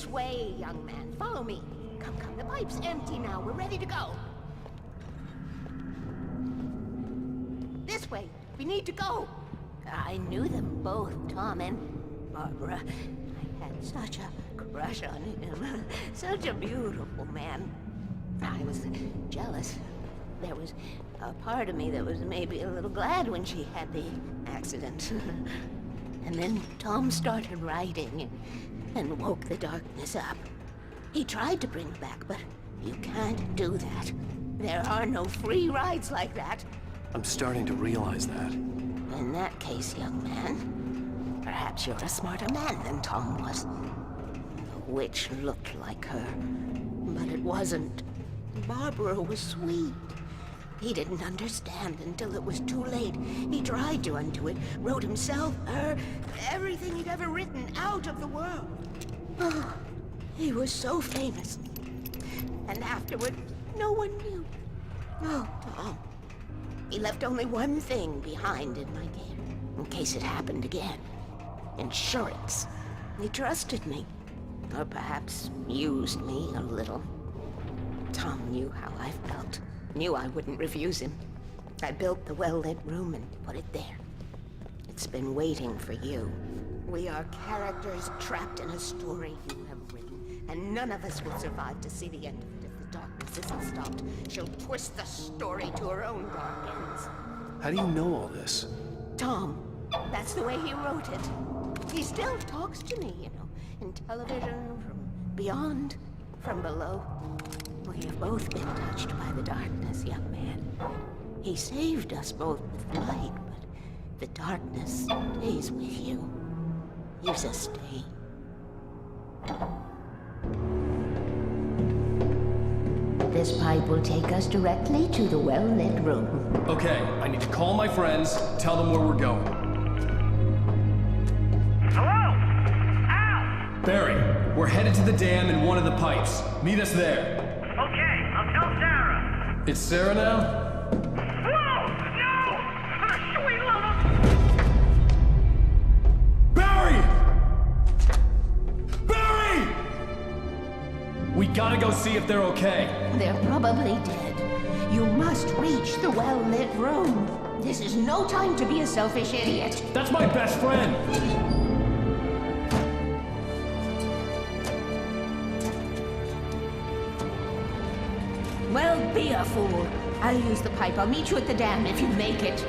This way, young man. Follow me. Come, come. The pipe's empty now. We're ready to go. This way. We need to go. I knew them both, Tom and Barbara. I had such a crush on him. Such a beautiful man. I was jealous. There was a part of me that was maybe a little glad when she had the accident. And then Tom started writing and woke the darkness up. He tried to bring it back, but you can't do that. There are no free rides like that. I'm starting to realize that. In that case, young man, perhaps you're a smarter man than Tom was. The witch looked like her, but it wasn't. Barbara was sweet. He didn't understand until it was too late. He tried to undo it, wrote himself, her, everything he'd ever written out of the world. Oh, he was so famous. And afterward, no one knew. Oh, Tom. He left only one thing behind in my care, in case it happened again. Insurance. He trusted me. Or perhaps used me a little. Tom knew how I felt. Knew I wouldn't refuse him. I built the well-lit room and put it there. It's been waiting for you. We are characters trapped in a story you have written, and none of us will survive to see the end of it if the darkness isn't stopped. She'll twist the story to her own dark ends. How do you know all this? Tom, that's the way he wrote it. He still talks to me, you know, in television, from beyond, from below. We have both been touched by the darkness, young man. He saved us both with the light, but the darkness stays with you. Leaves a stain. This pipe will take us directly to the well-lit room. Okay, I need to call my friends, tell them where we're going. Hello? Al! Barry, we're headed to the dam in one of the pipes. Meet us there. Okay, I'll tell Sarah. It's Sarah now? Whoa! No! For the sweet love of... Barry! Barry! We gotta go see if they're okay. They're probably dead. You must reach the well-lit room. This is no time to be a selfish idiot. That's my best friend! Well, be a fool. I'll use the pipe. I'll meet you at the dam if you make it.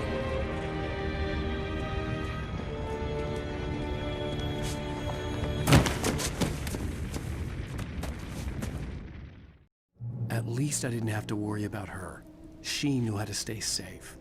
At least I didn't have to worry about her. She knew how to stay safe.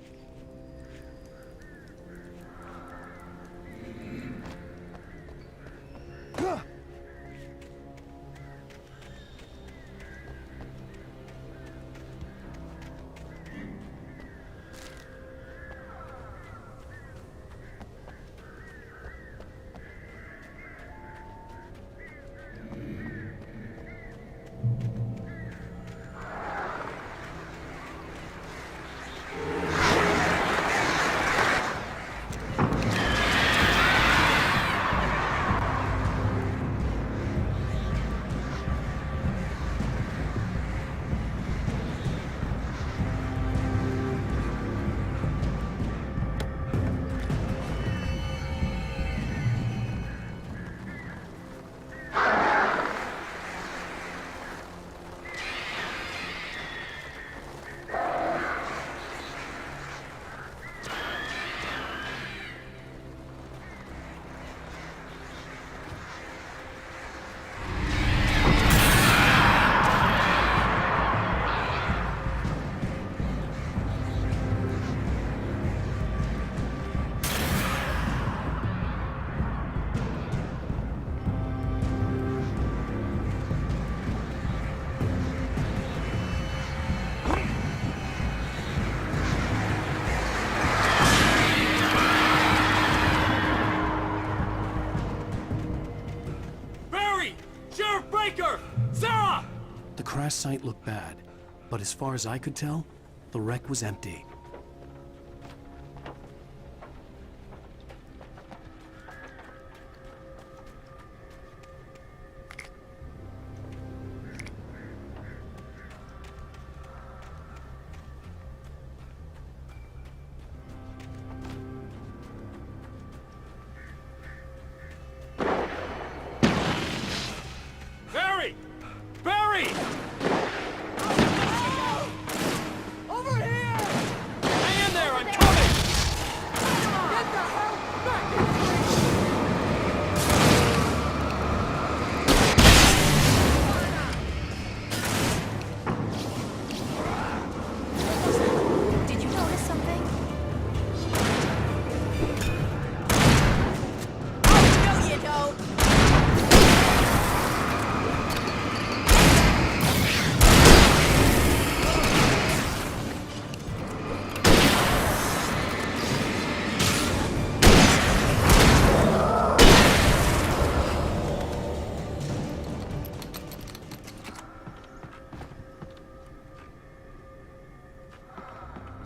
The crash site looked bad, but as far as I could tell, the wreck was empty.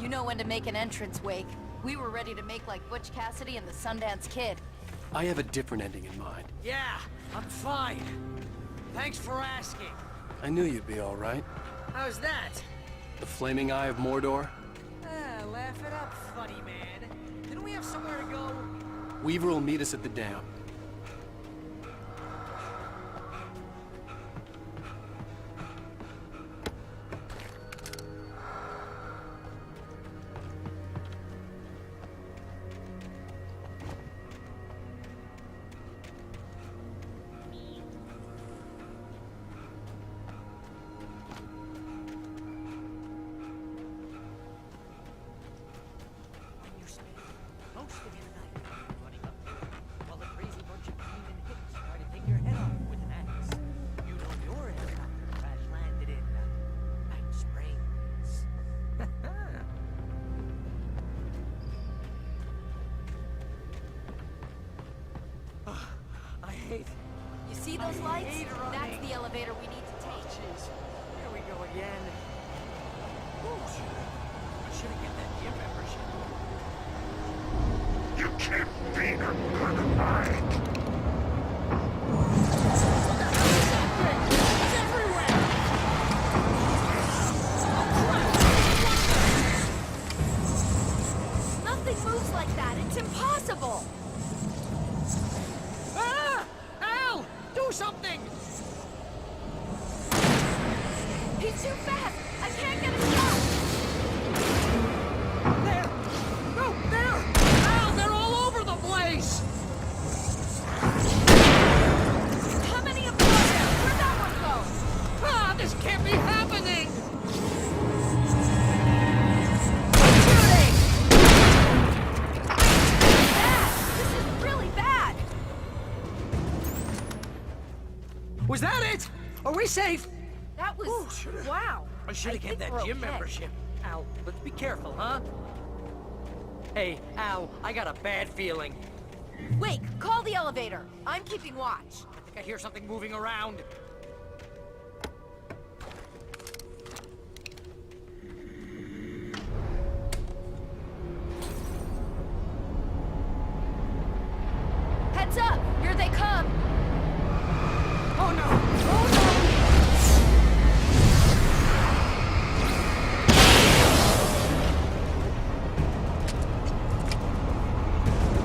You know when to make an entrance, Wake. We were ready to make like Butch Cassidy and the Sundance Kid. I have a different ending in mind. Yeah, I'm fine. Thanks for asking. I knew you'd be all right. How's that? The flaming eye of Mordor? Ah, laugh it up, funny man. Didn't we have somewhere to go? Weaver will meet us at the dam. Most of your night running up there, while a crazy bunch of demon hicks try to take your head off with an axe. You know your helicopter crash landed in Night Springs. I hate. You see those lights? hate running. That's the elevator we need to take. Jeez, here we go again. Ooh, I should have get that gym membership. You can't beat her, crocodile. It's everywhere! Nothing moves like that. It's impossible. Ah! Al! Do something! He's too fast. I can't get a shot. There! No, there! Al, they're all over the place! How many of them are there? Where'd that one go? Ah, this can't be happening! Shooting! Bad. This is really bad. Was that it? Are we safe? That was... wow. I should have think get that we're gym okay. membership. Al, let's be careful, huh? Hey, Al, I got a bad feeling. Wake, call the elevator. I'm keeping watch. I think I hear something moving around. Heads up! Here they come! Oh no! Oh no!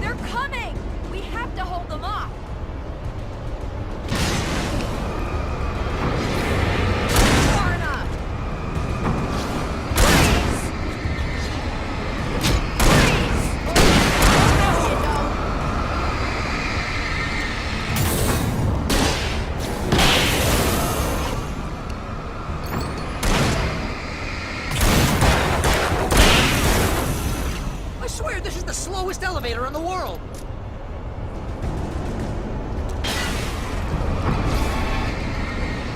They're coming! We have to hold them off! Far enough! Freeze! Freeze! Oh no, you don't! I swear this is the slowest elevator in the world!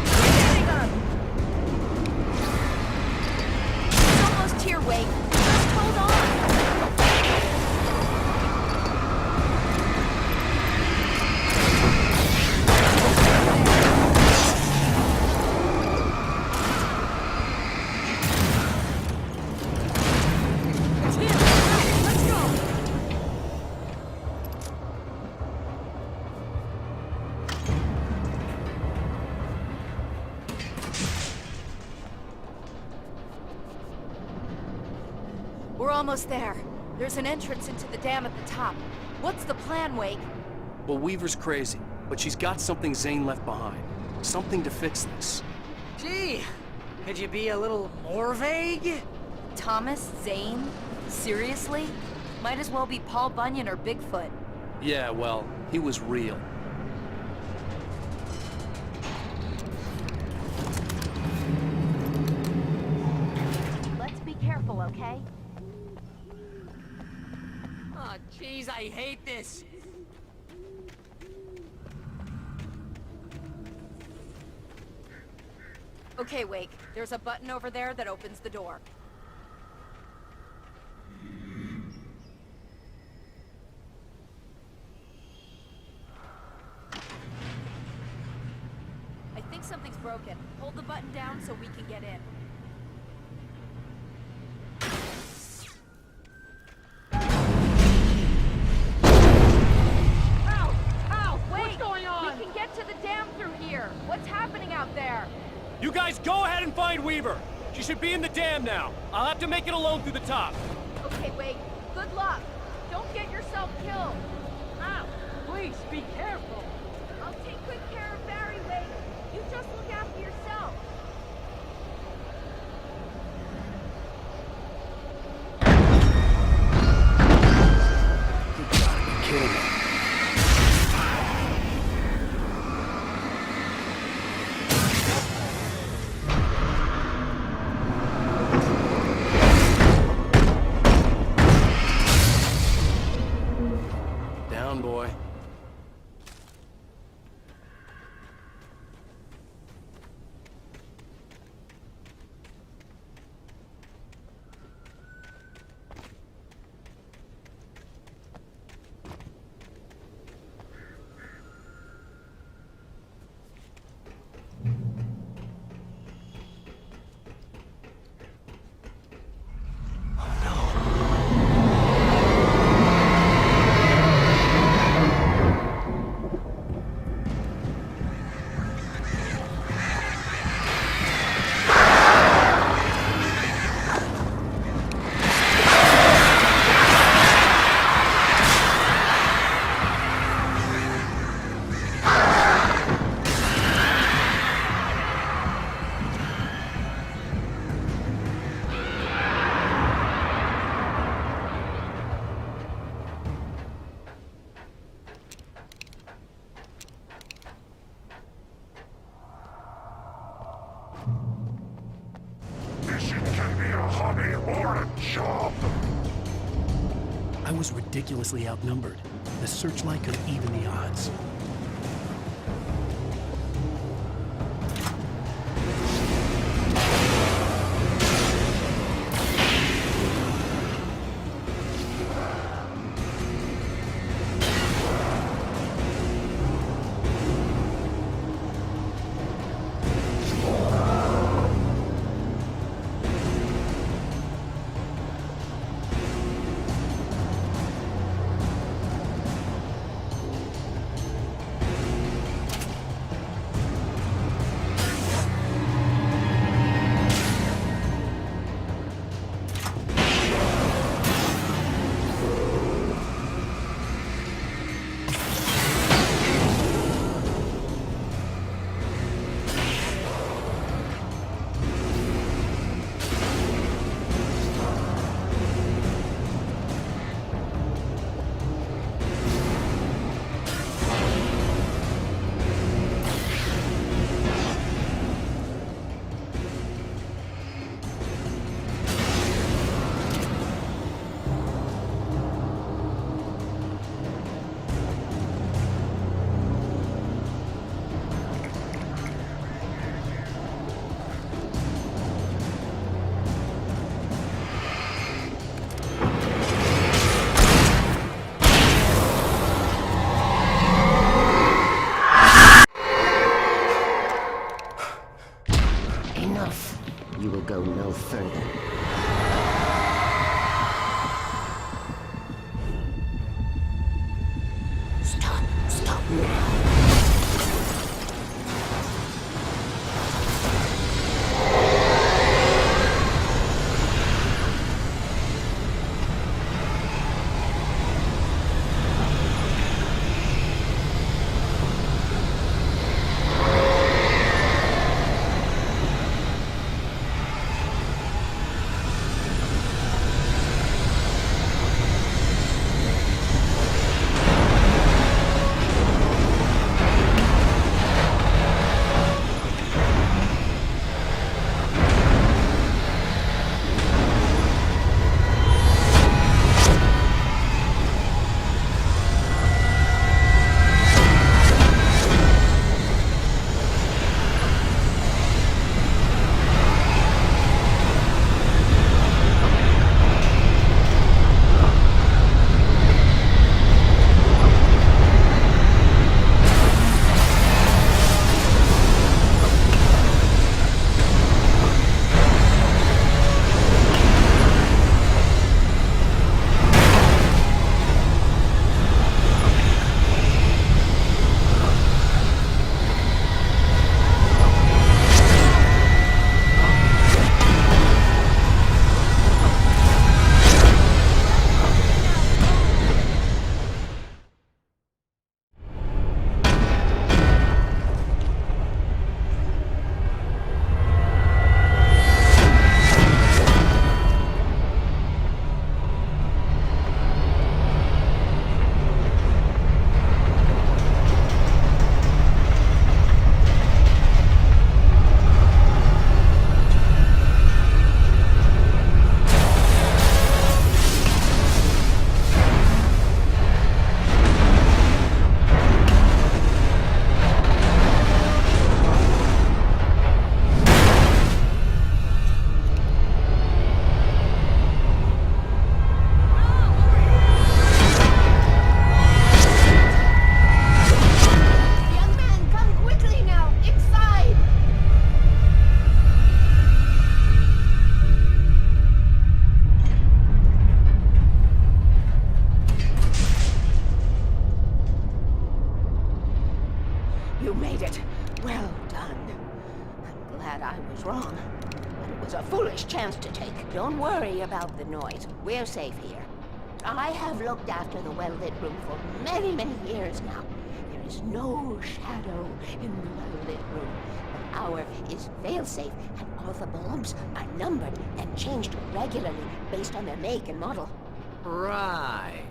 We're getting them! It's almost here, Wake. Just hold on! It's here! Let's go! We're almost there. There's an entrance into the dam at the top. What's the plan, Wake? Well, Weaver's crazy, but she's got something Zane left behind. Something to fix this. Gee, could you be a little more vague? Thomas Zane? Seriously? Might as well be Paul Bunyan or Bigfoot. Yeah, well, he was real. Let's be careful, okay? Oh, jeez, I hate this. Okay, Wake. There's a button over there that opens the door. I think something's broken. Hold the button down so we can get in. She should be in the dam now. I'll have to make it alone through the top. Okay, Wake. Good luck. Don't get yourself killed. Ow! Please, be careful. I'll take good care of Barry, Wake. You just look after yourself. You gotta be kidding me. Down, boy. Mission can be a hobby or a job. I was ridiculously outnumbered. The searchlight could even the odds. Don't worry about the noise. We're safe here. I have looked after the well-lit room for many, many years now. There is no shadow in the well-lit room. The hour is fail-safe, and all the bulbs are numbered and changed regularly based on their make and model. Right.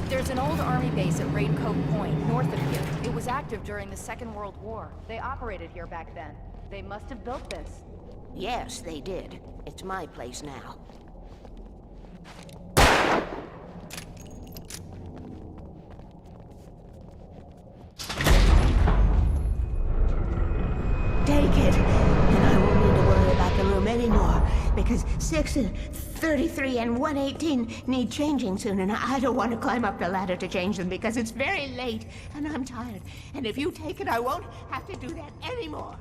There's an old army base at Raincoat Point, north of here. It was active during the Second World War. They operated here back then. They must have built this. Yes, they did. It's my place now. Take it, and I won't need to worry about the room anymore, because 6 and 33 and 118 need changing soon, and I don't want to climb up the ladder to change them because it's very late, and I'm tired. And if you take it, I won't have to do that anymore.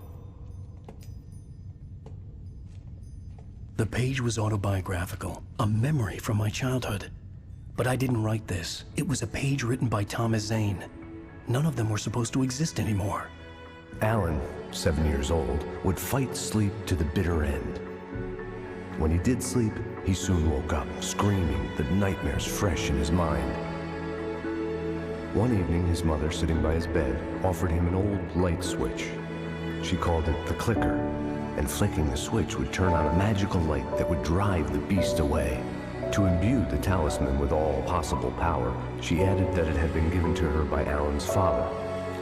The page was autobiographical, a memory from my childhood. But I didn't write this. It was a page written by Thomas Zane. None of them were supposed to exist anymore. Alan, 7 years old, would fight sleep to the bitter end. When he did sleep, he soon woke up, screaming, the nightmares fresh in his mind. One evening, his mother, sitting by his bed, offered him an old light switch. She called it the clicker, and flicking the switch would turn on a magical light that would drive the beast away. To imbue the talisman with all possible power, she added that it had been given to her by Alan's father.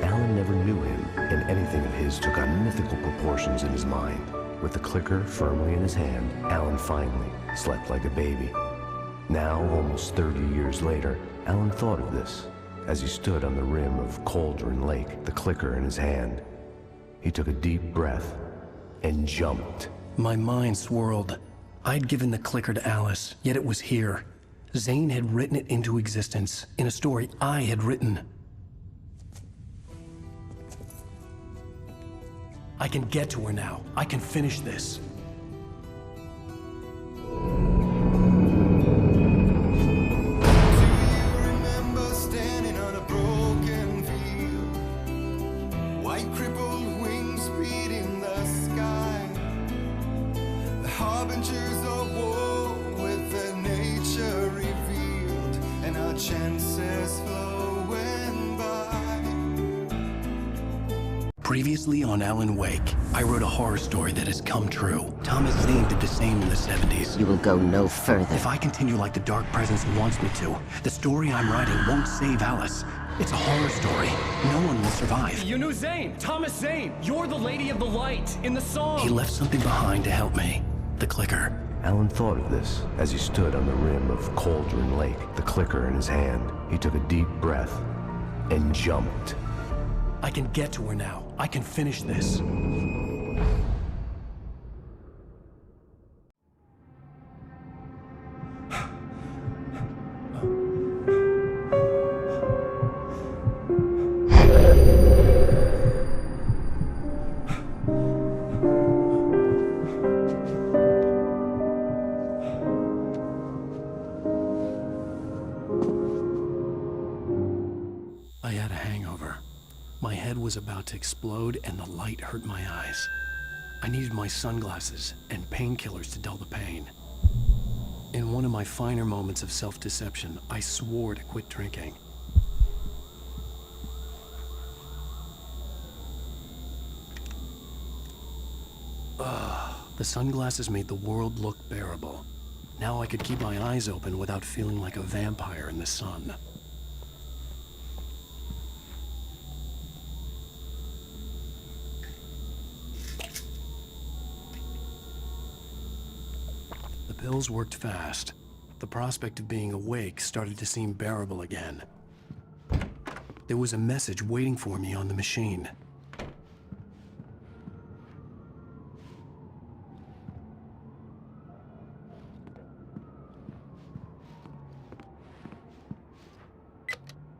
Alan never knew him, and anything of his took on mythical proportions in his mind. With the clicker firmly in his hand, Alan finally slept like a baby. Now, almost 30 years later, Alan thought of this as he stood on the rim of Cauldron Lake, the clicker in his hand. He took a deep breath and jumped. My mind swirled. I'd given the clicker to Alice, yet it was here. Zane had written it into existence in a story I had written. I can get to her now. I can finish this. Remember standing on a broken field, white crippled wings beating the sky, the harbingers of war with their nature revealed, and our chances flowing by. Previously on Alan Wake, I wrote a horror story that has come true. Thomas Zane did the same in the 70s. You will go no further. If I continue like the Dark Presence wants me to, the story I'm writing won't save Alice. It's a horror story. No one will survive. You knew Zane! Thomas Zane! You're the Lady of the Light in the song! He left something behind to help me. The clicker. Alan thought of this as he stood on the rim of Cauldron Lake, the clicker in his hand. He took a deep breath and jumped. I can get to her now. I can finish this. I had a hangover. My head was about to explode and the light hurt my eyes. I needed my sunglasses and painkillers to dull the pain. In one of my finer moments of self-deception, I swore to quit drinking. The sunglasses made the world look bearable. Now I could keep my eyes open without feeling like a vampire in the sun. The pills worked fast. The prospect of being awake started to seem bearable again. There was a message waiting for me on the machine.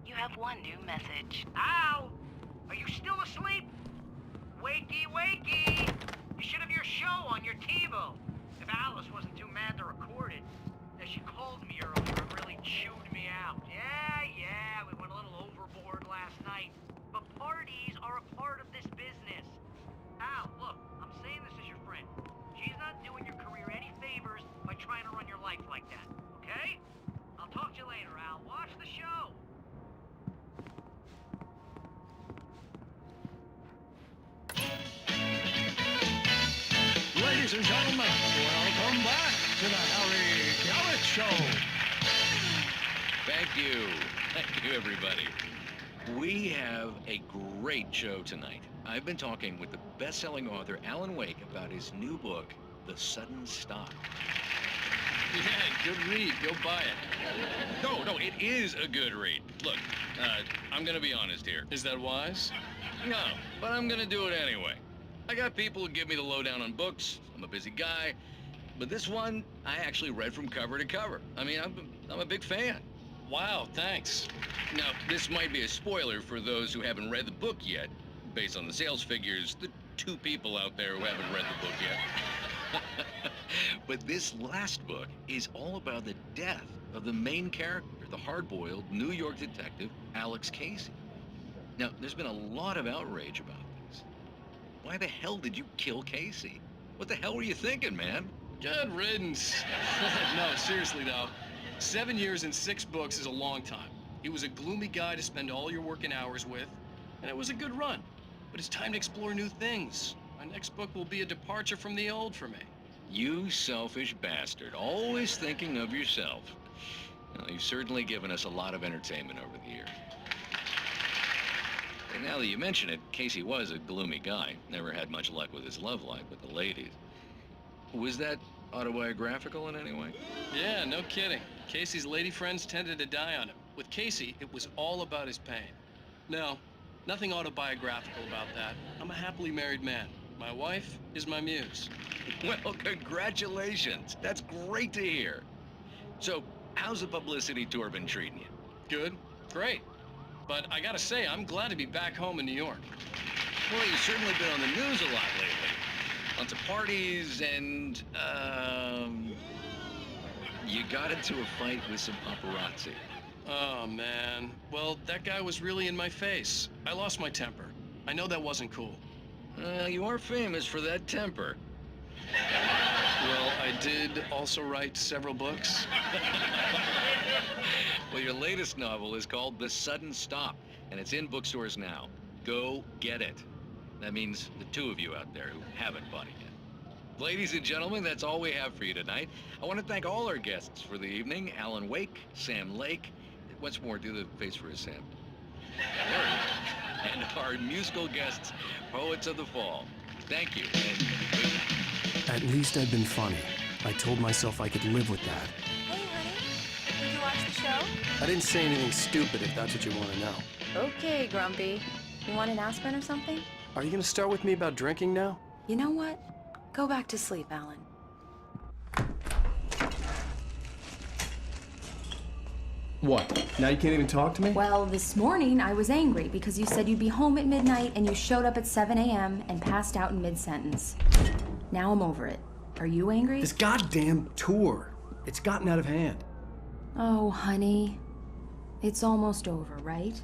You have one new message. Al! Are you still asleep? Wakey, wakey! You should have your show on your TiVo. If Alice wasn't too mad to record it, as she called me earlier, I'm really really chewed me out. Yeah, we went a little overboard last night. But parties are a part of this business. Al, look, I'm saying this as your friend. She's not doing your career any favors by trying to run your life like that, okay? I'll talk to you later, Al. Watch the show. Ladies and gentlemen, welcome back to the Harry Garrett Show. Thank you. Thank you, everybody. We have a great show tonight. I've been talking with the best-selling author Alan Wake about his new book, The Sudden Stop. Yeah, good read. Go buy it. No, it is a good read. Look, I'm gonna be honest here. Is that wise? No, but I'm gonna do it anyway. I got people who give me the lowdown on books. I'm a busy guy. But this one, I actually read from cover to cover. I mean, I'm a big fan. Wow, thanks. Now, this might be a spoiler for those who haven't read the book yet. Based on the sales figures, the 2 people out there who haven't read the book yet. But this last book is all about the death of the main character, the hard-boiled New York detective, Alex Casey. Now, there's been a lot of outrage about this. Why the hell did you kill Casey? What the hell were you thinking, man? Good riddance. No, seriously though, 7 years and 6 books is a long time. He was a gloomy guy to spend all your working hours with, and it was a good run. But it's time to explore new things. My next book will be a departure from the old for me. You selfish bastard, always thinking of yourself. Well, you've certainly given us a lot of entertainment over the years. And now that you mention it, Casey was a gloomy guy. Never had much luck with his love life with the ladies. Was that autobiographical in any way? Yeah, no kidding. Casey's lady friends tended to die on him. With Casey, it was all about his pain. No, nothing autobiographical about that. I'm a happily married man. My wife is my muse. Well, congratulations. That's great to hear. So, how's the publicity tour been treating you? Good, great. But I gotta say, I'm glad to be back home in New York. Well, you've certainly been on the news a lot lately. Lots of parties and, you got into a fight with some paparazzi. Oh, man. Well, that guy was really in my face. I lost my temper. I know that wasn't cool. You are famous for that temper. Well, I did also write several books. Well, your latest novel is called The Sudden Stop, and it's in bookstores now. Go get it. That means the 2 of you out there who haven't bought it yet. Ladies and gentlemen, that's all we have for you tonight. I want to thank all our guests for the evening. Alan Wake, Sam Lake. Once more, do the face for us, Sam. There it is. And our musical guests, Poets of the Fall. Thank you, and good night. At least I'd been funny. I told myself I could live with that. Hey, honey. Did you watch the show? I didn't say anything stupid if that's what you want to know. Okay, Grumpy. You want an aspirin or something? Are you going to start with me about drinking now? You know what? Go back to sleep, Alan. What? Now you can't even talk to me? Well, this morning I was angry because you said you'd be home at midnight and you showed up at 7 a.m. and passed out in mid-sentence. Now I'm over it. Are you angry? This goddamn tour. It's gotten out of hand. Oh, honey. It's almost over, right?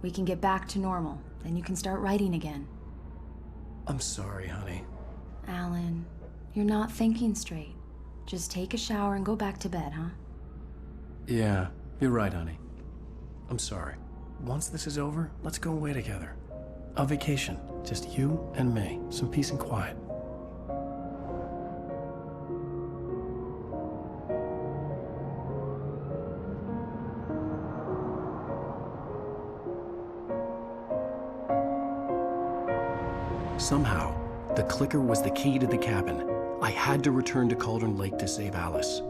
We can get back to normal. Then you can start writing again. I'm sorry, honey. Alan, you're not thinking straight. Just take a shower and go back to bed, huh? Yeah, you're right, honey. I'm sorry. Once this is over, let's go away together. A vacation. Just you and me. Some peace and quiet. Somehow, the clicker was the key to the cabin. I had to return to Cauldron Lake to save Alice.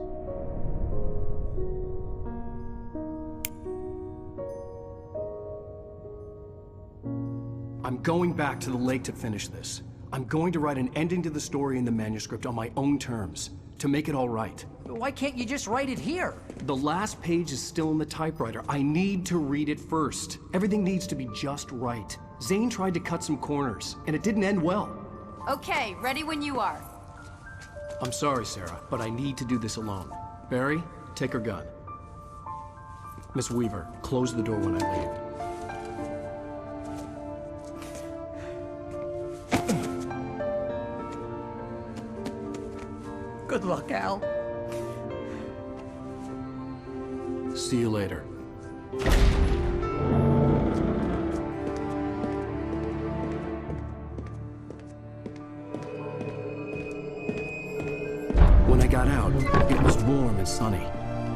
I'm going back to the lake to finish this. I'm going to write an ending to the story in the manuscript on my own terms, to make it all right. Why can't you just write it here? The last page is still in the typewriter. I need to read it first. Everything needs to be just right. Zane tried to cut some corners, and it didn't end well. Okay, ready when you are. I'm sorry, Sarah, but I need to do this alone. Barry, take her gun. Miss Weaver, close the door when I leave. Good luck, Al. See you later. When I got out, it was warm and sunny.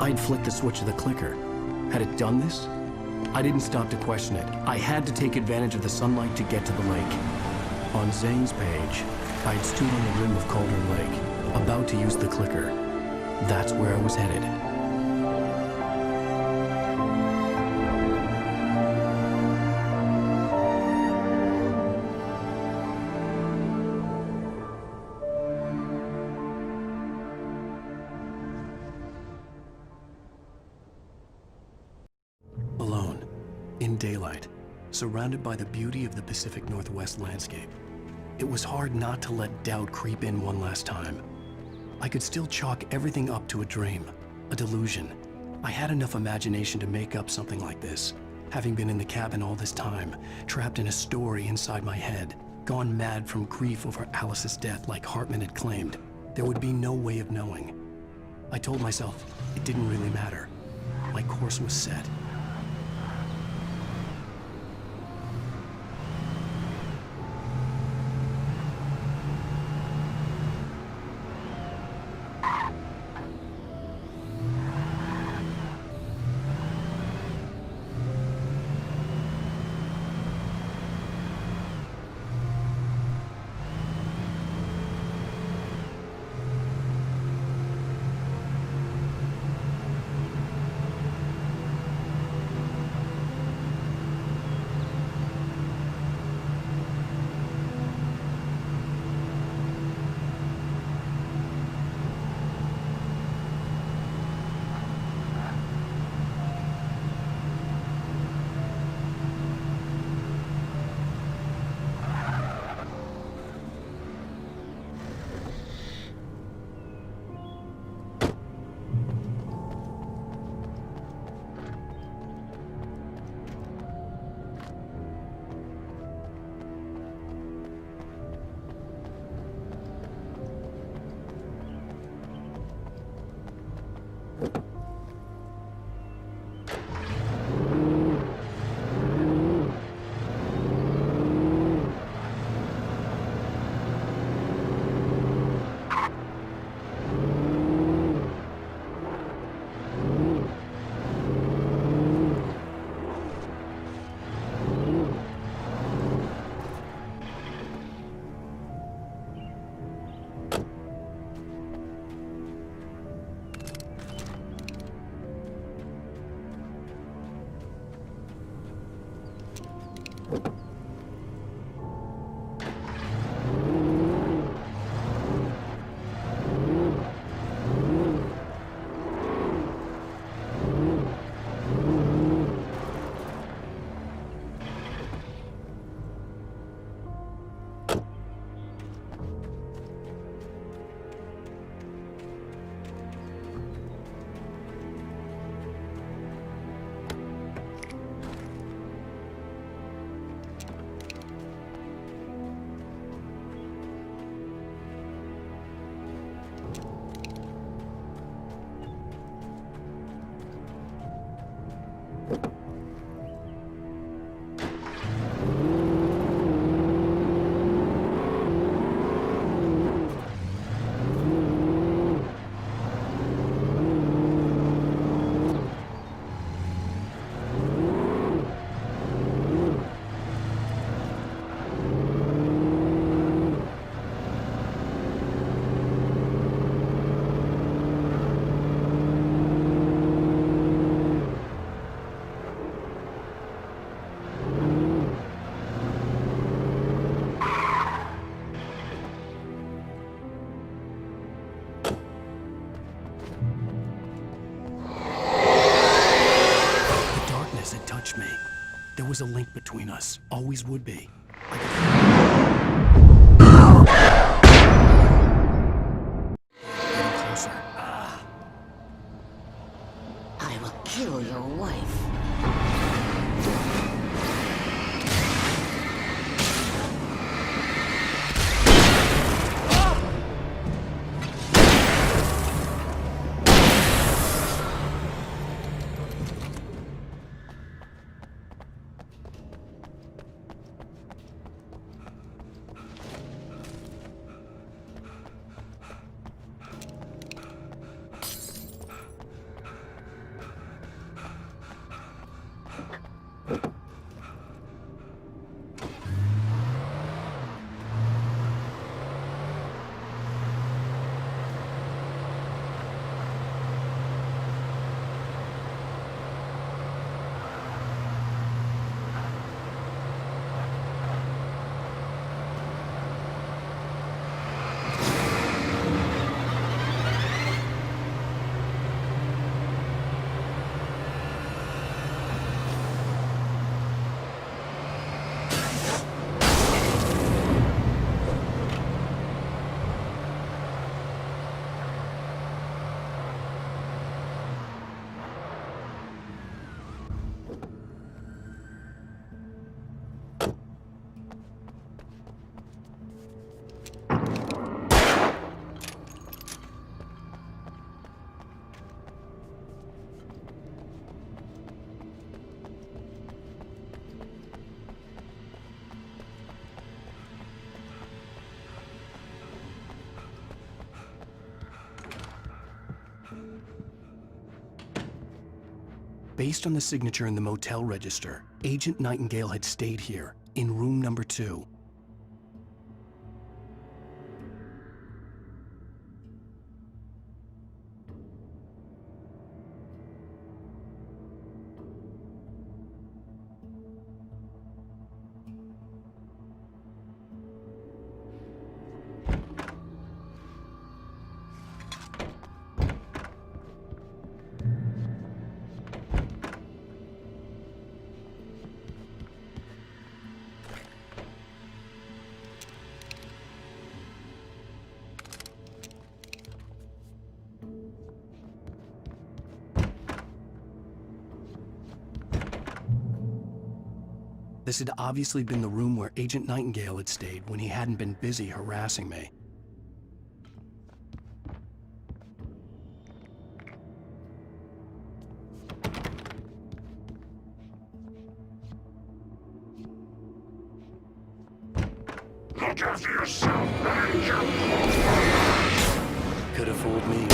I'd flicked the switch of the clicker. Had it done this? I didn't stop to question it. I had to take advantage of the sunlight to get to the lake. On Zane's page, I'd stood on the rim of Cauldron Lake, about to use the clicker. That's where I was headed. Alone, in daylight, surrounded by the beauty of the Pacific Northwest landscape. It was hard not to let doubt creep in one last time. I could still chalk everything up to a dream, a delusion. I had enough imagination to make up something like this, having been in the cabin all this time, trapped in a story inside my head, gone mad from grief over Alice's death like Hartman had claimed. There would be no way of knowing. I told myself it didn't really matter. My course was set. There was a link between us. Always would be. I will kill your wife Based on the signature in the motel register, Agent Nightingale had stayed here, in room number 2. This had obviously been the room where Agent Nightingale had stayed when he hadn't been busy harassing me. Look after yourself, man. You're Could have fooled me.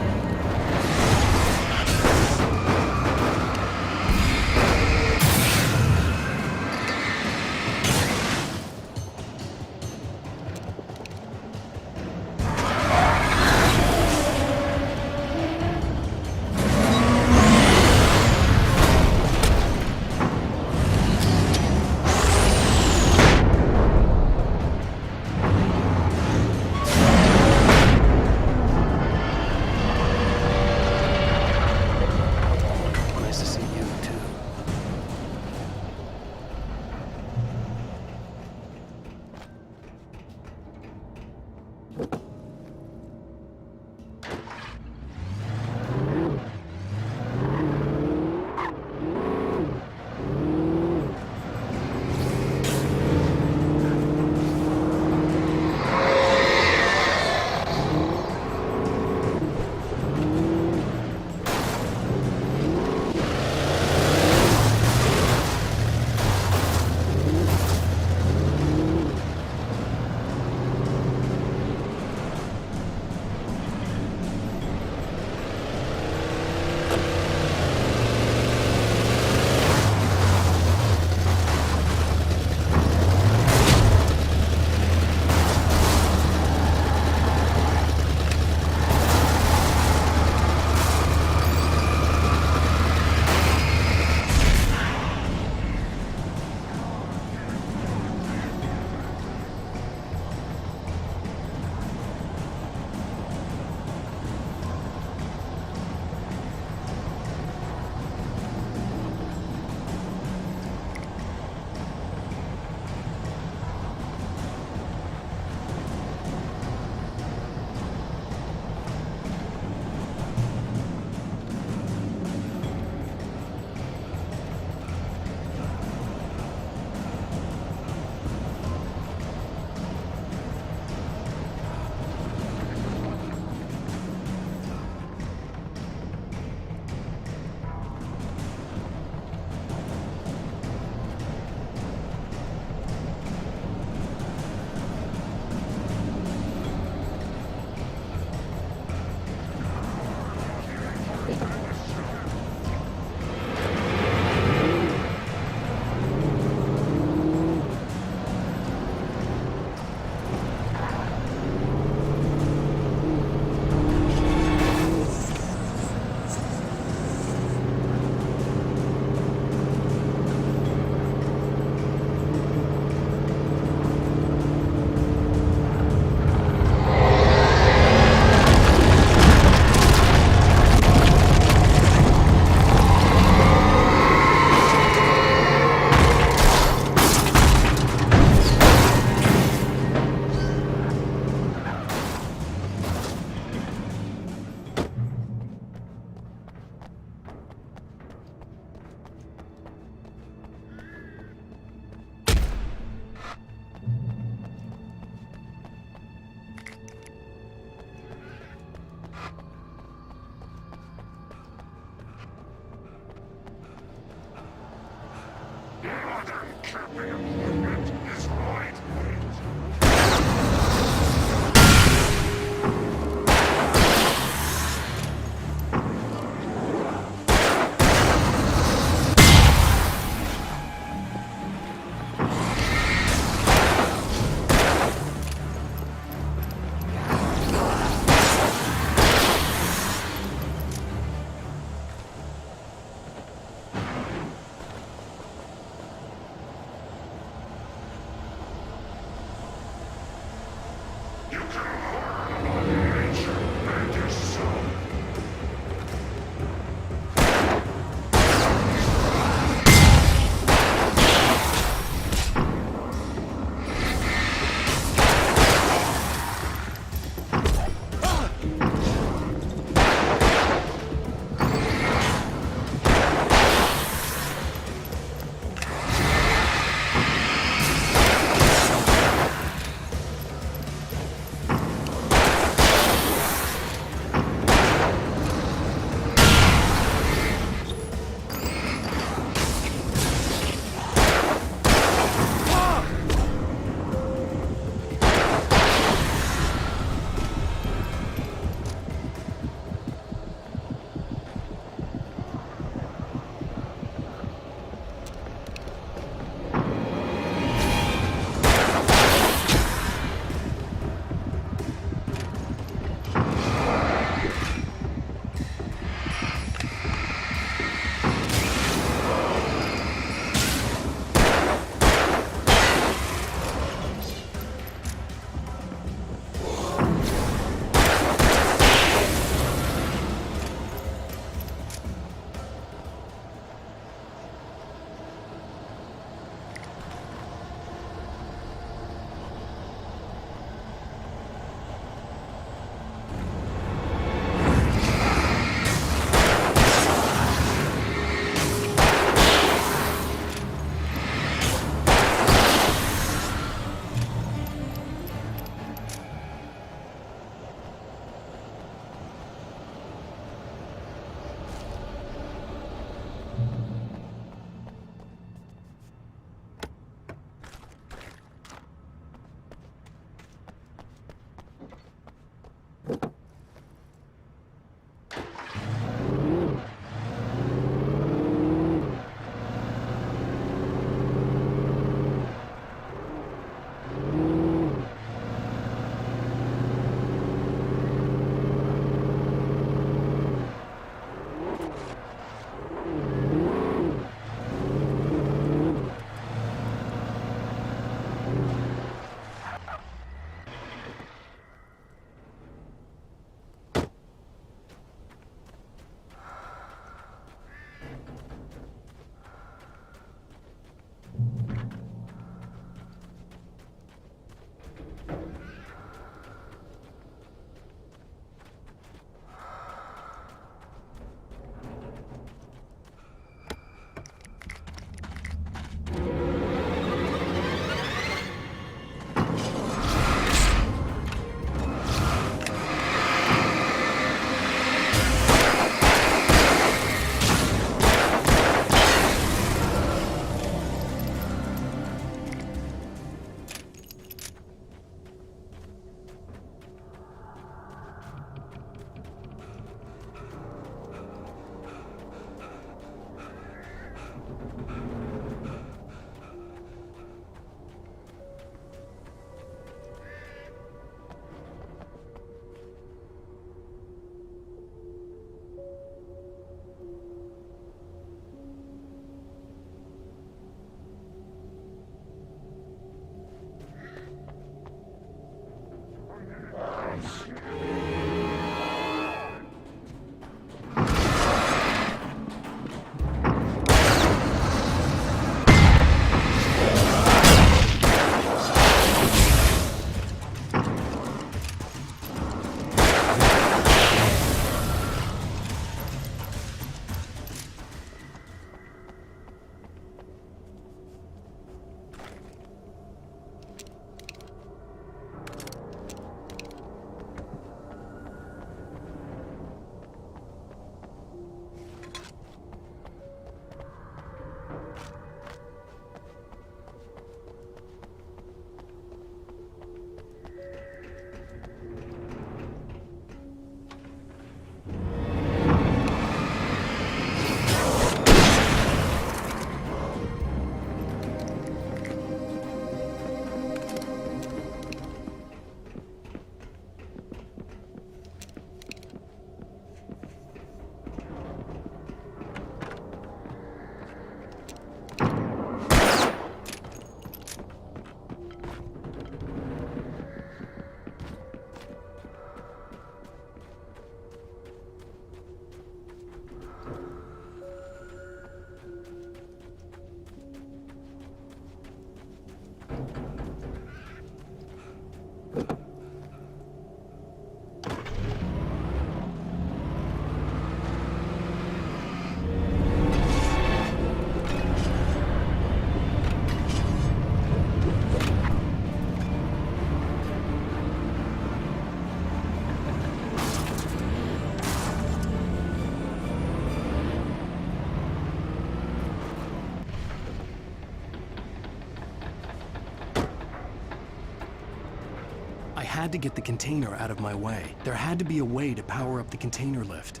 had to get the container out of my way. There had to be a way to power up the container lift.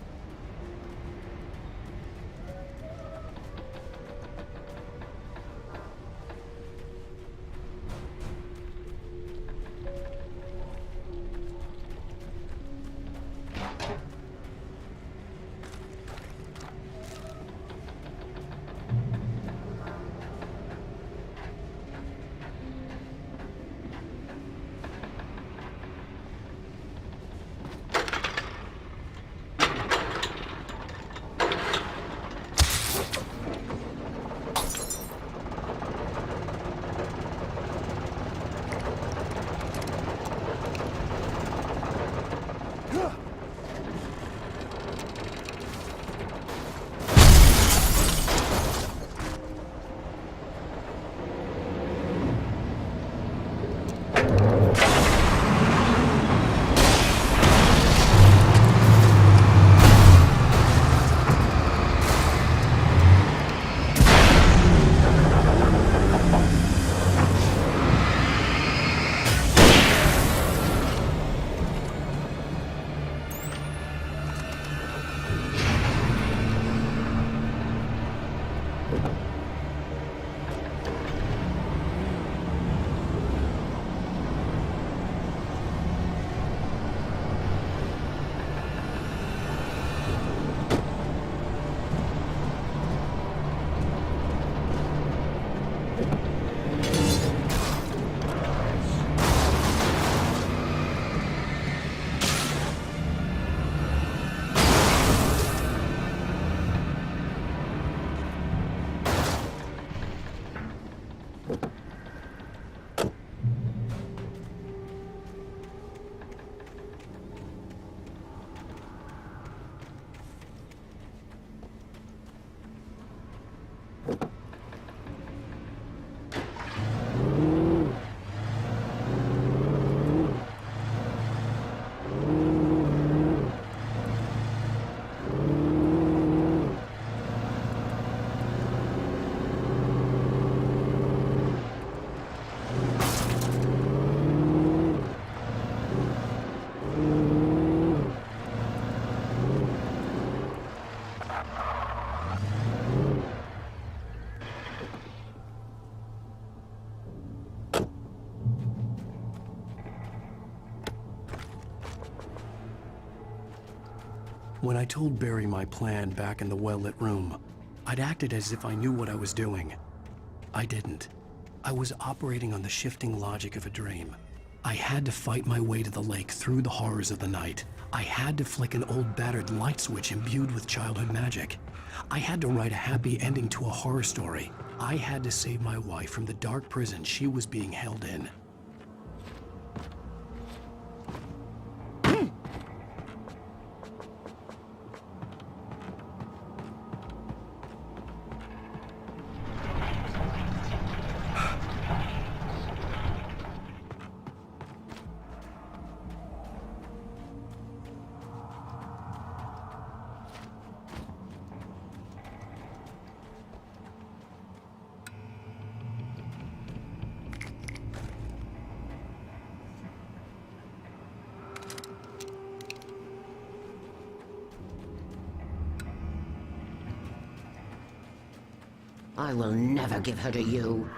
When I told Barry my plan back in the well-lit room, I'd acted as if I knew what I was doing. I didn't. I was operating on the shifting logic of a dream. I had to fight my way to the lake through the horrors of the night. I had to flick an old battered light switch imbued with childhood magic. I had to write a happy ending to a horror story. I had to save my wife from the dark prison she was being held in. I will never give her to you.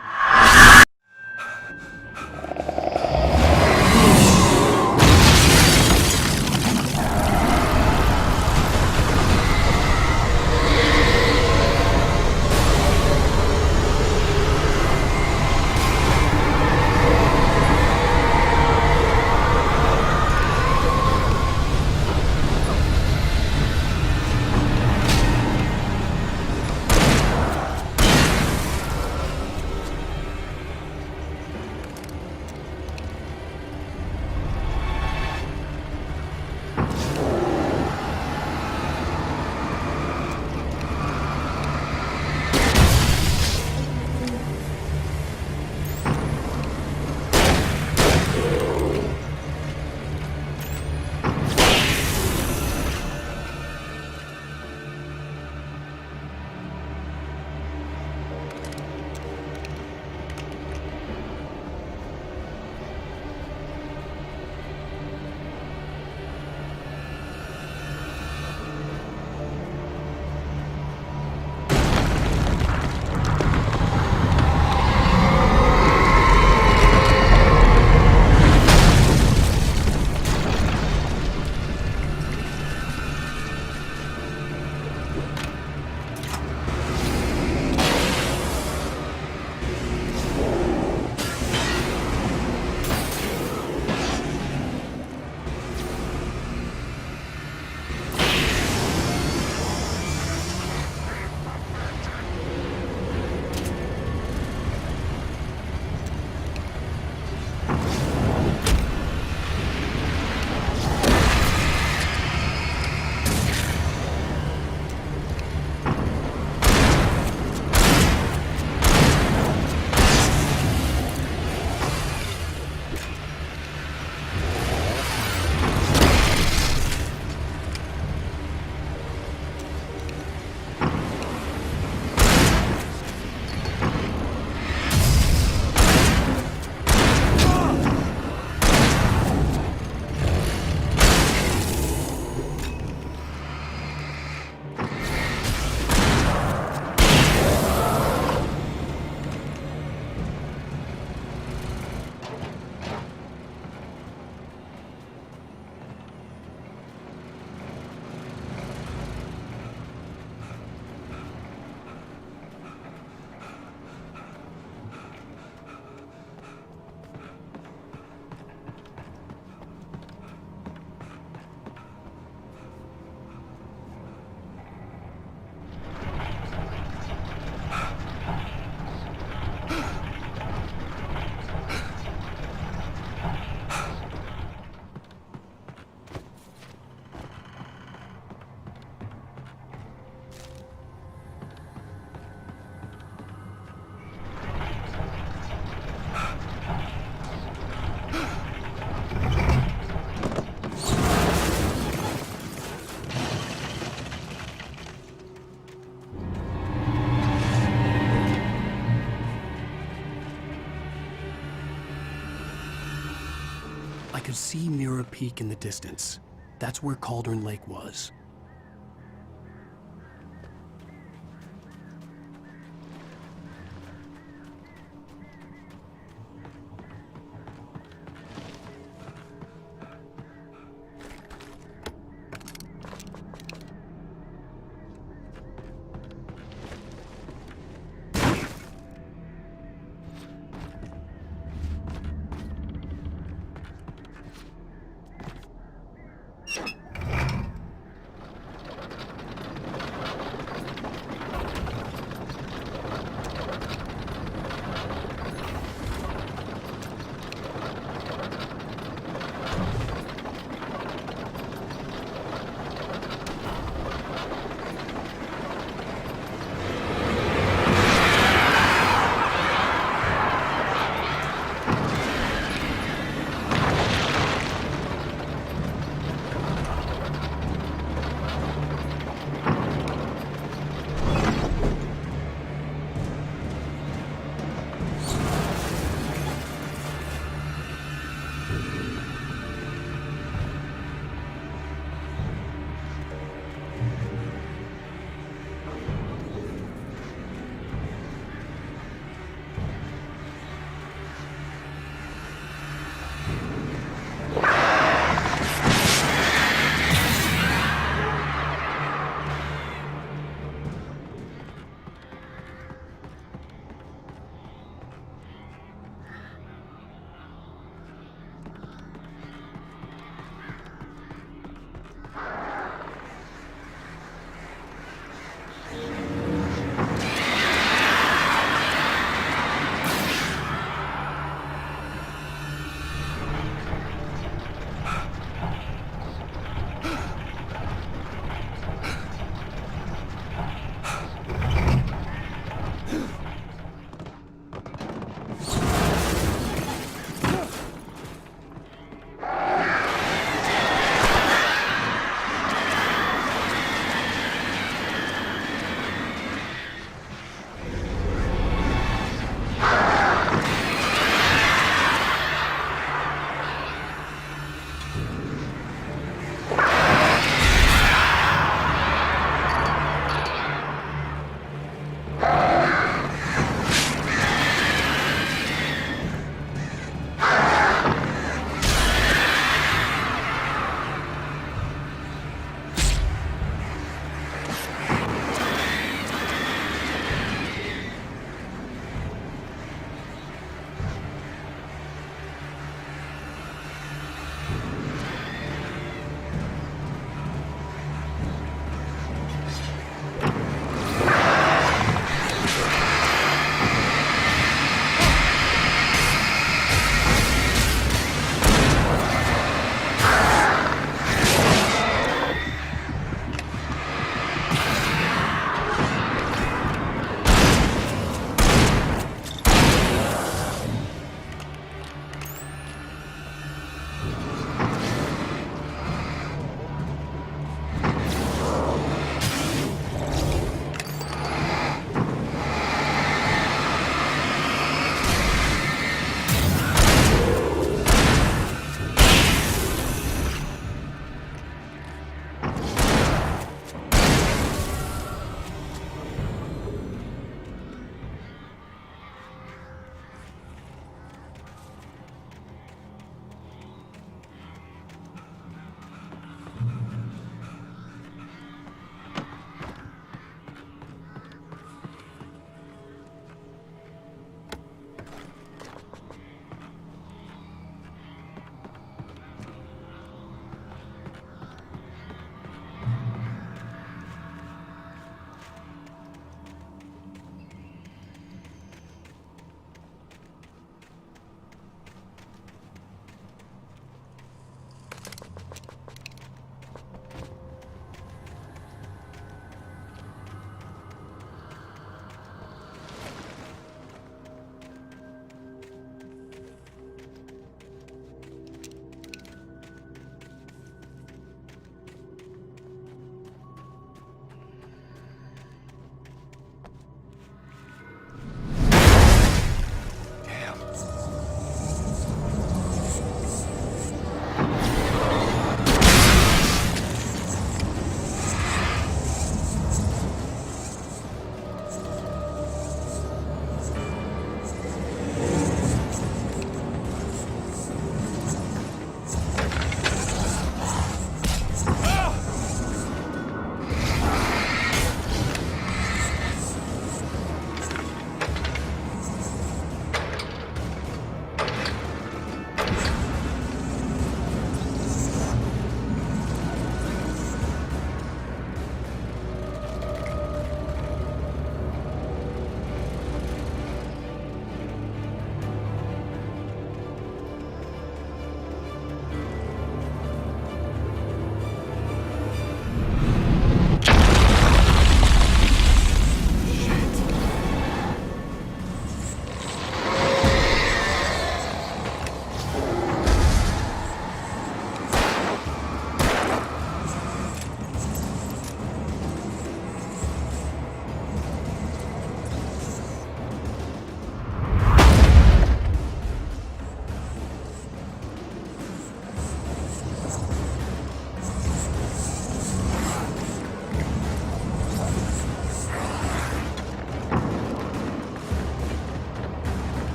could see Mirror Peak in the distance. That's where Cauldron Lake was.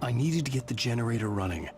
I needed to get the generator running.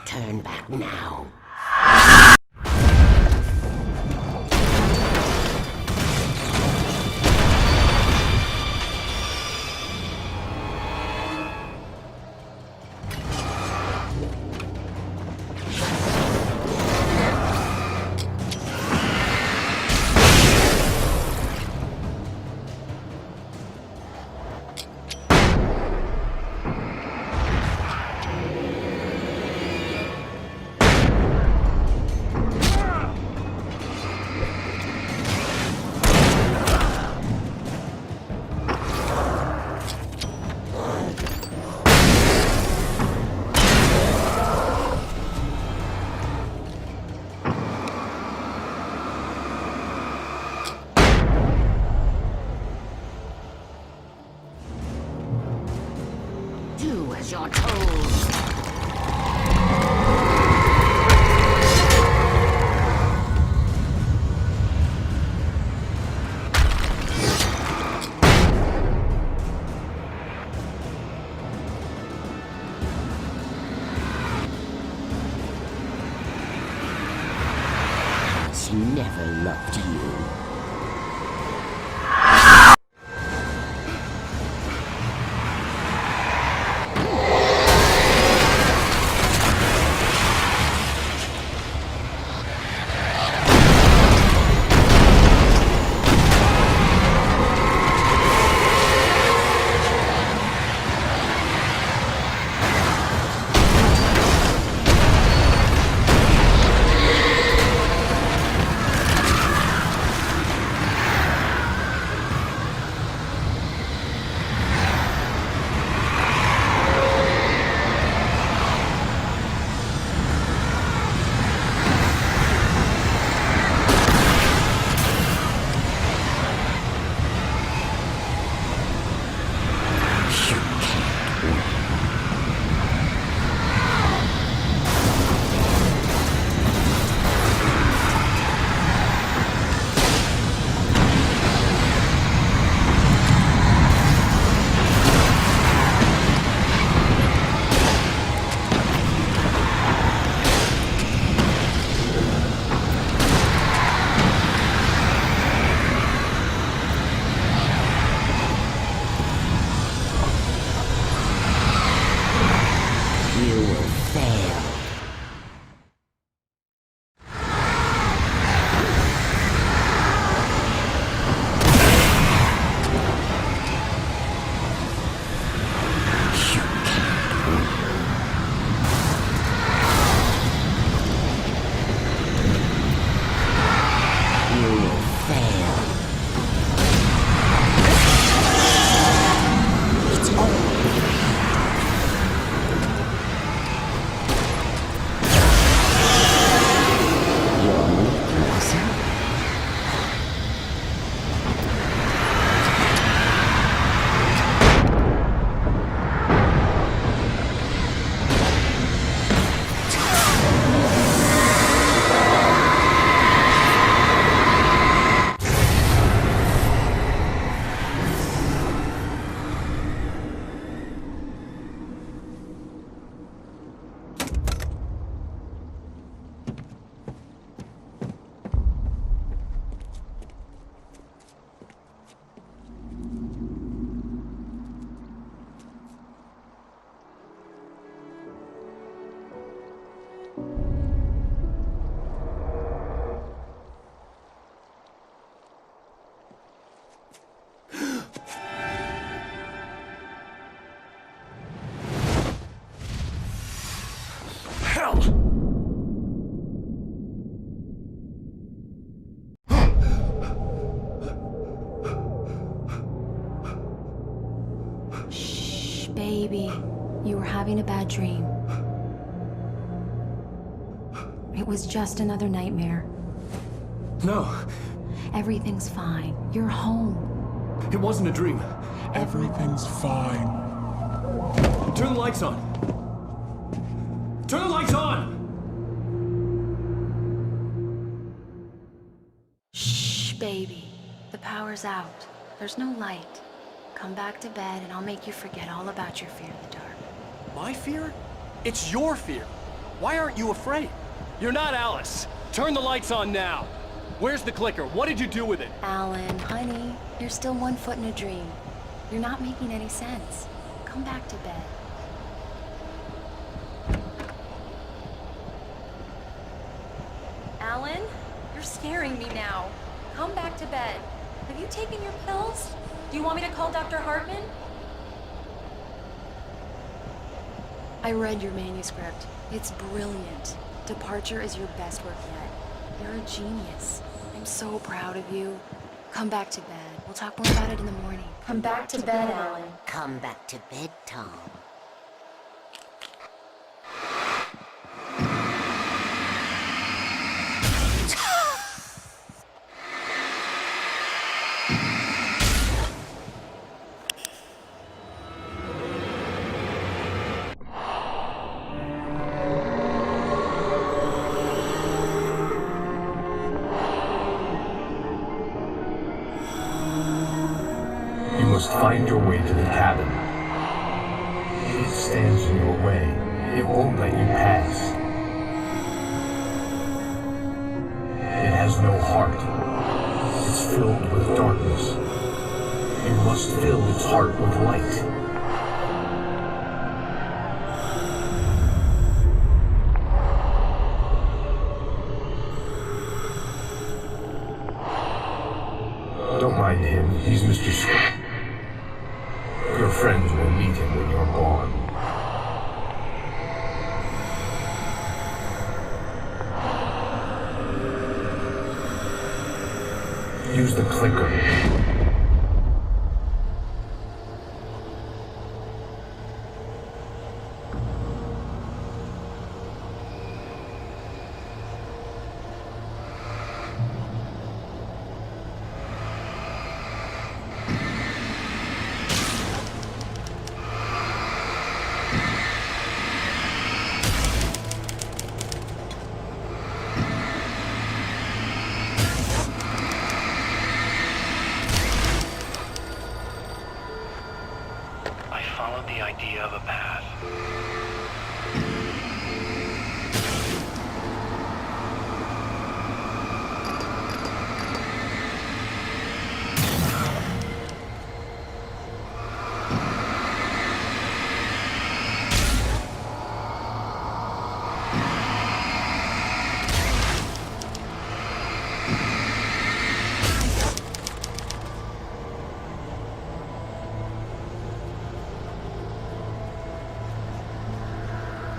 Turn back now. Do as you're told. Never loved you. Baby, you were having a bad dream. It was just another nightmare. No. Everything's fine. You're home. It wasn't a dream. Everything's fine. Turn the lights on. Turn the lights on! Shh, baby. The power's out. There's no light. Come back to bed and I'll make you forget all about your fear of the dark. My fear? It's your fear. Why aren't you afraid? You're not Alice. Turn the lights on now. Where's the clicker? What did you do with it? Alan, honey, you're still 1 foot in a dream. You're not making any sense. Come back to bed. Alan, you're scaring me now. Come back to bed. Have you taken your pills? Do you want me to call Dr. Hartman? I read your manuscript. It's brilliant. Departure is your best work yet. You're a genius. I'm so proud of you. Come back to bed. We'll talk more about it in the morning. Come back to bed, Alan. Come back to bed, Tom. You must find your way to the cabin. It stands in your way. It won't let you pass. It has no heart. It's filled with darkness. You must fill its heart with light. Don't mind him. He's Mr. Scott. Your friends will meet him when you're gone. Use the clicker. The idea of a path.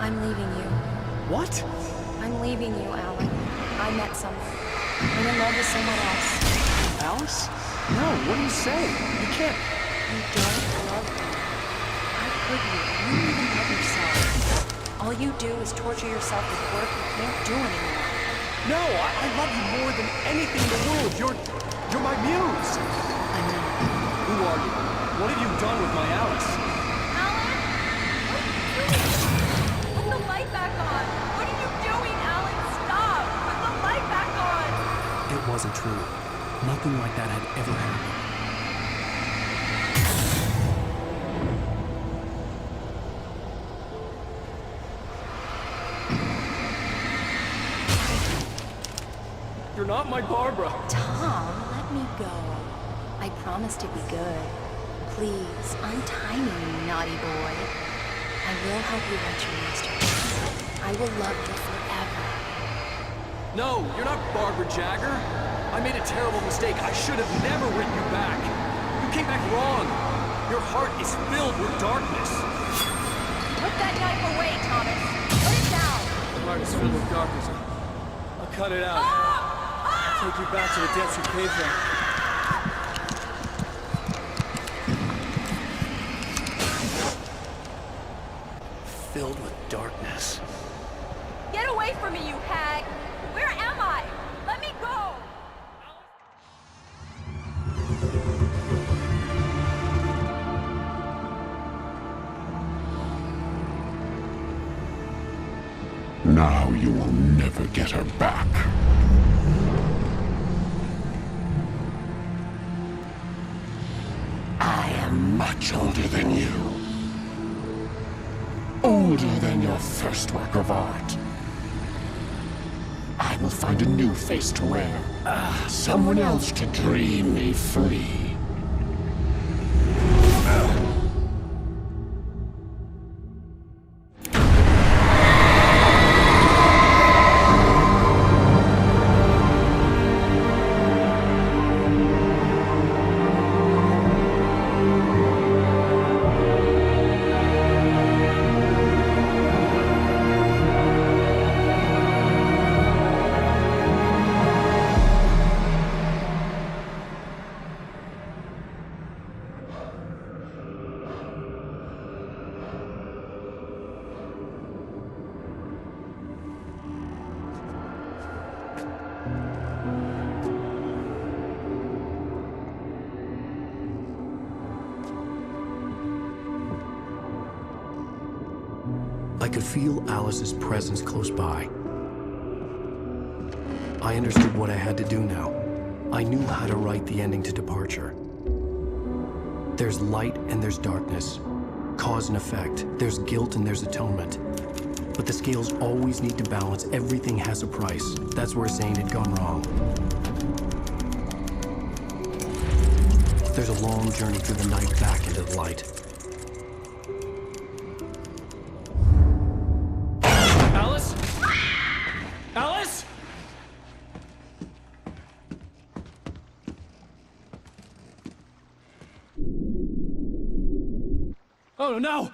I'm leaving you. What? I'm leaving you, Alan. I met someone. I'm in love with someone else. Alice? No, what are you saying? You can't. You don't love me. How could you? You don't even love yourself. All you do is torture yourself with work you can't do anymore. No, I love you more than anything in the world. You're my muse. I know. Who are you? What have you done with my Alice? Alan? What are you doing? Put the light back on! What are you doing, Alan? Stop! Put the light back on! It wasn't true. Nothing like that had ever happened. You're not my Barbara. Tom, let me go. I promise to be good. Please, untie me, you naughty boy. I will help you write your masterpiece. I will love you forever. No, you're not Barbara Jagger. I made a terrible mistake. I should have never written you back. You came back wrong. Your heart is filled with darkness. Put that knife away, Thomas. Put it down. Your heart is filled with darkness. I'll cut it out. I'll take you back to the depths you came from. filled with darkness. Get away from me, you hag! Where am I? Let me go! Now you will never get her back. I am much older than you. Older than your first work of art. I will find a new face to wear. Someone else to dream me free. I could feel Alice's presence close by. I understood what I had to do now. I knew how to write the ending to Departure. There's light and there's darkness. Cause and effect. There's guilt and there's atonement. But the scales always need to balance. Everything has a price. That's where Zane had gone wrong. There's a long journey through the night back into the light. Alice? Alice? Oh no!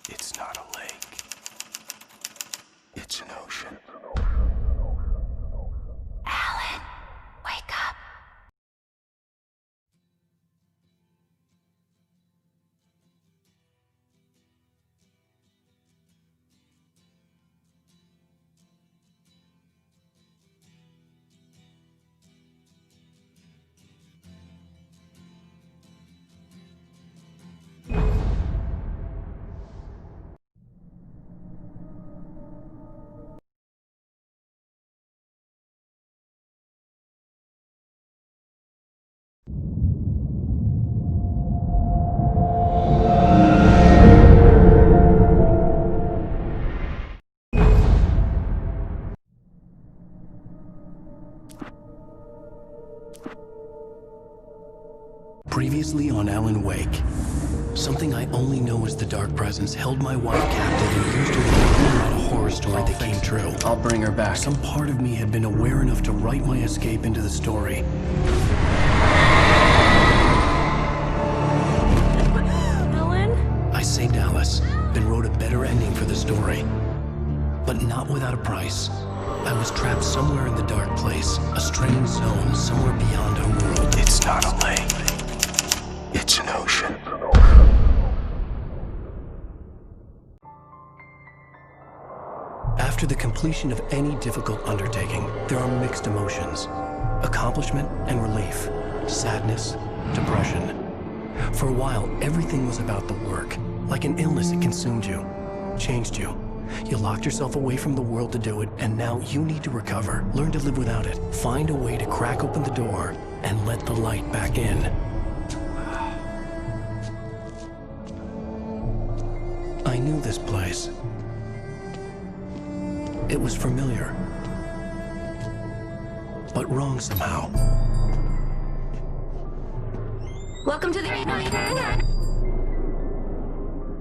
It's not a lake. It's an ocean. Alan, wake up. Previously on Alan Wake, something I only know as the Dark Presence held my wife captive and used her to write a horror story that came true. I'll bring her back. Some part of me had been aware enough to write my escape into the story. Alan? I saved Alice, then wrote a better ending for the story. But not without a price. I was trapped somewhere in the dark place, a strange zone somewhere beyond our world. It's not a lake. It's an ocean. After the completion of any difficult undertaking, there are mixed emotions. Accomplishment and relief. Sadness, depression. For a while, everything was about the work. Like an illness, it consumed you, changed you. You locked yourself away from the world to do it, and now you need to recover. Learn to live without it. Find a way to crack open the door and let the light back in. I knew this place. It was familiar, but wrong somehow. Welcome to the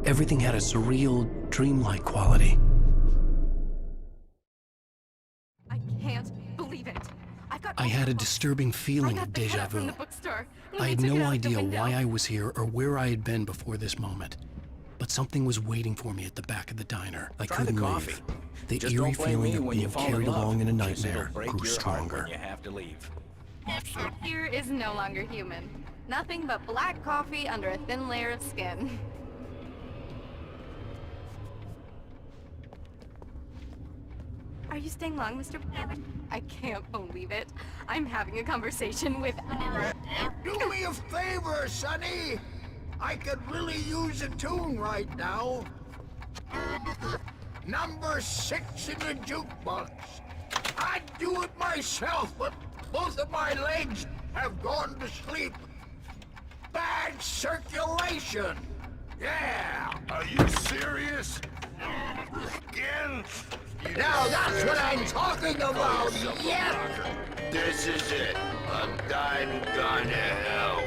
Everything had a surreal, dreamlike quality. I can't believe it. I had a disturbing feeling of deja vu. I had no idea why I was here or where I had been before this moment. But something was waiting for me at the back of the diner. I couldn't leave. The eerie feeling of being carried along in a nightmare grew stronger. You have to leave. Here is no longer human. Nothing but black coffee under a thin layer of skin. Are you staying long, Mr. I can't believe it. I'm having a conversation with... Do me a favor, Sonny! I could really use a tune right now. Number 6 in the jukebox. I'd do it myself, but both of my legs have gone to sleep. Bad circulation. Yeah. Are you serious? Again? Now that's what I'm talking about. Yeah. This is it. I'm gone to hell.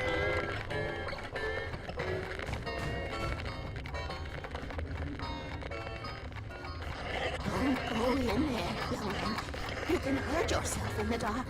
Don't go in there, young man. You can hurt yourself in the dark.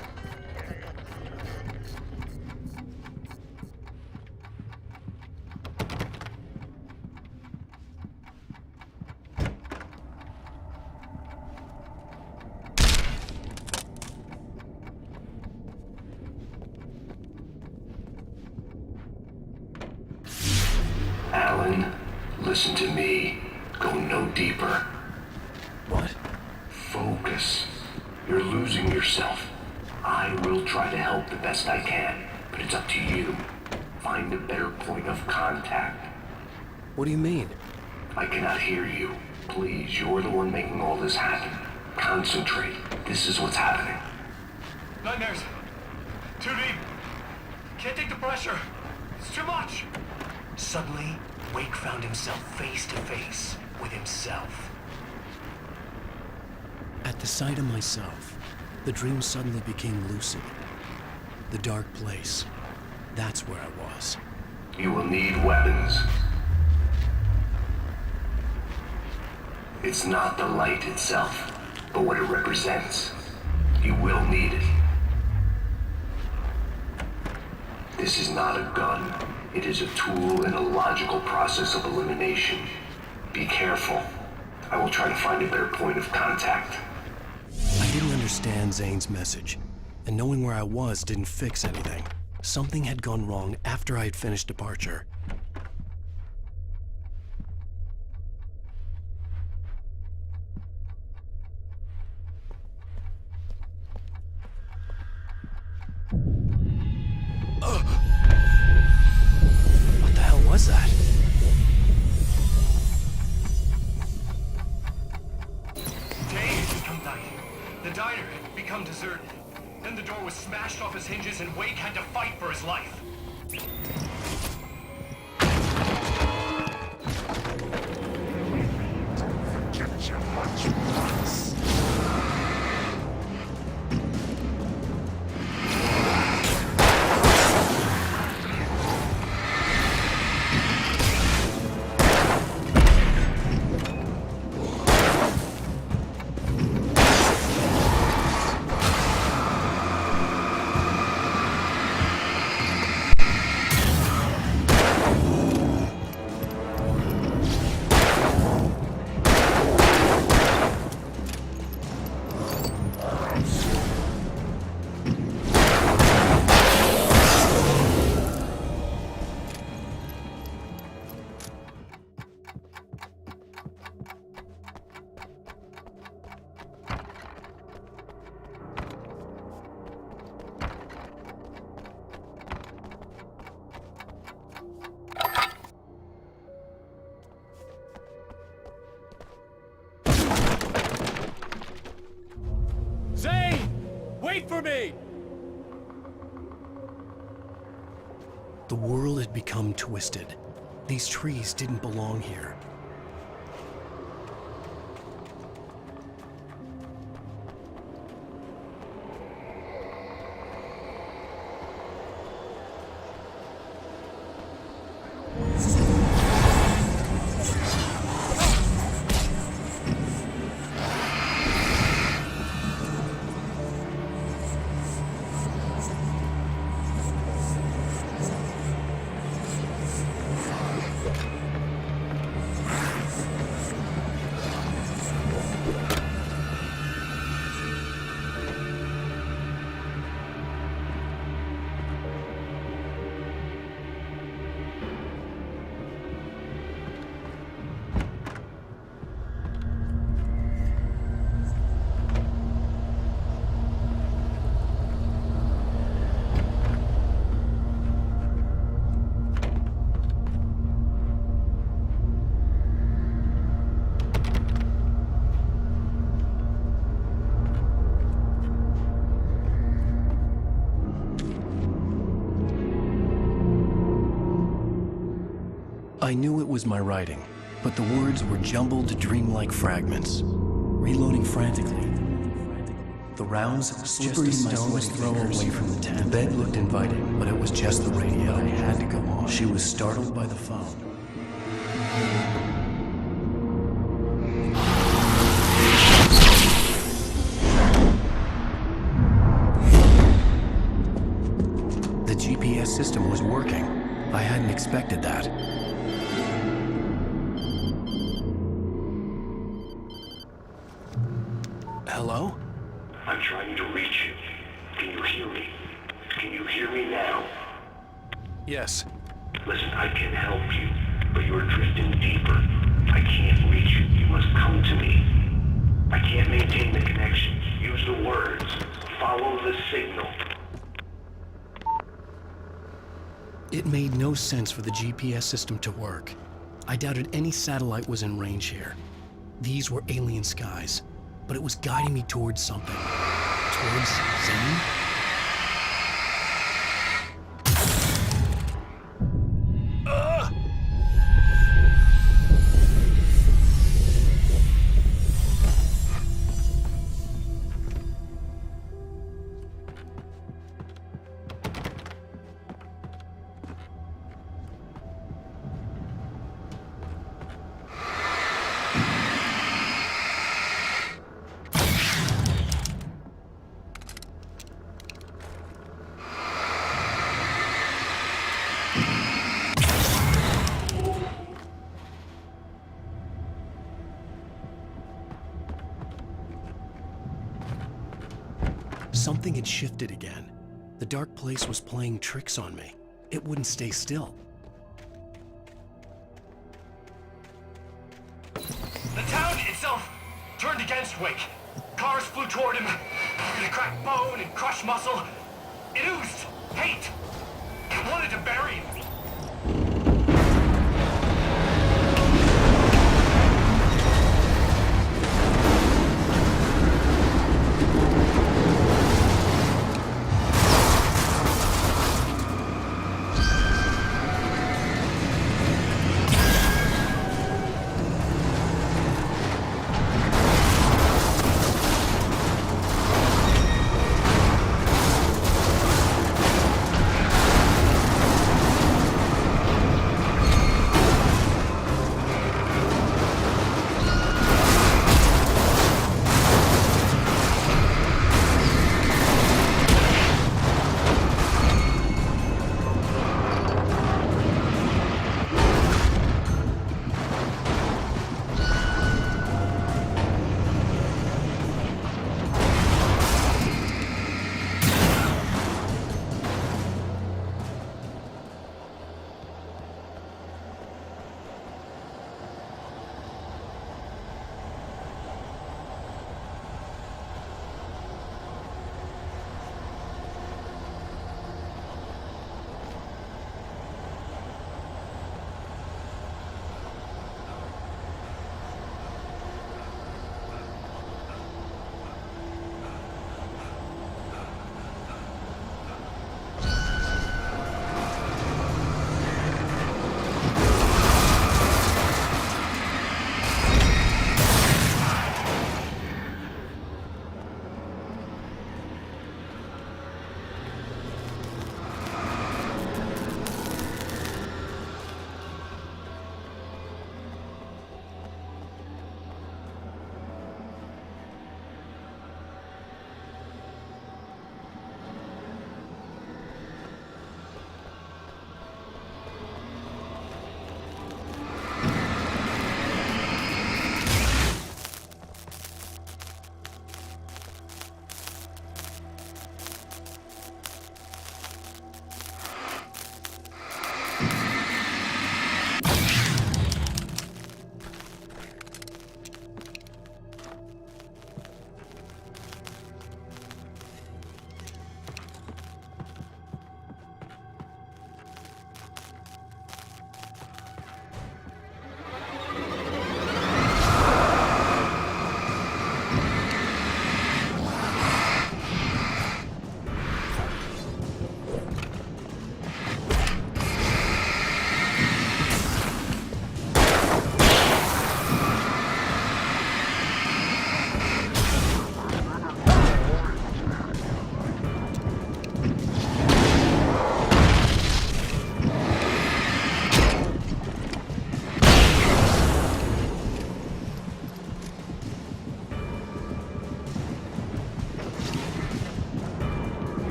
Alan, listen to me. Go no deeper. What? Focus. You're losing yourself. I will try to help the best I can, but it's up to you. Find a better point of contact. What do you mean? I cannot hear you. Please, you're the one making all this happen. Concentrate. This is what's happening. Nightmares. Too deep. Can't take the pressure. It's too much. Suddenly, Wake found himself face to face with himself. At the sight of myself, the dream suddenly became lucid. The dark place. That's where I was. You will need weapons. It's not the light itself, but what it represents. You will need it. This is not a gun. It is a tool in a logical process of elimination. Be careful. I will try to find a better point of contact. I didn't understand Zane's message, and knowing where I was didn't fix anything. Something had gone wrong after I had finished departure. What the hell was that? Day had become night. The diner had become deserted. Then the door was smashed off his hinges and Wake had to fight for his life. Get you much once. Zane! Wait for me! The world had become twisted. These trees didn't belong here. I knew it was my writing, but the words were jumbled, dreamlike fragments. Reloading frantically. The rounds slippery stone's throw away from the tent. The bed looked inviting, but it was just the radio. I had to go on. She was startled by the phone. The GPS system was working. I hadn't expected that. Hello? I'm trying to reach you. Can you hear me? Can you hear me now? Yes. Listen, I can help you, but you're drifting deeper. I can't reach you. You must come to me. I can't maintain the connection. Use the words. Follow the signal. It made no sense for the GPS system to work. I doubted any satellite was in range here. These were alien skies, but it was guiding me towards something. Towards Zane? had shifted again. The dark place was playing tricks on me. It wouldn't stay still. The town itself turned against Wake. Cars flew toward him. It cracked bone and crushed muscle. It oozed hate. It wanted to bury him.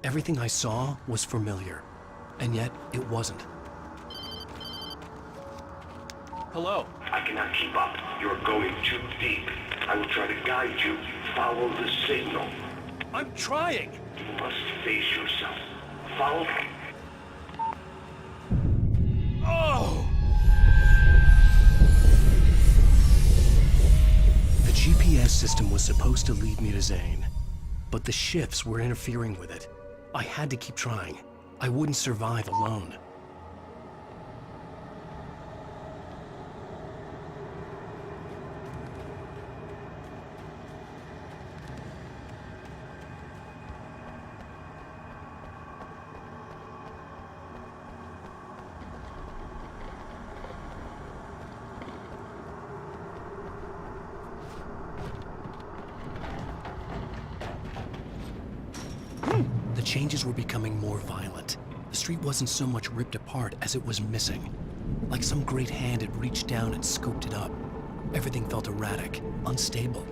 Everything I saw was familiar, and yet it wasn't. Hello? I cannot keep up. You're going too deep. I will try to guide you. Follow the signal. I'm trying! You must face yourself. Follow. Oh! The GPS system was supposed to lead me to Zane, but the shifts were interfering with it. I had to keep trying. I wouldn't survive alone. The changes were becoming more violent. The street wasn't so much ripped apart as it was missing. Like some great hand had reached down and scooped it up. Everything felt erratic, unstable.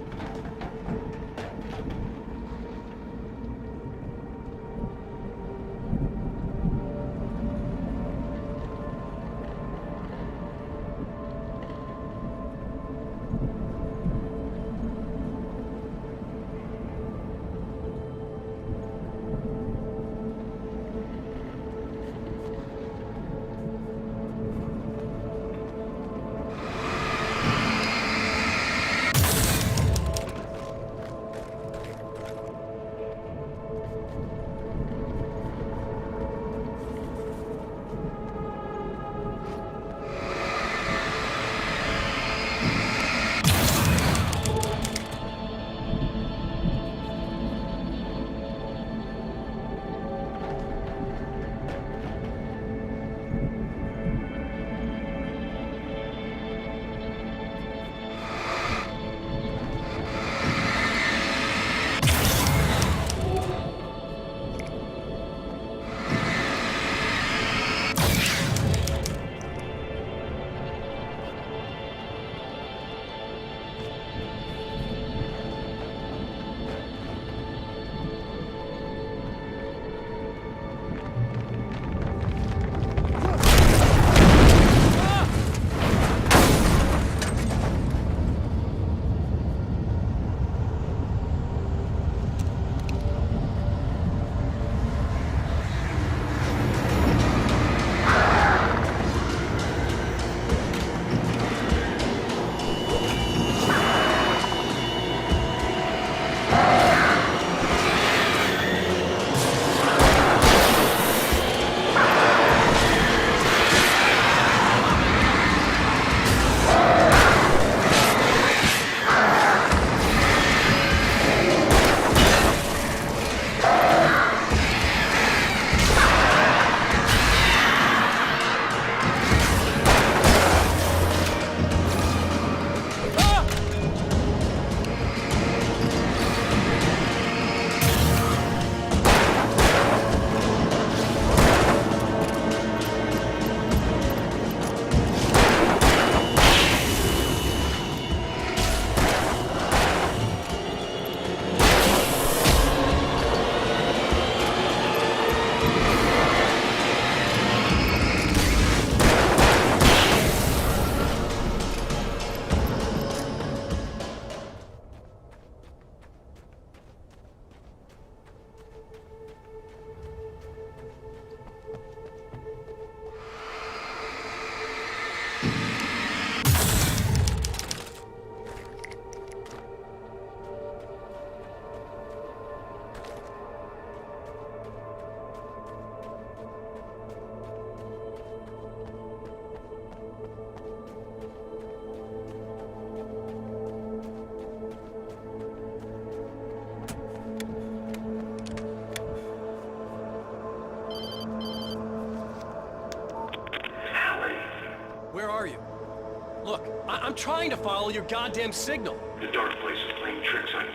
I'm trying to follow your goddamn signal. The dark place is playing tricks on you.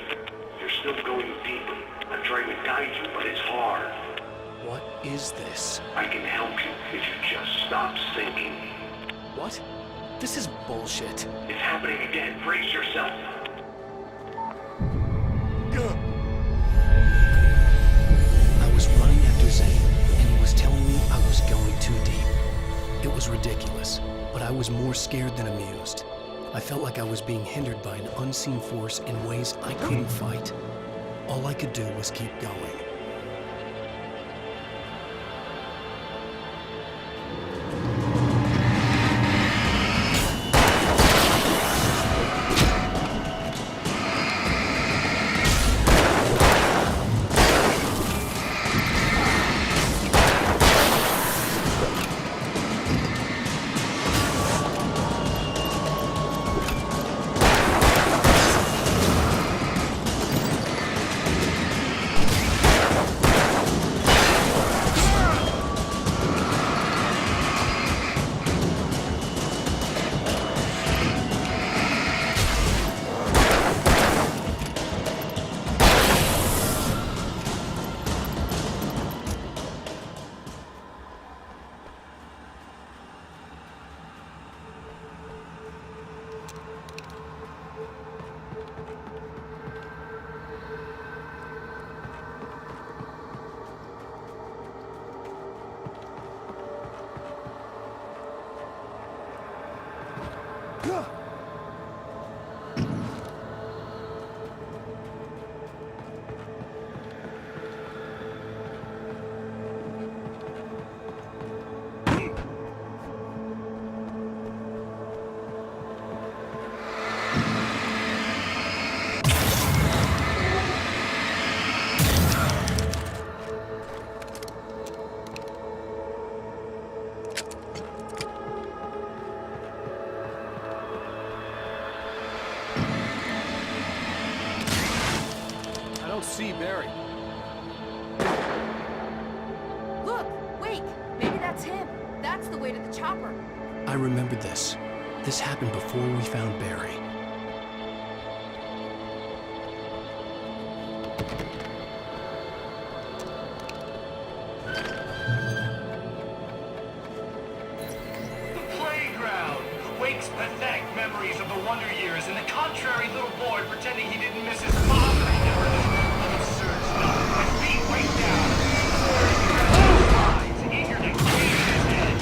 You're still going deeper. I'm trying to guide you, but it's hard. What is this? I can help you if you just stop thinking. What? This is bullshit. It's happening again. Brace yourself. I was running after Zane, and he was telling me I was going too deep. It was ridiculous, but I was more scared than amused. I felt like I was being hindered by an unseen force in ways I couldn't fight. All I could do was keep going. see Barry. Look! Wake! Maybe that's him. That's the way to the chopper. I remembered this. This happened before we found Barry. Wake's pathetic memories of the Wonder Years and the contrary little boy pretending he didn't miss his father anymore. Absurd stuff. And beat Wake down. Eyes eager to cave his head.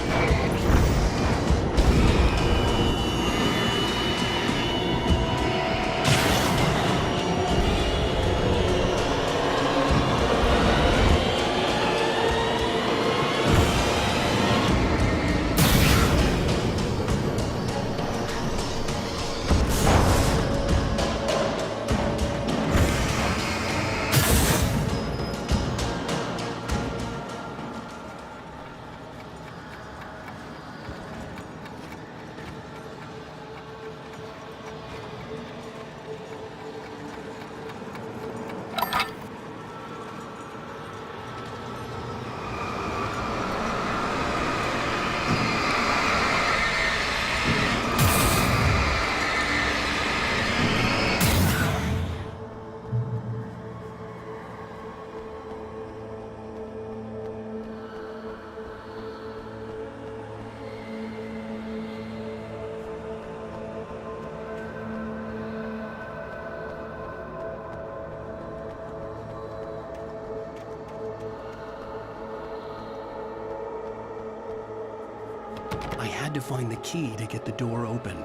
I had to find the key to get the door open.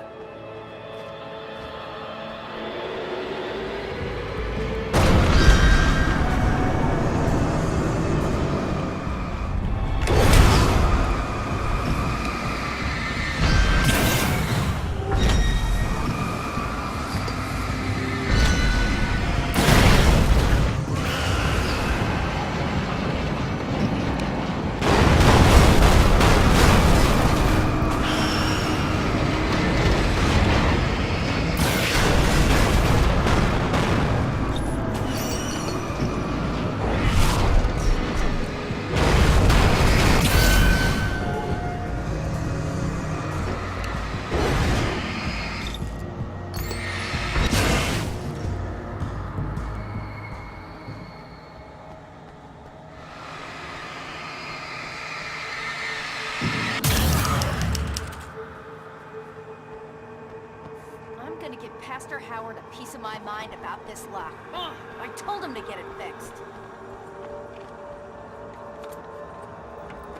I'm gonna give Pastor Howard a piece of my mind about this lock. Ugh, I told him to get it fixed.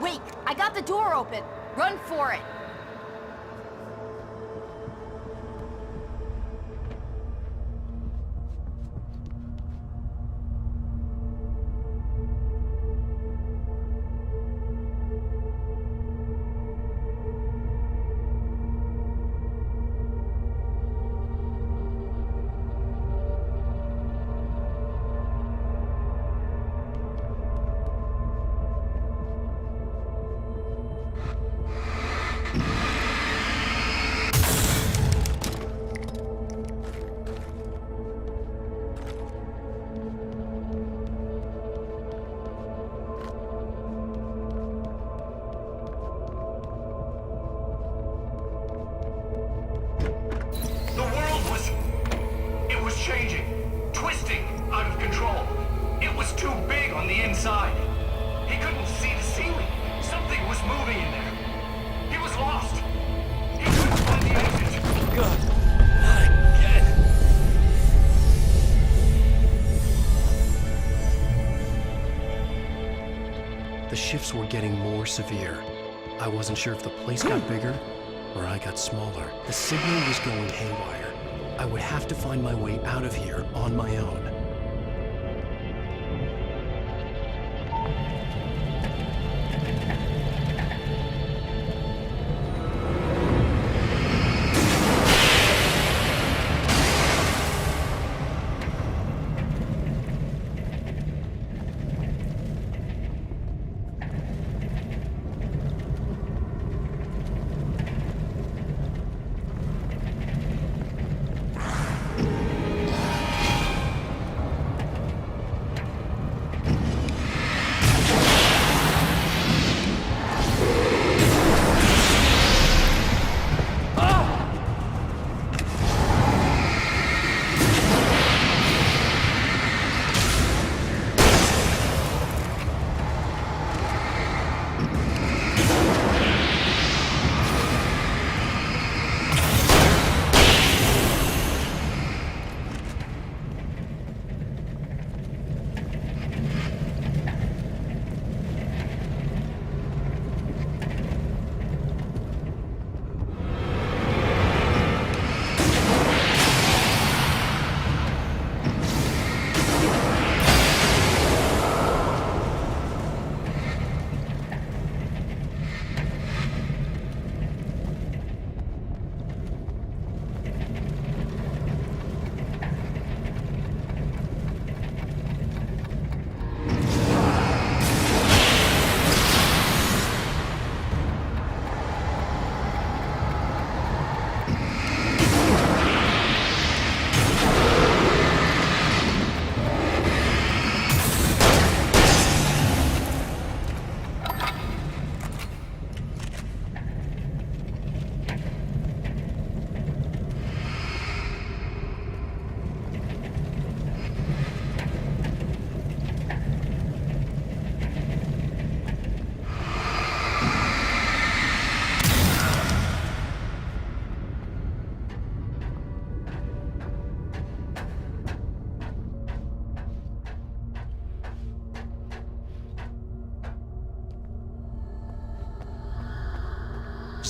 Wait, I got the door open. Run for it. Changing, twisting, out of control. It was too big on the inside. He couldn't see the ceiling. Something was moving in there. He was lost. He couldn't find the exit. God, not again. The shifts were getting more severe. I wasn't sure if the place got bigger or I got smaller. The signal was going haywire. I would have to find my way out of here on my own.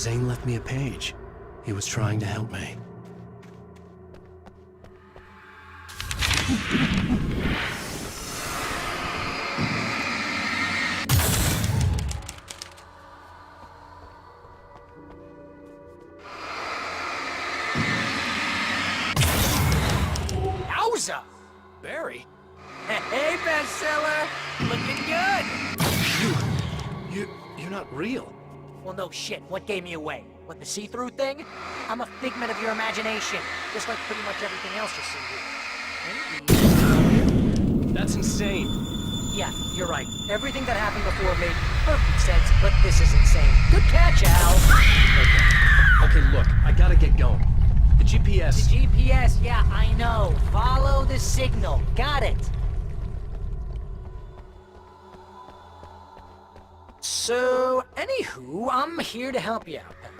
Zane left me a page. He was trying to help me. Yowza! Barry? Hey, bestseller! Looking good! You're not real. Well, no shit. What gave me away? What, the see-through thing? I'm a figment of your imagination, just like pretty much everything else you see here. That's insane. Yeah, you're right. Everything that happened before made perfect sense, but this is insane. Good catch, Al! Okay, look, I gotta get going. The GPS... The GPS, yeah, I know. Follow the signal. Got it. So, anywho, I'm here to help you out, pal.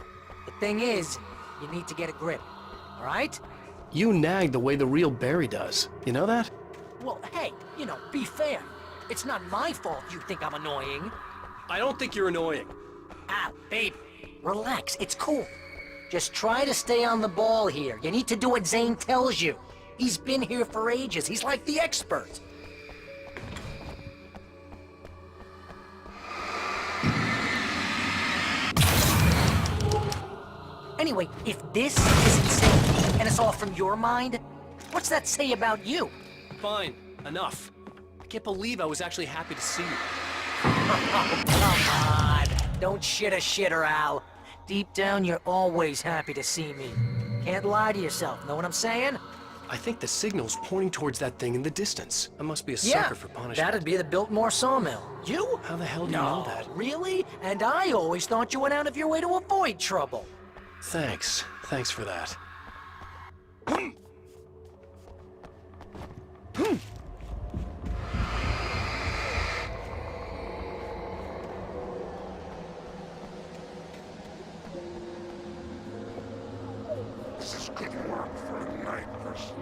The thing is, you need to get a grip, alright? You nag the way the real Barry does. You know that? Well, hey, you know, be fair. It's not my fault you think I'm annoying. I don't think you're annoying. Al, babe, relax, it's cool. Just try to stay on the ball here. You need to do what Zane tells you. He's been here for ages. He's like the expert. Anyway, if this is insane, and it's all from your mind, what's that say about you? Fine, enough. I can't believe I was actually happy to see you. Oh, come on. Don't shit a shitter, Al. Deep down, you're always happy to see me. Can't lie to yourself, know what I'm saying? I think the signal's pointing towards that thing in the distance. I must be a sucker for punishment. That'd be the Biltmore sawmill. You? How the hell do you know that? Really? And I always thought you went out of your way to avoid trouble. Thanks. Thanks for that. This is good work for a night person.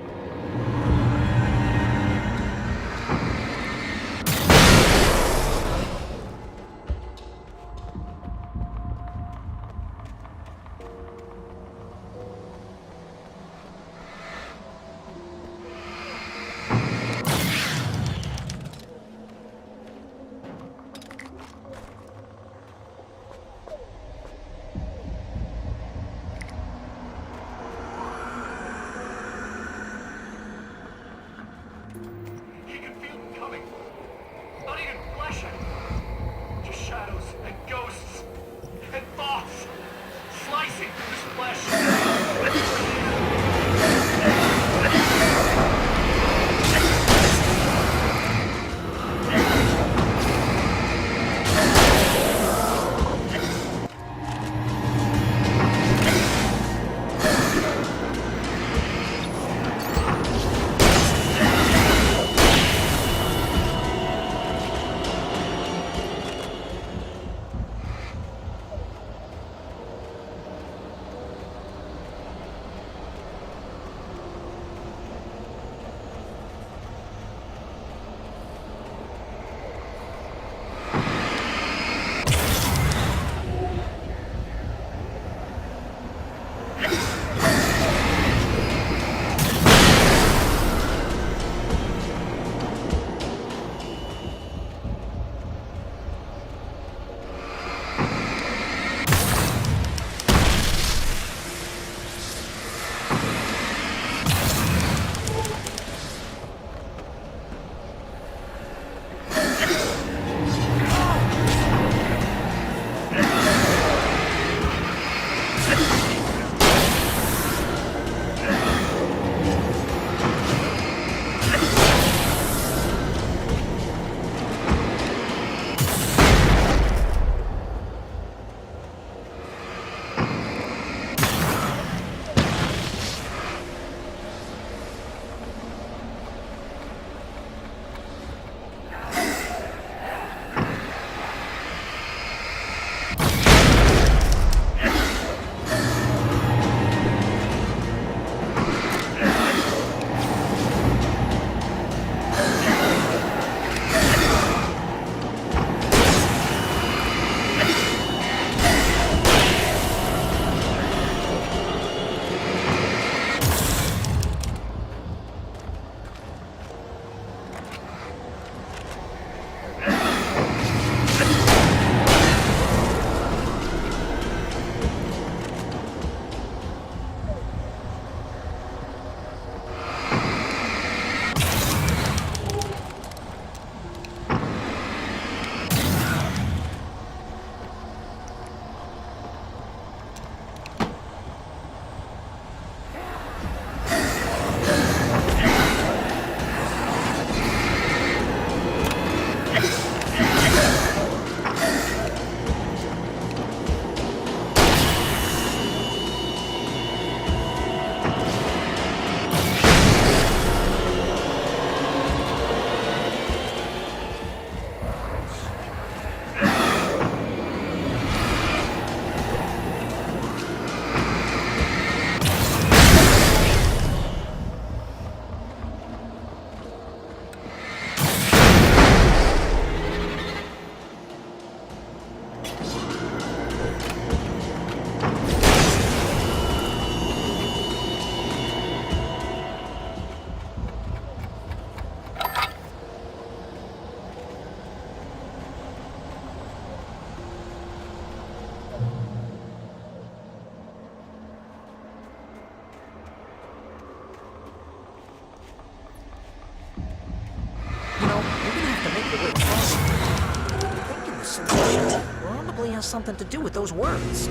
has something to do with those words.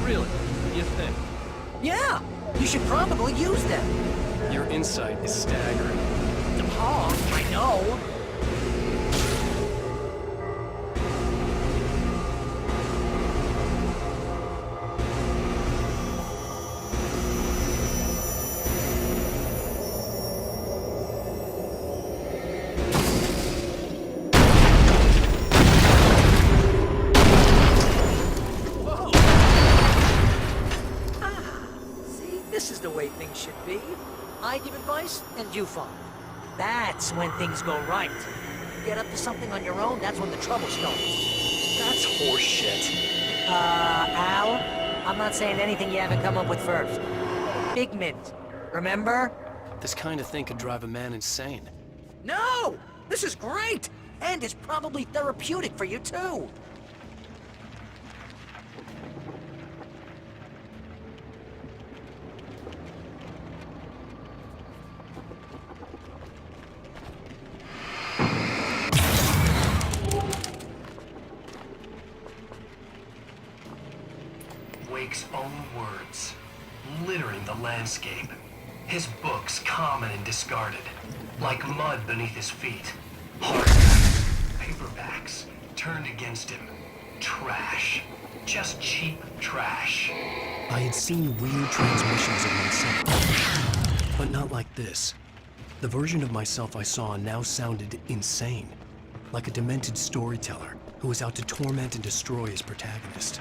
Really? You think? Yeah! You should probably use them. Your insight is staggering. Oh, I know. This is the way things should be. I give advice, and you follow. That's when things go right. Get up to something on your own, that's when the trouble starts. That's horseshit. Al? I'm not saying anything you haven't come up with first. Figment, remember? This kind of thing could drive a man insane. No! This is great! And it's probably therapeutic for you, too. Wake's own words, littering the landscape. His books common and discarded, like mud beneath his feet. Hardbacks, paperbacks, turned against him. Trash. Just cheap trash. I had seen weird transmissions of myself, but not like this. The version of myself I saw now sounded insane, like a demented storyteller who was out to torment and destroy his protagonist.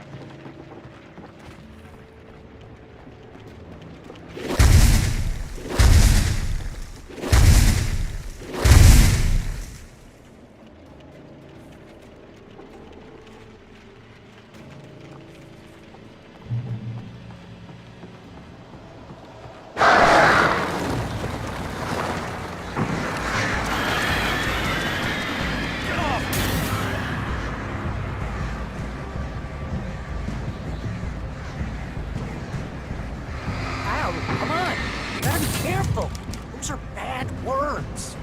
Come on, you gotta be careful. Those are bad words.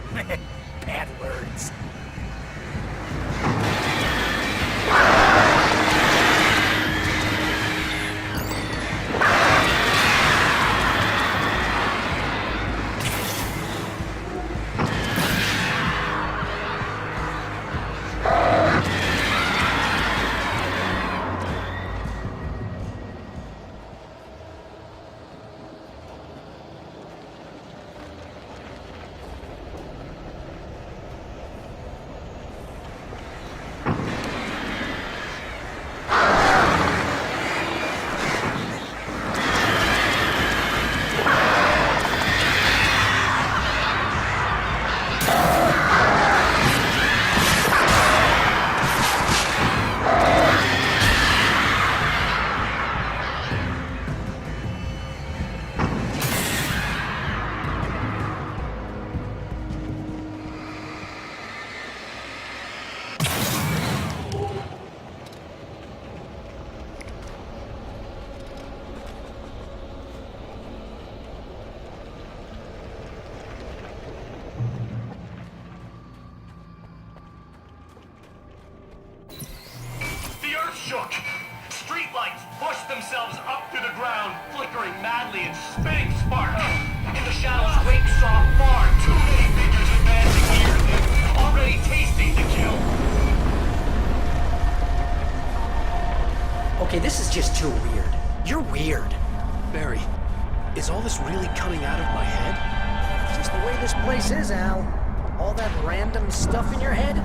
Bad words. Shook. Streetlights pushed themselves up to the ground, flickering madly and spitting sparks. In the shadows, Wake saw far too many figures advancing eagerly, already tasting the kill. Okay, this is just too weird. You're weird. Barry, is all this really coming out of my head? It's just the way this place is, Al. All that random stuff in your head.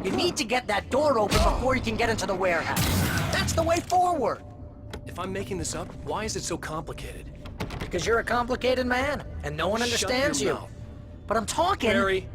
You need to get that door open before you can get into the warehouse. That's the way forward. If I'm making this up, why is it so complicated? Because you're a complicated man, and no one Shut understands your you. mouth. But I'm talking. Barry.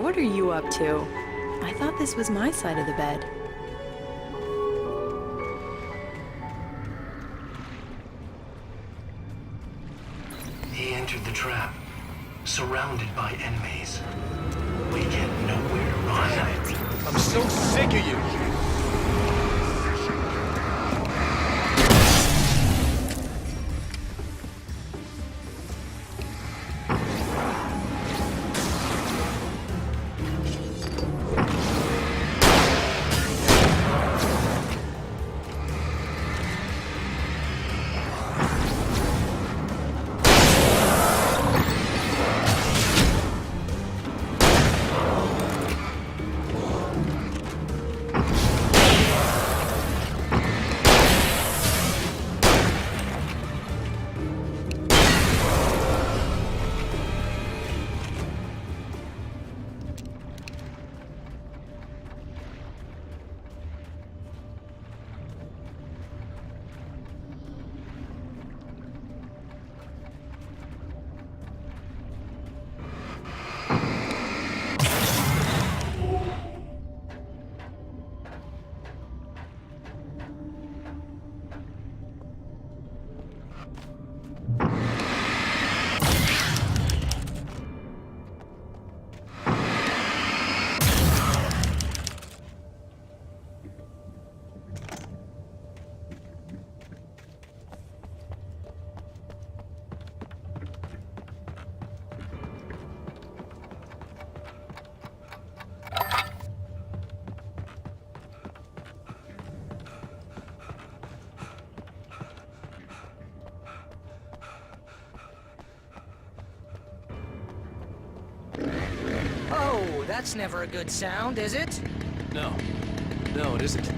What are you up to? I thought this was my side of the bed. He entered the trap, surrounded by enemies. We get nowhere to run. I'm so sick of you. Oh, that's never a good sound, is it? No. No, it isn't.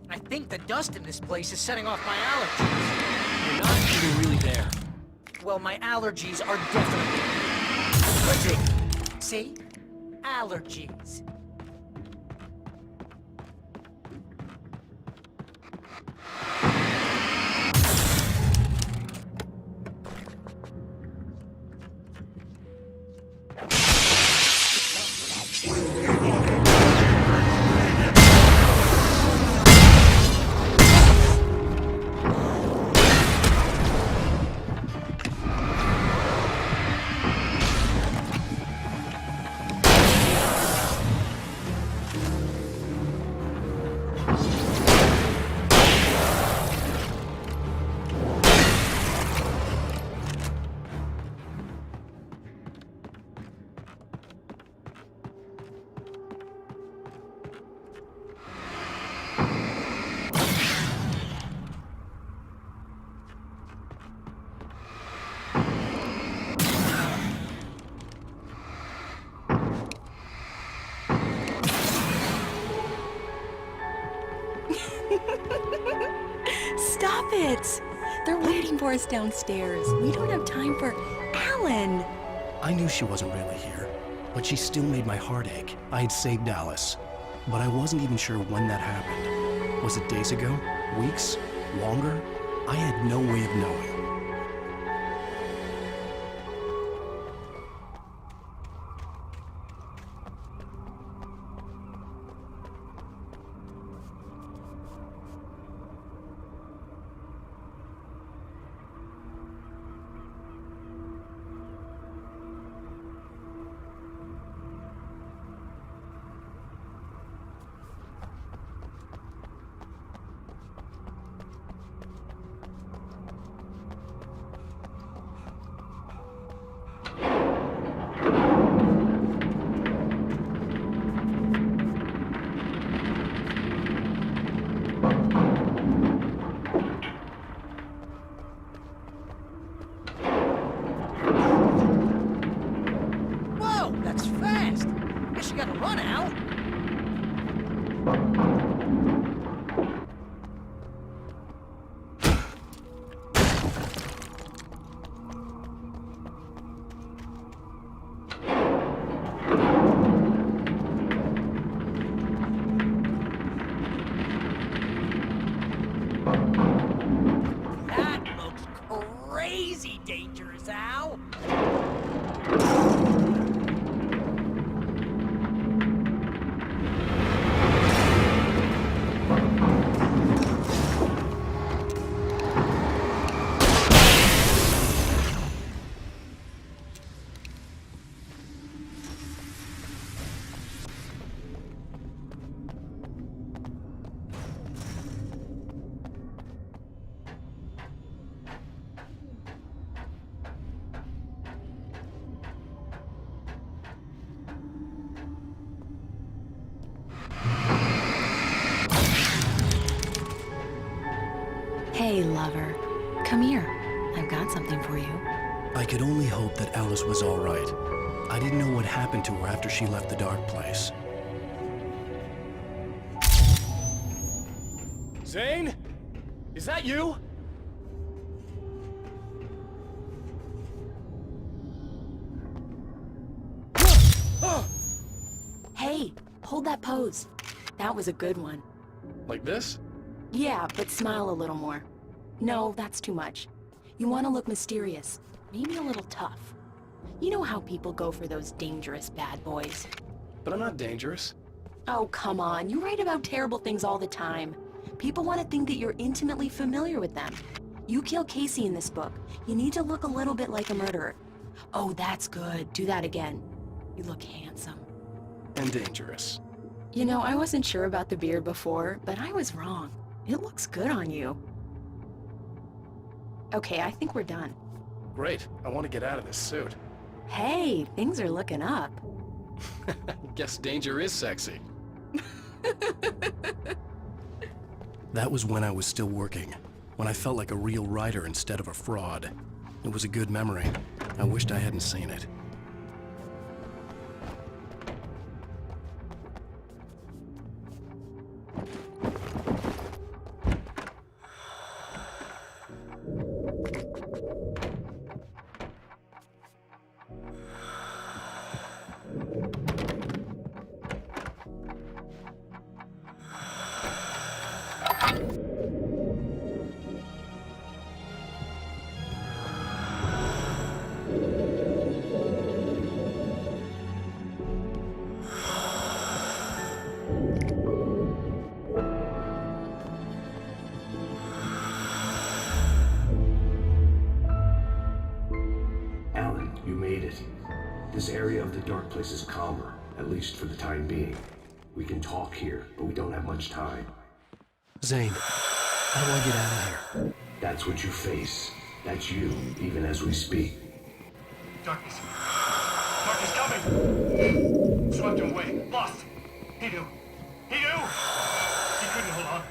I think the dust in this place is setting off my allergies. You're not even really there. Well, my allergies are definitely... See? Allergies. Stop it! They're waiting for us downstairs. We don't have time for Alan. I knew she wasn't really here, but she still made my heart ache. I had saved Alice, but I wasn't even sure when that happened. Was it days ago? Weeks? Longer? I had no way of knowing. Whoa, that's fast. Guess you gotta run out. That looks crazy dangerous, Al. Hey, lover. Come here. I've got something for you. I could only hope that Alice was all right. I didn't know what happened to her after she left the dark place. Zane? Is that you? Hey, hold that pose. That was a good one. Like this? Yeah, but smile a little more. No, that's too much. You want to look mysterious, maybe a little tough. You know how people go for those dangerous bad boys. But I'm not dangerous. Oh, come on. You write about terrible things all the time. People want to think that you're intimately familiar with them. You kill Casey in this book. You need to look a little bit like a murderer. Oh, that's good. Do that again. You look handsome. And dangerous. You know, I wasn't sure about the beard before, but I was wrong. It looks good on you. Okay, I think we're done. Great. I want to get out of this suit. Hey, things are looking up. Guess danger is sexy. That was when I was still working, when I felt like a real writer instead of a fraud. It was a good memory. I wished I hadn't seen it. This area of the dark place is calmer, at least for the time being. We can talk here, but we don't have much time. Zane, how do I get out of here? That's what you face. That's you, even as we speak. Darkness. Darkness coming! Swept him away. Lost. He knew. He knew! He couldn't hold on.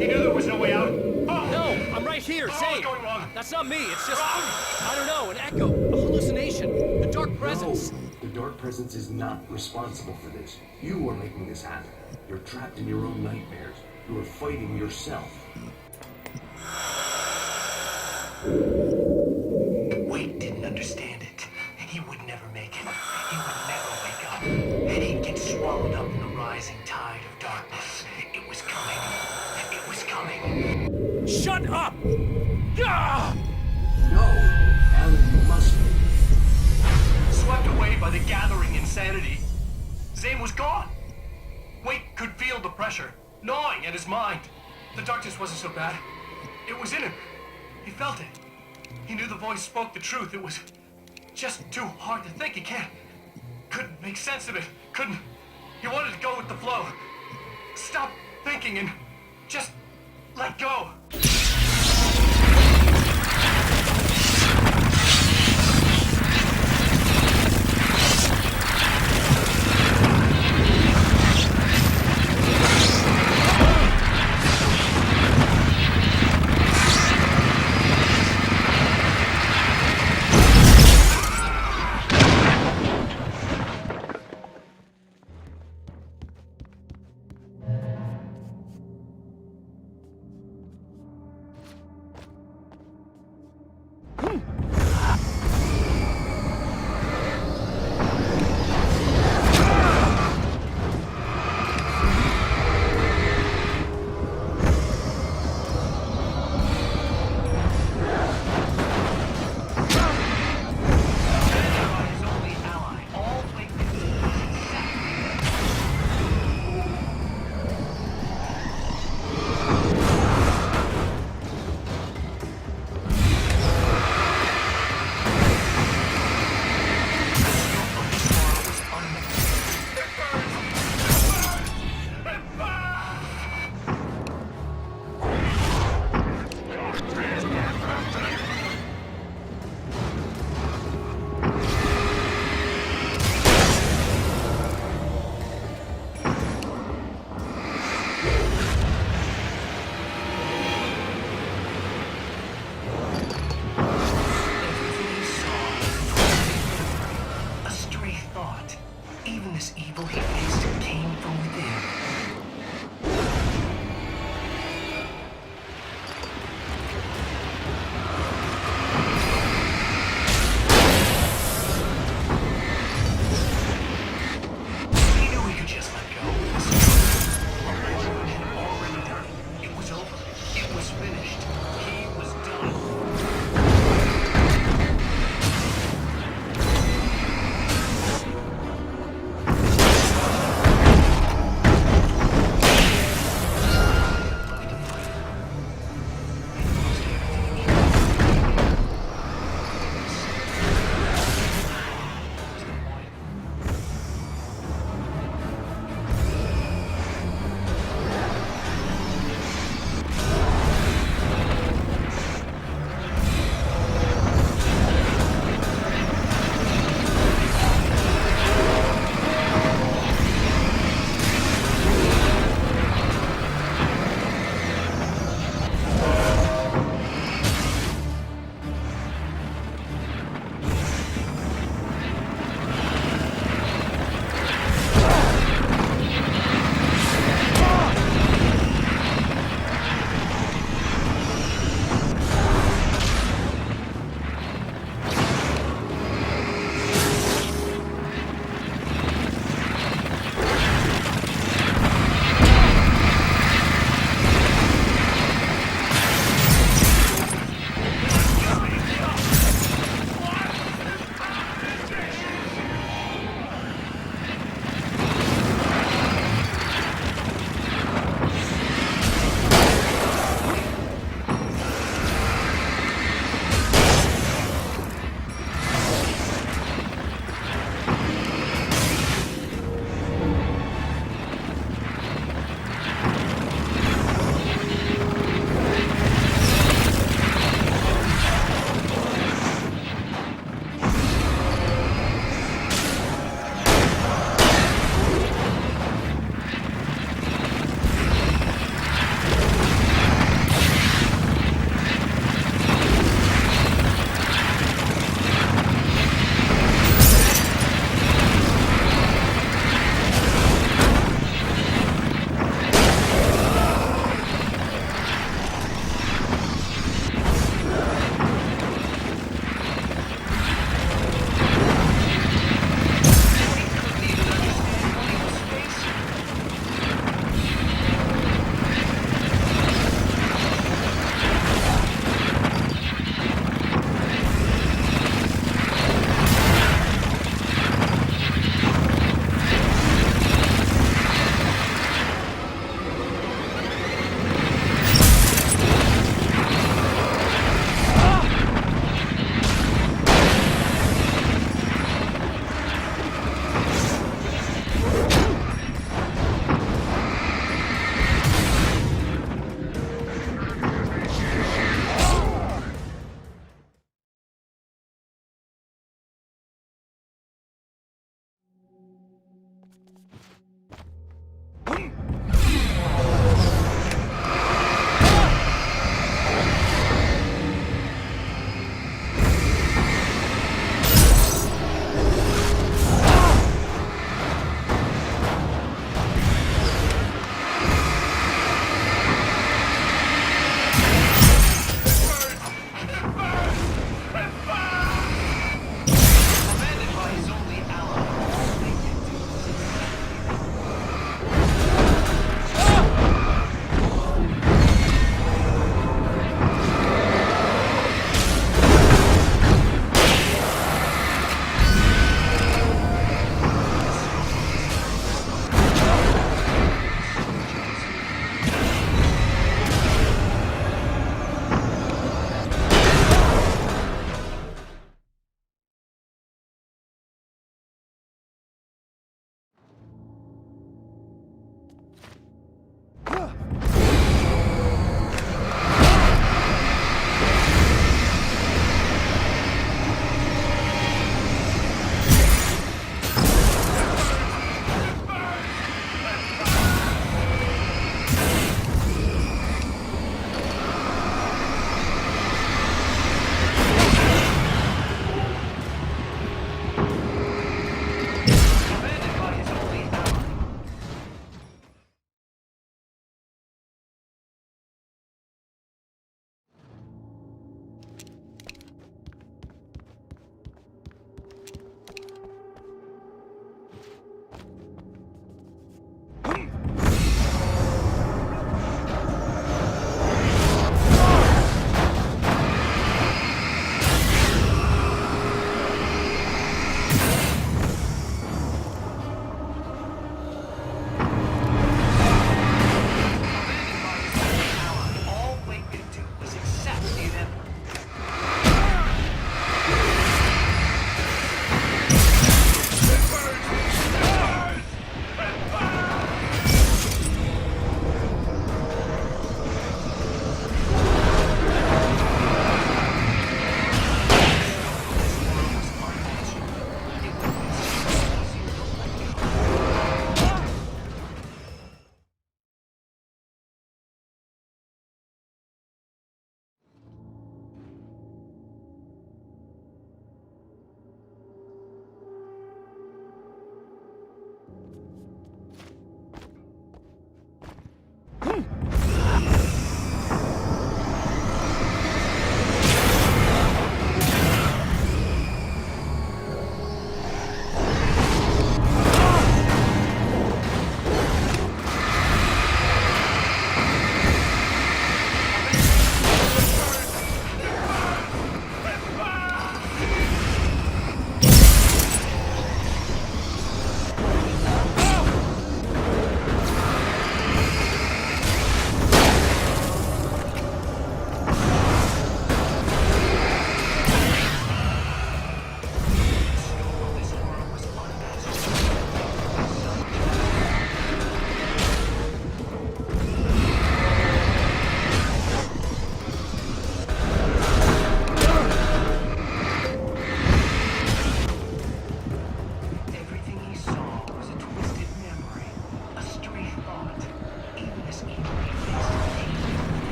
He knew there was no way out. Oh! No! I'm right here, Oh, Zane! what's going wrong? That's not me, it's just... Wrong? I don't know, an echo, a hallucination, the dark presence. No, the dark presence is not responsible for this. You are making this happen. You're trapped in your own nightmares. You are fighting yourself. Wade didn't understand it. He would never make it. He would never wake up. He'd get swallowed up in the rising tide of darkness. It was coming. It was coming. Shut up! Ah! No, Alan, you must. Swept away by the gathering insanity, Zane was gone. Wade could feel the pressure, gnawing at his mind. The darkness wasn't so bad. It was in him. He felt it. He knew the voice spoke the truth. It was just too hard to think. He couldn't make sense of it. He wanted to go with the flow. Stop thinking and just let go.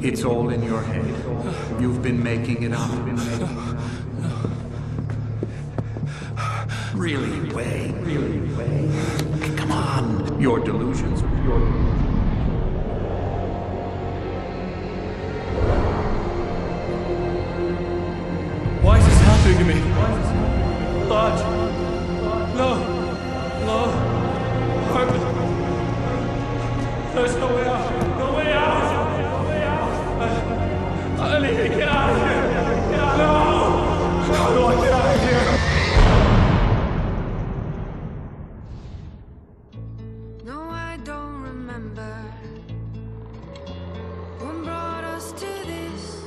It's all in your head. You've been making it up. Really, Wade? Really, Wade? Come on. Your delusions. Why is this happening to me? Lodge. No. There's no way out. No way out. I need to get out of here. No. How do I get out of here? No, I don't remember what brought us to this.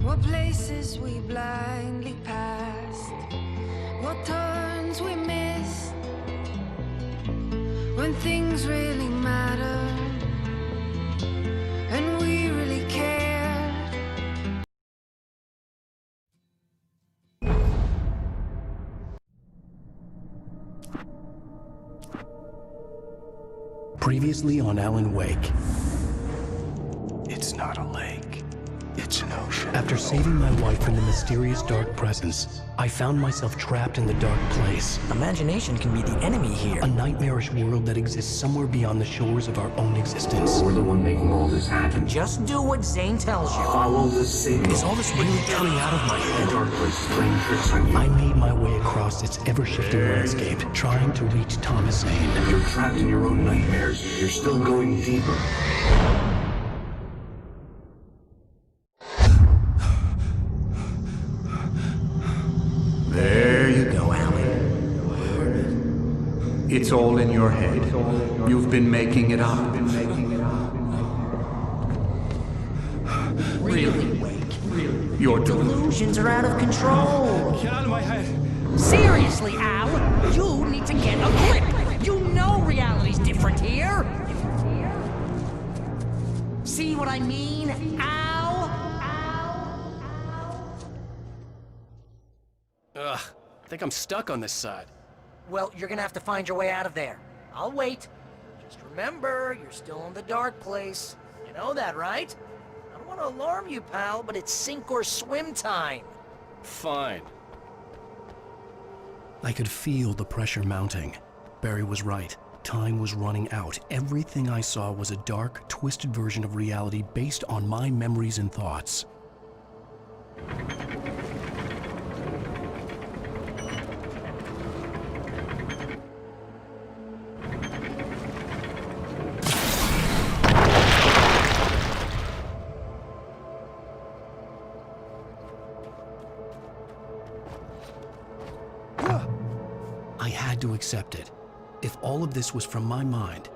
What places we blindly passed. What turns we missed. When things really mattered and we really cared. Previously on Alan Wake. It's not a lake. It's an ocean. After saving my wife from the mysterious dark presence, I found myself trapped in the dark place. Imagination can be the enemy here. A nightmarish world that exists somewhere beyond the shores of our own existence. We're the one making all this happen. Just do what Zane tells you. Follow the signal. Is all this really coming out of my head? The dark place is playing tricks on you. I made my way across its ever-shifting landscape, trying to reach Thomas Zane. You're trapped in your own nightmares. You're still going deeper. There you go, Alan. It's all in your head. You've been making it up. Really, Wake? Your Delusions are out of control. Get out of my head. Seriously, Al, you need to get a grip. You know reality's different here. See what I mean, Al? Ugh, I think I'm stuck on this side. Well, you're gonna have to find your way out of there. I'll wait. Just remember, you're still in the dark place. You know that, right? I don't want to alarm you, pal, but it's sink or swim time. Fine. I could feel the pressure mounting. Barry was right. Time was running out. Everything I saw was a dark, twisted version of reality based on my memories and thoughts. I had to accept it. If all of this was from my mind,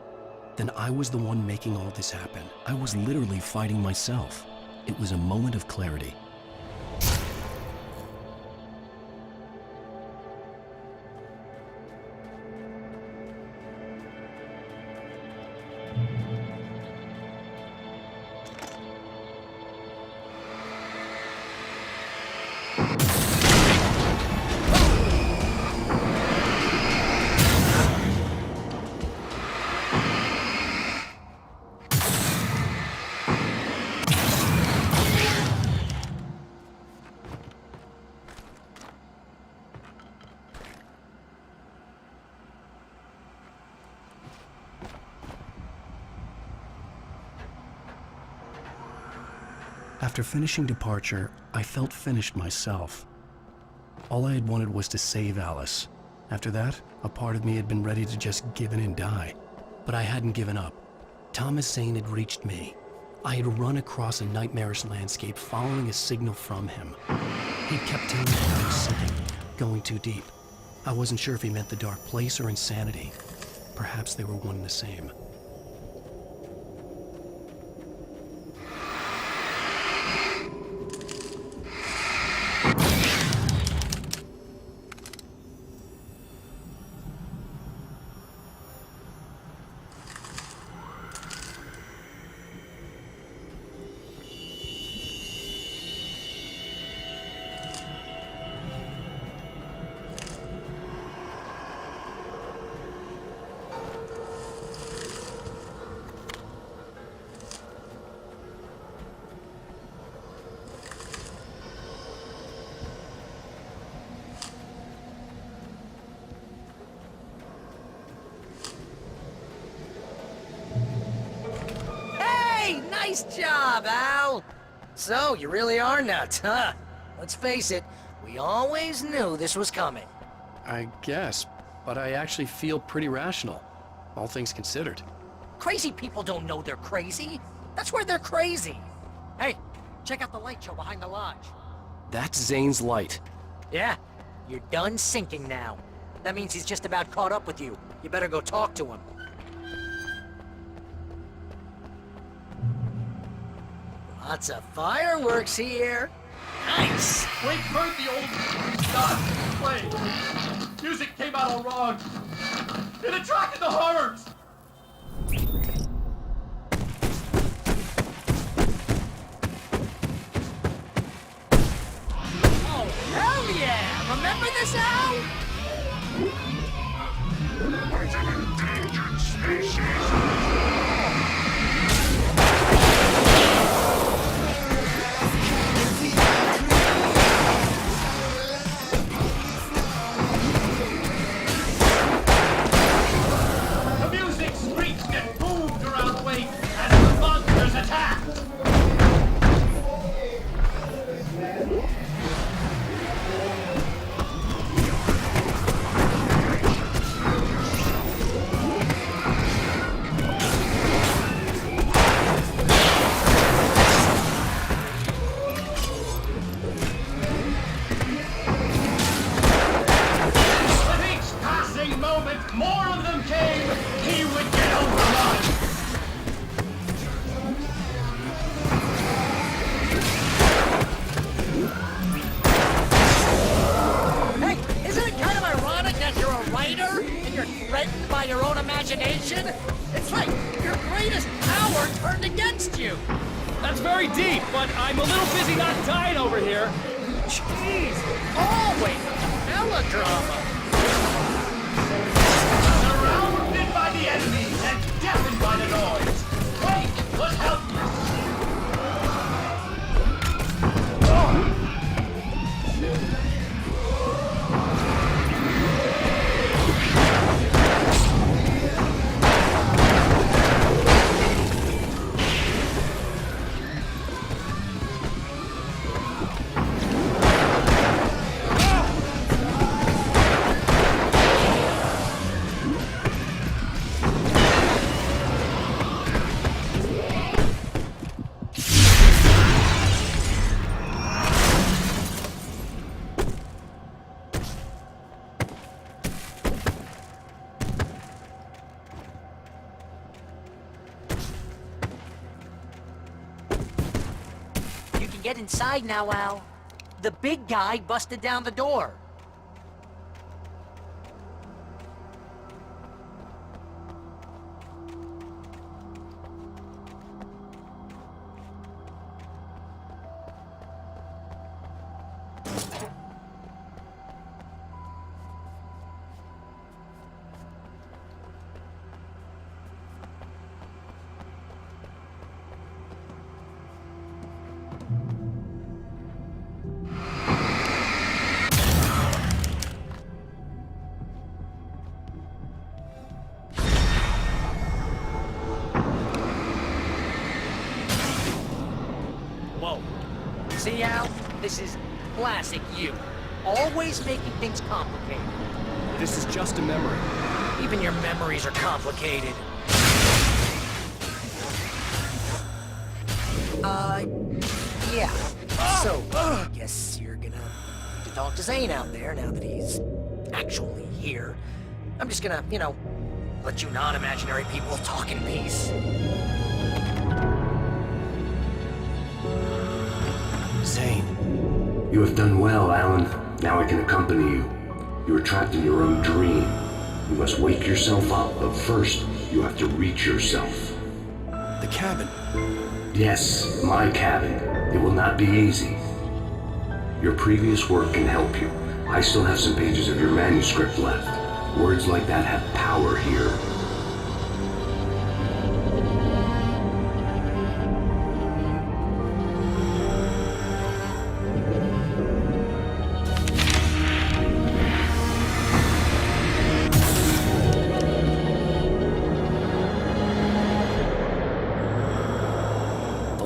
then I was the one making all this happen. I was literally fighting myself. It was a moment of clarity. After finishing Departure, I felt finished myself. All I had wanted was to save Alice. After that, a part of me had been ready to just give in and die. But I hadn't given up. Thomas Zane had reached me. I had run across a nightmarish landscape following a signal from him. He'd kept telling me I was sinking, going too deep. I wasn't sure if he meant the dark place or insanity. Perhaps they were one and the same. Nice job, Al! So, you really are nuts, huh? Let's face it, we always knew this was coming. I guess, but I actually feel pretty rational, all things considered. Crazy people don't know they're crazy. That's where they're crazy. Hey, check out the light show behind the lodge. That's Zane's light. Yeah, you're done sinking now. That means he's just about caught up with you. You better go talk to him. Lots of fireworks here. Nice! Wait, heard the old stuff play. Music came out all wrong. It attracted the horrors. Oh, hell yeah! Remember this, Al? It's an endangered species. It's like your greatest power turned against you. That's very deep, but I'm a little busy not dying over here. Jeez, always melodrama. Surrounded by the enemy and deafened by the noise. Wait, let's help you. Get inside now, Al. The big guy busted down the door. See, Al? This is classic you. Always making things complicated. This is just a memory. Even your memories are complicated. Yeah. So, I guess you're gonna need to talk to Zane out there now that he's actually here. I'm just gonna, let you non-imaginary people talk in peace. Zane. You have done well, Alan. Now I can accompany you. You are trapped in your own dream. You must wake yourself up, but first, you have to reach yourself. The cabin. Yes, my cabin. It will not be easy. Your previous work can help you. I still have some pages of your manuscript left. Words like that have power here.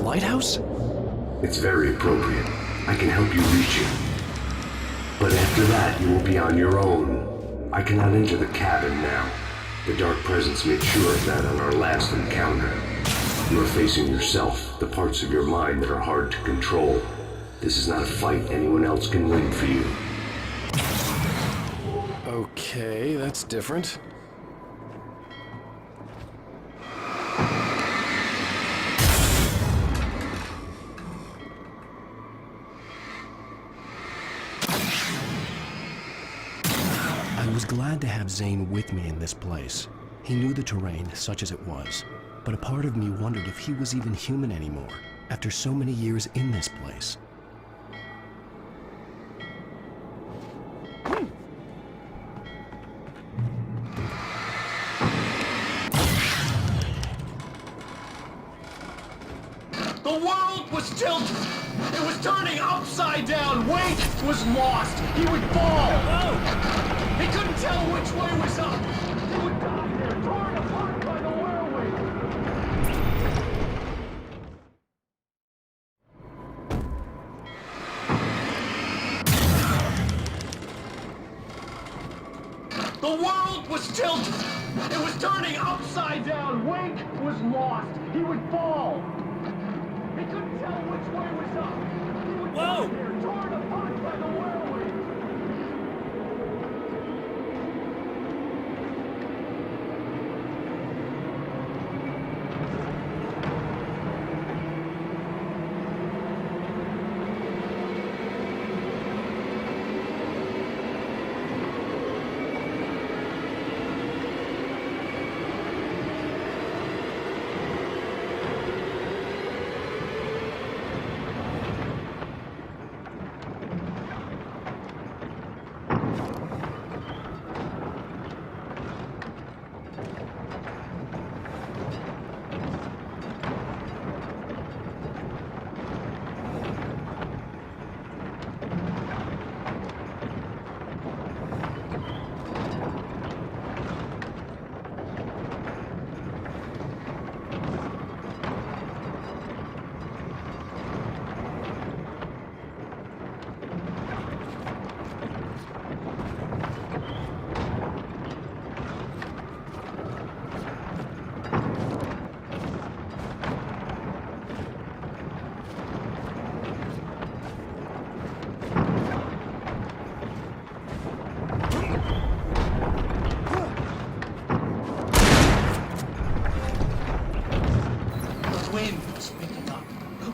lighthouse? It's very appropriate. I can help you reach it. But after that, you will be on your own. I cannot enter the cabin now. The Dark Presence made sure of that on our last encounter. You are facing yourself, the parts of your mind that are hard to control. This is not a fight anyone else can win for you. Okay, that's different. I was glad to have Zane with me in this place. He knew the terrain, such as it was, but a part of me wondered if he was even human anymore, after so many years in this place. The world was tilted. It was turning upside down. Wake was lost. He would fall. He couldn't tell which way was up. He would die there, torn apart by the whirlwind. The world was tilted. It was turning upside down. Wake was lost. He would fall. He couldn't tell which way was up. He would die there, torn apart by the whirlwind.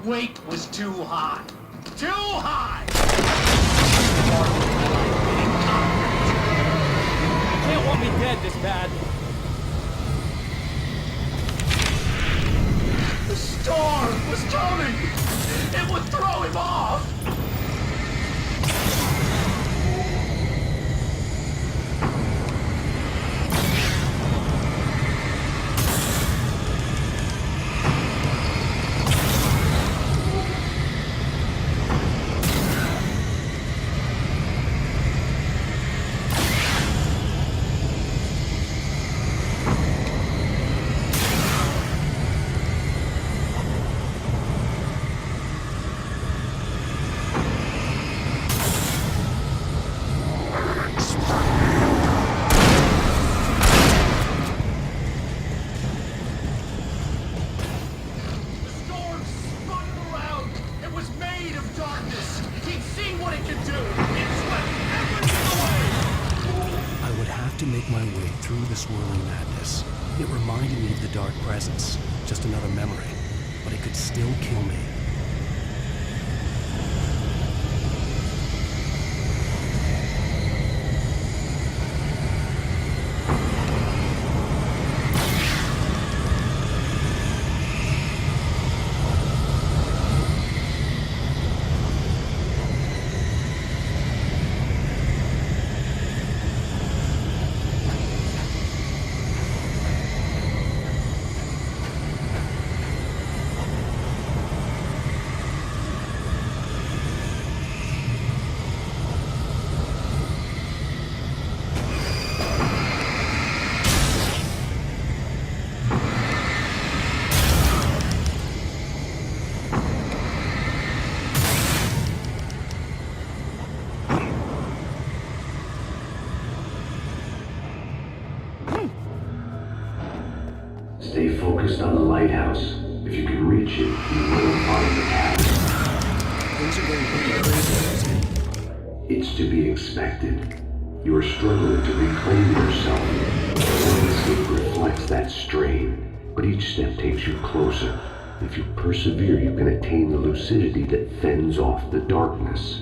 Weight was too high. Too high! You can't want me dead this bad. The storm was coming! It would throw him off! Swirling madness. It reminded me of the Dark Presence, just another memory, but it could still kill me. focused on the lighthouse. If you can reach it, you will find the cabin. Things are getting pretty crazy. It's to be expected. You are struggling to reclaim yourself. The landscape reflects that strain, but each step takes you closer. If you persevere, you can attain the lucidity that fends off the darkness.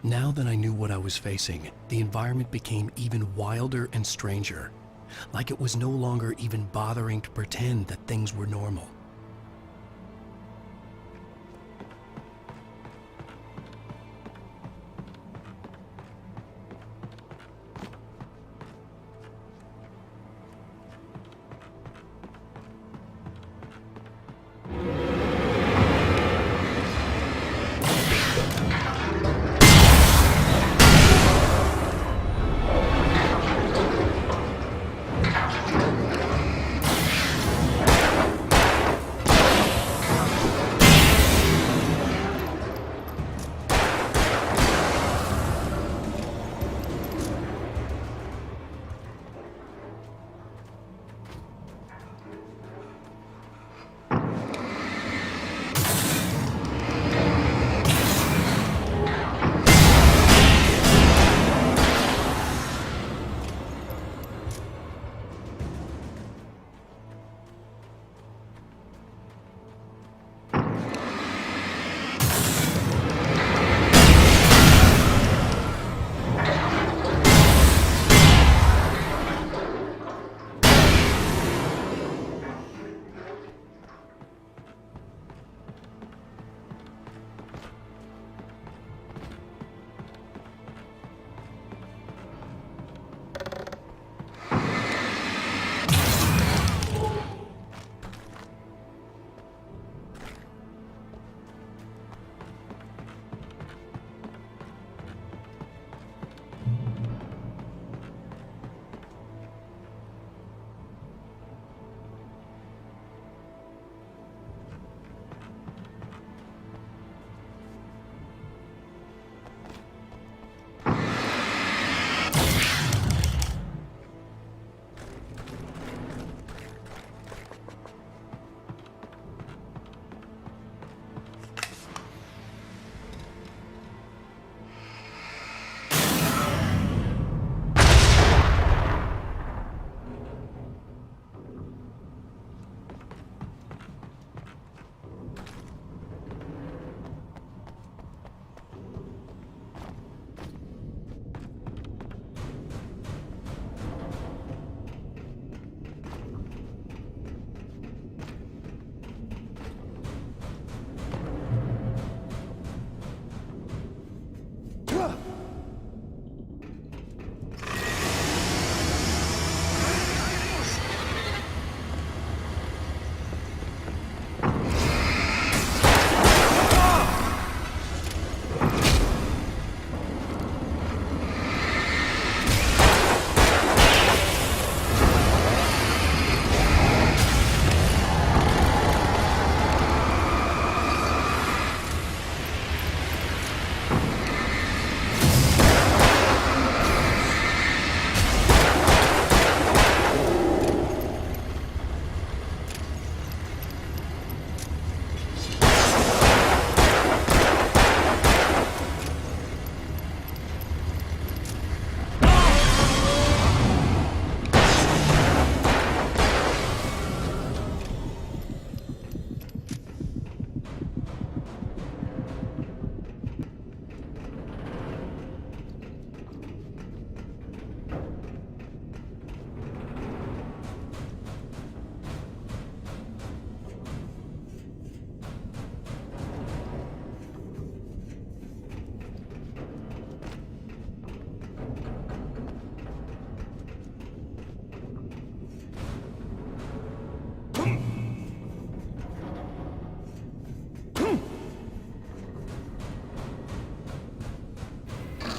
Now that I knew what I was facing, the environment became even wilder and stranger. Like it was no longer even bothering to pretend that things were normal.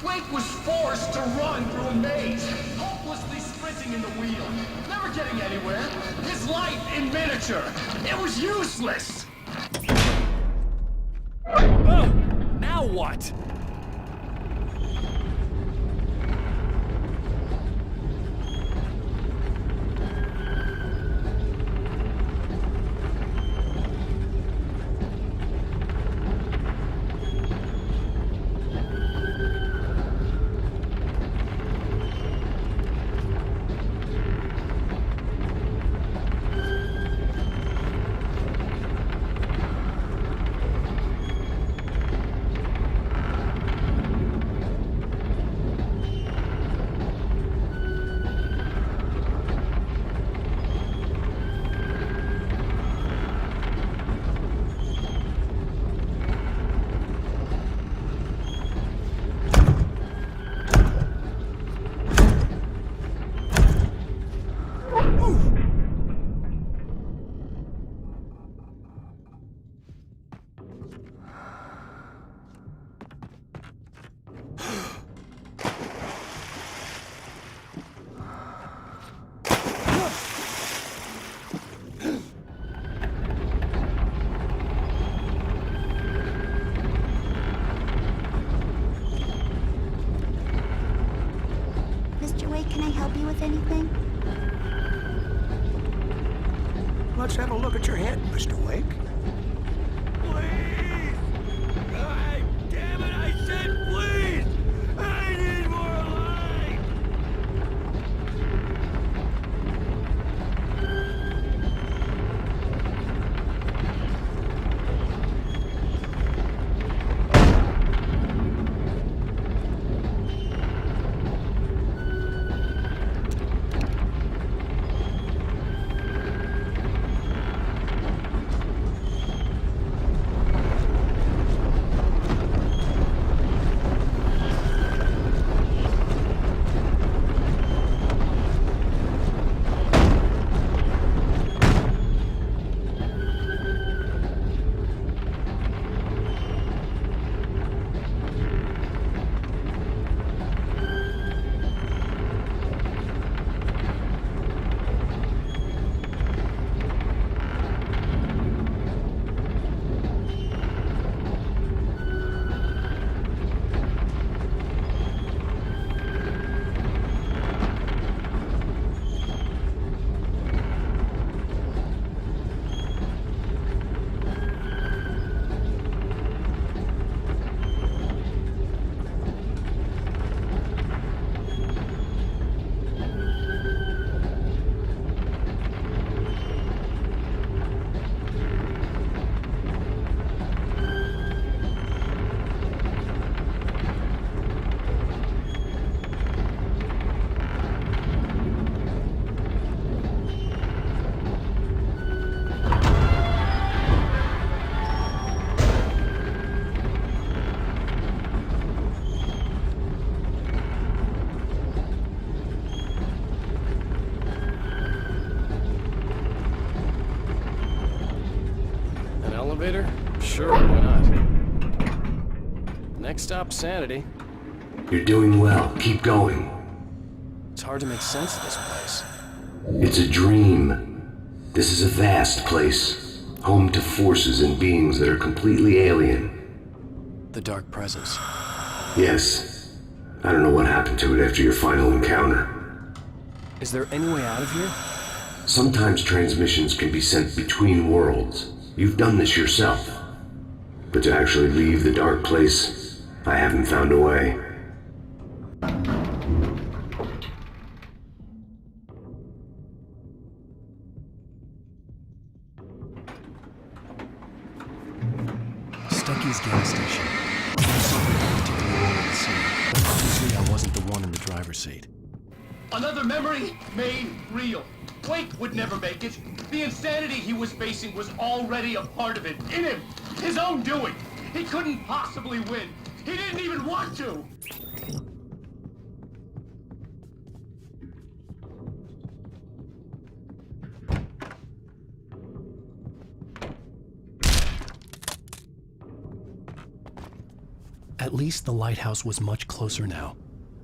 Blake was forced to run through a maze, hopelessly sprinting in the wheel, never getting anywhere. His life in miniature. It was useless. Oh, now what? Let's have a look at your head, Mr. Wake. Please! God damn it, I said please! I need more light! Elevator? Sure, why not? Next stop, Sanity. You're doing well. Keep going. It's hard to make sense of this place. It's a dream. This is a vast place, home to forces and beings that are completely alien. The Dark Presence. Yes. I don't know what happened to it after your final encounter. Is there any way out of here? Sometimes transmissions can be sent between worlds. You've done this yourself. But to actually leave the dark place, I haven't found a way. Stucky's gas station. Obviously, I wasn't the one in the driver's seat. Another memory made real. Wake would never make it. The insanity he was facing was already a part of it, in him. His own doing. He couldn't possibly win. He didn't even want to. At least the lighthouse was much closer now.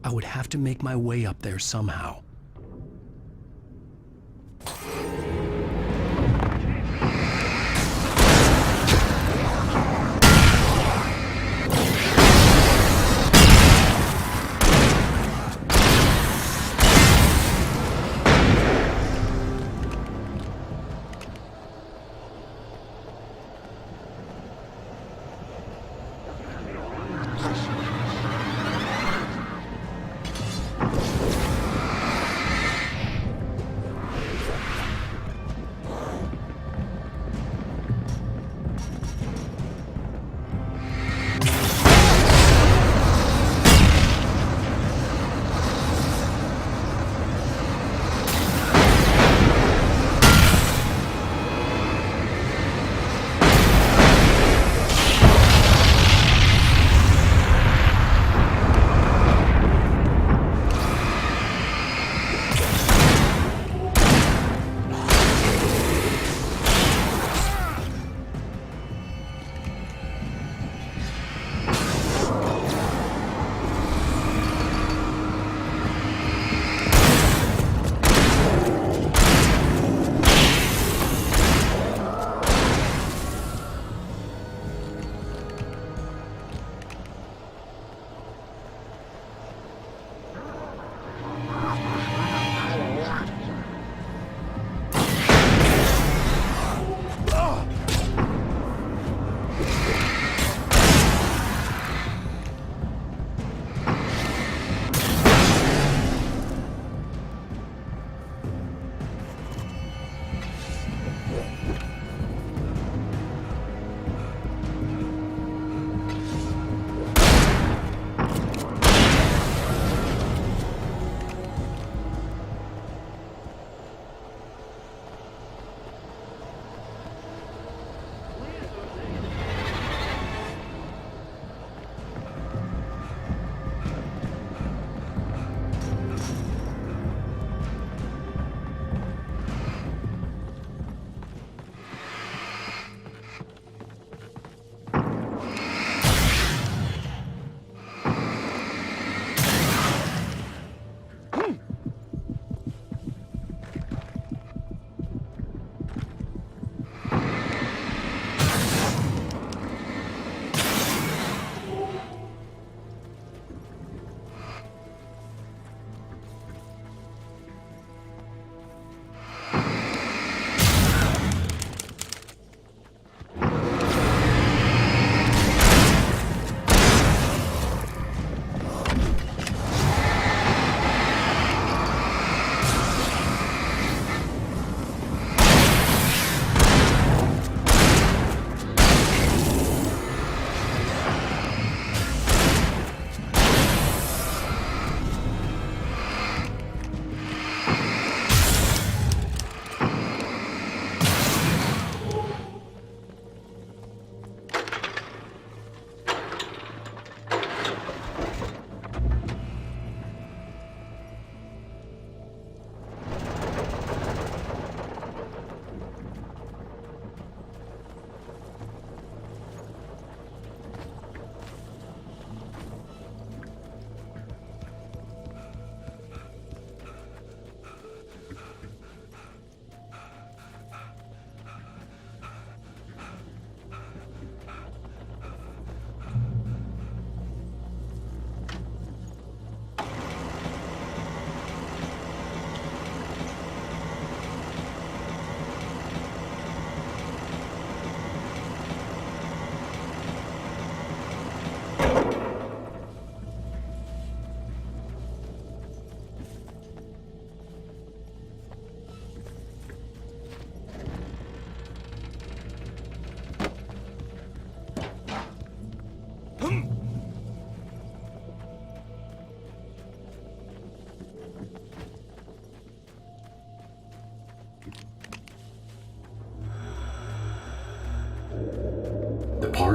I would have to make my way up there somehow.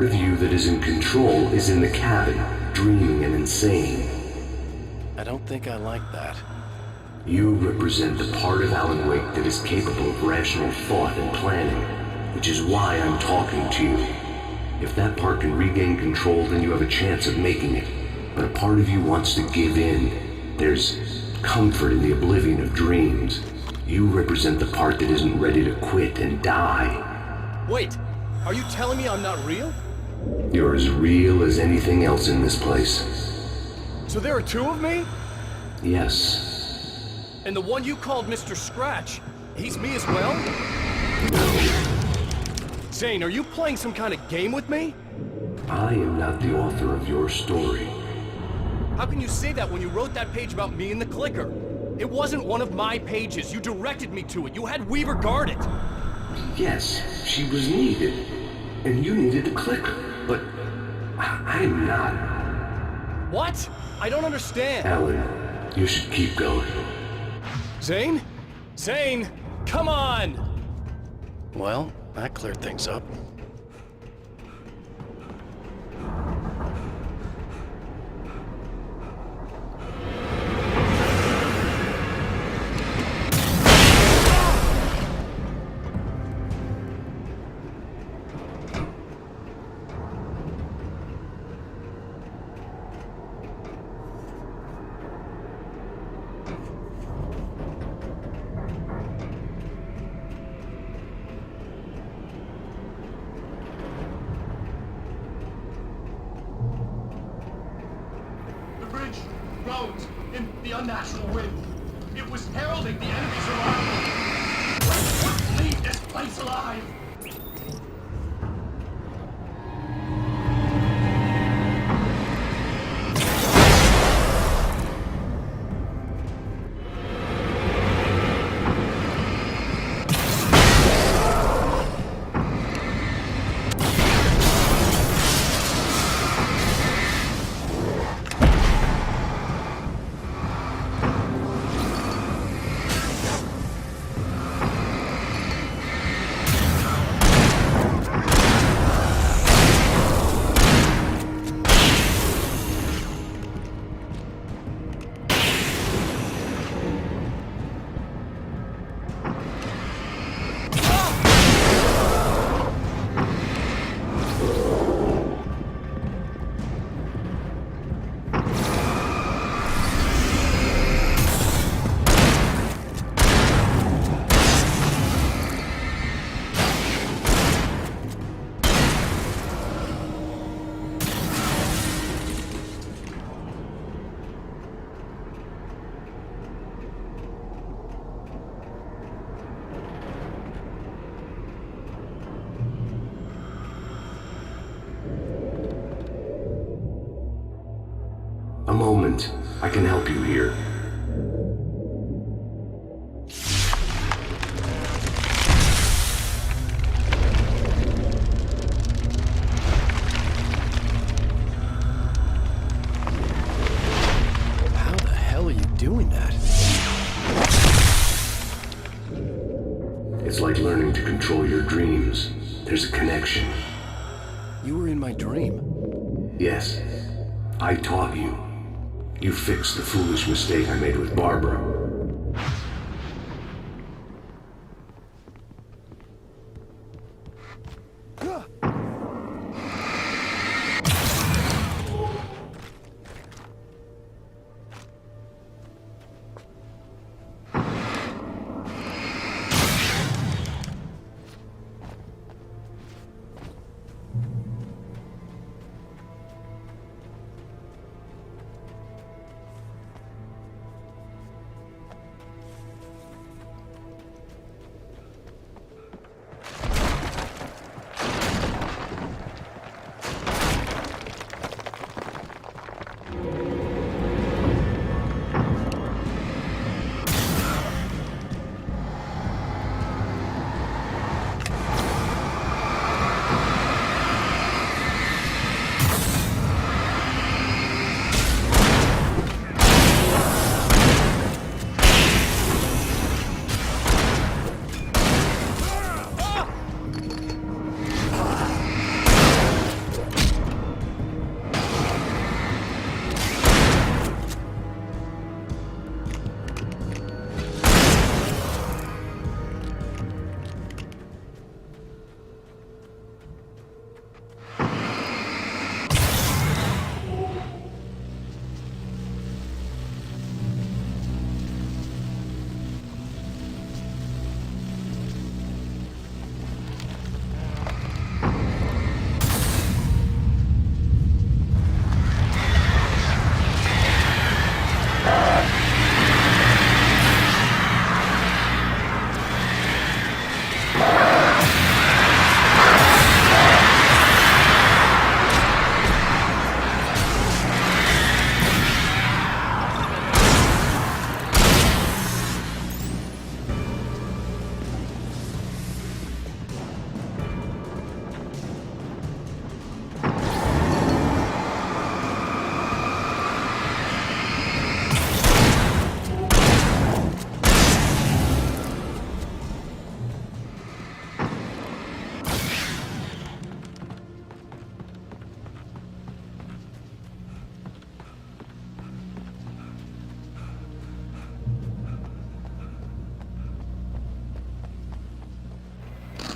part of you that is in control is in the cabin, dreaming and insane. I don't think I like that. You represent the part of Alan Wake that is capable of rational thought and planning, which is why I'm talking to you. If that part can regain control, then you have a chance of making it. But a part of you wants to give in. There's comfort in the oblivion of dreams. You represent the part that isn't ready to quit and die. Wait, are you telling me I'm not real? You're as real as anything else in this place. So there are two of me? Yes. And the one you called Mr. Scratch, he's me as well? Zane, are you playing some kind of game with me? I am not the author of your story. How can you say that when you wrote that page about me and the clicker? It wasn't one of my pages. You directed me to it. You had Weaver guard it. Yes, she was needed. And you needed the clicker. But I'm not. What? I don't understand. Alan, you should keep going. Zane? Zane! Come on! Well, that cleared things up. Roads in the unnatural wind. It was heralding the enemy's arrival. We couldn't leave this place alive. A moment. I can help you here. How the hell are you doing that? It's like learning to control your dreams. There's a connection. You were in my dream. Yes. I taught you. You fixed the foolish mistake I made with Barbara.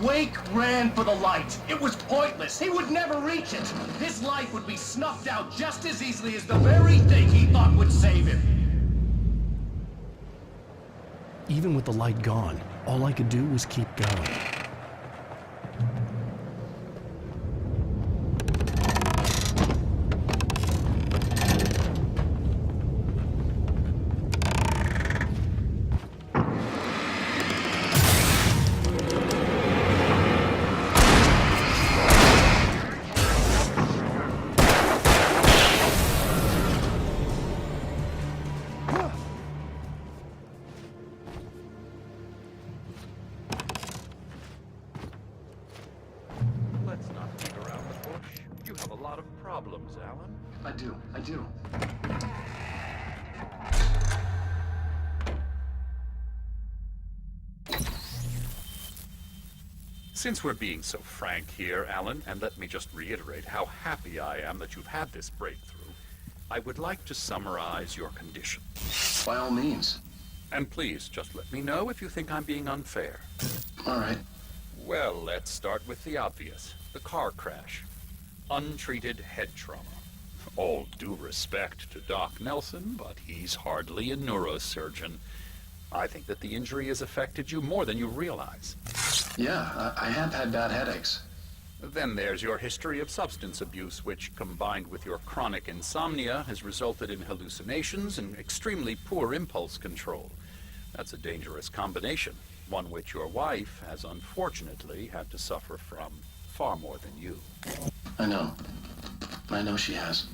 Wake ran for the light. It was pointless. He would never reach it. His life would be snuffed out just as easily as the very thing he thought would save him. Even with the light gone, all I could do was keep going. Let's not beat around the bush. You have a lot of problems, Alan. I do. Since we're being so frank here, Alan, and let me just reiterate how happy I am that you've had this breakthrough, I would like to summarize your condition. By all means. And please, just let me know if you think I'm being unfair. All right. Well, let's start with the obvious. The car crash. Untreated head trauma. All due respect to Doc Nelson, but he's hardly a neurosurgeon. I think that the injury has affected you more than you realize. Yeah, I have had bad headaches. Then there's your history of substance abuse, which, combined with your chronic insomnia, has resulted in hallucinations and extremely poor impulse control. That's a dangerous combination, one which your wife has unfortunately had to suffer from far more than you. I know she has.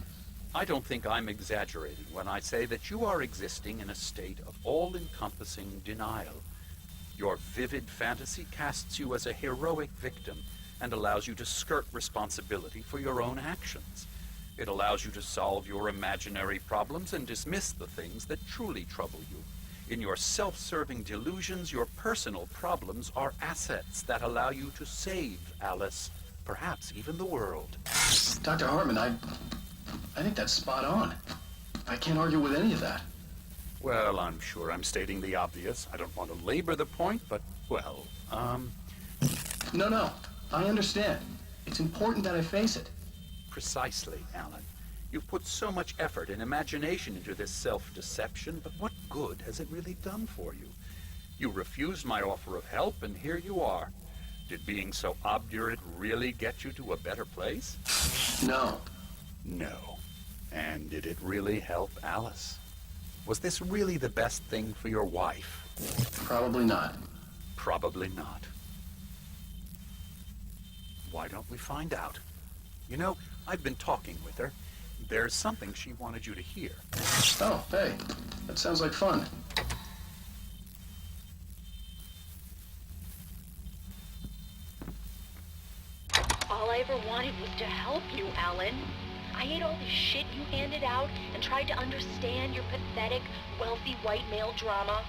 I don't think I'm exaggerating when I say that you are existing in a state of all-encompassing denial. Your vivid fantasy casts you as a heroic victim and allows you to skirt responsibility for your own actions. It allows you to solve your imaginary problems and dismiss the things that truly trouble you. In your self-serving delusions, your personal problems are assets that allow you to save Alice, perhaps even the world. Dr. Hartman, I think that's spot on. I can't argue with any of that. Well, I'm sure I'm stating the obvious. I don't want to labor the point, but, well, No, I understand. It's important that I face it. Precisely, Alan. You've put so much effort and imagination into this self-deception, but what good has it really done for you? You refused my offer of help, and here you are. Did being so obdurate really get you to a better place? No. No. And did it really help Alice? Was this really the best thing for your wife? Probably not. Probably not. Why don't we find out? You know, I've been talking with her. There's something she wanted you to hear. Oh, hey. That sounds like fun. All I ever wanted was to help you, Alan. I ate all the shit you handed out and tried to understand your pathetic, wealthy white male drama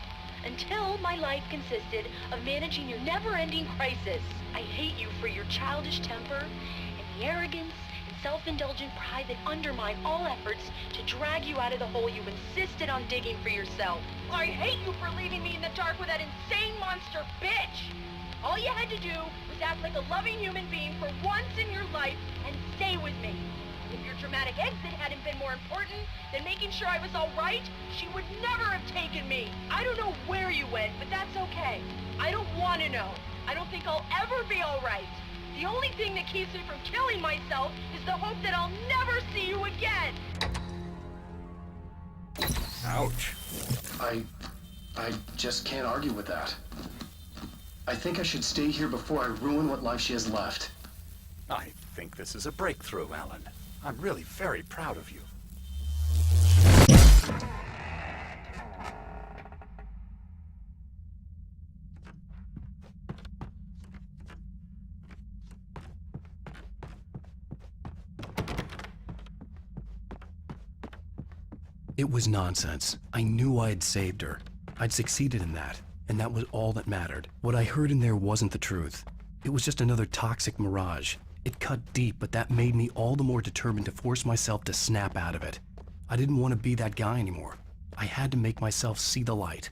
until my life consisted of managing your never-ending crisis. I hate you for your childish temper and the arrogance and self-indulgent pride that undermine all efforts to drag you out of the hole you insisted on digging for yourself. I hate you for leaving me in the dark with that insane monster bitch! All you had to do was act like a loving human being for once in your life and stay with me. If your dramatic exit hadn't been more important than making sure I was all right, she would never have taken me. I don't know where you went, but that's okay. I don't want to know. I don't think I'll ever be all right. The only thing that keeps me from killing myself is the hope that I'll never see you again. Ouch. I just can't argue with that. I think I should stay here before I ruin what life she has left. I think this is a breakthrough, Alan. I'm really very proud of you. It was nonsense. I knew I had saved her. I'd succeeded in that, and that was all that mattered. What I heard in there wasn't the truth. It was just another toxic mirage. It cut deep, but that made me all the more determined to force myself to snap out of it. I didn't want to be that guy anymore. I had to make myself see the light.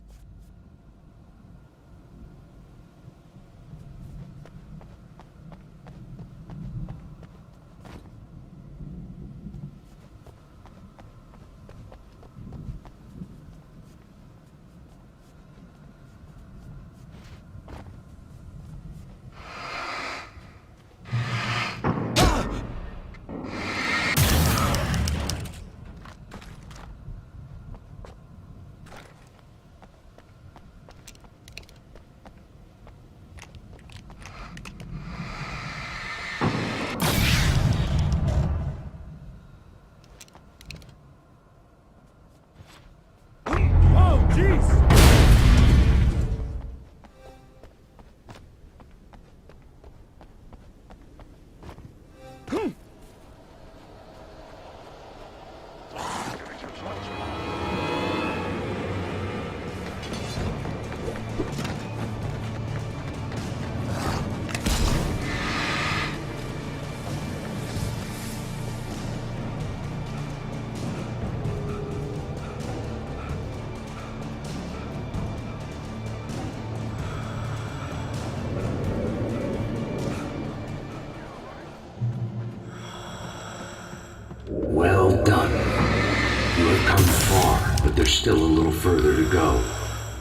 far, but there's still a little further to go.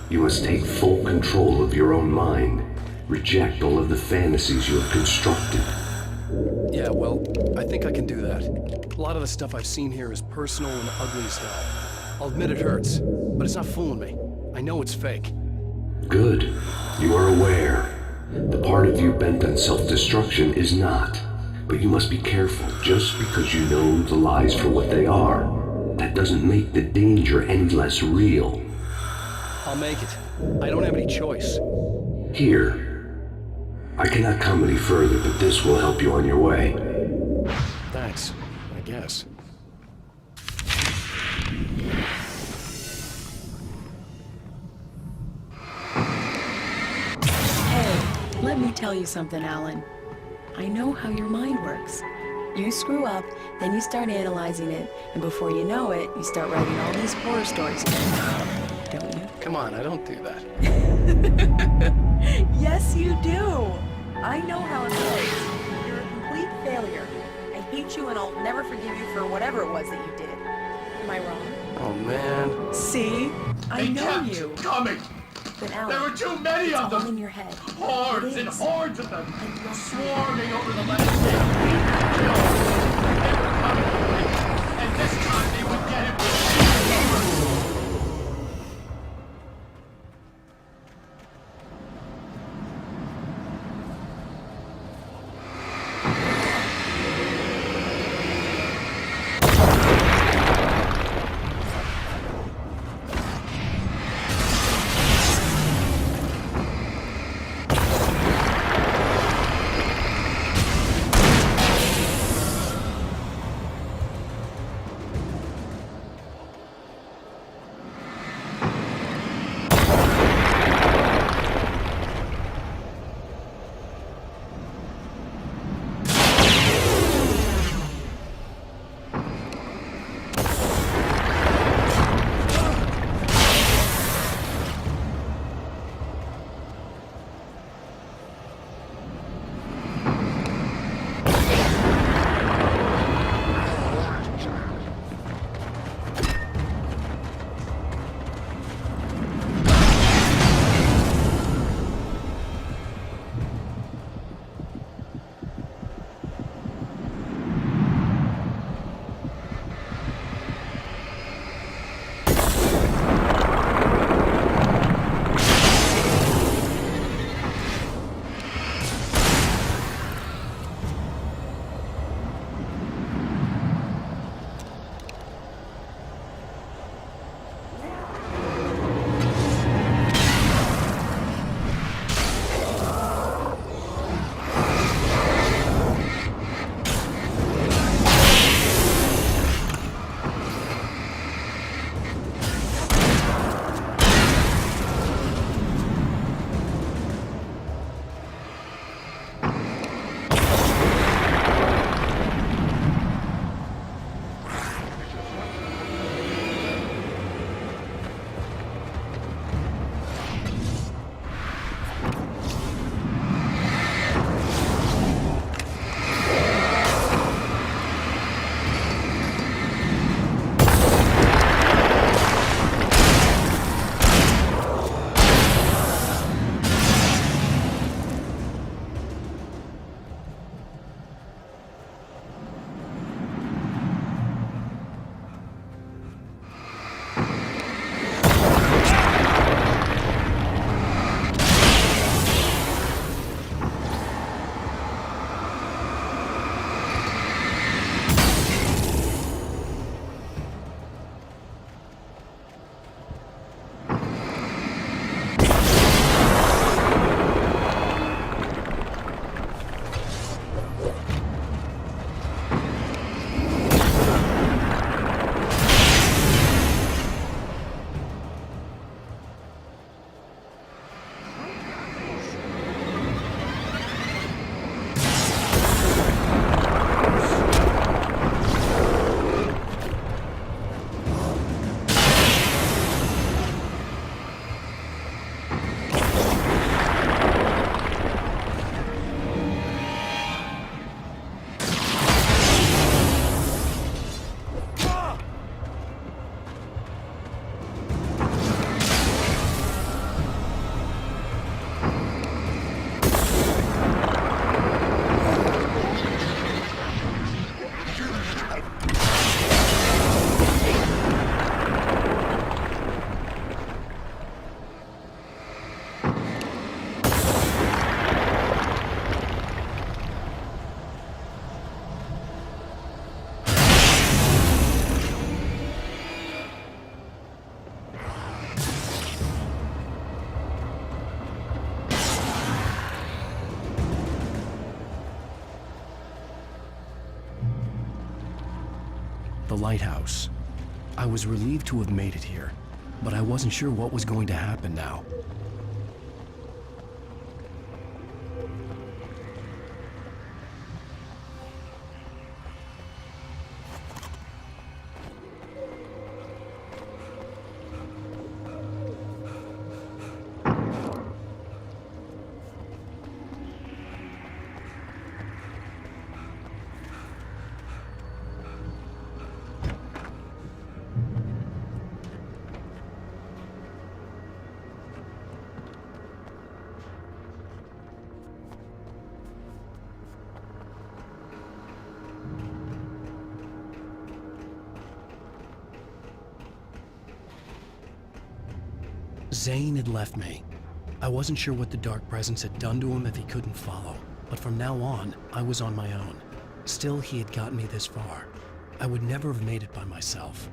You must take full control of your own mind. Reject all of the fantasies you have constructed. Yeah, well, I think I can do that. A lot of the stuff I've seen here is personal and ugly as hell. I'll admit it hurts, but it's not fooling me. I know it's fake. Good. You are aware. The part of you bent on self-destruction is not. But you must be careful. Just because you know the lies for what they are, that doesn't make the danger any less real. I'll make it. I don't have any choice. Here. I cannot come any further, but this will help you on your way. Thanks, I guess. Hey, let me tell you something, Alan. I know how your mind works. You screw up, then you start analyzing it, and before you know it, you start writing all these horror stories. Don't you? Come on, I don't do that. Yes, you do. I know how it feels. You're a complete failure. I hate you and I'll never forgive you for whatever it was that you did. Am I wrong? Oh, man. See? I know you. Coming! But Alan, There were too many it's of all them! in your head. Hordes It and is. hordes of them! Swarming over the landscape! They were coming for him, and this time they would get him with the lighthouse. I was relieved to have made it here, but I wasn't sure what was going to happen now. Zane had left me. I wasn't sure what the Dark Presence had done to him if he couldn't follow, but from now on, I was on my own. Still, he had gotten me this far. I would never have made it by myself.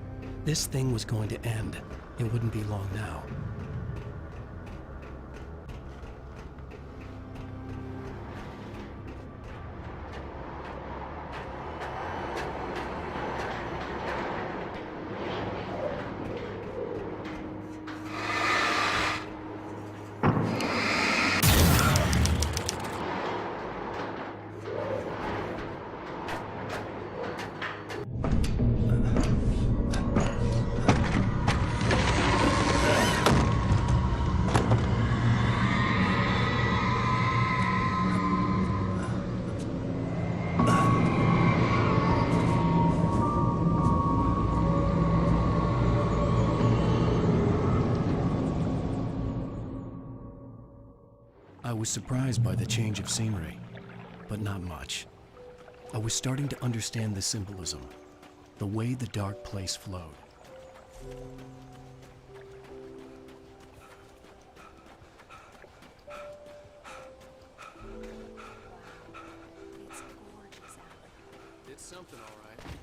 This thing was going to end. It wouldn't be long now. I was surprised by the change of scenery, but not much. I was starting to understand the symbolism, the way the dark place flowed. It's something, all right.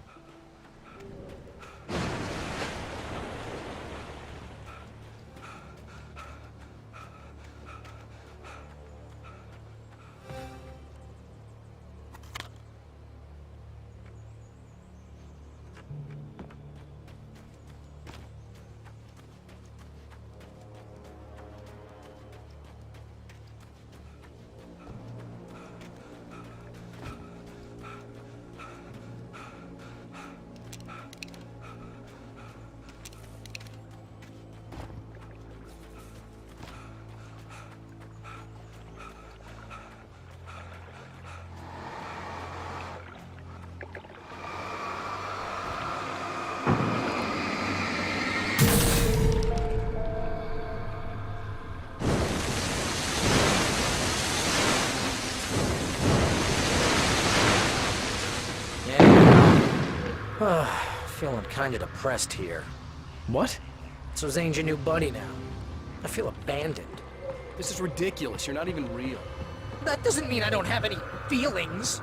Feeling kinda depressed here. What? So Zane's your new buddy now. I feel abandoned. This is ridiculous. You're not even real. That doesn't mean I don't have any feelings.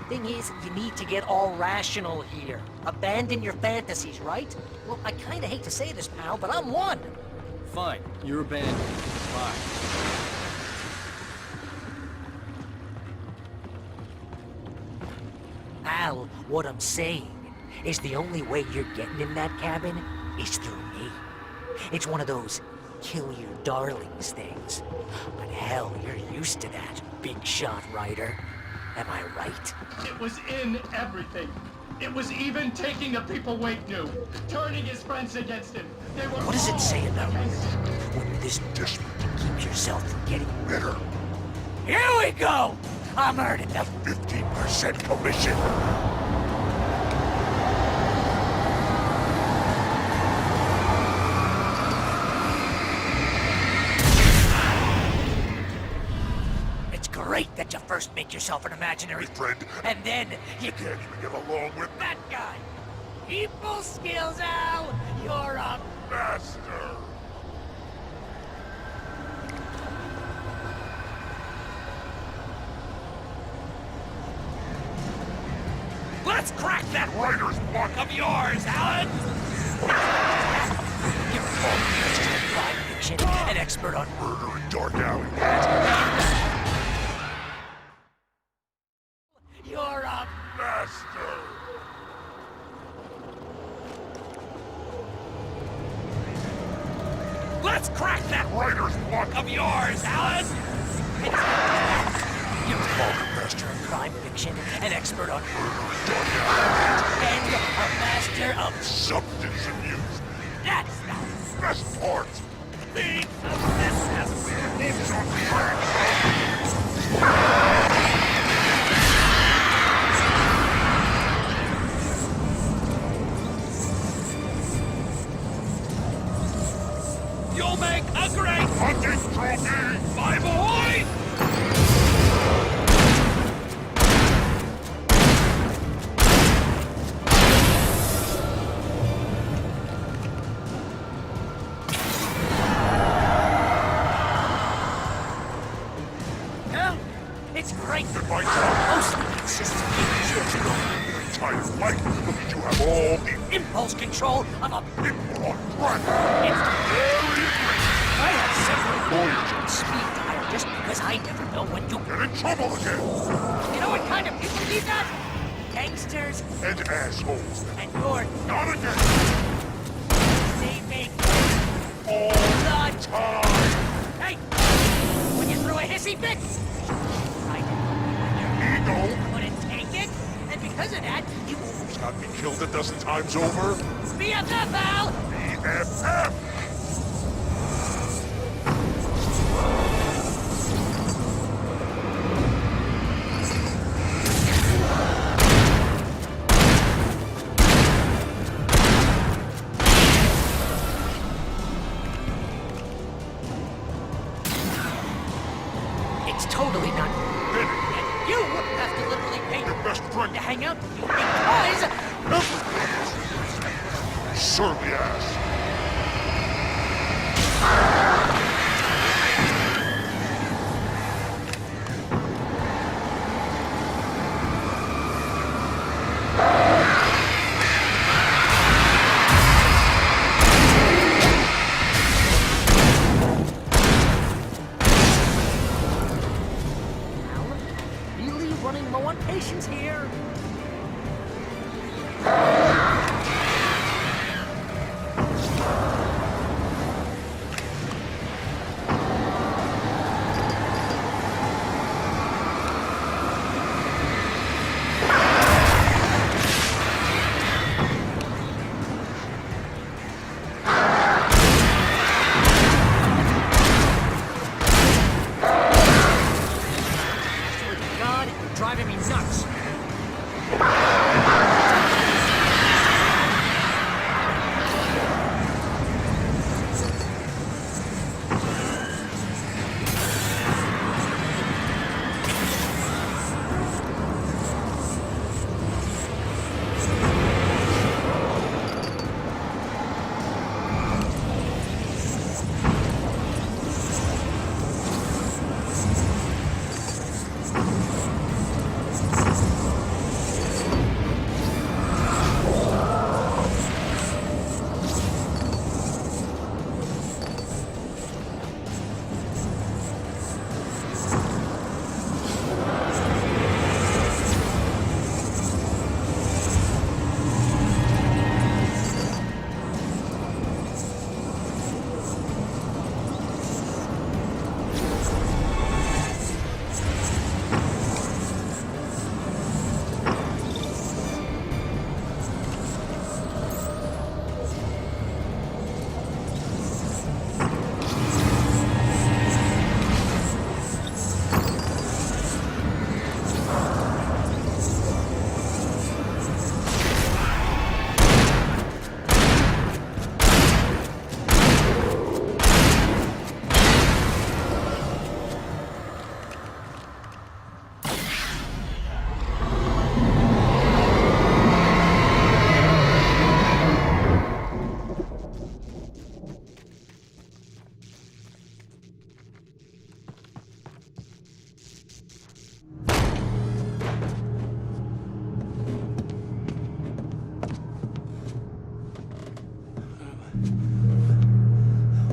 Thing is, you need to get all rational here. Abandon your fantasies, right? Well, I kinda hate to say this, pal, but I'm one. Fine. You're abandoned. Bye. Al, what I'm saying is the only way you're getting in that cabin is through me. It's one of those kill your darlings things. But hell, you're used to that, big shot writer. Am I right? It was in everything. It was even taking a people Wake knew, turning his friends against him. They were What does it say about you? against him. When you're this desperate to keep yourself from getting bitter. Here we go! I'm earning the 15% commission. It's great that you first make yourself an imaginary friend, and then you can't even get along with that guy. People skills, Al! You're a master! Let's crack that writer's block of yours, Alan! You're full of fiction. an expert on murder in dark alley. You're a master. Let's crack that writer's block of yours, Alan! You're a master of crime fiction, an expert on and a master of substance abuse. That's the best part. The business. You'll make a great hunting trophy, my boy! Well, it's great that my job mostly consists of keeping you your entire life, but you have all the impulse control of a people on crack. It's very great. I have several lawyers on speed dial just because I never know when you get in trouble again. You know what kind of people need that? Gangsters and assholes. And you're not again. See me all the time. Hey, when you threw a hissy fit, I didn't ego couldn't take it, and because of that, you almost got me killed a dozen times over. BFF, Al! BFF! It's totally not Benny. And you have to literally pay your best friend to hang out with you because everybody surly ass. really running low on patience here. God, you're driving me nuts.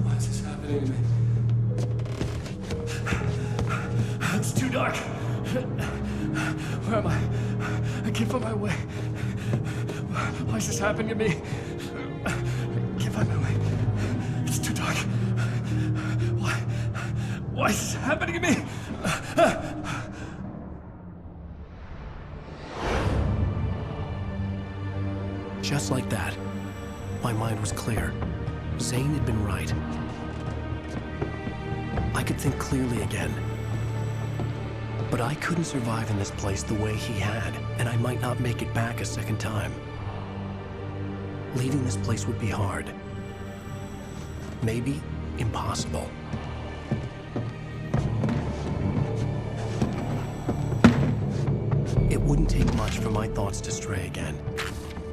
Why is this happening to me? Can't find my way. Why is this happening to me? Can't find my way. It's too dark. Why is this happening to me? Just like that, my mind was clear. Zane had been right. I could think clearly again. But I couldn't survive in this place the way he had, and I might not make it back a second time. Leaving this place would be hard. Maybe impossible. It wouldn't take much for my thoughts to stray again.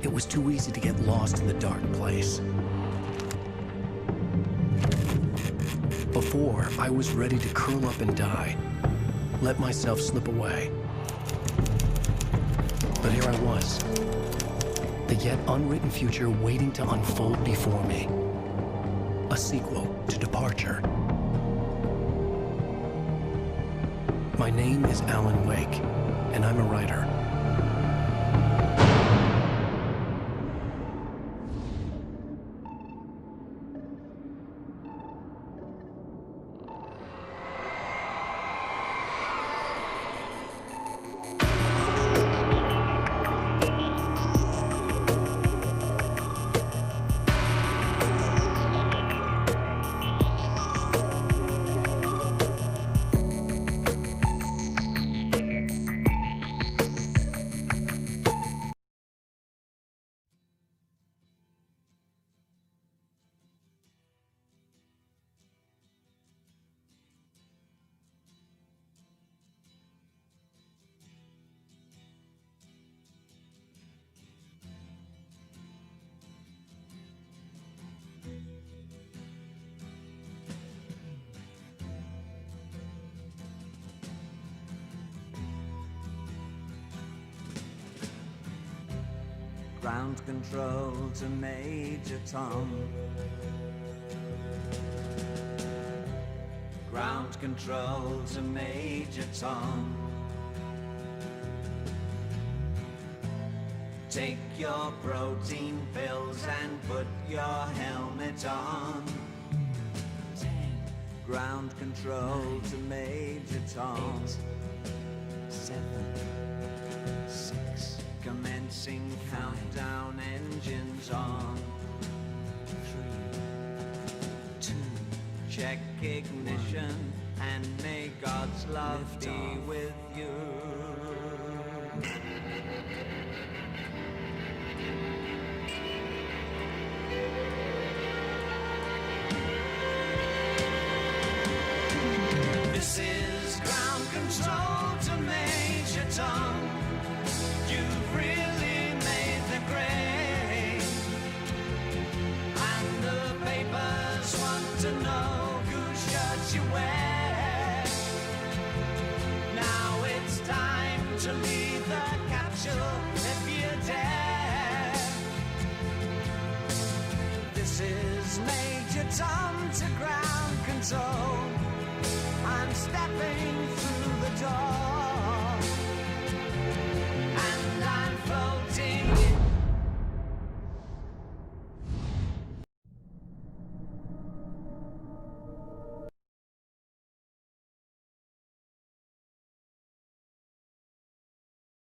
It was too easy to get lost in the dark place. Before, I was ready to curl up and die. Let myself slip away. But here I was. The yet unwritten future waiting to unfold before me. A sequel to Departure. My name is Alan Wake, and I'm a writer. Ground control to Major Tom. Ground control to Major Tom. Take your protein pills and put your helmet on. 10. Ground control 9, to Major Tom. 8, 7, 6. Commencing countdown, engines on. 3, 2. Check ignition and may God's love be with you. This is ground control to Major Tom. You've really made the grade, and the papers want to know whose shirts you wear. Now it's time to leave the capsule if you dare. This is Major Tom to ground control. I'm stepping through the door.